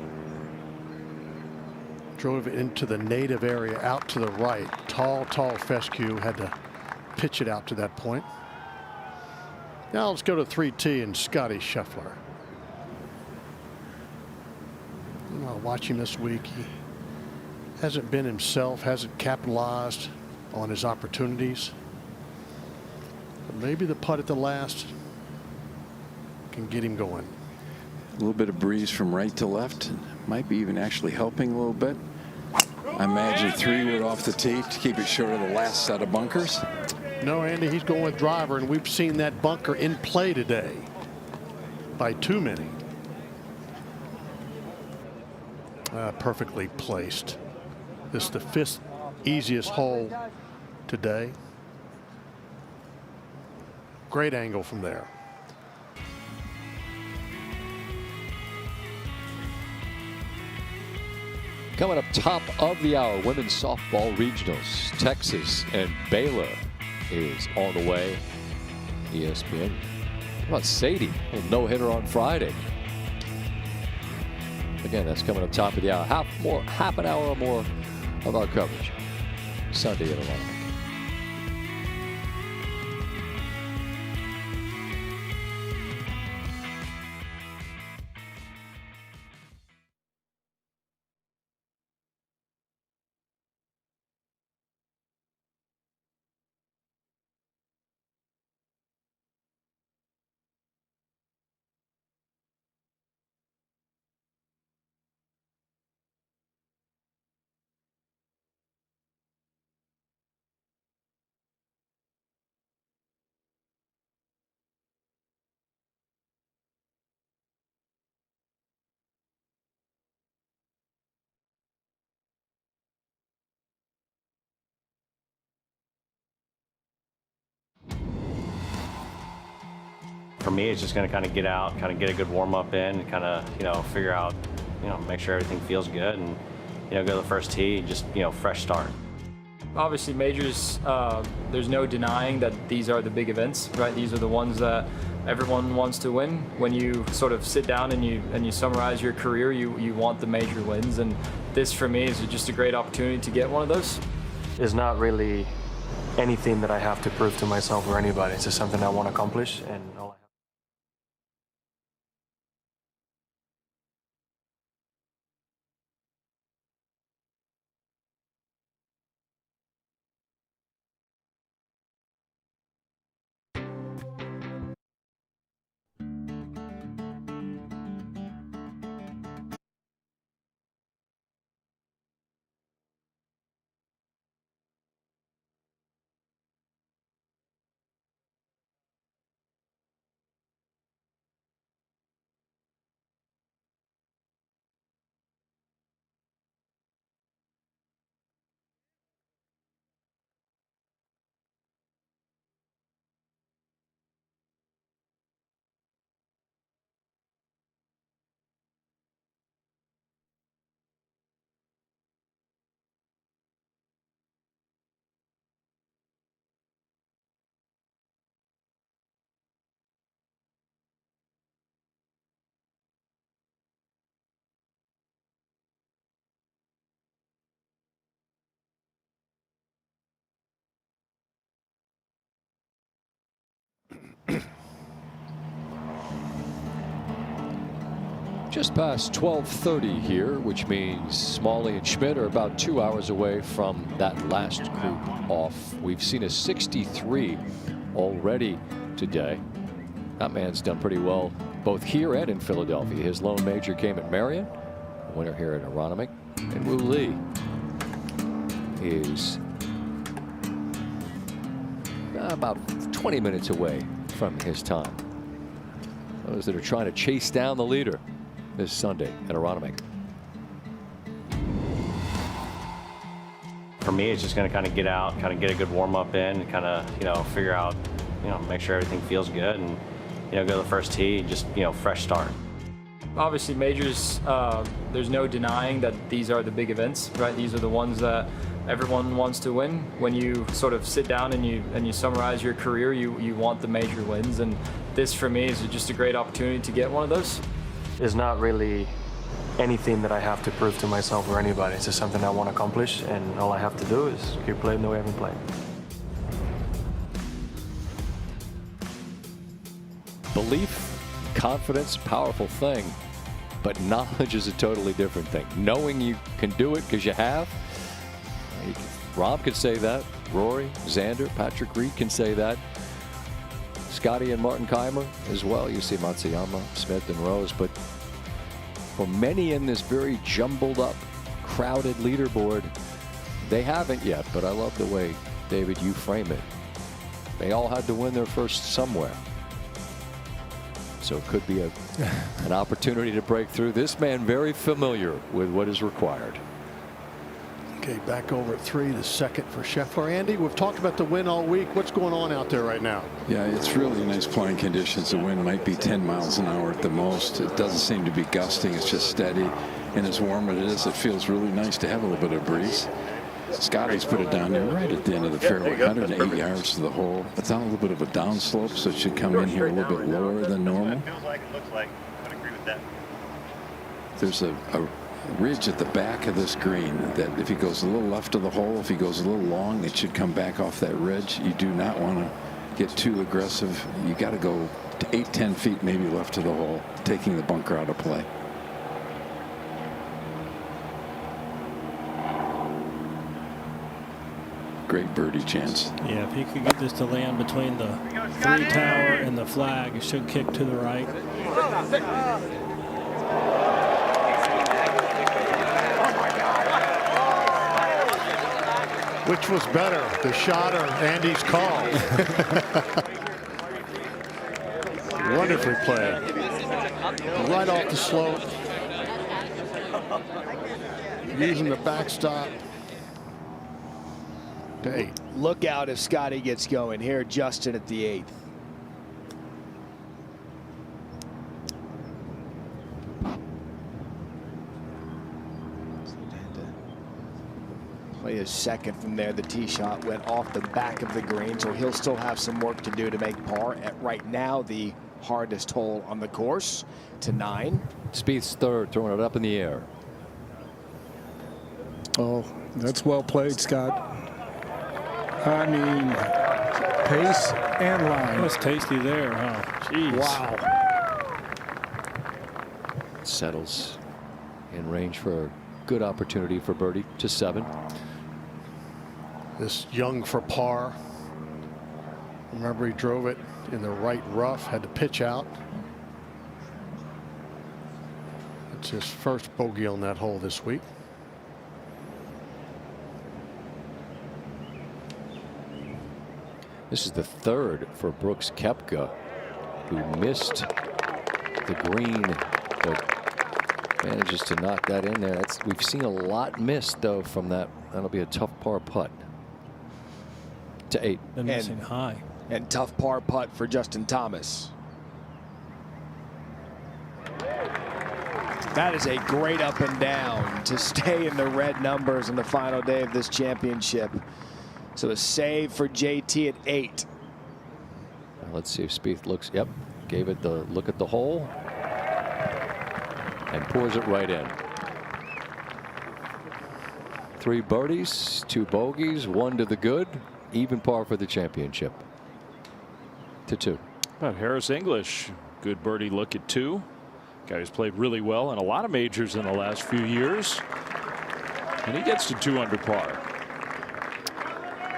Drove it into the native area out to the right. Tall fescue. Had to pitch it out to that point. Now let's go to 3T and Scotty Scheffler. Watching this week, he hasn't been himself, hasn't capitalized on his opportunities. But maybe the putt at the last can get him going. A little bit of breeze from right to left. Might be even actually helping a little bit. I imagine 3 wood off the tee to keep it short of the last set of bunkers. No, Andy, he's going with driver, and we've seen that bunker in play today by too many. Perfectly placed. This is the 5th easiest hole today. Great angle from there. Coming up top of the hour, women's softball regionals. Texas and Baylor is on the way. ESPN. How about Sadie? A no-hitter on Friday. Again, that's coming up top of the hour. Half an hour or more of our coverage. Sunday at 11. For me, it's just going to kind of get out, kind of get a good warm up in, and kind of, figure out, make sure everything feels good, and, go to the first tee, just, fresh start. Obviously, majors, there's no denying that these are the big events, right? These are the ones that everyone wants to win. When you sort of sit down and you summarize your career, you want the major wins, and this for me is just a great opportunity to get one of those. It's not really anything that I have to prove to myself or anybody. It's just something I want to accomplish, and all I Just past 12:30 here, which means Smalley and Schmidt are about 2 hours away from that last group off. We've seen a 63 already today. That man's done pretty well both here and in Philadelphia. His lone major came at Marion, winner here at Aronimink. And Wu Lee is about 20 minutes away from his time. Those that are trying to chase down the leader this Sunday at Aronimink. For me, it's just going to kind of get out, kind of get a good warm up in, and kind of, figure out, make sure everything feels good, and, go to the first tee, and just, fresh start. Obviously, majors, there's no denying that these are the big events, right? These are the ones that everyone wants to win. When you sort of sit down and you summarize your career, you want the major wins, and this for me is just a great opportunity to get one of those. It's not really anything that I have to prove to myself or anybody. It's just something I want to accomplish, and all I have to do is keep playing the way I've been playing. Belief, confidence, powerful thing, but knowledge is a totally different thing. Knowing you can do it because you have. Rob could say that. Rory, Xander, Patrick Reed can say that. Scotty and Martin Keimer as well. You see Matsuyama, Smith, and Rose. But for many in this very jumbled up, crowded leaderboard, they haven't yet. But I love the way, David, you frame it. They all had to win their first somewhere. So it could be an opportunity to break through. This man very familiar with what is required. Okay, back over at 3, the second for Scheffler. Andy, we've talked about the wind all week. What's going on out there right now? Yeah, it's really nice playing conditions. The wind might be 10 miles an hour at the most. It doesn't seem to be gusting. It's just steady. And as warm as it is, it feels really nice to have a little bit of breeze. Scotty's put it down there right at the end of the fairway, 108 yards to the hole. It's on a little bit of a downslope, so it should come in here a little bit lower than normal. There's a ridge at the back of this green that if he goes a little left of the hole, if he goes a little long, it should come back off that ridge. You do not want to get too aggressive. You got to go 8-10 feet maybe left of the hole, taking the bunker out of play. Great birdie chance. Yeah, if he could get this to land between the 3 tower and the flag, it should kick to the right. Which was better, the shot or Andy's call? Wonderfully played. Right off the slope. Using the backstop. To 8. Look out if Scotty gets going here. Justin at the 8th. Play his second from there. The tee shot went off the back of the green, so he'll still have some work to do to make par at right now the hardest hole on the course to 9. Spieth's third, throwing it up in the air. Oh, that's well played, Scott. I mean, pace and line. That's tasty there, huh? Jeez. Wow. Settles in range for a good opportunity for birdie to 7. This young for par. Remember, he drove it in the right rough, had to pitch out. It's his first bogey on that hole this week. This is the third for Brooks Koepka, who missed the green, but manages to knock that in there. We've seen a lot missed, though, from that. That'll be a tough par putt to 8. And missing high. And tough par putt for Justin Thomas. That is a great up and down to stay in the red numbers on the final day of this championship. So a save for JT at 8. Let's see if Spieth looks. Yep, gave it the look at the hole and pours it right in. 3 birdies, 2 bogeys, 1 to the good. Even par for the championship. To 2. About Harris English, good birdie look at 2. Guy who's played really well in a lot of majors in the last few years, and he gets to 2 under par.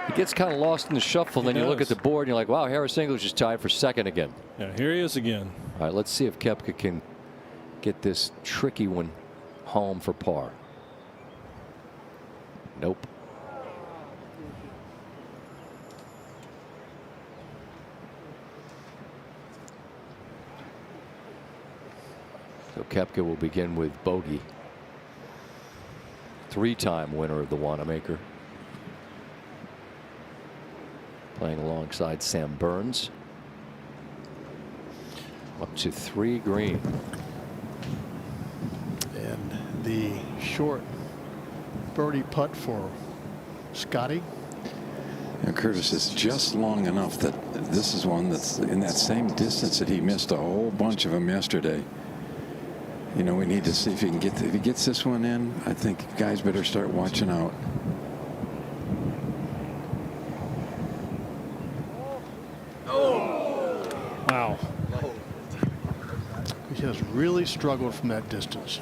He gets kind of lost in the shuffle. Then you look at the board and you're like, wow, Harris English is tied for 2nd again. Yeah, here he is again. All right, let's see if Koepka can get this tricky one home for par. Nope. So Koepka will begin with bogey. 3-time winner of the Wanamaker. Playing alongside Sam Burns. Up to 3 green. And the short birdie putt for Scotty. Now, Curtis, is just long enough that this is one that's in that same distance that he missed a whole bunch of them yesterday. You know, we need to see if he can get if he gets this one in. I think guys better start watching out. Wow. He has really struggled from that distance.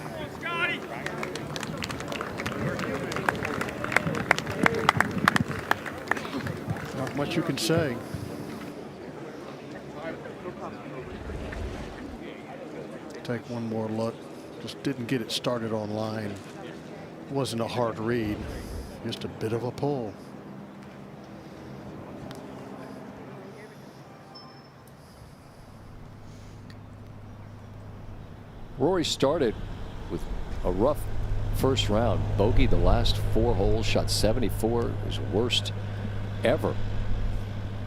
Not much you can say. Take one more look. Just didn't get it started on line. Wasn't a hard read, just a bit of a pull. Rory started with a rough first round. Bogey the last 4 holes, shot 74, his worst ever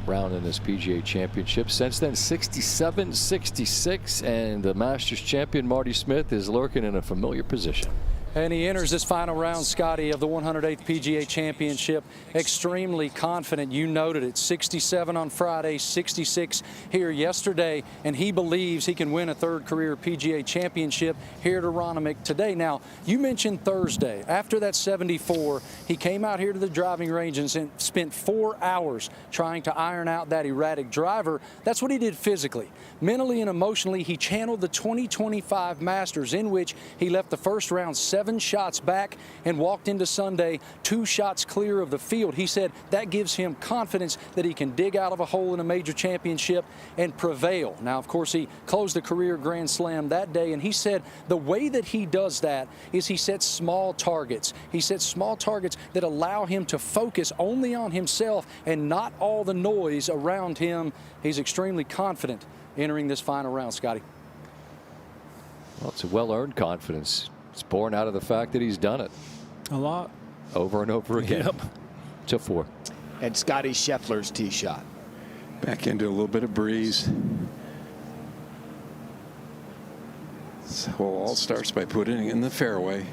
round in this PGA Championship. Since then, 67, 66, and the Masters champion Marty Smith is lurking in a familiar position. And he enters this final round, Scotty, of the 108th PGA Championship, extremely confident. You noted it, 67 on Friday, 66 here yesterday, and he believes he can win a third career PGA Championship here at Aronimink today. Now, you mentioned Thursday. After that 74, he came out here to the driving range and spent 4 hours trying to iron out that erratic driver. That's what he did physically. Mentally and emotionally, he channeled the 2025 Masters, in which he left the first round 7 shots back and walked into Sunday 2 shots clear of the field. He said that gives him confidence that he can dig out of a hole in a major championship and prevail. Now, of course, he closed the career Grand Slam that day, and he said the way that he does that is he sets small targets. He sets small targets that allow him to focus only on himself and not all the noise around him. He's extremely confident entering this final round, Scotty. Well, it's a well-earned confidence. It's born out of the fact that he's done it a lot, over and over again. Yep. To 4. And Scotty Scheffler's tee shot. Back into a little bit of breeze. This hole all starts by putting it in the fairway.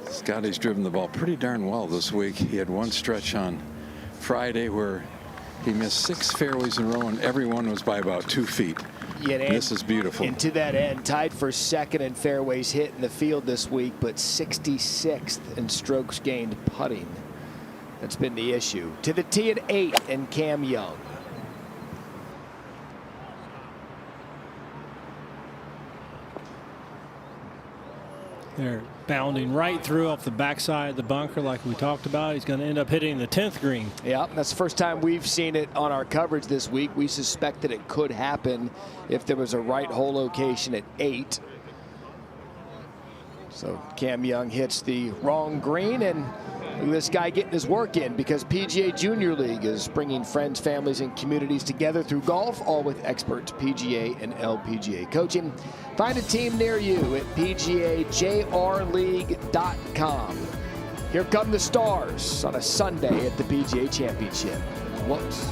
Scotty's driven the ball pretty darn well this week. He had one stretch on Friday where he missed 6 fairways in a row, and every one was by about 2 feet. Yeah, and this is beautiful. And to that end, tied for second in fairways hit in the field this week, but 66th in strokes gained putting. That's been the issue. To the tee at 8, and Cam Young. They're bounding right through off the backside of the bunker like we talked about. He's going to end up hitting the 10th green. Yeah, that's the first time we've seen it on our coverage this week. We suspected it could happen if there was a right hole location at 8. So Cam Young hits the wrong green, and look at this guy getting his work in, because PGA Junior League is bringing friends, families, and communities together through golf, all with expert PGA and LPGA coaching. Find a team near you at PGAJRLeague.com. Here come the stars on a Sunday at the PGA Championship. Whoops.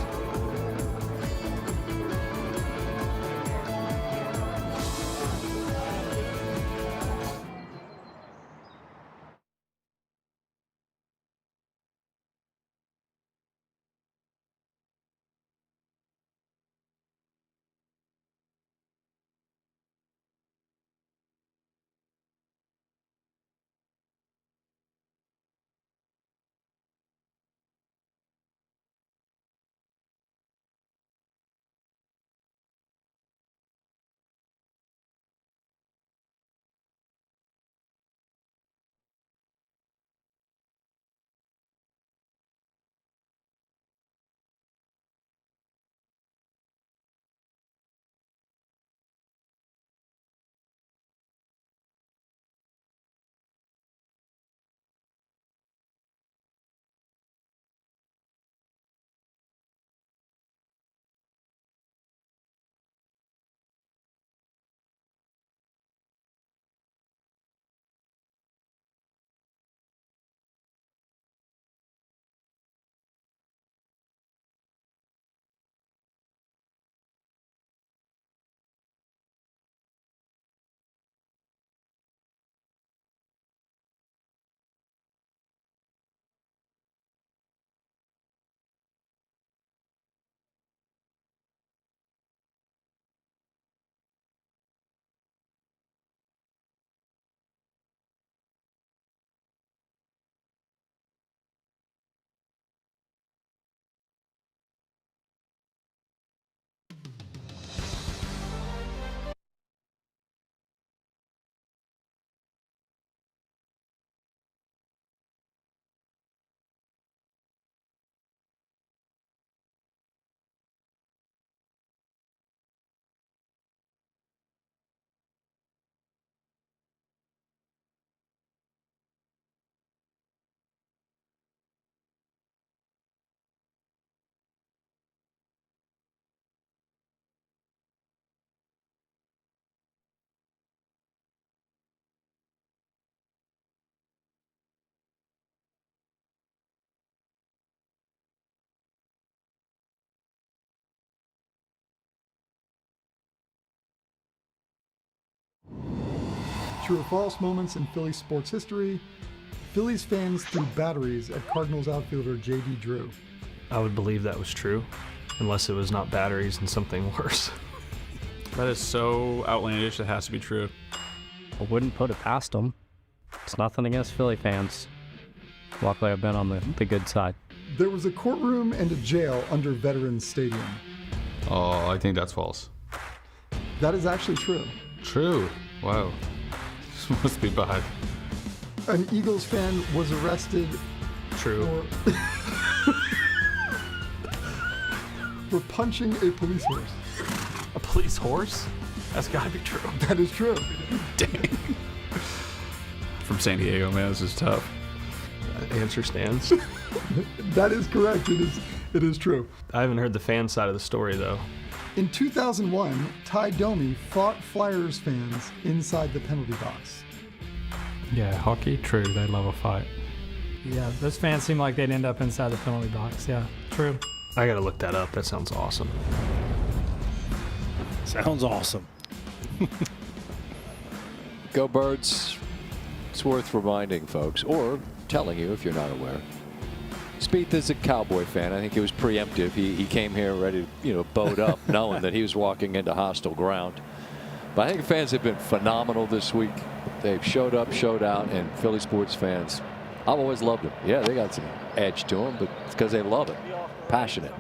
true or false moments in Phillies sports history. Phillies fans threw batteries at Cardinals outfielder J.D. Drew. I would believe that was true, unless it was not batteries and something worse. That is so outlandish, it has to be true. I wouldn't put it past them. It's nothing against Philly fans. Luckily, I've been on the good side. There was a courtroom and a jail under Veterans Stadium. Oh, I think that's false. That is actually true. True. Wow. This must be bad. An Eagles fan was arrested. True. For punching a police horse. A police horse? That's gotta be true. That is true. Dang. From San Diego, man, this is tough. Answer stands. That is correct. It is true. I haven't heard the fan side of the story, though. In 2001, Ty Domi fought Flyers fans inside the penalty box. Yeah, hockey, true. They love a fight. Yeah, those fans seem like they'd end up inside the penalty box. Yeah, true. I gotta look that up. That sounds awesome. Sounds awesome. Go Birds. It's worth reminding folks, or telling you if you're not aware. Spieth is a Cowboy fan. I think it was preemptive. He came here ready to, boat up, knowing that he was walking into hostile ground. But I think fans have been phenomenal this week. They've showed up, showed out, and Philly sports fans, I've always loved them. Yeah, they got some edge to them, but it's because they love it. Passionate.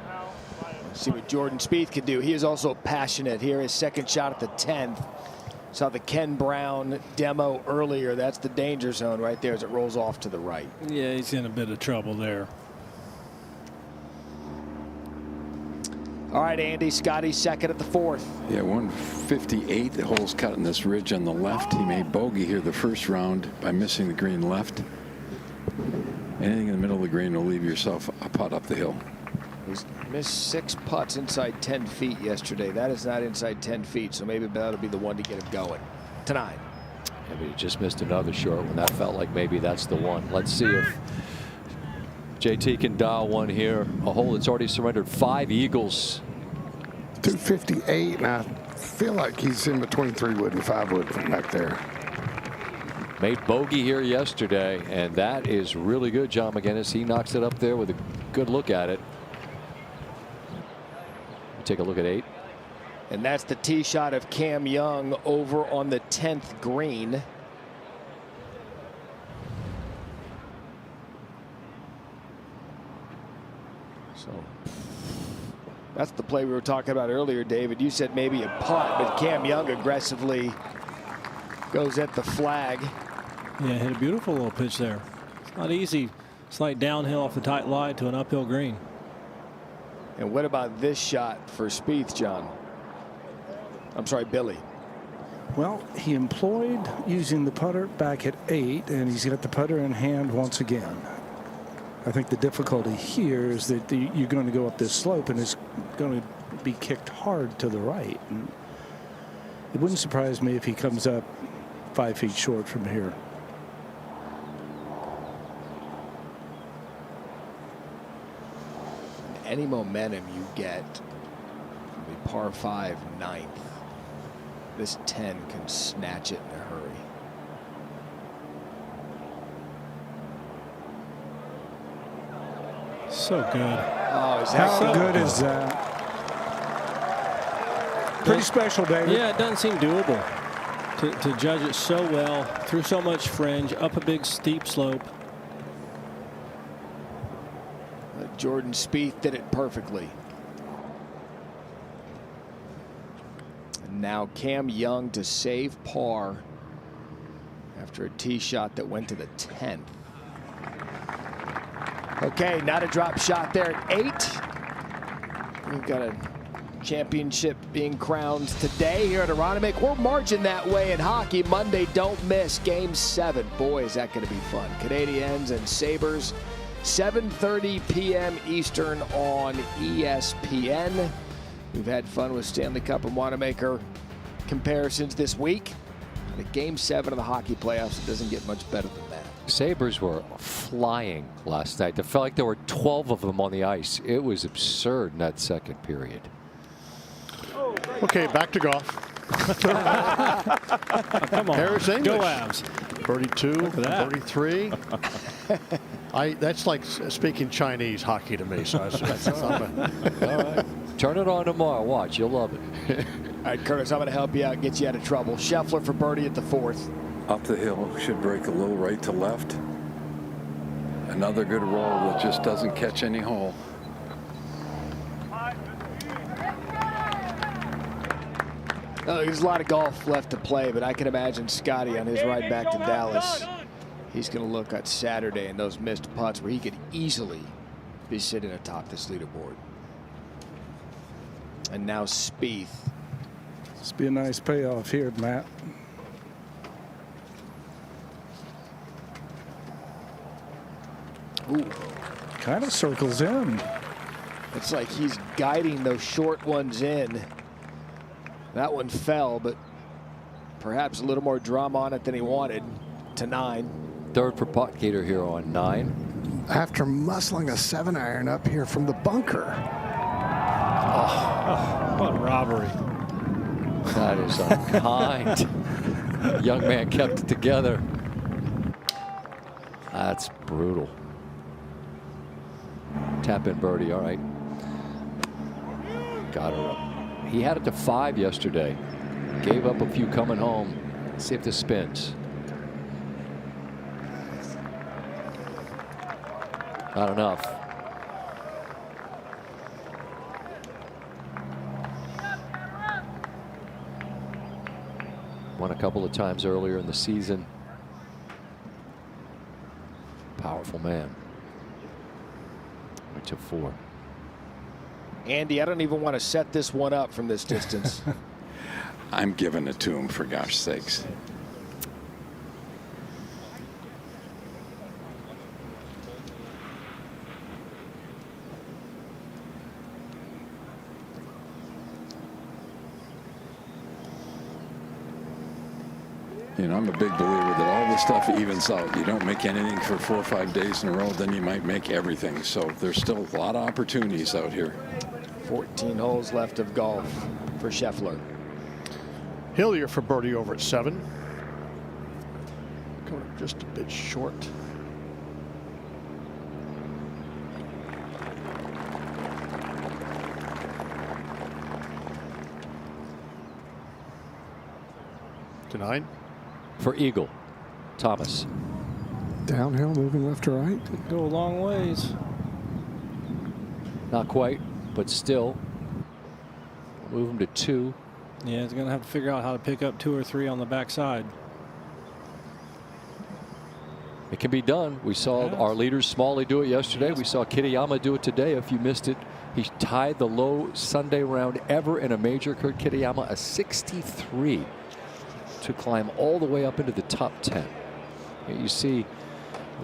See what Jordan Spieth can do. He is also passionate here. His second shot at the 10th. Saw the Ken Brown demo earlier. That's the danger zone right there as it rolls off to the right. Yeah, he's in a bit of trouble there. All right, Andy. Scotty second at the 4th. Yeah, 158. The hole's cut in this ridge on the left. He made bogey here the first round by missing the green left. Anything in the middle of the green will leave yourself a putt up the hill. He's missed 6 putts inside 10 feet yesterday. That is not inside 10 feet, so maybe that'll be the one to get him going tonight. Yeah, but he just missed another short one. That felt like maybe that's the one. Let's see if JT can dial one here. A hole that's already surrendered 5 eagles. 258, and I feel like he's in between 3-wood and 5-wood from back there. Made bogey here yesterday, and that is really good, John McGinnis. He knocks it up there with a good look at it. Take a look at 8. And that's the tee shot of Cam Young over on the 10th green. So that's the play we were talking about earlier, David. You said maybe a putt, but Cam Young aggressively goes at the flag. Yeah, hit a beautiful little pitch there. It's not easy. Slight downhill off the tight line to an uphill green. And what about this shot for Spieth, John? I'm sorry, Billy. Well, he employed using the putter back at 8, and he's got the putter in hand once again. I think the difficulty here is that you're going to go up this slope, and it's going to be kicked hard to the right. And it wouldn't surprise me if he comes up 5 feet short from here. Any momentum you get from a par 5 9th, this 10 can snatch it in a hurry. So good. Oh, is that How good is that? Pretty special, David. Yeah, it doesn't seem doable to judge it so well through so much fringe up a big steep slope. Jordan Spieth did it perfectly. And now Cam Young to save par after a tee shot that went to the 10th. Okay, not a drop shot there at 8. We've got a championship being crowned today here at Aronimink. We're marching that way in hockey. Monday, don't miss Game 7. Boy, is that going to be fun. Canadiens and Sabres. 7:30 p.m. Eastern on ESPN. We've had fun with Stanley Cup and Wanamaker comparisons this week. And at Game 7 of the hockey playoffs, it doesn't get much better than that. Sabres were flying last night. It felt like there were 12 of them on the ice. It was absurd in that second period. Okay, back to golf. Come on. Harris English. Go Avs. Birdie 2, that. birdie 3. That's like speaking Chinese hockey to me. So All right. Turn it on tomorrow. Watch. You'll love it. All right, Curtis, I'm going to help you out, get you out of trouble. Scheffler for birdie at the 4th. Up the hill, should break a little right to left. Another good roll that just doesn't catch any hole. There's a lot of golf left to play, but I can imagine Scotty on his ride back to Dallas. He's going to look at Saturday and those missed putts where he could easily be sitting atop this leaderboard. And now Spieth. This be a nice payoff here, Matt. Ooh. Kind of circles in. It's like he's guiding those short ones in. That one fell, but perhaps a little more drama on it than he wanted. To 9. Third for Potgater here on 9. After muscling a 7-iron up here from the bunker. What robbery. That is unkind. Young man kept it together. That's brutal. Tap in birdie. All right. Got her up. He had it to 5 yesterday. Gave up a few coming home. Let's see if this spins. Not enough. Won a couple of times earlier in the season. Powerful man. Went to 4. Andy, I don't even want to set this one up from this distance. I'm giving it to him, for gosh sakes. You know, I'm a big believer that all this stuff evens out. You don't make anything for 4 or 5 days in a row, then you might make everything. So there's still a lot of opportunities out here. 14 holes left of golf for Scheffler. Hillier for birdie over at 7. Coming up just a bit short. To 9. For Eagle, Thomas. Downhill, moving left to right. Could go a long ways. Not quite, but still. Move him to 2. Yeah, he's going to have to figure out how to pick up 2 or 3 on the backside. It can be done. We saw our leaders Smalley do it yesterday. We saw Kitayama do it today. If you missed it, he tied the low Sunday round ever in a major. Kurt Kitayama, a 63, to climb all the way up into the top 10. You see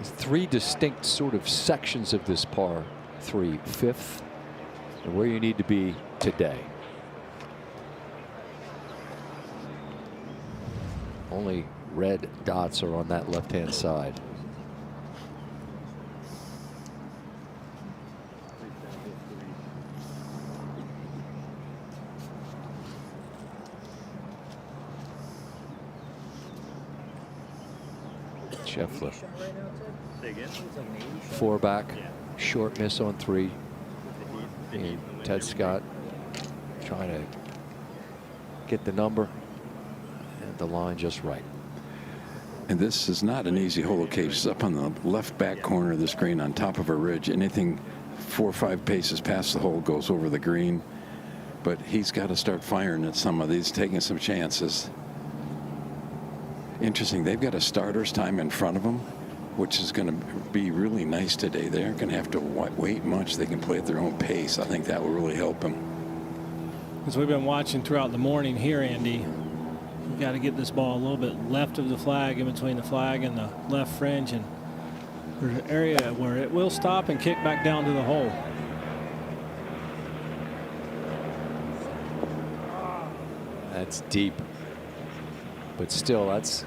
3 distinct sort of sections of this par 3, 5th, and where you need to be today. Only red dots are on that left-hand side. Scheffler. 4 back, short miss on 3. And Ted Scott trying to get the number and the line just right. And this is not an easy hole. Okay, it's up on the left back corner of the screen on top of a ridge. Anything 4 or 5 paces past the hole goes over the green. But he's got to start firing at some of these, taking some chances. Interesting, they've got a starter's time in front of them, which is going to be really nice today. They aren't going to have to wait much. They can play at their own pace. I think that will really help them. As we've been watching throughout the morning here, Andy, you got to get this ball a little bit left of the flag, in between the flag and the left fringe, and there's an area where it will stop and kick back down to the hole. That's deep, but still, that's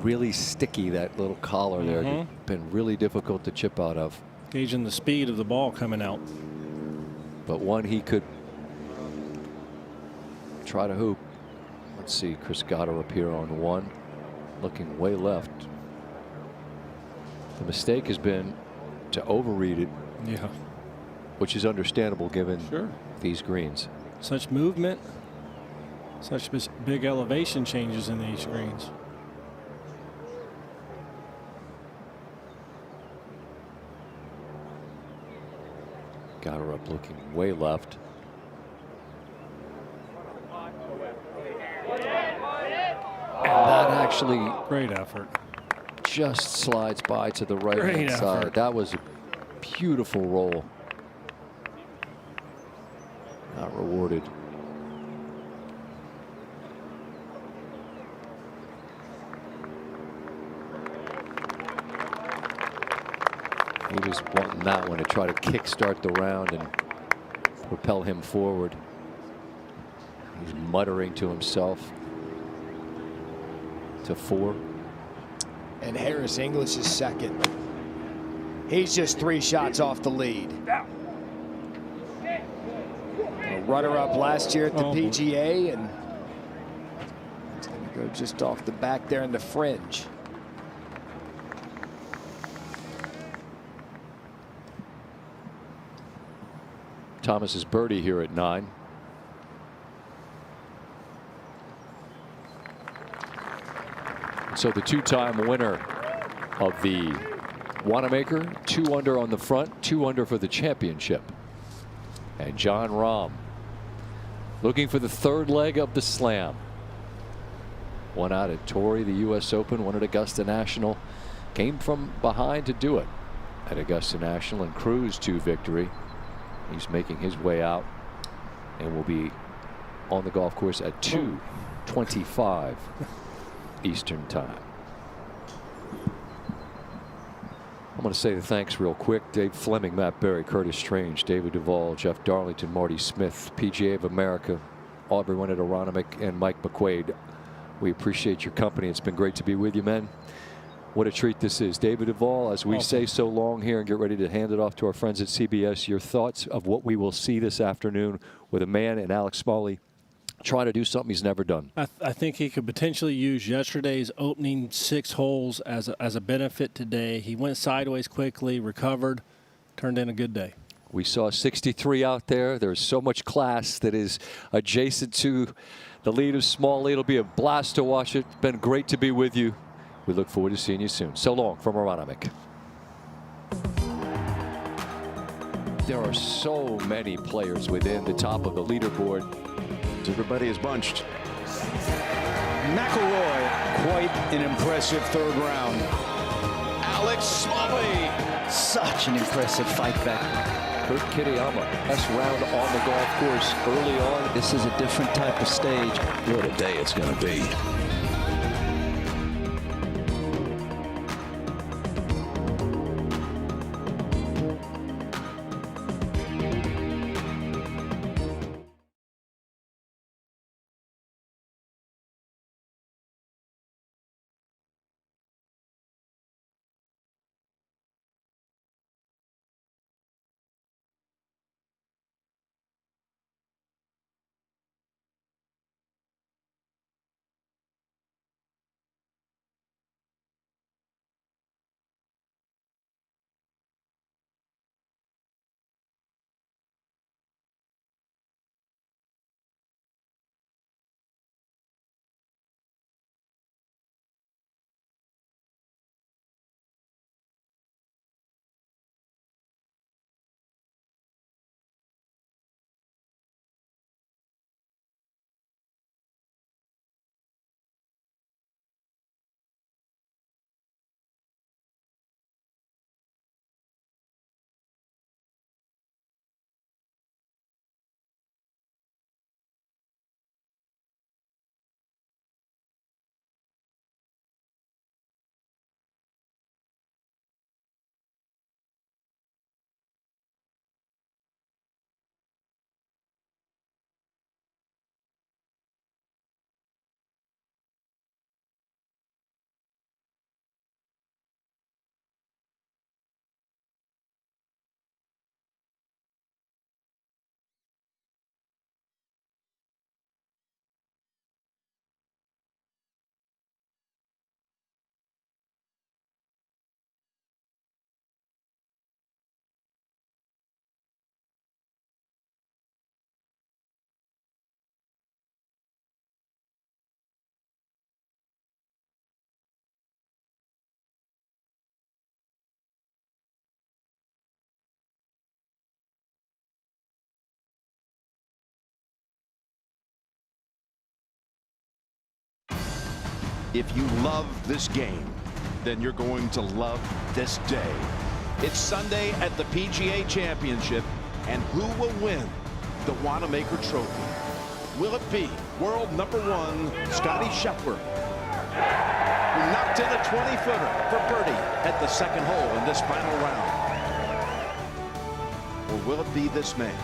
really sticky. That little collar there, been really difficult to chip out of. Gauging the speed of the ball coming out. But one he could try to hoop. Let's see, Chris Goddard up here on 1, looking way left. The mistake has been to overread it. Yeah. Which is understandable given these greens. Such movement, such big elevation changes in these greens. Got her up looking way left. And that actually great effort. Just slides by to the right Great hand side. effort. That was a beautiful roll. Not rewarded. He was wanting that one to try to kickstart the round and propel him forward. He's muttering to himself. To 4. And Harris English is second. He's just 3 shots off the lead. A runner-up last year at the PGA, and it's going to go just off the back there in the fringe. Thomas's birdie here at 9. So the 2-time winner of the Wanamaker, 2 under on the front, 2 under for the championship. And Jon Rahm looking for the 3rd leg of the slam. 1 out at Torrey, the U.S. Open, 1 at Augusta National. Came from behind to do it at Augusta National and cruised to victory. He's making his way out and will be on the golf course at 2:25 Eastern Time. I'm going to say the thanks real quick. Dave Fleming, Matt Berry, Curtis Strange, David Duvall, Jeff Darlington, Marty Smith, PGA of America, everyone at Aronimink, and Mike McQuaid. We appreciate your company. It's been great to be with you, men. What a treat this is. David Duvall, as we say so long here and get ready to hand it off to our friends at CBS, your thoughts of what we will see this afternoon with a man in Alex Smalley trying to do something he's never done. I think he could potentially use yesterday's opening 6 holes as a benefit today. He went sideways quickly, recovered, turned in a good day. We saw 63 out there. There's so much class that is adjacent to the lead of Smalley. It'll be a blast to watch it. Been great to be with you. We look forward to seeing you soon. So long from Aronimink. There are so many players within the top of the leaderboard. Everybody is bunched. McIlroy, quite an impressive 3rd round. Alex Smalley. Such an impressive fight back. Kurt Kitayama, best round on the golf course early on. This is a different type of stage. What a day it's going to be. If you love this game, then you're going to love this day. It's Sunday at the PGA Championship, and who will win the Wanamaker Trophy? Will it be world #1 Scotty Scheffler, who knocked in a 20-footer for birdie at the second hole in this final round? Or will it be this man,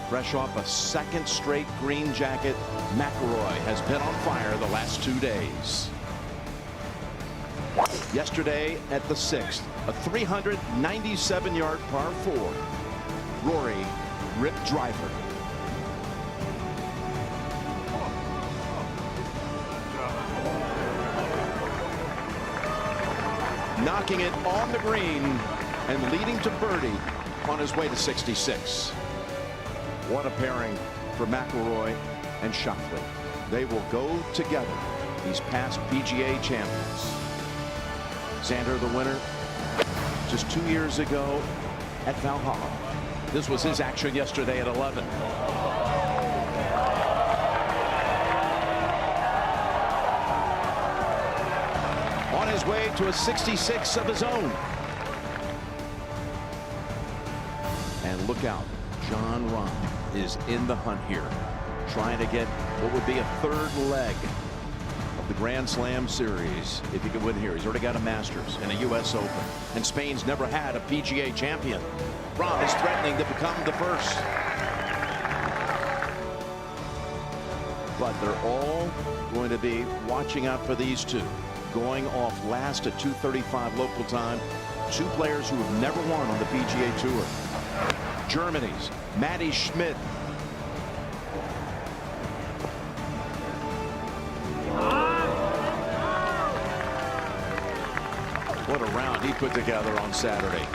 fresh off a second straight green jacket? McIlroy has been on fire the last 2 days. Yesterday at the 6th, a 397-yard par 4. Rory ripped driver. Knocking it on the green and leading to birdie on his way to 66. What a pairing for McIlroy and Schauffele. They will go together, these past PGA champions. Xander, the winner, just 2 years ago at Valhalla. This was his action yesterday at 11. On his way to a 66 of his own. And look out, Jon Rahm is in the hunt here, trying to get what would be a third leg of the Grand Slam series if he could win here. He's already got a Masters and a U.S. Open, and Spain's never had a PGA champion. Rahm is threatening to become the first. But they're all going to be watching out for these two. Going off last at 2:35 local time. Two players who have never won on the PGA Tour. Germany's Matty Schmidt. What a round he put together on Saturday,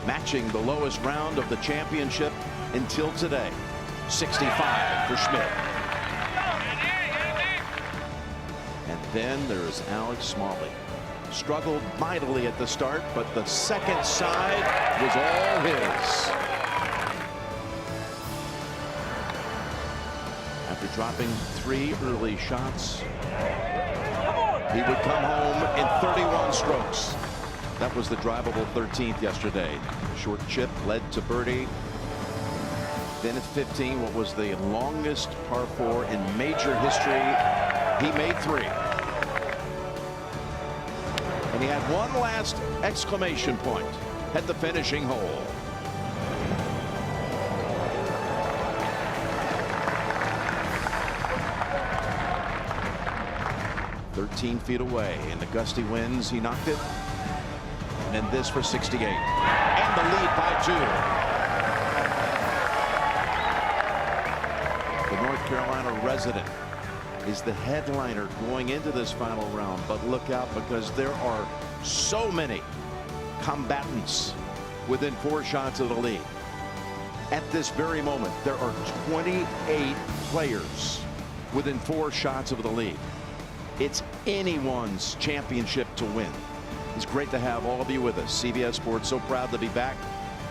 matching the lowest round of the championship until today. 65 for Schmidt. And then there's Alex Smalley. Struggled mightily at the start, but the second side was all his. After dropping 3 early shots, he would come home in 31 strokes. That was the drivable 13th yesterday. Short chip led to birdie. Then at 15, what was the longest par 4 in major history, he made 3. And he had one last exclamation point at the finishing hole. "13 feet away in the gusty winds, he knocked it. And then this for 68. And the lead by 2. The North Carolina resident is the headliner going into this final round. But look out, because there are so many combatants within 4 shots of the lead. At this very moment, there are 28 players within 4 shots of the lead. It's anyone's championship to win. It's great to have all of you with us. CBS Sports, so proud to be back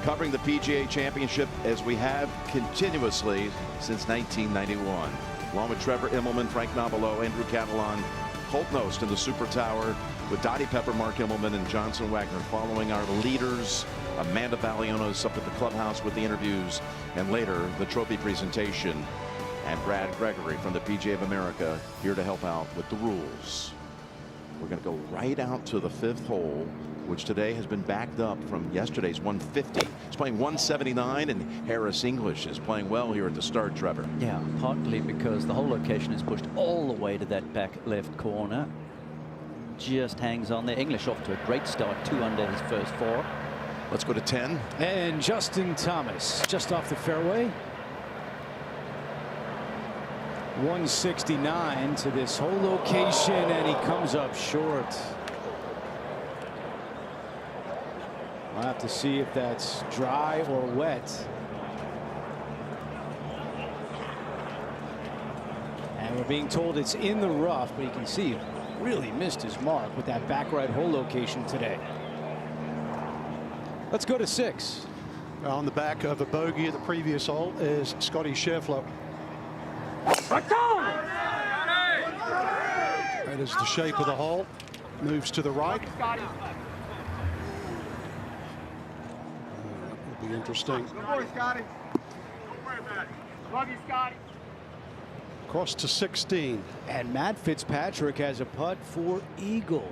covering the PGA Championship as we have continuously since 1991. Along with Trevor Immelman, Frank Nobilo, Andrew Catalan, Colt Knost in the Super Tower, with Dottie Pepper, Mark Immelman, and Johnson Wagner following our leaders. Amanda Balionis up at the clubhouse with the interviews, and later the trophy presentation. And Brad Gregory from the PGA of America here to help out with the rules. We're going to go right out to the 5th hole, which today has been backed up from yesterday's 150. He's playing 179, and Harris English is playing well here at the start, Trevor. Yeah, partly because the whole location is pushed all the way to that back left corner. Just hangs on there. English off to a great start, 2 under his first 4. Let's go to 10. And Justin Thomas just off the fairway. 169 to this whole location, and he comes up short. We'll have to see if that's dry or wet. And we're being told it's in the rough, but you can see he really missed his mark with that back right hole location today. Let's go to 6. On the back of a bogey at the previous hole is Scotty Scheffler. That is the shape of the hole. Moves to the right. That will be interesting. Good boy, Scotty. Don't worry about it. Love you, Scotty. Cross to 16. And Matt Fitzpatrick has a putt for eagle.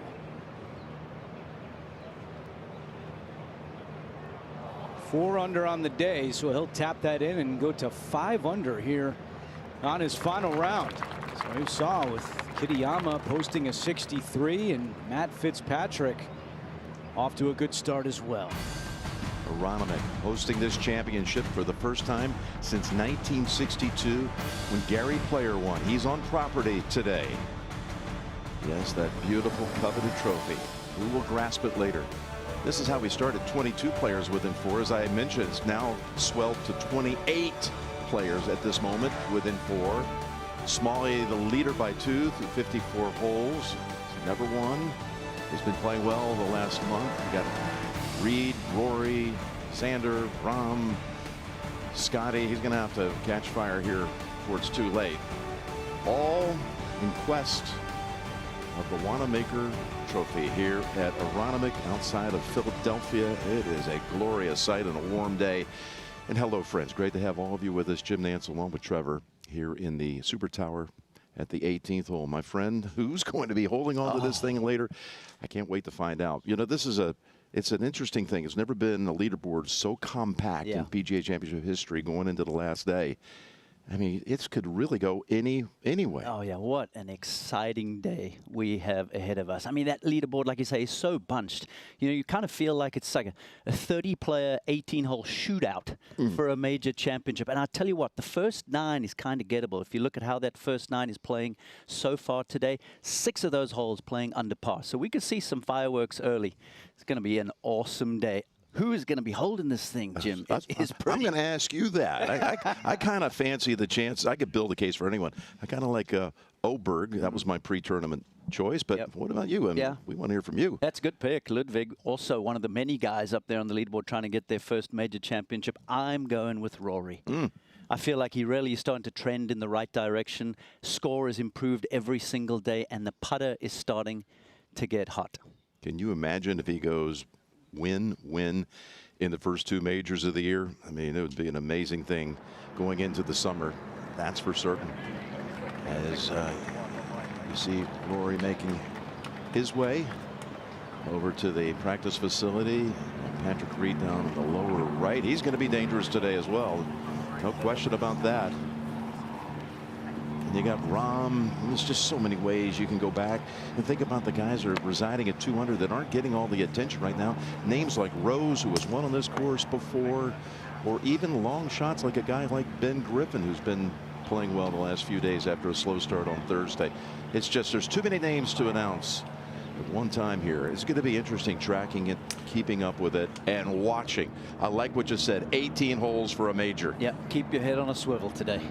Four under on the day, so he'll tap that in and go to 5 under here on his final round. So you saw with Kitayama posting a 63 and Matt Fitzpatrick off to a good start as well. Aronimink hosting this championship for the first time since 1962 when Gary Player won. He's on property today. Yes, that beautiful coveted trophy. We will grasp it later. This is how we started. 22 players within 4. As I mentioned, it's now swelled to 28 players at this moment within 4. Smalley, the leader by 2 through 54 holes. He's never won. He's been playing well the last month. You got Reed, Rory, Sander, Rahm, Scotty. He's going to have to catch fire here before it's too late. All in quest of the Wanamaker Trophy here at Aronimink outside of Philadelphia. It is a glorious sight on a warm day. And hello, friends. Great to have all of you with us. Jim Nantz along with Trevor here in the Super Tower at the 18th hole. My friend, who's going to be holding on to this thing later? I can't wait to find out. You know, this is it's an interesting thing. It's never been a leaderboard so compact in PGA Championship history going into the last day. I mean, it could really go any way. Oh, yeah. What an exciting day we have ahead of us. I mean, that leaderboard, like you say, is so bunched. You know, you kind of feel like it's like a 30-player, 18-hole shootout for a major championship. And I'll tell you what, the first 9 is kind of gettable. If you look at how that first 9 is playing so far today, 6 of those holes playing under par. So we could see some fireworks early. It's going to be an awesome day. Who is going to be holding this thing, Jim? I'm going to ask you that. I kind of fancy the chances. I could build a case for anyone. I kind of like Oberg. That was my pre-tournament choice. But what about you? I mean, we want to hear from you. That's a good pick. Ludwig, also one of the many guys up there on the leaderboard trying to get their first major championship. I'm going with Rory. I feel like he really is starting to trend in the right direction. Score is improved every single day, and the putter is starting to get hot. Can you imagine if he goes win in the first 2 majors of the year? I mean, it would be an amazing thing going into the summer. That's for certain. As you see Rory making his way over to the practice facility. Patrick Reed down in the lower right. He's going to be dangerous today as well. No question about that. And you got Rahm. There's just so many ways you can go back and think about the guys who are residing at 200 that aren't getting all the attention right now. Names like Rose, who has won on this course before, or even long shots like a guy like Ben Griffin, who's been playing well the last few days after a slow start on Thursday. It's just there's too many names to announce at one time here. It's going to be interesting tracking it, keeping up with it, and watching. I like what you said, 18 holes for a major. Yeah, keep your head on a swivel today.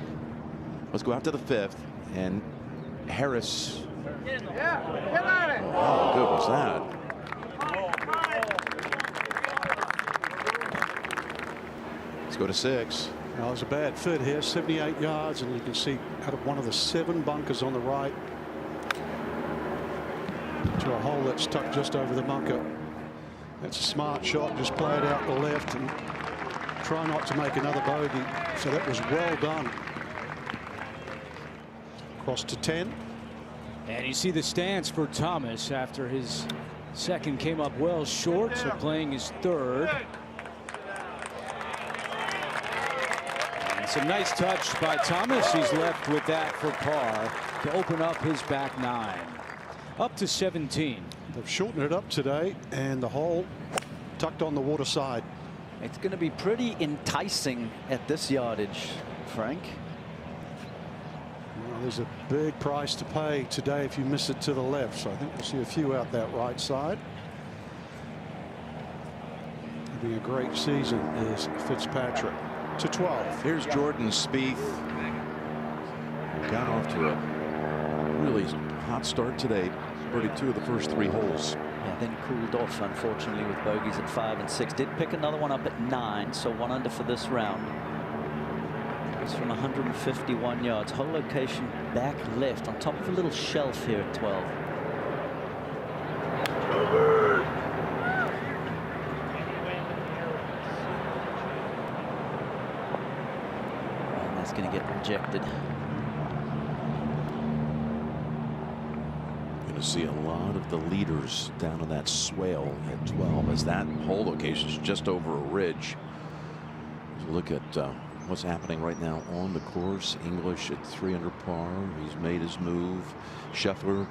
Let's go out to the 5th, and Harris. Get at it. How good was that? Let's go to 6. Now, there's a bad fit here, 78 yards, and you can see out of one of the 7 bunkers on the right to a hole that's tucked just over the bunker. That's a smart shot. Just play it out the left and try not to make another bogey. So that was well done. Cross to 10. And you see the stance for Thomas after his second came up well short, so playing his 3rd. And some nice touch by Thomas. He's left with that for par to open up his back 9. Up to 17. They've shortened it up today, and the hole tucked on the water side. It's going to be pretty enticing at this yardage, Frank. Well, there's a big price to pay today if you miss it to the left, so I think we'll see a few out that right side. It'll be a great season is Fitzpatrick. To 12. Here's Jordan Spieth. Got off to a really hot start today. Birdied 2 of the first 3 holes. Yeah, then cooled off, unfortunately, with bogeys at 5 and 6. Did pick another one up at 9, so 1 under for this round. It's from 151 yards. Whole location back left on top of a little shelf here at 12. And that's going to get rejected. Going to see a lot of the leaders down on that swale at 12 as that hole location is just over a ridge. As we look at what's happening right now on the course. English at 3 under par. He's made his move. Scheffler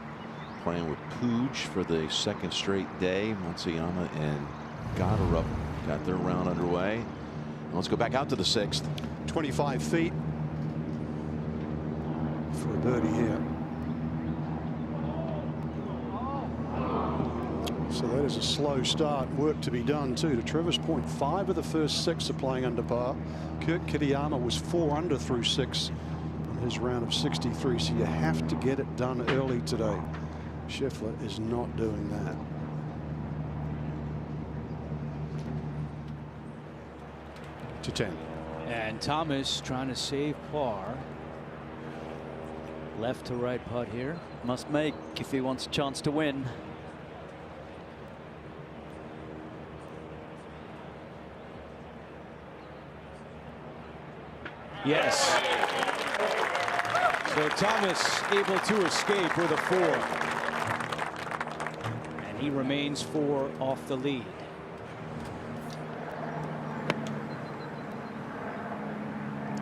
playing with Pooch for the second straight day. Matsuyama and Goddard got their round underway. And let's go back out to the 6th. 25 feet for a birdie here. So that is a slow start. Work to be done too. To Trevor's point, 5 of the first 6 are playing under par. Kurt Kitayama was 4 under through 6 in his round of 63. So you have to get it done early today. Scheffler is not doing that. To 10. And Thomas trying to save par. Left to right putt here. Must make if he wants a chance to win. Yes. So Thomas able to escape with a 4. And he remains 4 off the lead.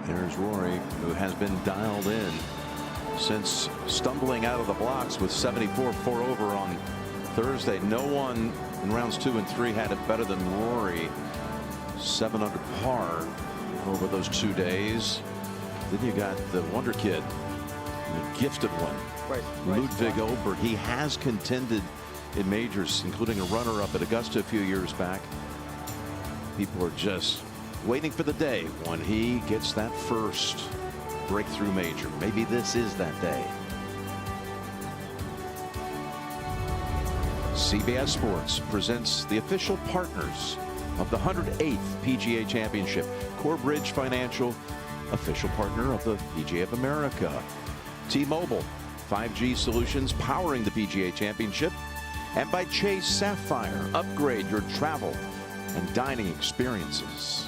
There's Rory, who has been dialed in since stumbling out of the blocks with 74 4 over on Thursday. No one in rounds 2 and 3 had it better than Rory. 7 under par over those 2 days. Then you got the wonder kid, the gifted one, Ludwig Oberg. He has contended in majors, including a runner-up at Augusta a few years back. People are just waiting for the day when he gets that first breakthrough major. Maybe this is that day. CBS Sports presents the official partners of the 108th PGA Championship. Corebridge Financial, official partner of the PGA of America. T-Mobile, 5G solutions powering the PGA Championship. And by Chase Sapphire, upgrade your travel and dining experiences.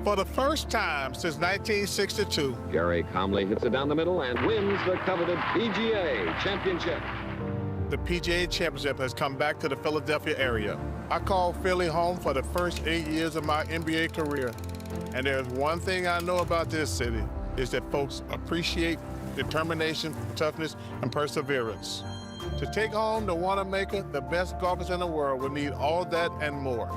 For the first time since 1962, Gary calmly hits it down the middle and wins the coveted PGA Championship. the PGA Championship has come back to the Philadelphia area. I called Philly home for the first 8 years of my NBA career. And there's one thing I know about this city, is that folks appreciate determination, toughness, and perseverance. To take home the Wanamaker, the best golfers in the world will need all that and more.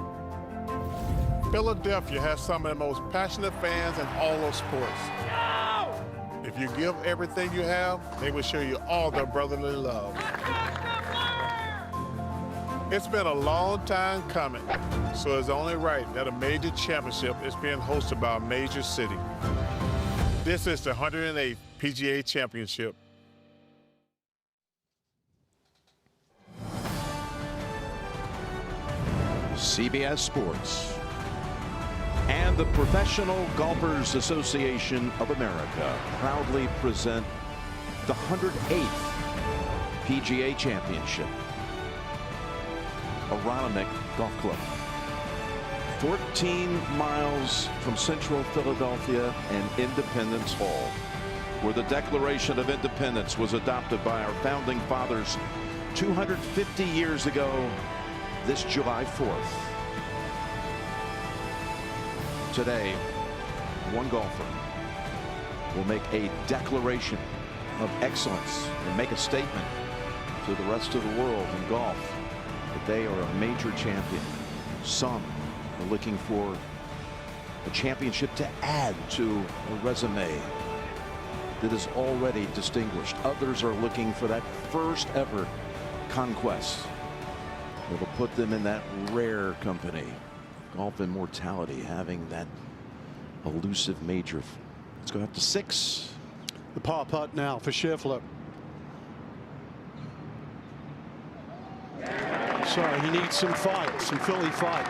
Philadelphia has some of the most passionate fans in all of sports. If you give everything you have, they will show you all their brotherly love. It's been a long time coming, so it's only right that a major championship is being hosted by a major city. This is the 108th PGA Championship. CBS Sports and the Professional Golfers Association of America proudly present the 108th PGA Championship. Aronimink Golf Club. 14 miles from central Philadelphia and Independence Hall, where the Declaration of Independence was adopted by our founding fathers 250 years ago this July 4th. Today, one golfer will make a declaration of excellence and make a statement to the rest of the world in golf that they are a major champion. Some are looking for a championship to add to a resume that is already distinguished. Others are looking for that first ever conquest that'll put them in that rare company. Golf immortality, having that elusive major. Let's go up to 6. The par putt now for Scheffler. So he needs some fight, some Philly fight.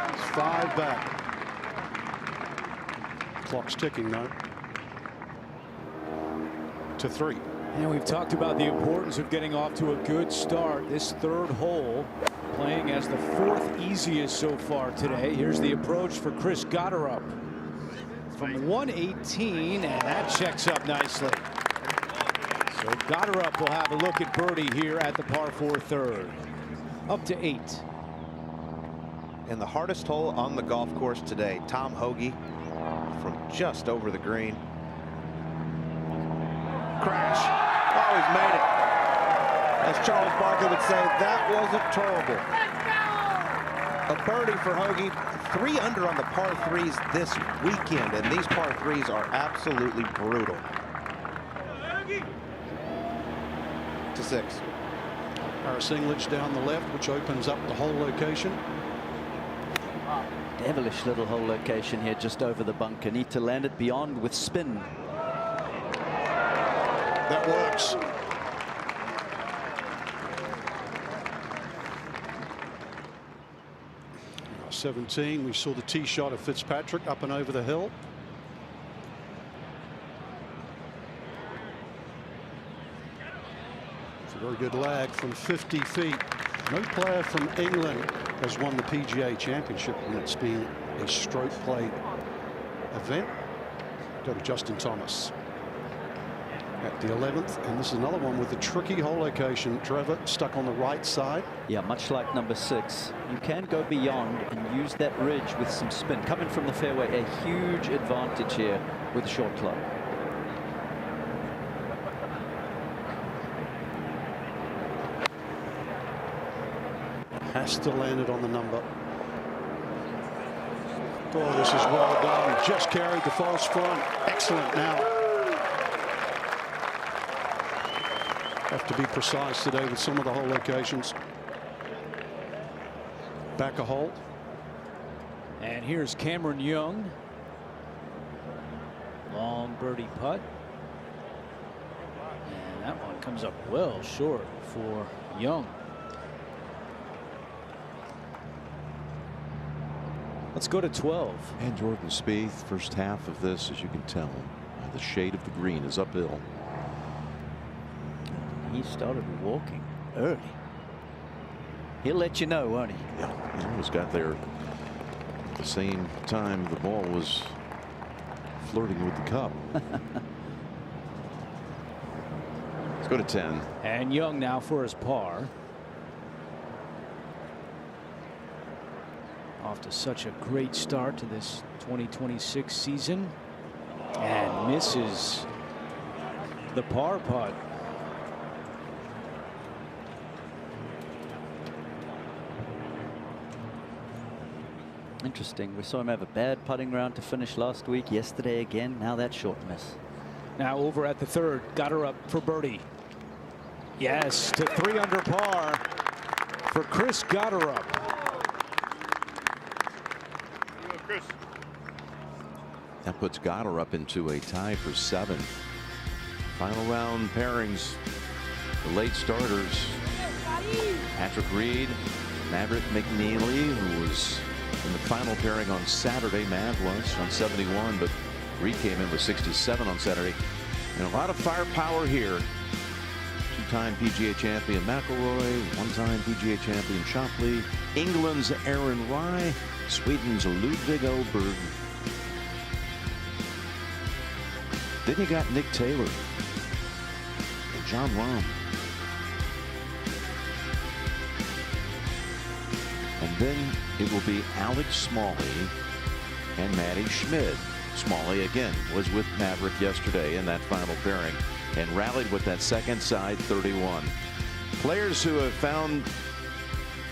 It's 5 back. Clock's ticking though. To 3. And we've talked about the importance of getting off to a good start. This third hole playing as the 4th easiest so far today. Here's the approach for Chris Gotterup from 118, and that checks up nicely. So Gotterup will have a look at birdie here at the par 4 third. Up to 8. And the hardest hole on the golf course today, Tom Hoge from just over the green. Crash. Oh, he's made it. As Charles Barkley would say, that wasn't terrible. A birdie for Hoge. 3 under on the par 3s this weekend, and these par 3s are absolutely brutal. To 6. Harris English down the left, which opens up the hole location. Devilish little hole location here just over the bunker. Need to land it beyond with spin. That works. Now 17, we saw the tee shot of Fitzpatrick up and over the hill. It's a very good lag from 50 feet. No player from England has won the PGA Championship when it's been a stroke play event. Go to Justin Thomas at the 11th, and this is another one with the tricky hole location. Trevor, stuck on the right side. Yeah, much like number 6, you can go beyond and use that ridge with some spin. Coming from the fairway, a huge advantage here with the short club. Has to land it on the number. Oh, this is well done. Just carried the false front. Excellent now. Have to be precise today with some of the hole locations. Back a hole. And here's Cameron Young. Long birdie putt. And that one comes up well short for Young. Let's go to 12. And Jordan Spieth, first half of this, as you can tell, the shade of the green is uphill. He started walking early. He'll let you know, won't he? Yeah, he almost got there At the same time, the ball was flirting with the cup. Let's go to 10. And Young now for his par. Off to such a great start to this 2026 season. And misses the par putt. Interesting. We saw him have a bad putting round to finish last week. Yesterday again. Now that short miss. Now over at the third. Got her up for birdie. Yes, to 3 under par for Chris Gotterup. That puts Gotterup into a tie for 7th. Final round pairings. The late starters. Patrick Reed, Maverick McNeely, who was in the final pairing on Saturday. Mav was on 71, but Reed came in with 67 on Saturday. And a lot of firepower here. Two-time PGA champion McIlroy, one-time PGA champion Schauffele, England's Aaron Rai, Sweden's Ludvig Åberg. Then you got Nick Taylor and Jon Rahm. And then it will be Alex Smalley and Matty Schmid. Smalley again was with Maverick yesterday in that final pairing and rallied with that second side 31. Players who have found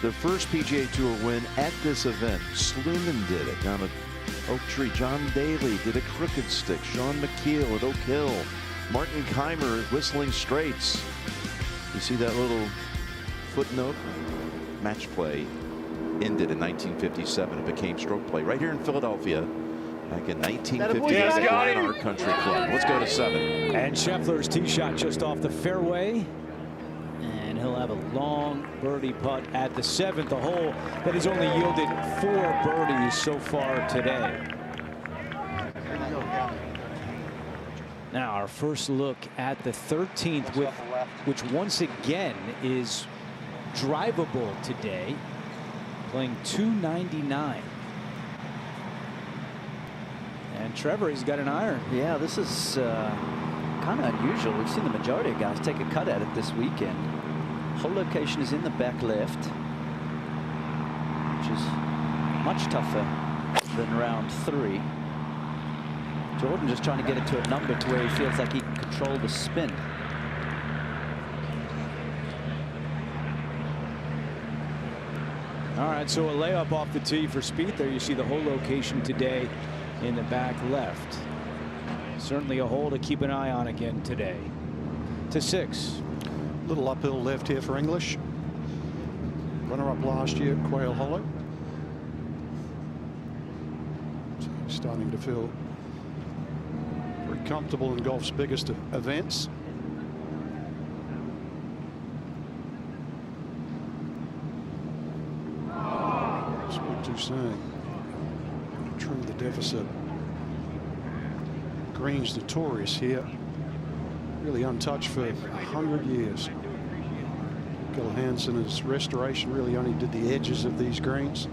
their first PGA Tour win at this event. Sluman did it down at Oak Tree. John Daly did a crooked stick. Sean McKeel at Oak Hill. Martin Keimer at Whistling Straits. You see that little footnote? Match play ended in 1957. It became stroke play right here in Philadelphia back in 1958 at Glenarm Country Club. Let's go to 7. And Scheffler's tee shot just off the fairway. And he'll have a long birdie putt at the 7th, a hole that has only yielded 4 birdies so far today. Now our first look at the 13th, which once again is drivable today, playing 299. And Trevor, he's got an iron. Yeah, this is kind of unusual. We've seen the majority of guys take a cut at it this weekend. Hole location is in the back left, which is much tougher than round 3. Jordan just trying to get it to a number to where he feels like he can control the spin. All right, so a layup off the tee for Spieth. There you see the hole location today in the back left. Certainly a hole to keep an eye on again today. To 6. Little uphill left here for English. Runner-up last year at Quail Hollow. So he's starting to feel very comfortable in golf's biggest events. Spoke too soon. Trim the deficit. Green's notorious here. Really untouched for 100 years. Gil Hansen, his restoration really only did the edges of these greens.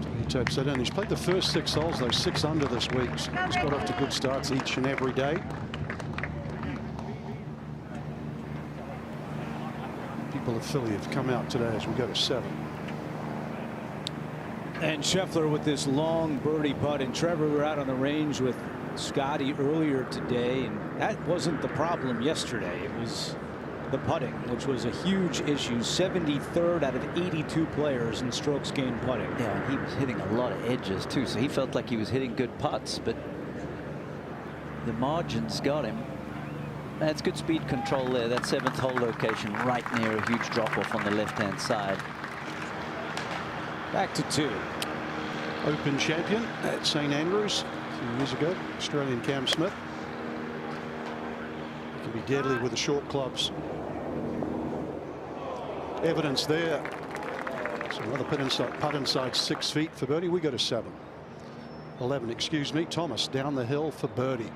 So he tapes that in. He's played the first 6 holes, though 6 under this week. So he's got off to good starts each and every day. People of Philly have come out today as we go to 7. And Scheffler with this long birdie putt. And Trevor, we were out on the range with Scotty earlier today, and that wasn't the problem yesterday. It was the putting, which was a huge issue. 73rd out of 82 players in strokes gained putting. Yeah, and he was hitting a lot of edges too, so he felt like he was hitting good putts, but the margins got him. That's good speed control there. That 7th hole location right near a huge drop off on the left-hand side. Back to 2. Open champion at St Andrews a few years ago, Australian Cam Smith. He can be deadly with the short clubs. Evidence there. So another putt inside 6 feet for birdie. We go to 7. 11, excuse me. Thomas down the hill for birdie.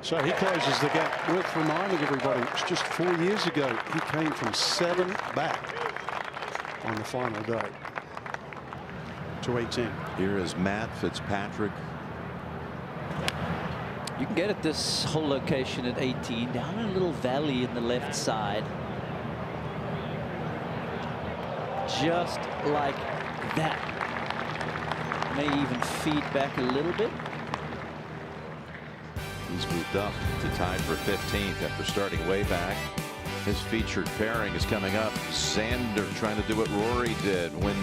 So he closes the gap. Worth reminding everybody, it's just 4 years ago he came from 7 back on the final day to 18. Here is Matt Fitzpatrick. You can get at this whole location at 18, down a little valley in the left side. Just like that. May even feed back a little bit. He's moved up to tie for 15th after starting way back. His featured pairing is coming up. Xander trying to do what Rory did, win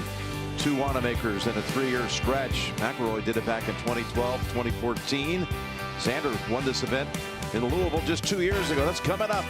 2 Wanamakers in a 3-year stretch. McIlroy did it back in 2012, 2014. Xander won this event in Louisville just 2 years ago. That's coming up.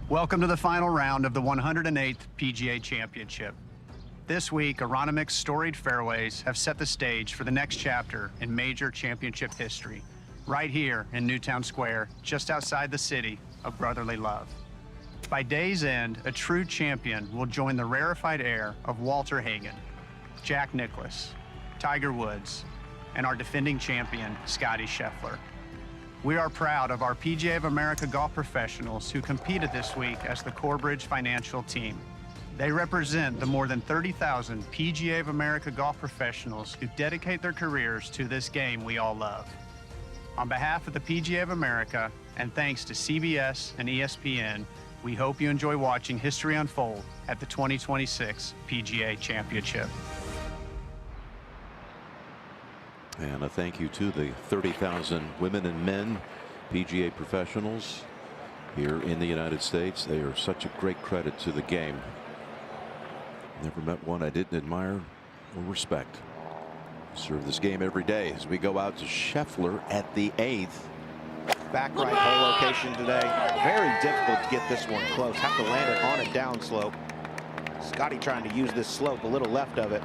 Welcome to the final round of the 108th PGA Championship. This week, Aronimik's storied fairways have set the stage for the next chapter in major championship history, right here in Newtown Square, just outside the city of brotherly love. By day's end, a true champion will join the rarefied air of Walter Hagen, Jack Nicklaus, Tiger Woods, and our defending champion, Scottie Scheffler. We are proud of our PGA of America golf professionals who competed this week as the Corebridge Financial Team. They represent the more than 30,000 PGA of America golf professionals who dedicate their careers to this game we all love. On behalf of the PGA of America, and thanks to CBS and ESPN, we hope you enjoy watching history unfold at the 2026 PGA Championship. And a thank you to the 30,000 women and men PGA professionals here in the United States. They are such a great credit to the game. Never met one I didn't admire or respect. Serve this game every day as we go out to Scheffler at the 8th. Back right hole location today. Very difficult to get this one close. Have to land it on a downslope. Scottie trying to use this slope, a little left of it.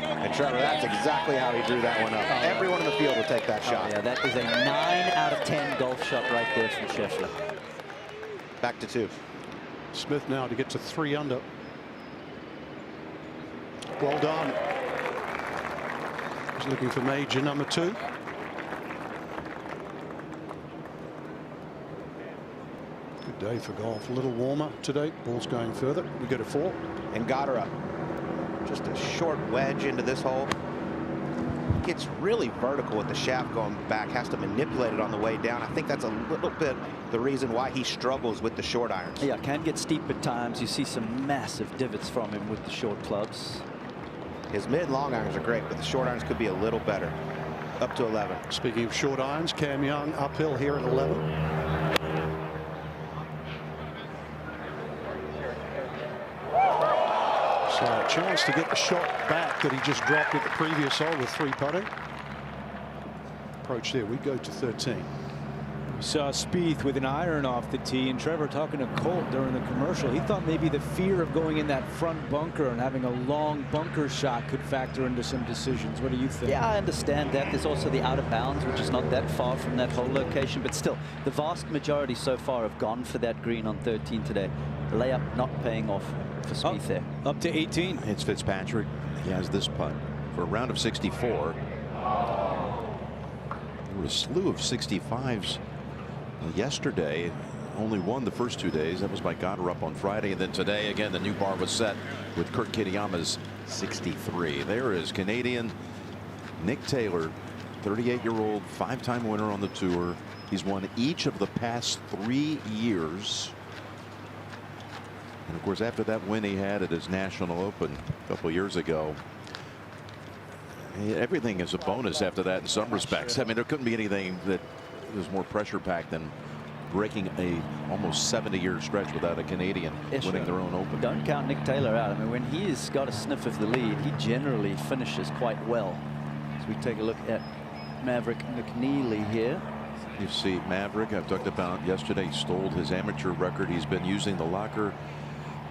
And Trevor, that's exactly how he drew that one up. Everyone in the field will take that shot. Yeah, that is a 9 out of 10 golf shot right there from Scheffler. Back to 2. Smith now to get to 3 under. Well done. He's looking for major number 2. Good day for golf. A little warmer today. Ball's going further. We go to 4. And got her up. Just a short wedge into this hole. Gets really vertical with the shaft going back. Has to manipulate it on the way down. I think that's a little bit the reason why he struggles with the short irons. Yeah, can get steep at times. You see some massive divots from him with the short clubs. His mid-long irons are great, but the short irons could be a little better. Up to 11. Speaking of short irons, Cam Young uphill here at 11. So a chance to get the shot back that he just dropped at the previous hole with 3 putting. Approach there. We go to 13. We saw Spieth with an iron off the tee, and Trevor talking to Colt during the commercial. He thought maybe the fear of going in that front bunker and having a long bunker shot could factor into some decisions. What do you think? Yeah, I understand that. There's also the out of bounds, which is not that far from that hole location, but still, the vast majority so far have gone for that green on 13 today. The layup not paying off for Spieth there. Up to 18. It's Fitzpatrick. He has this putt for a round of 64. There were a slew of 65s yesterday. Only won the first 2 days. That was by Goddard on Friday. And then today, again, the new bar was set with Kurt Kitayama's 63. There is Canadian Nick Taylor, 38-year-old, 5-time winner on the tour. He's won each of the past 3 years. And of course, after that win he had at his National Open a couple years ago, everything is a bonus after that in some respects. I mean, there couldn't be anything that was more pressure packed than breaking a almost 70-year stretch without a Canadian winning their own Open. Don't count Nick Taylor out. I mean, when he's got a sniff of the lead, he generally finishes quite well. As we take a look at Maverick McNeely here. You see Maverick, I've talked about yesterday, he stole his amateur record. He's been using the locker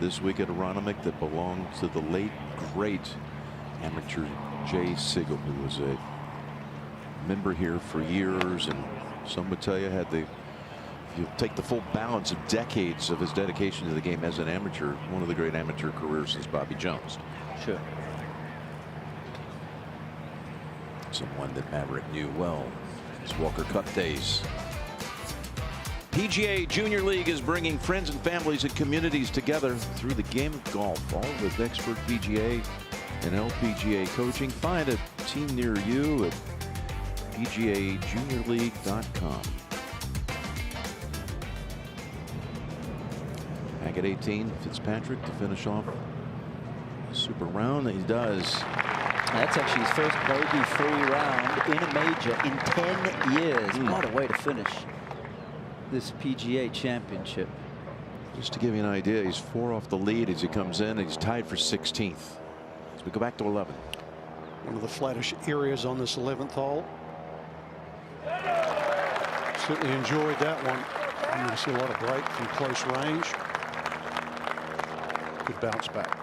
this week at Aronimink that belonged to the late great amateur Jay Sigel, who was a member here for years, and some would tell you had the, if you take the full balance of decades of his dedication to the game as an amateur, one of the great amateur careers since Bobby Jones. Sure. Someone that Maverick knew well. His Walker Cup days. PGA Junior League is bringing friends and families and communities together through the game of golf, all with expert PGA and LPGA coaching. Find a team near you at PGAJuniorLeague.com. Back at 18, Fitzpatrick to finish off a super round. He does. That's actually his first bogey-free round in a major in 10 years. What a way to finish this PGA Championship. Just to give you an idea, he's 4 off the lead as he comes in. He's tied for 16th. As we go back to 11. One of the flattish areas on this 11th hole. Certainly enjoyed that one. You see a lot of break from close range. Good bounce back.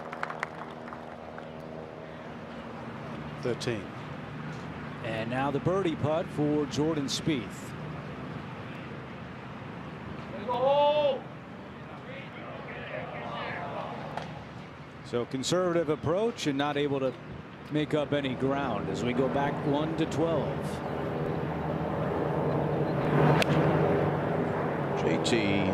13. And now the birdie putt for Jordan Spieth. So conservative approach and not able to make up any ground as we go back 1 to 12. JT.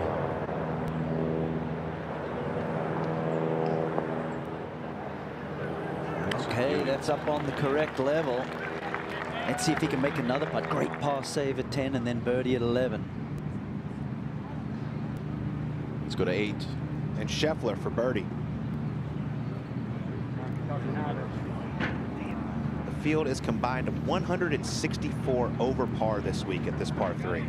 Okay, that's up on the correct level. Let's see if he can make another putt. Great par save at 10 and then birdie at 11. Let's go to 8. And Scheffler for birdie. The field is combined of 164 over par this week at this par 3.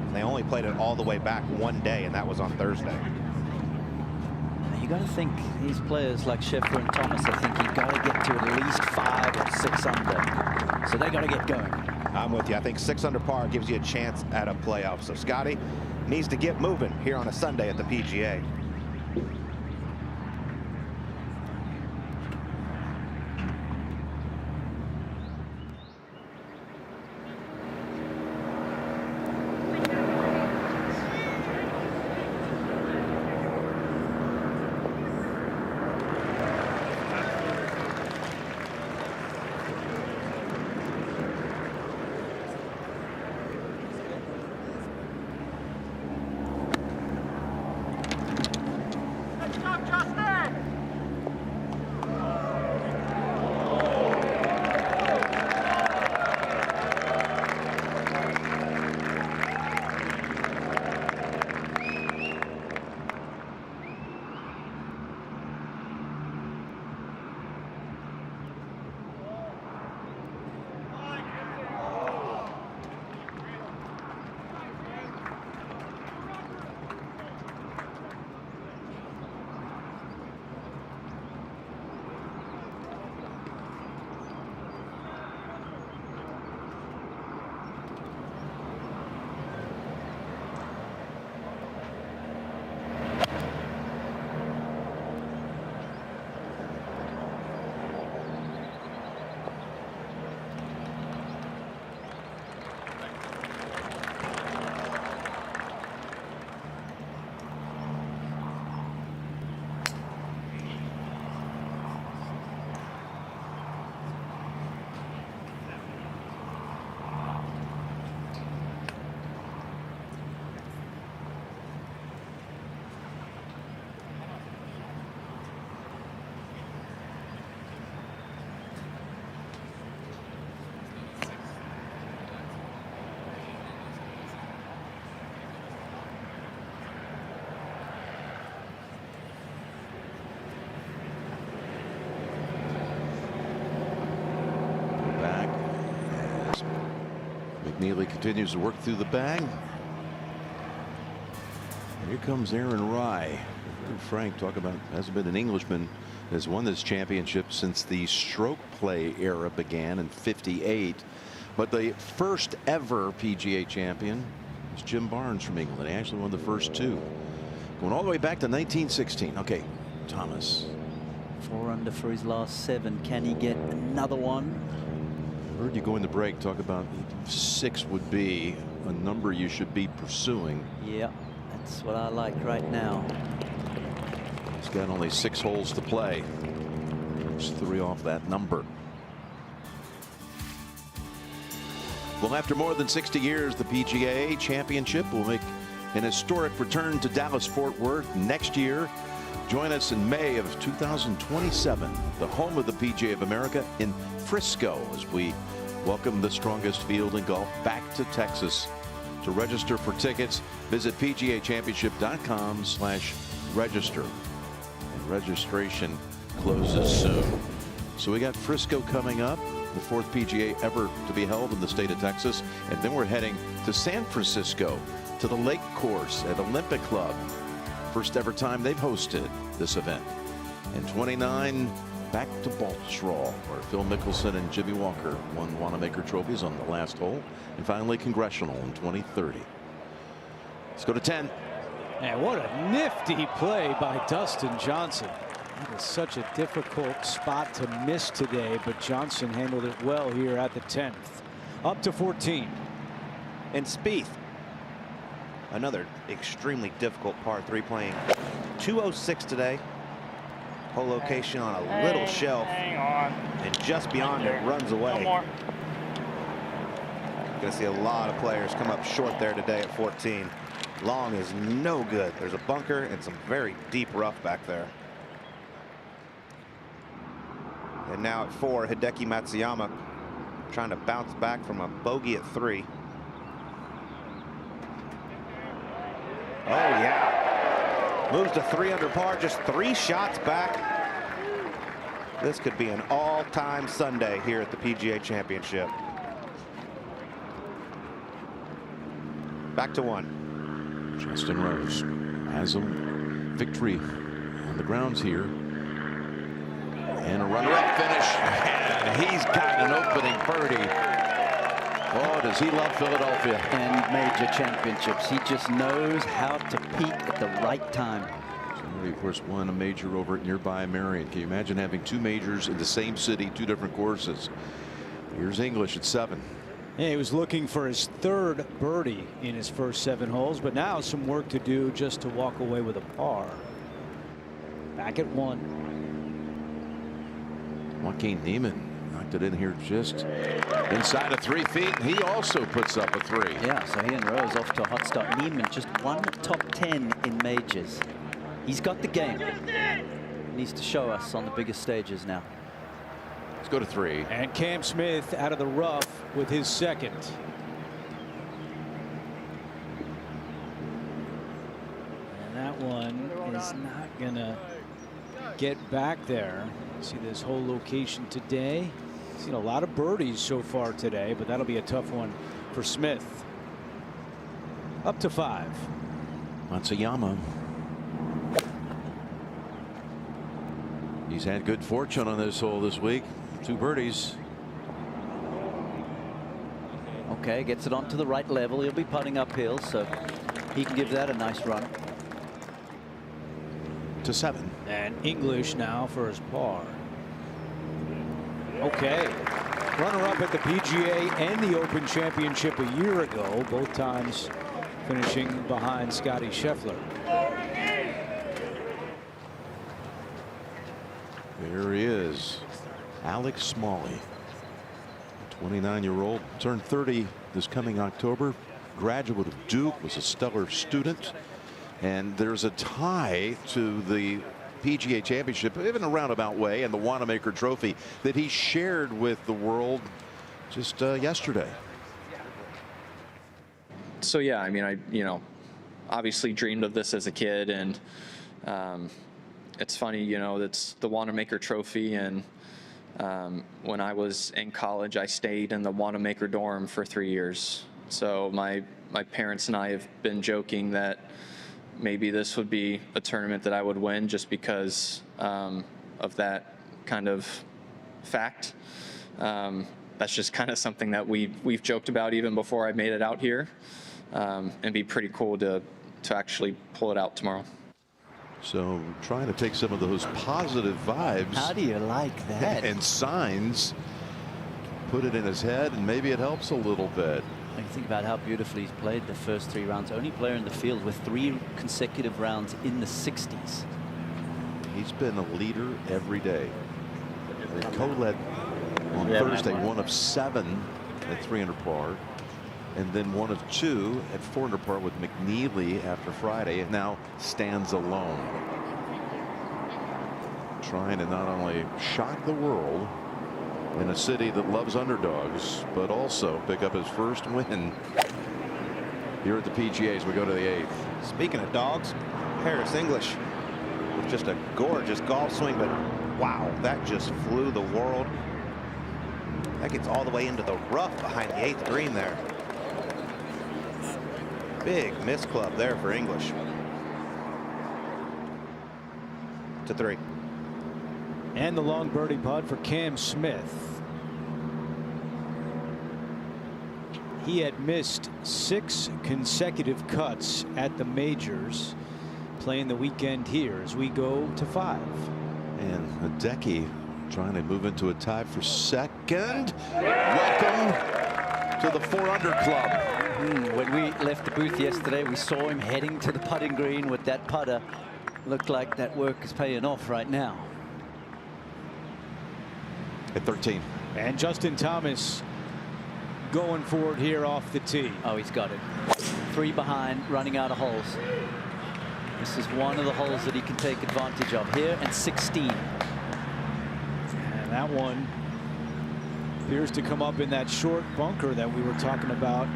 And they only played it all the way back one day, and that was on Thursday. You got to think these players like Scheffler and Thomas, I think you've got to get to at least 5 or 6 under. So they got to get going. I'm with you. I think 6 under par gives you a chance at a playoff. So Scotty needs to get moving here on a Sunday at the PGA. McNeely continues to work through the bag. Here comes Aaron Rai. Frank, talk about, hasn't been an Englishman, has won this championship since the stroke play era began in '58. But the first ever PGA champion was Jim Barnes from England. He actually won the first two, going all the way back to 1916. Okay, Thomas. 4 under for his last 7. Can he get another one? I heard you go in the break talk about 6 would be a number you should be pursuing. Yeah, that's what I like right now. He's got only 6 holes to play. There's 3 off that number. Well, after more than 60 years, the PGA Championship will make an historic return to Dallas-Fort Worth next year. Join us in May of 2027, the home of the PGA of America in Frisco, as we welcome the strongest field in golf back to Texas. To register for tickets, visit PGAchampionship.com/register. And registration closes soon. So we got Frisco coming up, the 4th PGA ever to be held in the state of Texas. And then we're heading to San Francisco, to the Lake Course at Olympic Club. First ever time they've hosted this event. And 29 back to Baltusrol, where Phil Mickelson and Jimmy Walker won Wanamaker trophies on the last hole. And finally Congressional in 2030. Let's go to 10. And what a nifty play by Dustin Johnson. That is such a difficult spot to miss today, but Johnson handled it well here at the 10th. Up to 14. And Spieth, another extremely difficult par 3, playing 206 today. Hole location on a little shelf, and just beyond it runs away. Gonna see a lot of players come up short there today at 14. Long is no good. There's a bunker and some very deep rough back there. And now at 4, Hideki Matsuyama trying to bounce back from a bogey at 3. Oh yeah, moves to 3 under par, just 3 shots back. This could be an all-time Sunday here at the PGA Championship. Back to 1. Justin Rose has a victory on the grounds here. And a runner-up finish. And he's got an opening birdie. Oh, does he love Philadelphia. And major championships. He just knows how to peak at the right time. Somebody, of course, won a major over at nearby Marion. Can you imagine having 2 majors in the same city, 2 different courses? Here's English at 7. Yeah, he was looking for his 3rd birdie in his first 7 holes, but now some work to do just to walk away with a par. Back at 1. Joaquin Neiman knocked it in here just inside of 3 feet. He also puts up a 3. Yeah, so he and Rose off to a hot start. Neiman just won top 10 in majors. He's got the game. He needs to show us on the biggest stages now. Let's go to 3. And Cam Smith out of the rough with his 2nd. And that one is not gonna get back there. See this whole location today. Seen a lot of birdies so far today, but that'll be a tough one for Smith. Up to 5. Matsuyama. He's had good fortune on this hole this week. 2 birdies. Okay, gets it onto the right level. He'll be putting uphill, so he can give that a nice run. To 7. And English now for his par. Okay. Runner-up at the PGA and the Open Championship a year ago, both times finishing behind Scotty Scheffler. There he is, Alex Smalley, 29-year-old, turned 30 this coming October, graduate of Duke, was a stellar student, and there's a tie to the PGA Championship, even a roundabout way, and the Wanamaker Trophy that he shared with the world just yesterday. So yeah, I mean, I obviously dreamed of this as a kid, and it's funny, it's the Wanamaker Trophy, and When I was in college, I stayed in the Wanamaker dorm for 3 years. So my parents and I have been joking that maybe this would be a tournament that I would win just because of that kind of fact. That's just kind of something that we've joked about even before I made it out here, and be pretty cool to actually pull it out tomorrow. So trying to take some of those positive vibes. How do you like that? And signs, put it in his head, and maybe it helps a little bit. When you think about how beautifully he's played the first 3 rounds, only player in the field with 3 consecutive rounds in the 60s. He's been a leader every day. They co-led on Thursday, 1 of 7 at 3 under par, and then 1 of 2 at 4 under par with McNeely after Friday, and now stands alone. Trying to not only shock the world in a city that loves underdogs, but also pick up his first win here at the PGA as we go to the 8th. Speaking of dogs, Harris English with just a gorgeous golf swing, but wow, that just flew the world. That gets all the way into the rough behind the 8th green there. Big miss club there for English. To 3. And the long birdie putt for Cam Smith. He had missed 6 consecutive cuts at the majors, playing the weekend here as we go to 5. And Hideki trying to move into a tie for second. Welcome to the 4 under club. When we left the booth yesterday, we saw him heading to the putting green with that putter. Looked like that work is paying off right now. At 13. And Justin Thomas going forward here off the tee. Oh, he's got it. 3 behind, running out of holes. This is one of the holes that he can take advantage of here, and 16. And that one appears to come up in that short bunker that we were talking about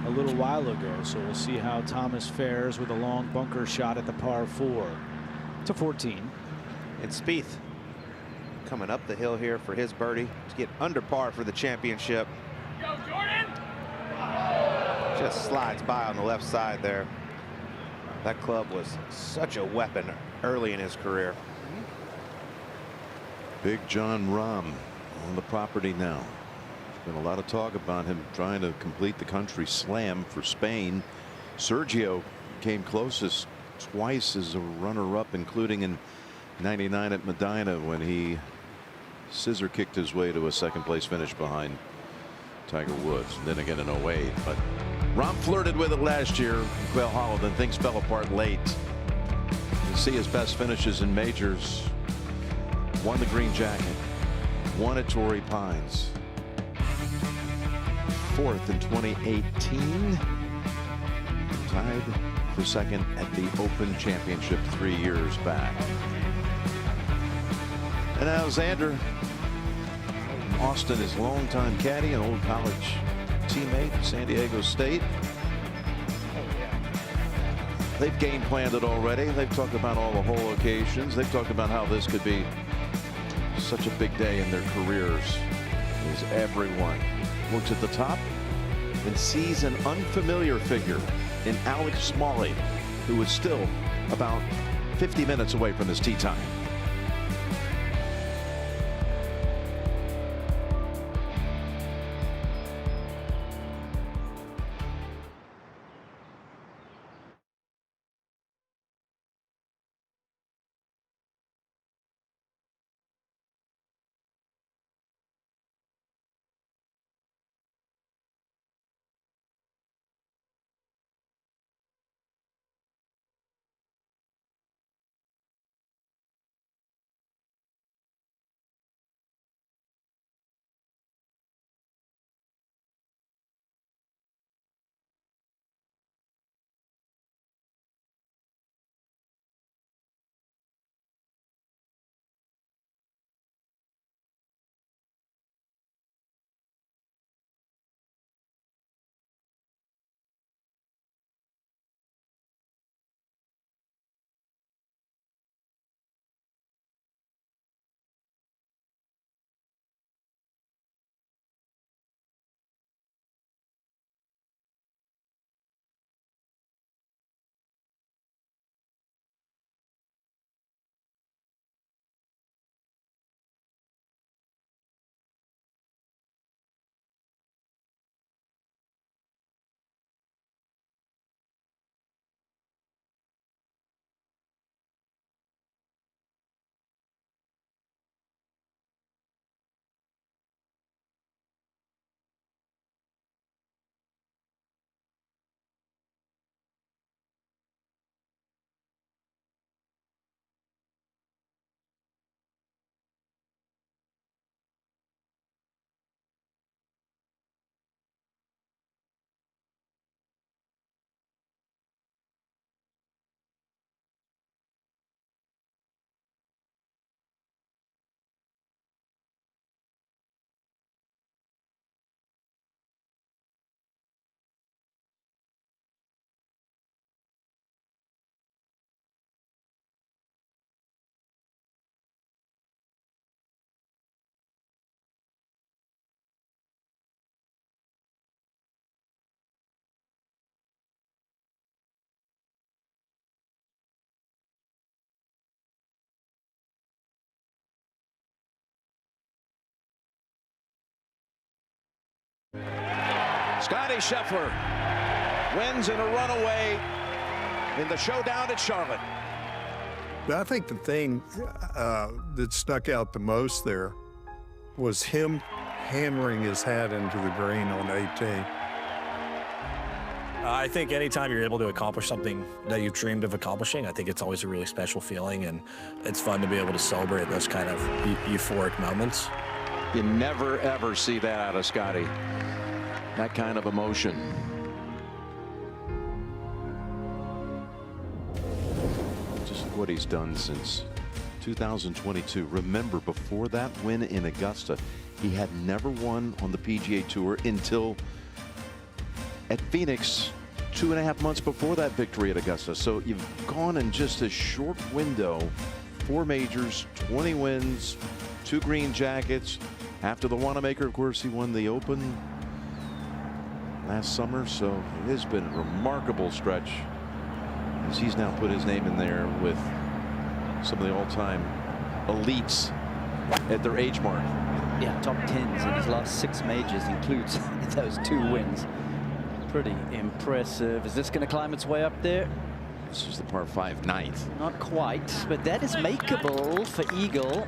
a little while ago. So we'll see how Thomas fares with a long bunker shot at the par 4 to 14. And Spieth coming up the hill here for his birdie to get under par for the championship. Go, Jordan! Just slides by on the left side there. That club was such a weapon early in his career. Big John Rahm on the property now. There's been a lot of talk about him trying to complete the country slam for Spain. Sergio came closest twice as a runner-up, including in '99 at Medina when he scissor kicked his way to a second-place finish behind Tiger Woods. And then again in '08. But Rahm flirted with it last year in Quail Hollow, then things fell apart late. You see his best finishes in majors. Won the green jacket, won at Torrey Pines, 4th in 2018, tied for 2nd at the Open Championship 3 years back. And now Xander, Austin, his longtime caddy, an old college teammate, San Diego State. They've game planned it already. They've talked about all the hole locations. They've talked about how this could be such a big day in their careers, as everyone looks at the top and sees an unfamiliar figure in Alex Smalley, who is still about 50 minutes away from his tee time. Scotty Scheffler wins in a runaway in the showdown at Charlotte. I think the thing that stuck out the most there was him hammering his hat into the green on 18. I think anytime you're able to accomplish something that you've dreamed of accomplishing, I think it's always a really special feeling, and it's fun to be able to celebrate those kind of euphoric moments. You never, ever see that out of Scotty. That kind of emotion. Just look what he's done since 2022. Remember, before that win in Augusta, he had never won on the PGA Tour until at Phoenix 2.5 months before that victory at Augusta. So you've gone in just a short window, 4 majors, 20 wins, 2 green jackets. After the Wanamaker, of course, he won the Open last summer. So it has been a remarkable stretch as he's now put his name in there with some of the all-time elites at their age mark. Yeah, top 10s in his last 6 majors includes those 2 wins. Pretty impressive. Is this going to climb its way up there? This is the par 5 9th. Not quite, but that is makeable for Eagle.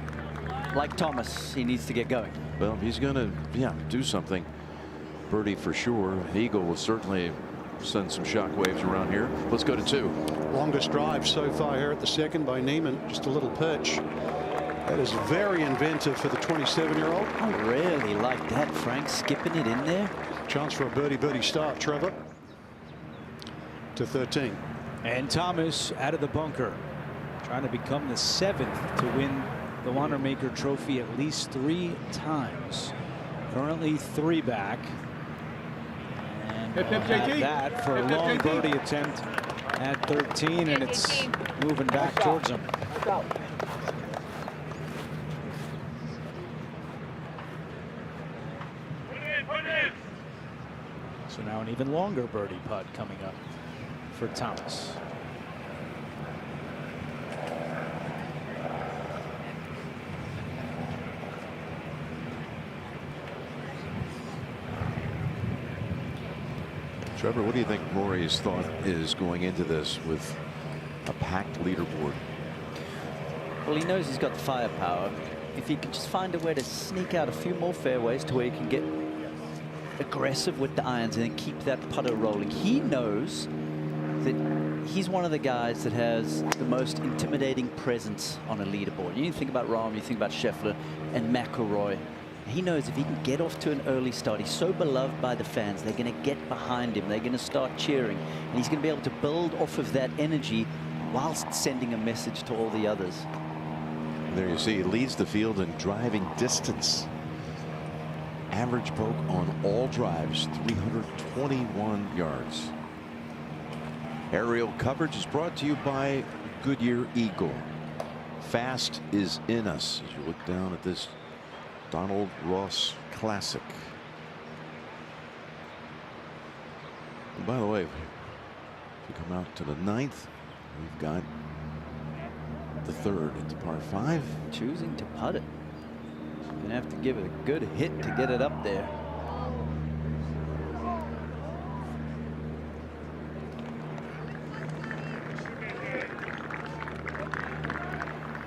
Like Thomas, he needs to get going. Well, he's going to, do something. Birdie for sure. Eagle will certainly send some shockwaves around here. Let's go to 2. Longest drive so far here at the second by Neiman. Just a little pitch. That is very inventive for the 27-year-old. I really like that, Frank, skipping it in there. Chance for a birdie start, Trevor. To 13. And Thomas out of the bunker, trying to become the 7th to win the Wanamaker Trophy at least 3 times. Currently 3 back. And that for a long birdie attempt at 13, and it's moving back towards him. So now an even longer birdie putt coming up for Thomas. Trevor, what do you think Rory's thought is going into this with a packed leaderboard? Well, he knows he's got the firepower. If he can just find a way to sneak out a few more fairways to where he can get aggressive with the irons and then keep that putter rolling. He knows that he's one of the guys that has the most intimidating presence on a leaderboard. You think about Rahm, you think about Scheffler and McIlroy. He knows if he can get off to an early start, he's so beloved by the fans, they're going to get behind him, they're going to start cheering, and he's going to be able to build off of that energy whilst sending a message to all the others. There you see, he leads the field in driving distance. Average poke on all drives, 321 yards. Aerial coverage is brought to you by Goodyear Eagle. Fast is in us as you look down at this Donald Ross Classic. And by the way, if you come out to the 9th, we've got the 3rd at the par 5. Choosing to putt it. Gonna have to give it a good hit to get it up there.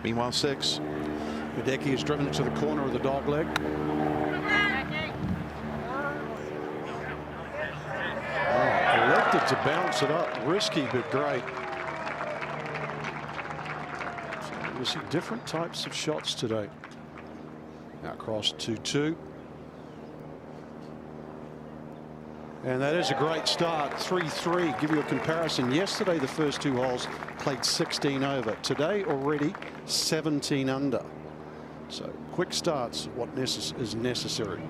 Meanwhile, 6. Hideki has driven it to the corner of the dog leg. Elected to bounce it up. Risky, but great. So we'll see different types of shots today. Now across 2-2. And that is a great start. 3-3. Give you a comparison. Yesterday, the first 2 holes played 16 over. Today, already 17 under. So quick starts, what is necessary.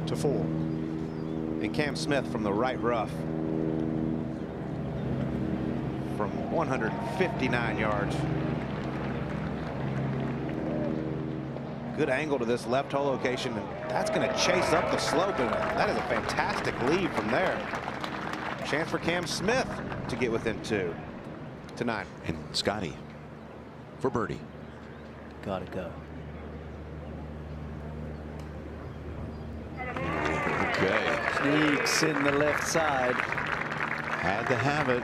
To 4. And Cam Smith from the right rough. From 159 yards. Good angle to this left hole location, and that's going to chase up the slope, and that is a fantastic lead from there. Chance for Cam Smith to get within 2 to 9. And Scotty for birdie. Gotta go. Okay. Sneaks in the left side. Had to have it.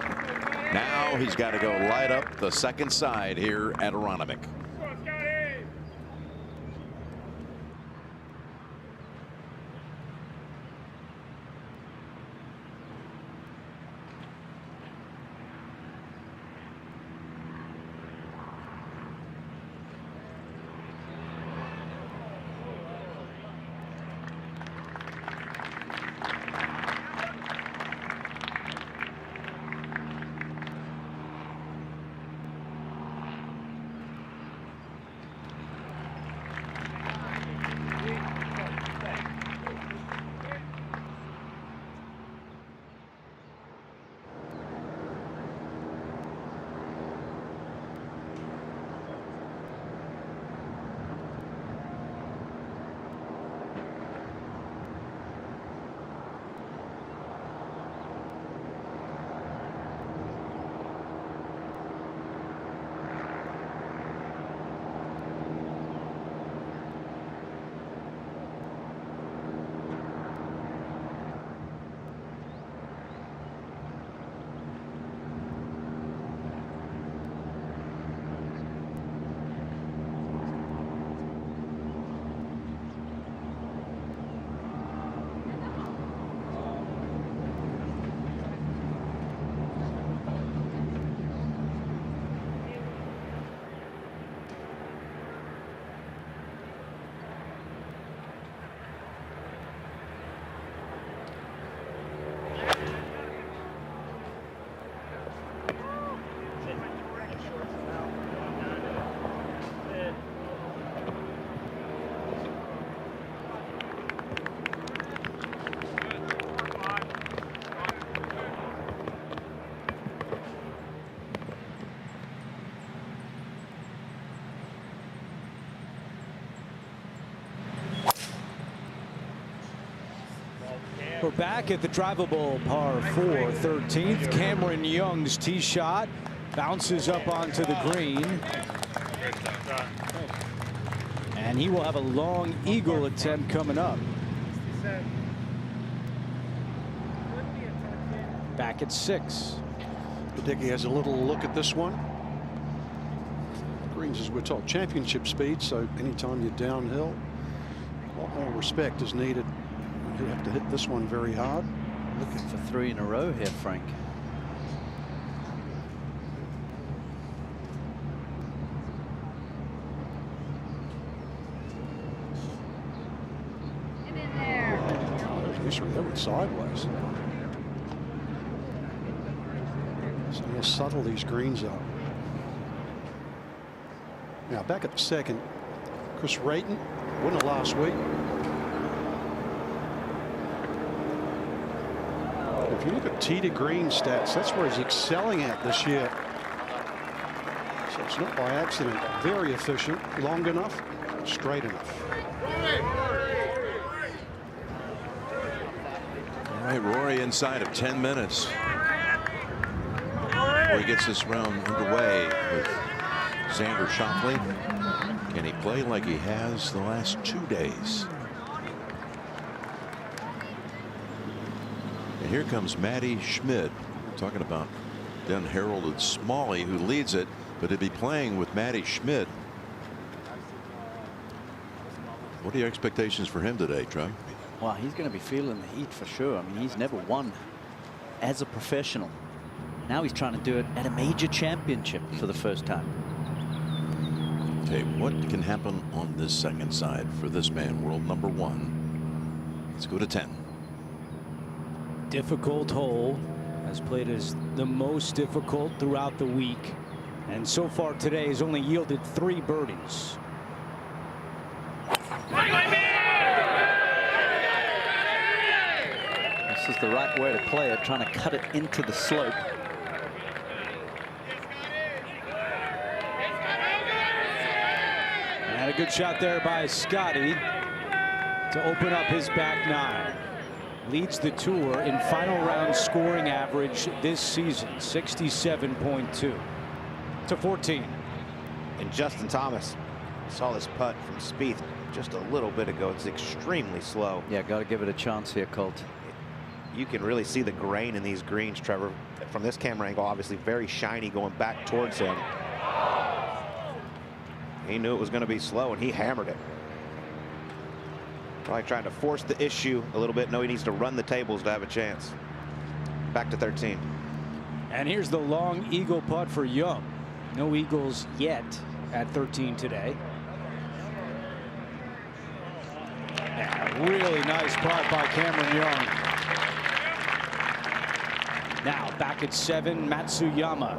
Now he's got to go light up the second side here at Aronimink. We're back at the drivable par 4, 13th. Cameron Young's tee shot bounces up onto the green. And he will have a long eagle attempt coming up. Back at 6. Hideki has a little look at this one. Greens, as we're told, championship speed, so anytime you're downhill, a lot more respect is needed. You have to hit this one very hard. Looking for 3 in a row here, Frank. That went sideways. So how subtle these greens are. Now back at the second, Chris Rayton, winner last week. If you look at tee to green stats, that's where he's excelling at this year. So it's not by accident. Very efficient, long enough, straight enough. All right, Rory inside of 10 minutes. Before he gets this round underway with Xander Schauffele. Can he play like he has the last 2 days? And here comes Matty Schmid. Talking about the unheralded Smalley, who leads it, but he'll be playing with Matty Schmid. What are your expectations for him today, Trev? Well, he's going to be feeling the heat for sure. I mean, he's never won as a professional. Now he's trying to do it at a major championship for the first time. Okay, what can happen on this second side for this man, world number 1? Let's go to 10. Difficult hole, has played as the most difficult throughout the week, and so far today has only yielded 3 birdies. This is the right way to play it, trying to cut it into the slope. And a good shot there by Scotty to open up his back 9. Leads the tour in final round scoring average this season, 67.2 to 14. And Justin Thomas saw this putt from Spieth just a little bit ago. It's extremely slow. Yeah, got to give it a chance here, Colt. You can really see the grain in these greens, Trevor. From this camera angle, obviously very shiny going back towards him. He knew it was going to be slow, and he hammered it. Probably trying to force the issue a little bit. No, he needs to run the tables to have a chance. Back to 13. And here's the long eagle putt for Young. No eagles yet at 13 today. Yeah, really nice putt by Cameron Young. Now back at 7, Matsuyama.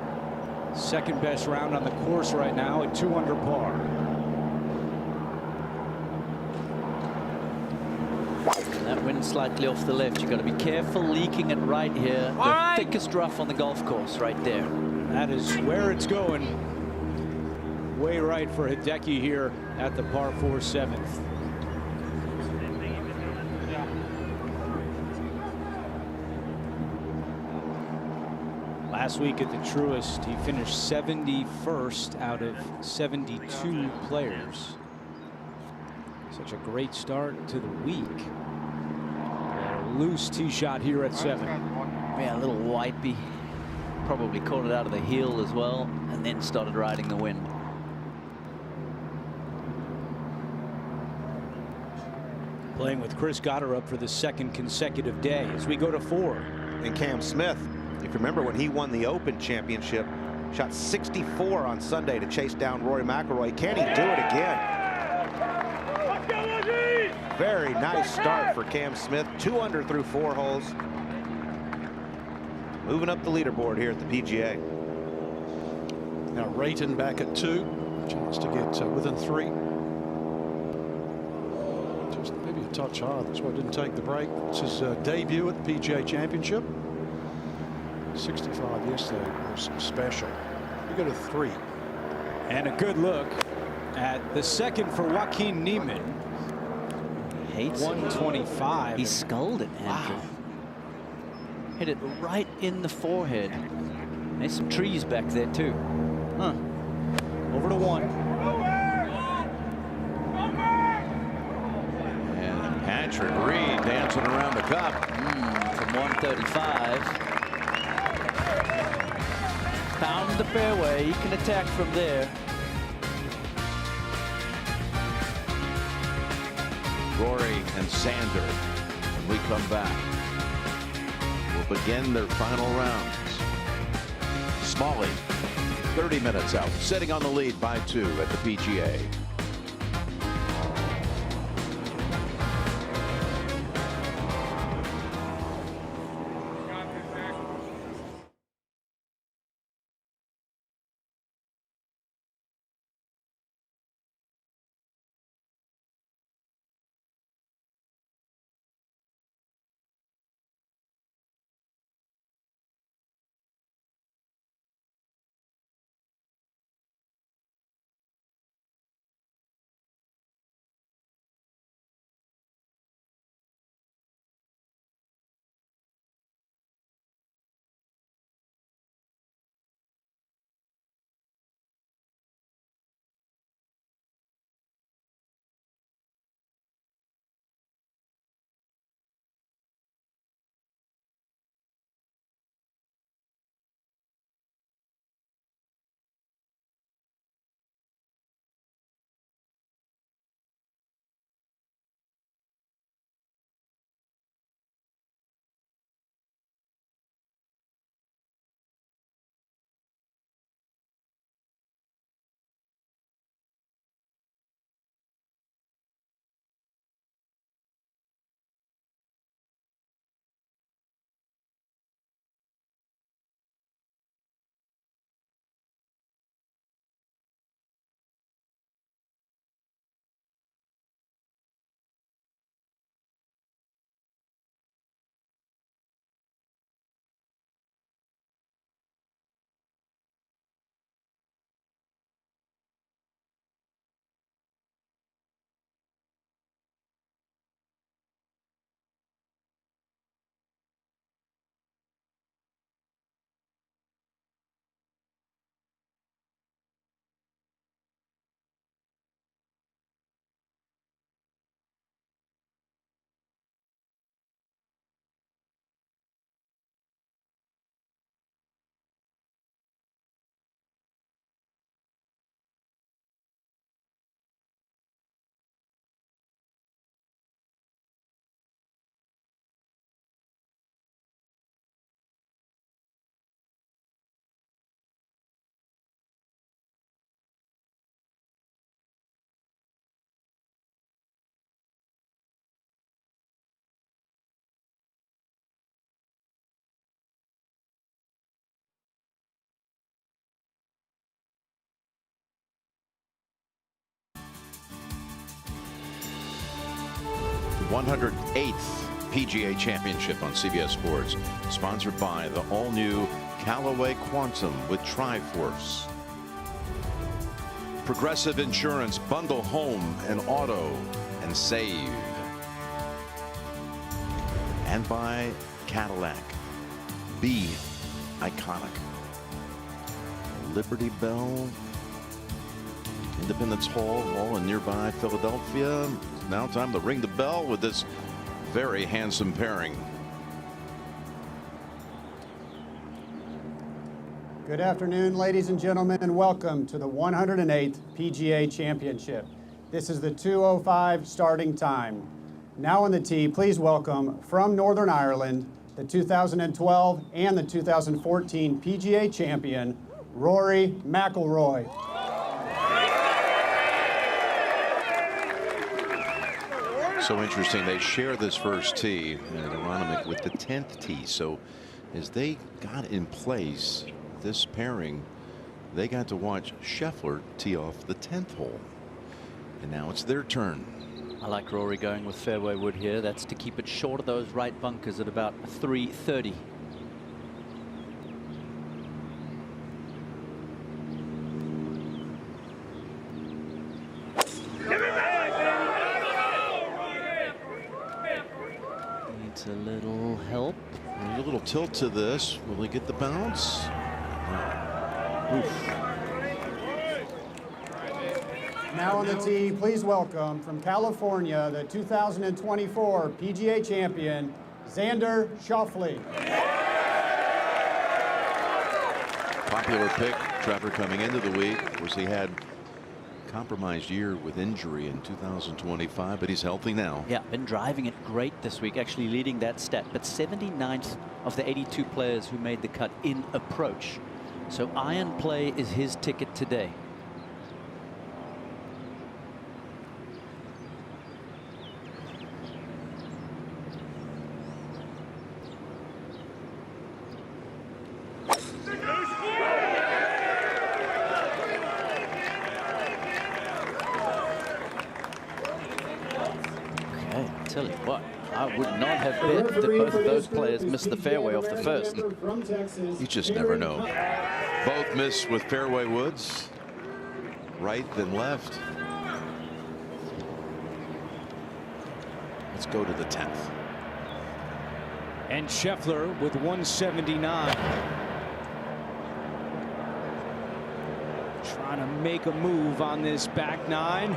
Second best round on the course right now at 2 under par. And that wind slightly off the left. You've got to be careful leaking it right here. The thickest rough on the golf course right there. That is where it's going. Way right for Hideki here at the par 4 7th. Last week at the Truist, he finished 71st out of 72 players. Such a great start to the week. A loose tee shot here at 7. Yeah, a little wipey. Probably caught it out of the heel as well, and then started riding the wind. Playing with Chris Gotterup for the 2nd consecutive day as we go to 4. And Cam Smith, if you remember when he won the Open Championship, shot 64 on Sunday to chase down Rory McIlroy. Can he do it again? Very nice start for Cam Smith. 2 under through 4 holes. Moving up the leaderboard here at the PGA. Now Rayton back at 2. Chance to get within 3. Just maybe a touch hard. That's why I didn't take the break. It's his debut at the PGA Championship. 65 yesterday was special. We go to 3. And a good look at the 2nd for Joaquin Niemann. Hates 125. He sculled it, Andrew. Wow. Hit it right in the forehead. There's some trees back there too. Huh. Over to 1. And Patrick Reed dancing around the cup. From 135. Found the fairway. He can attack from there. Rory and Sander, when we come back, will begin their final rounds. Smalley, 30 minutes out, sitting on the lead by 2 at the PGA. 108th PGA Championship on CBS Sports, sponsored by the all-new Callaway Quantum with Triforce. Progressive Insurance, bundle home and auto and save. And by Cadillac, be iconic. Liberty Bell, Independence Hall, all in nearby Philadelphia. Now time to ring the bell with this very handsome pairing. Good afternoon, ladies and gentlemen, and welcome to the 108th PGA Championship. This is the 2:05 starting time. Now on the tee, please welcome from Northern Ireland, the 2012 and the 2014 PGA champion, Rory McIlroy. So interesting, they share this first tee at Aronimink with the 10th tee. So as they got in place, this pairing, they got to watch Scheffler tee off the 10th hole. And now it's their turn. I like Rory going with fairway wood here. That's to keep it short of those right bunkers at about 330. Needs a little help. A little tilt to this. Will he get the bounce? No. Oof. Now on the tee, please welcome from California, the 2024 PGA champion, Xander Schauffele. Popular pick, Trevor, coming into the week, was he had compromised year with injury in 2025, but he's healthy now. Yeah, been driving it great this week, actually leading that stat, but 79th of the 82 players who made the cut in approach. So iron play is his ticket today. Tell you what, I would not have bet that both of those players missed the fairway off the first. You just never know. Both miss with fairway woods, right then left. Let's go to the 10th. And Scheffler with 179. Trying to make a move on this back nine.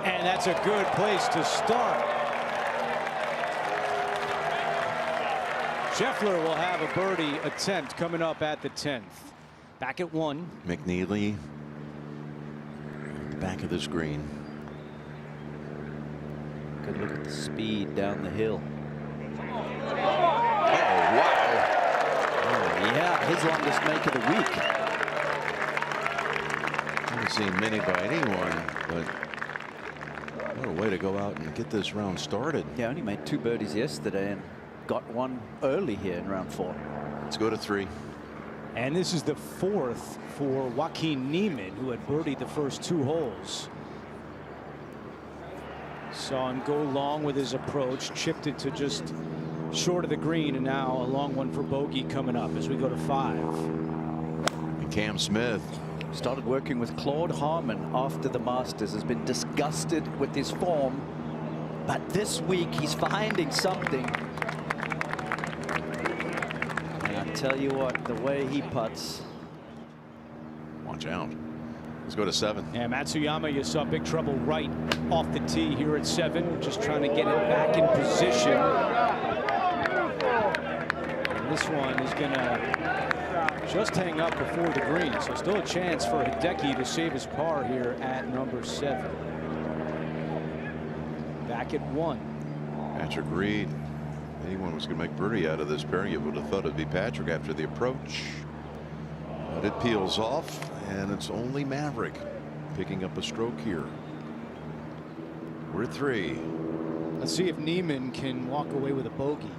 And that's a good place to start. Scheffler will have a birdie attempt coming up at the 10th. Back at 1. McNeely, back of the screen. Good look at the speed down the hill. Oh, wow. Oh, yeah, his longest make of the week. I haven't seen many by anyone, but what a way to go out and get this round started. Yeah, only made 2 birdies yesterday and got one early here in round 4. Let's go to 3. And this is the 4th for Joaquin Niemann, who had birdied the first 2 holes. Saw him go long with his approach, chipped it to just short of the green, and now a long one for bogey coming up as we go to 5. And Cam Smith started working with Claude Harmon after the Masters, has been disgusted with his form, but this week he's finding something. And I tell you what, the way he putts. Watch out. Let's go to 7. And Matsuyama, you saw big trouble right off the tee here at 7, just trying to get it back in position. And this one is going to just hang up before the green, so still a chance for Hideki to save his par here at number 7. Back at 1. Patrick Reed. Anyone was going to make birdie out of this pairing, you would have thought it'd be Patrick after the approach. But it peels off, and it's only Maverick picking up a stroke here. We're at 3. Let's see if Niemann can walk away with a bogey.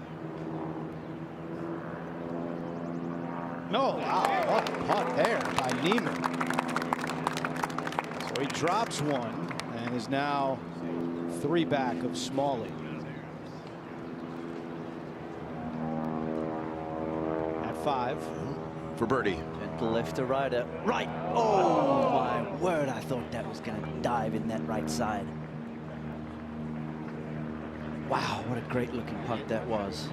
No, wow, what a putt there by Niemann. So he drops one and is now 3 back of Smalley. 5. For birdie. Gentle left to righter. Right. Oh, my word. I thought that was going to dive in that right side. Wow, what a great looking putt that was.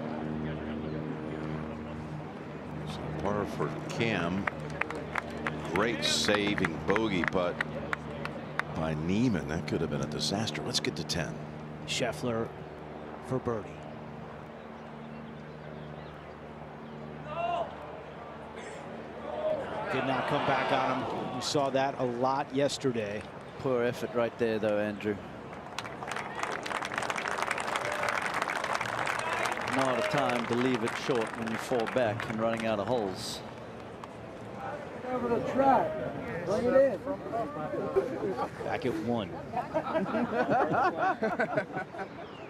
So par for Cam. Great saving bogey putt by Neiman. That could have been a disaster. Let's get to 10. Scheffler for birdie. Did not come back on him. We saw that a lot yesterday. Poor effort right there, though, Andrew. Not a time to leave it short when you fall back and running out of holes. Over the track. Bring it in. Back at 1.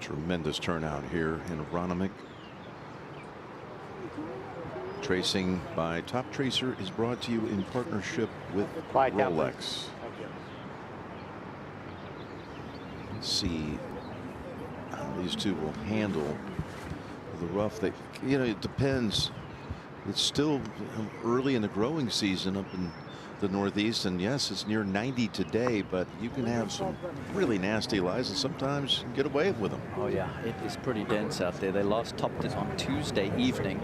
Tremendous turnout here in Aronimink. Tracing by Top Tracer is brought to you in partnership with Rolex. Let's see how these two will handle the rough. That, you know, it depends. It's still early in the growing season up in the Northeast, and yes, it's near 90 today, but you can have some really nasty lies, and sometimes you can get away with them. Oh yeah, it is pretty dense out there. They last topped it on Tuesday evening.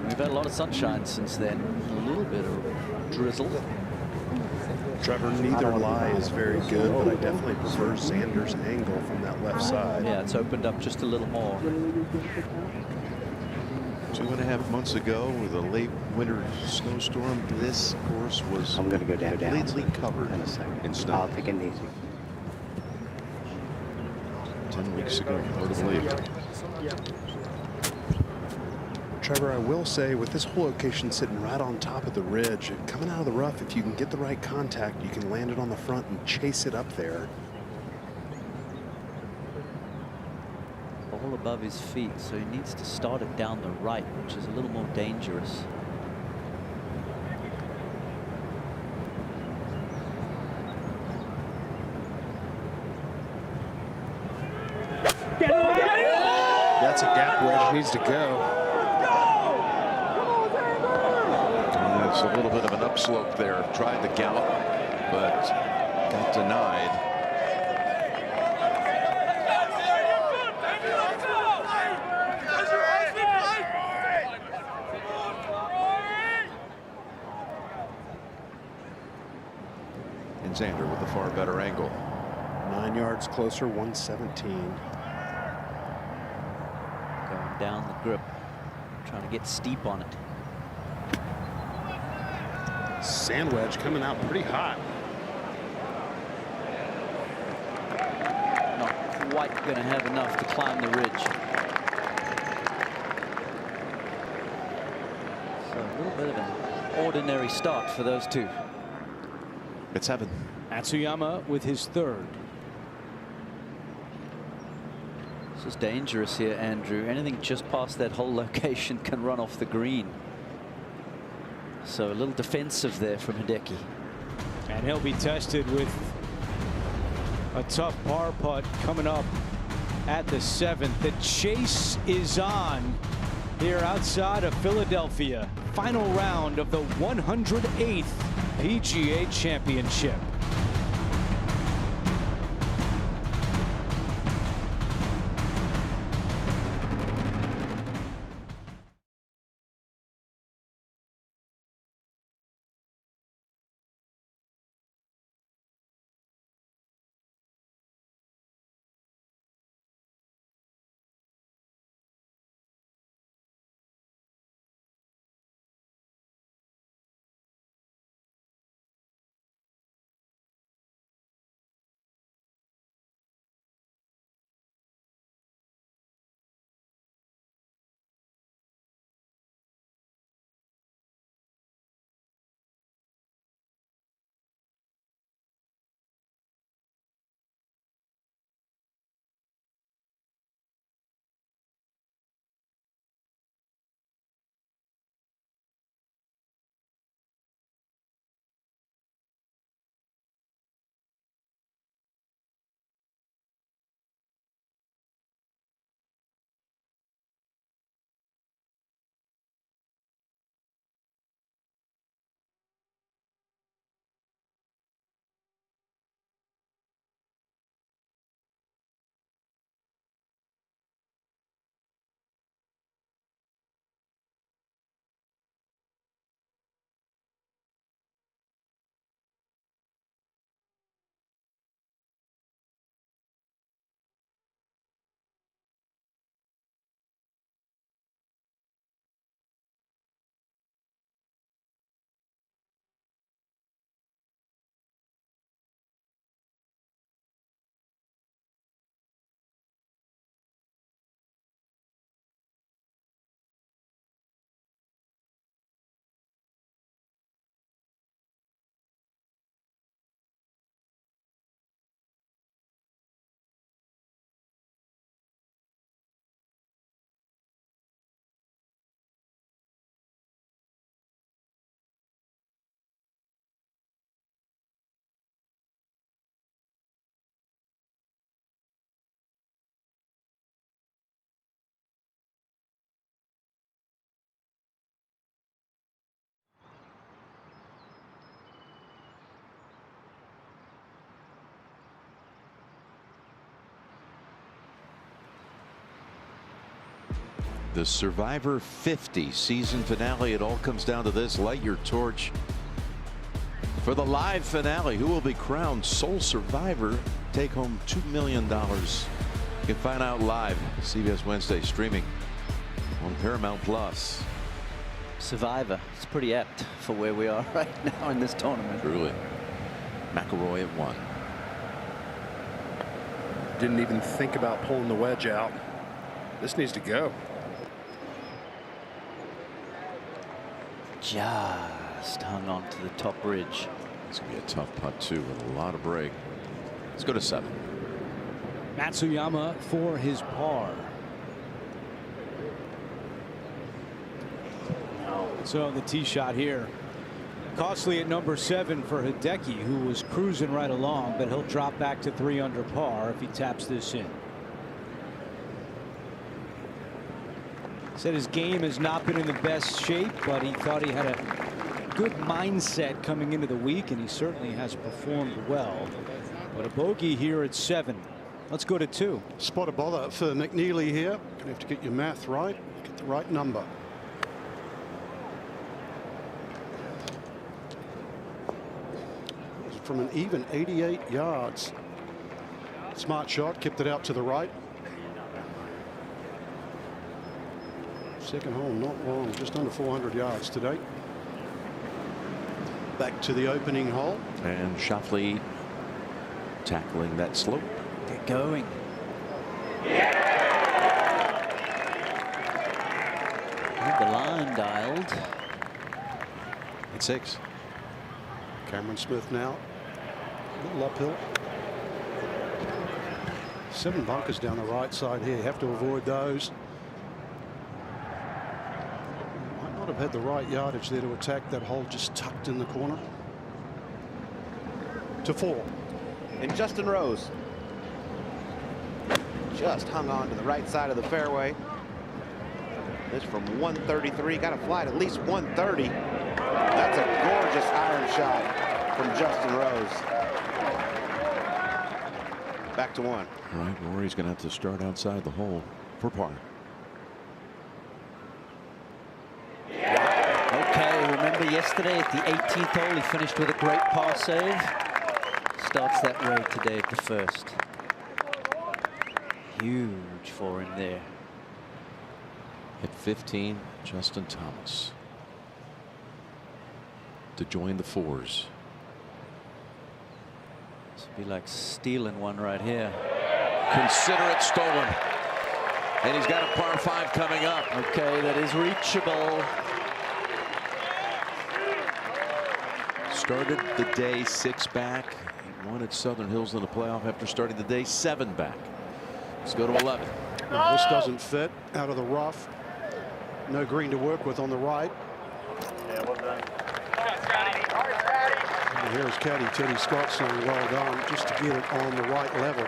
We've had a lot of sunshine since then. A little bit of drizzle. Trevor, neither lie is very good, but I definitely prefer Xander's angle from that left side. Yeah, it's opened up just a little more. 2.5 months ago with a late winter snowstorm, this course was completely covered in snow. I'll take it easy. 10 weeks ago, hard to believe. Trevor, I will say, with this whole location sitting right on top of the ridge, coming out of the rough, if you can get the right contact, you can land it on the front and chase it up there. Ball above his feet, so he needs to start it down the right, which is a little more dangerous. That's a gap wedge, needs to go. It's a little bit of an upslope there. Tried the gallop, but got denied. And Xander with the far better angle. 9 yards closer, 117. Going down the grip, trying to get steep on it. Sand wedge coming out pretty hot. Not quite going to have enough to climb the ridge. So a little bit of an ordinary start for those two. It's 7. Matsuyama with his 3rd. This is dangerous here, Andrew. Anything just past that whole location can run off the green. So a little defensive there from Hideki. And he'll be tested with a tough par putt coming up at the 7th. The chase is on here outside of Philadelphia. Final round of the 108th PGA Championship. The Survivor 50 season finale. It all comes down to this. Light your torch for the live finale. Who will be crowned sole survivor? Take home $2 million. You can find out live. CBS Wednesday streaming on Paramount Plus. Survivor. It's pretty apt for where we are right now in this tournament. Truly. McIlroy at 1. Didn't even think about pulling the wedge out. This needs to go. Just hung on to the top ridge. It's going to be a tough putt, too, with a lot of break. Let's go to 7. Matsuyama for his par. So the tee shot here. Costly at number 7 for Hideki, who was cruising right along, but he'll drop back to 3 under par if he taps this in. Said his game has not been in the best shape, but he thought he had a good mindset coming into the week, and he certainly has performed well. But a bogey here at 7. Let's go to 2. Spot a bother for McNeely here. Gonna have to get your math right, get the right number. From an even 88 yards. Smart shot, kept it out to the right. Second hole not long, just under 400 yards today. Back to the opening hole. And Schauffele tackling that slope. Get going. Had the line dialed. At 6. Cameron Smith now. A little uphill. 7 bunkers down the right side here. You have to avoid those. Might not have had the right yardage there to attack that hole just tucked in the corner. To 4. And Justin Rose just hung on to the right side of the fairway. This from 133. Got to fly at least 130. That's a gorgeous iron shot from Justin Rose. Back to 1. All right, Rory's going to have to start outside the hole for par. Okay, remember yesterday at the 18th hole, he finished with a great par save. Starts that way today at the first. Huge for him there. At 15, Justin Thomas to join the 4s. This would be like stealing one right here. Consider it stolen. And he's got a par 5 coming up. Okay, that is reachable. Started the day 6 back. He won at Southern Hills in the playoff after starting the day 7 back. Let's go to 11. Well, this doesn't fit out of the rough. No green to work with on the right. Yeah, well done. And here's caddy Teddy Scott saying well done, just to get it on the right level.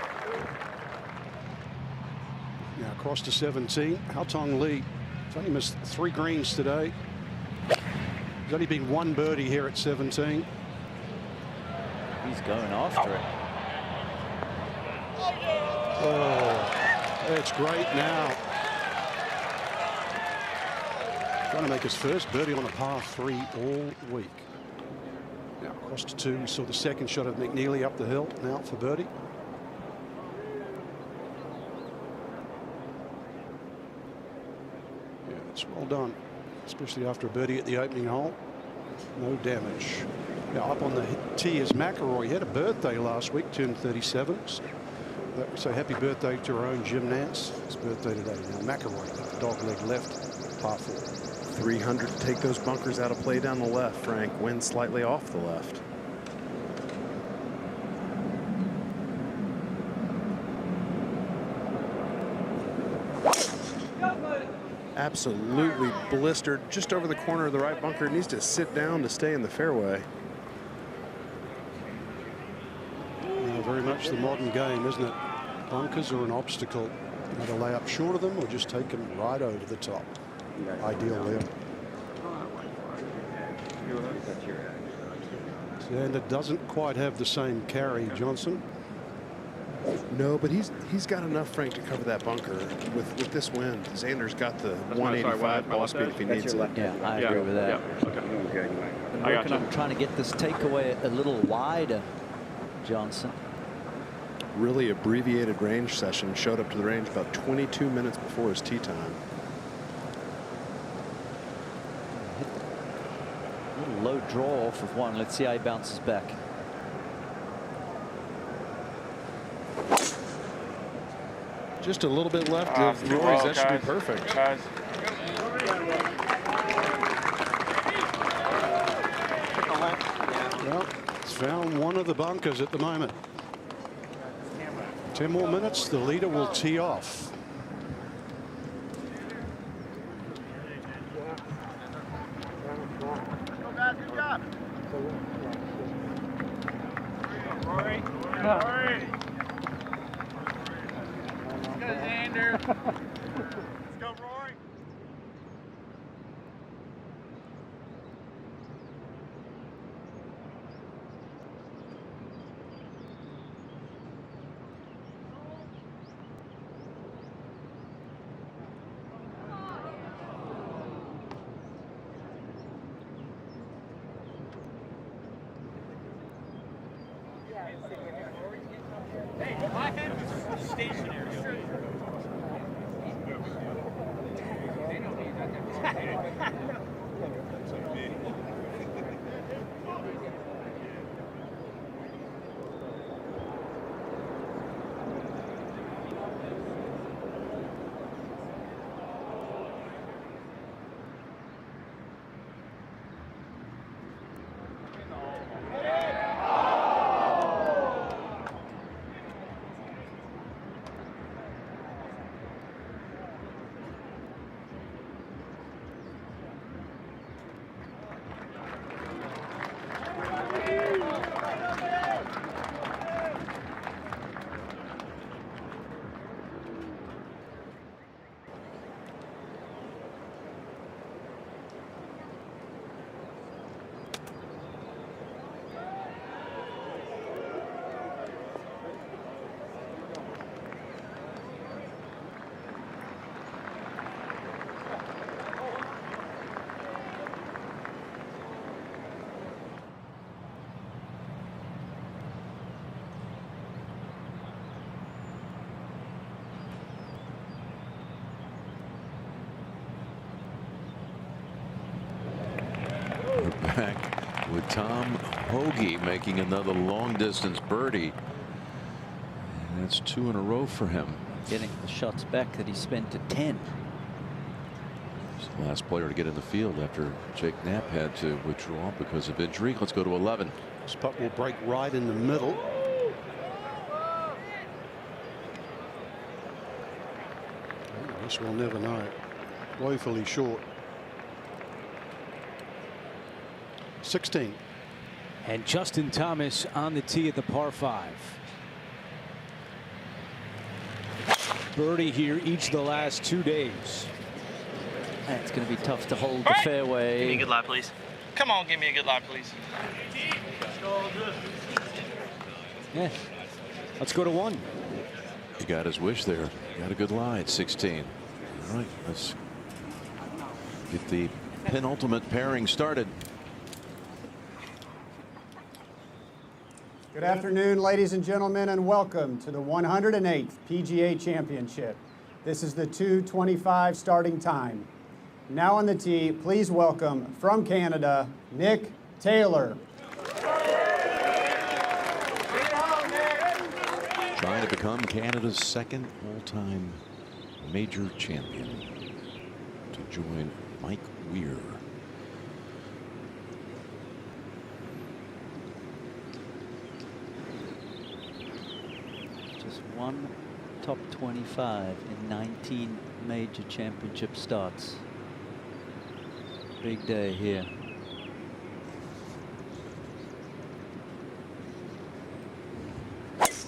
Now across to 17. Haotong Lee. He's only missed 3 greens today. There's only been 1 birdie here at 17. He's going after it. Oh, it's great now. Trying to make his first birdie on a par 3 all week. Now across to 2. We saw the second shot of McNeely up the hill. Now for birdie. Yeah, it's well done, especially after a birdie at the opening hole. No damage. Now up on the tee is McIlroy. He had a birthday last week, turned 37. So happy birthday to our own Jim Nance. His birthday today. Now McIlroy, dog leg left, par 4. 300 to take those bunkers out of play down the left, Frank. Wind slightly off the left. Absolutely blistered just over the corner of the right bunker. It needs to sit down to stay in the fairway. Very much the modern game, isn't it? Bunkers are an obstacle. Either lay up short of them or just take them right over the top. Ideal there. And it doesn't quite have the same carry, Johnson. No, but he's got enough, Frank, to cover that bunker with this wind. Xander's got the 185 ball speed if he needs it. Yeah, I agree with that. I'm working on trying to get this takeaway a little wider, Johnson. Really abbreviated range session. Showed up to the range about 22 minutes before his tee time. A little low draw off of one. Let's see how he bounces back. Just a little bit left of Rory's. That should be perfect. Well, it's found one of the bunkers at the moment. 10 more minutes, the leader will tee off. Good job. Rory. Rory. Let's go, Xander. Let's go, Rory. Hey, my head was stationary. Back with Tom Hoge making another long distance birdie. And that's 2 in a row for him. Getting the shots back that he spent at 10. He's the last player to get in the field after Jake Knapp had to withdraw because of injury. Let's go to 11. This putt will break right in the middle. I guess we'll never know. Woefully short. 16. And Justin Thomas on the tee at the par 5. Birdie here each of the last 2 days. It's going to be tough to hold the fairway. Give me a good lie, please. Come on, give me a good lie, please. Yeah. Let's go to 1. He got his wish there. Got a good lie at 16. All right, let's get the penultimate pairing started. Good afternoon, ladies and gentlemen, and welcome to the 108th PGA Championship. This is the 2:25 starting time. Now on the tee, please welcome from Canada, Nick Taylor. Trying to become Canada's second all-time major champion to join Mike Weir. Just one top 25 in 19 major championship starts. Big day here. He's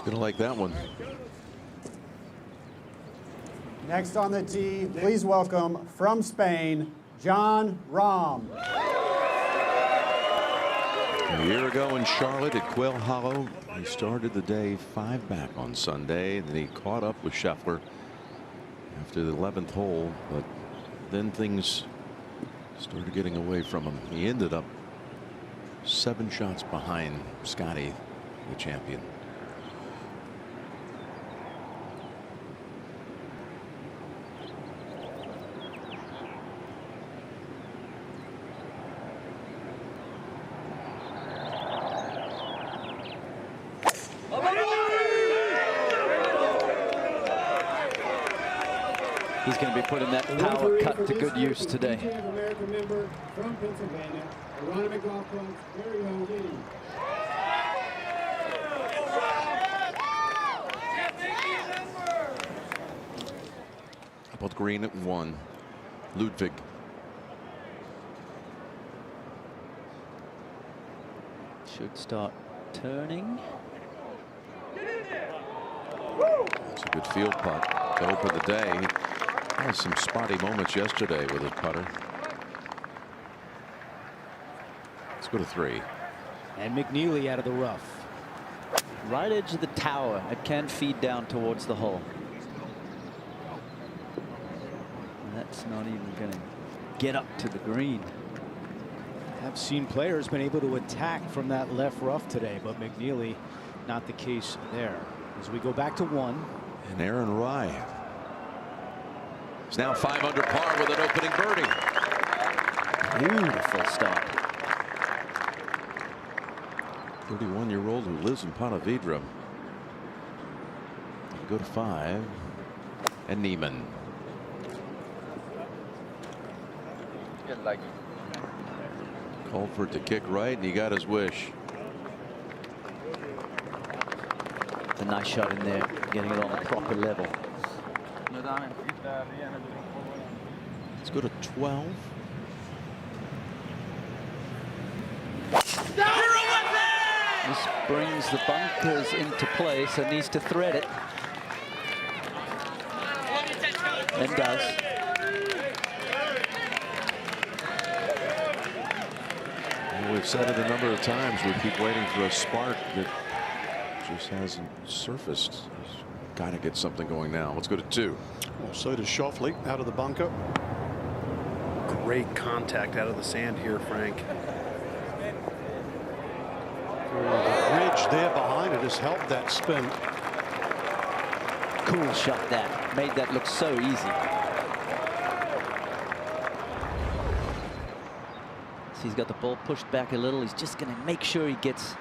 going to like that one. Next on the tee, please welcome from Spain, John Rahm. A year ago in Charlotte at Quail Hollow, he started the day 5 back on Sunday, and then he caught up with Scheffler after the 11th hole, but then things started getting away from him. He ended up 7 shots behind Scotty, the champion. He's going to be putting that power cut to good use today. PGA America member from Pennsylvania, Aronimink Golf Club's very own Diddy. Up on the green at 1. Ludwig. Should start turning. It's a good field putt to open the day. He had some spotty moments yesterday with his putter. Let's go to 3. And McNeely out of the rough. Right edge of the tower. It can feed down towards the hole. And that's not even going to get up to the green. I've seen players been able to attack from that left rough today, but McNeely not the case there. As we go back to 1. And Aaron Rai is now 5 under par with an opening birdie. Beautiful start. 31-year-old who lives in Ponte Vedra. Go to 5. And Neiman. Called for it to kick right, and he got his wish. It's a nice shot in there, getting it on the proper level. Let's go to 12. This brings the bunkers into play, so needs to thread it. And does. Well, we've said it a number of times. We keep waiting for a spark that just hasn't surfaced. Got to get something going now. Let's go to 2. Well, so does Schauffele out of the bunker. Great contact out of the sand here, Frank. The ridge there behind it has helped that spin. Cool shot that. Made that look so easy. So he's got the ball pushed back a little. He's just going to make sure he gets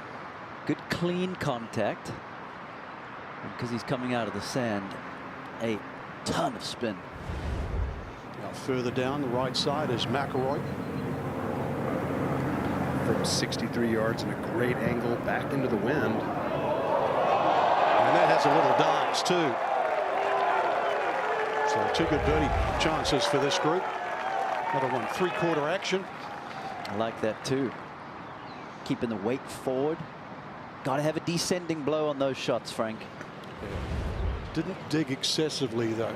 good clean contact. Because he's coming out of the sand, a ton of spin. Now further down the right side is McIlroy. From 63 yards and a great angle back into the wind. And that has a little dance too. So 2 good birdie chances for this group. Another one 3/4 action. I like that too. Keeping the weight forward. Got to have a descending blow on those shots, Frank. Didn't dig excessively though.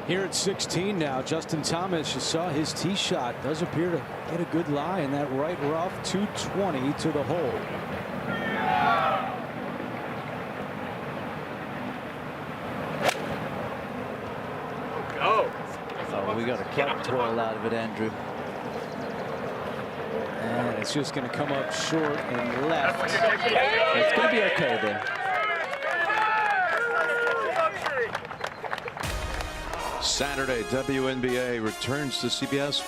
Here at 16 now, Justin Thomas, you saw his tee shot, does appear to get a good lie in that right rough. 220 to the hole. Oh, we got a club twirl out of it, Andrew. And it's just going to come up short and left. It's going to be okay there. Saturday, WNBA returns to CBS.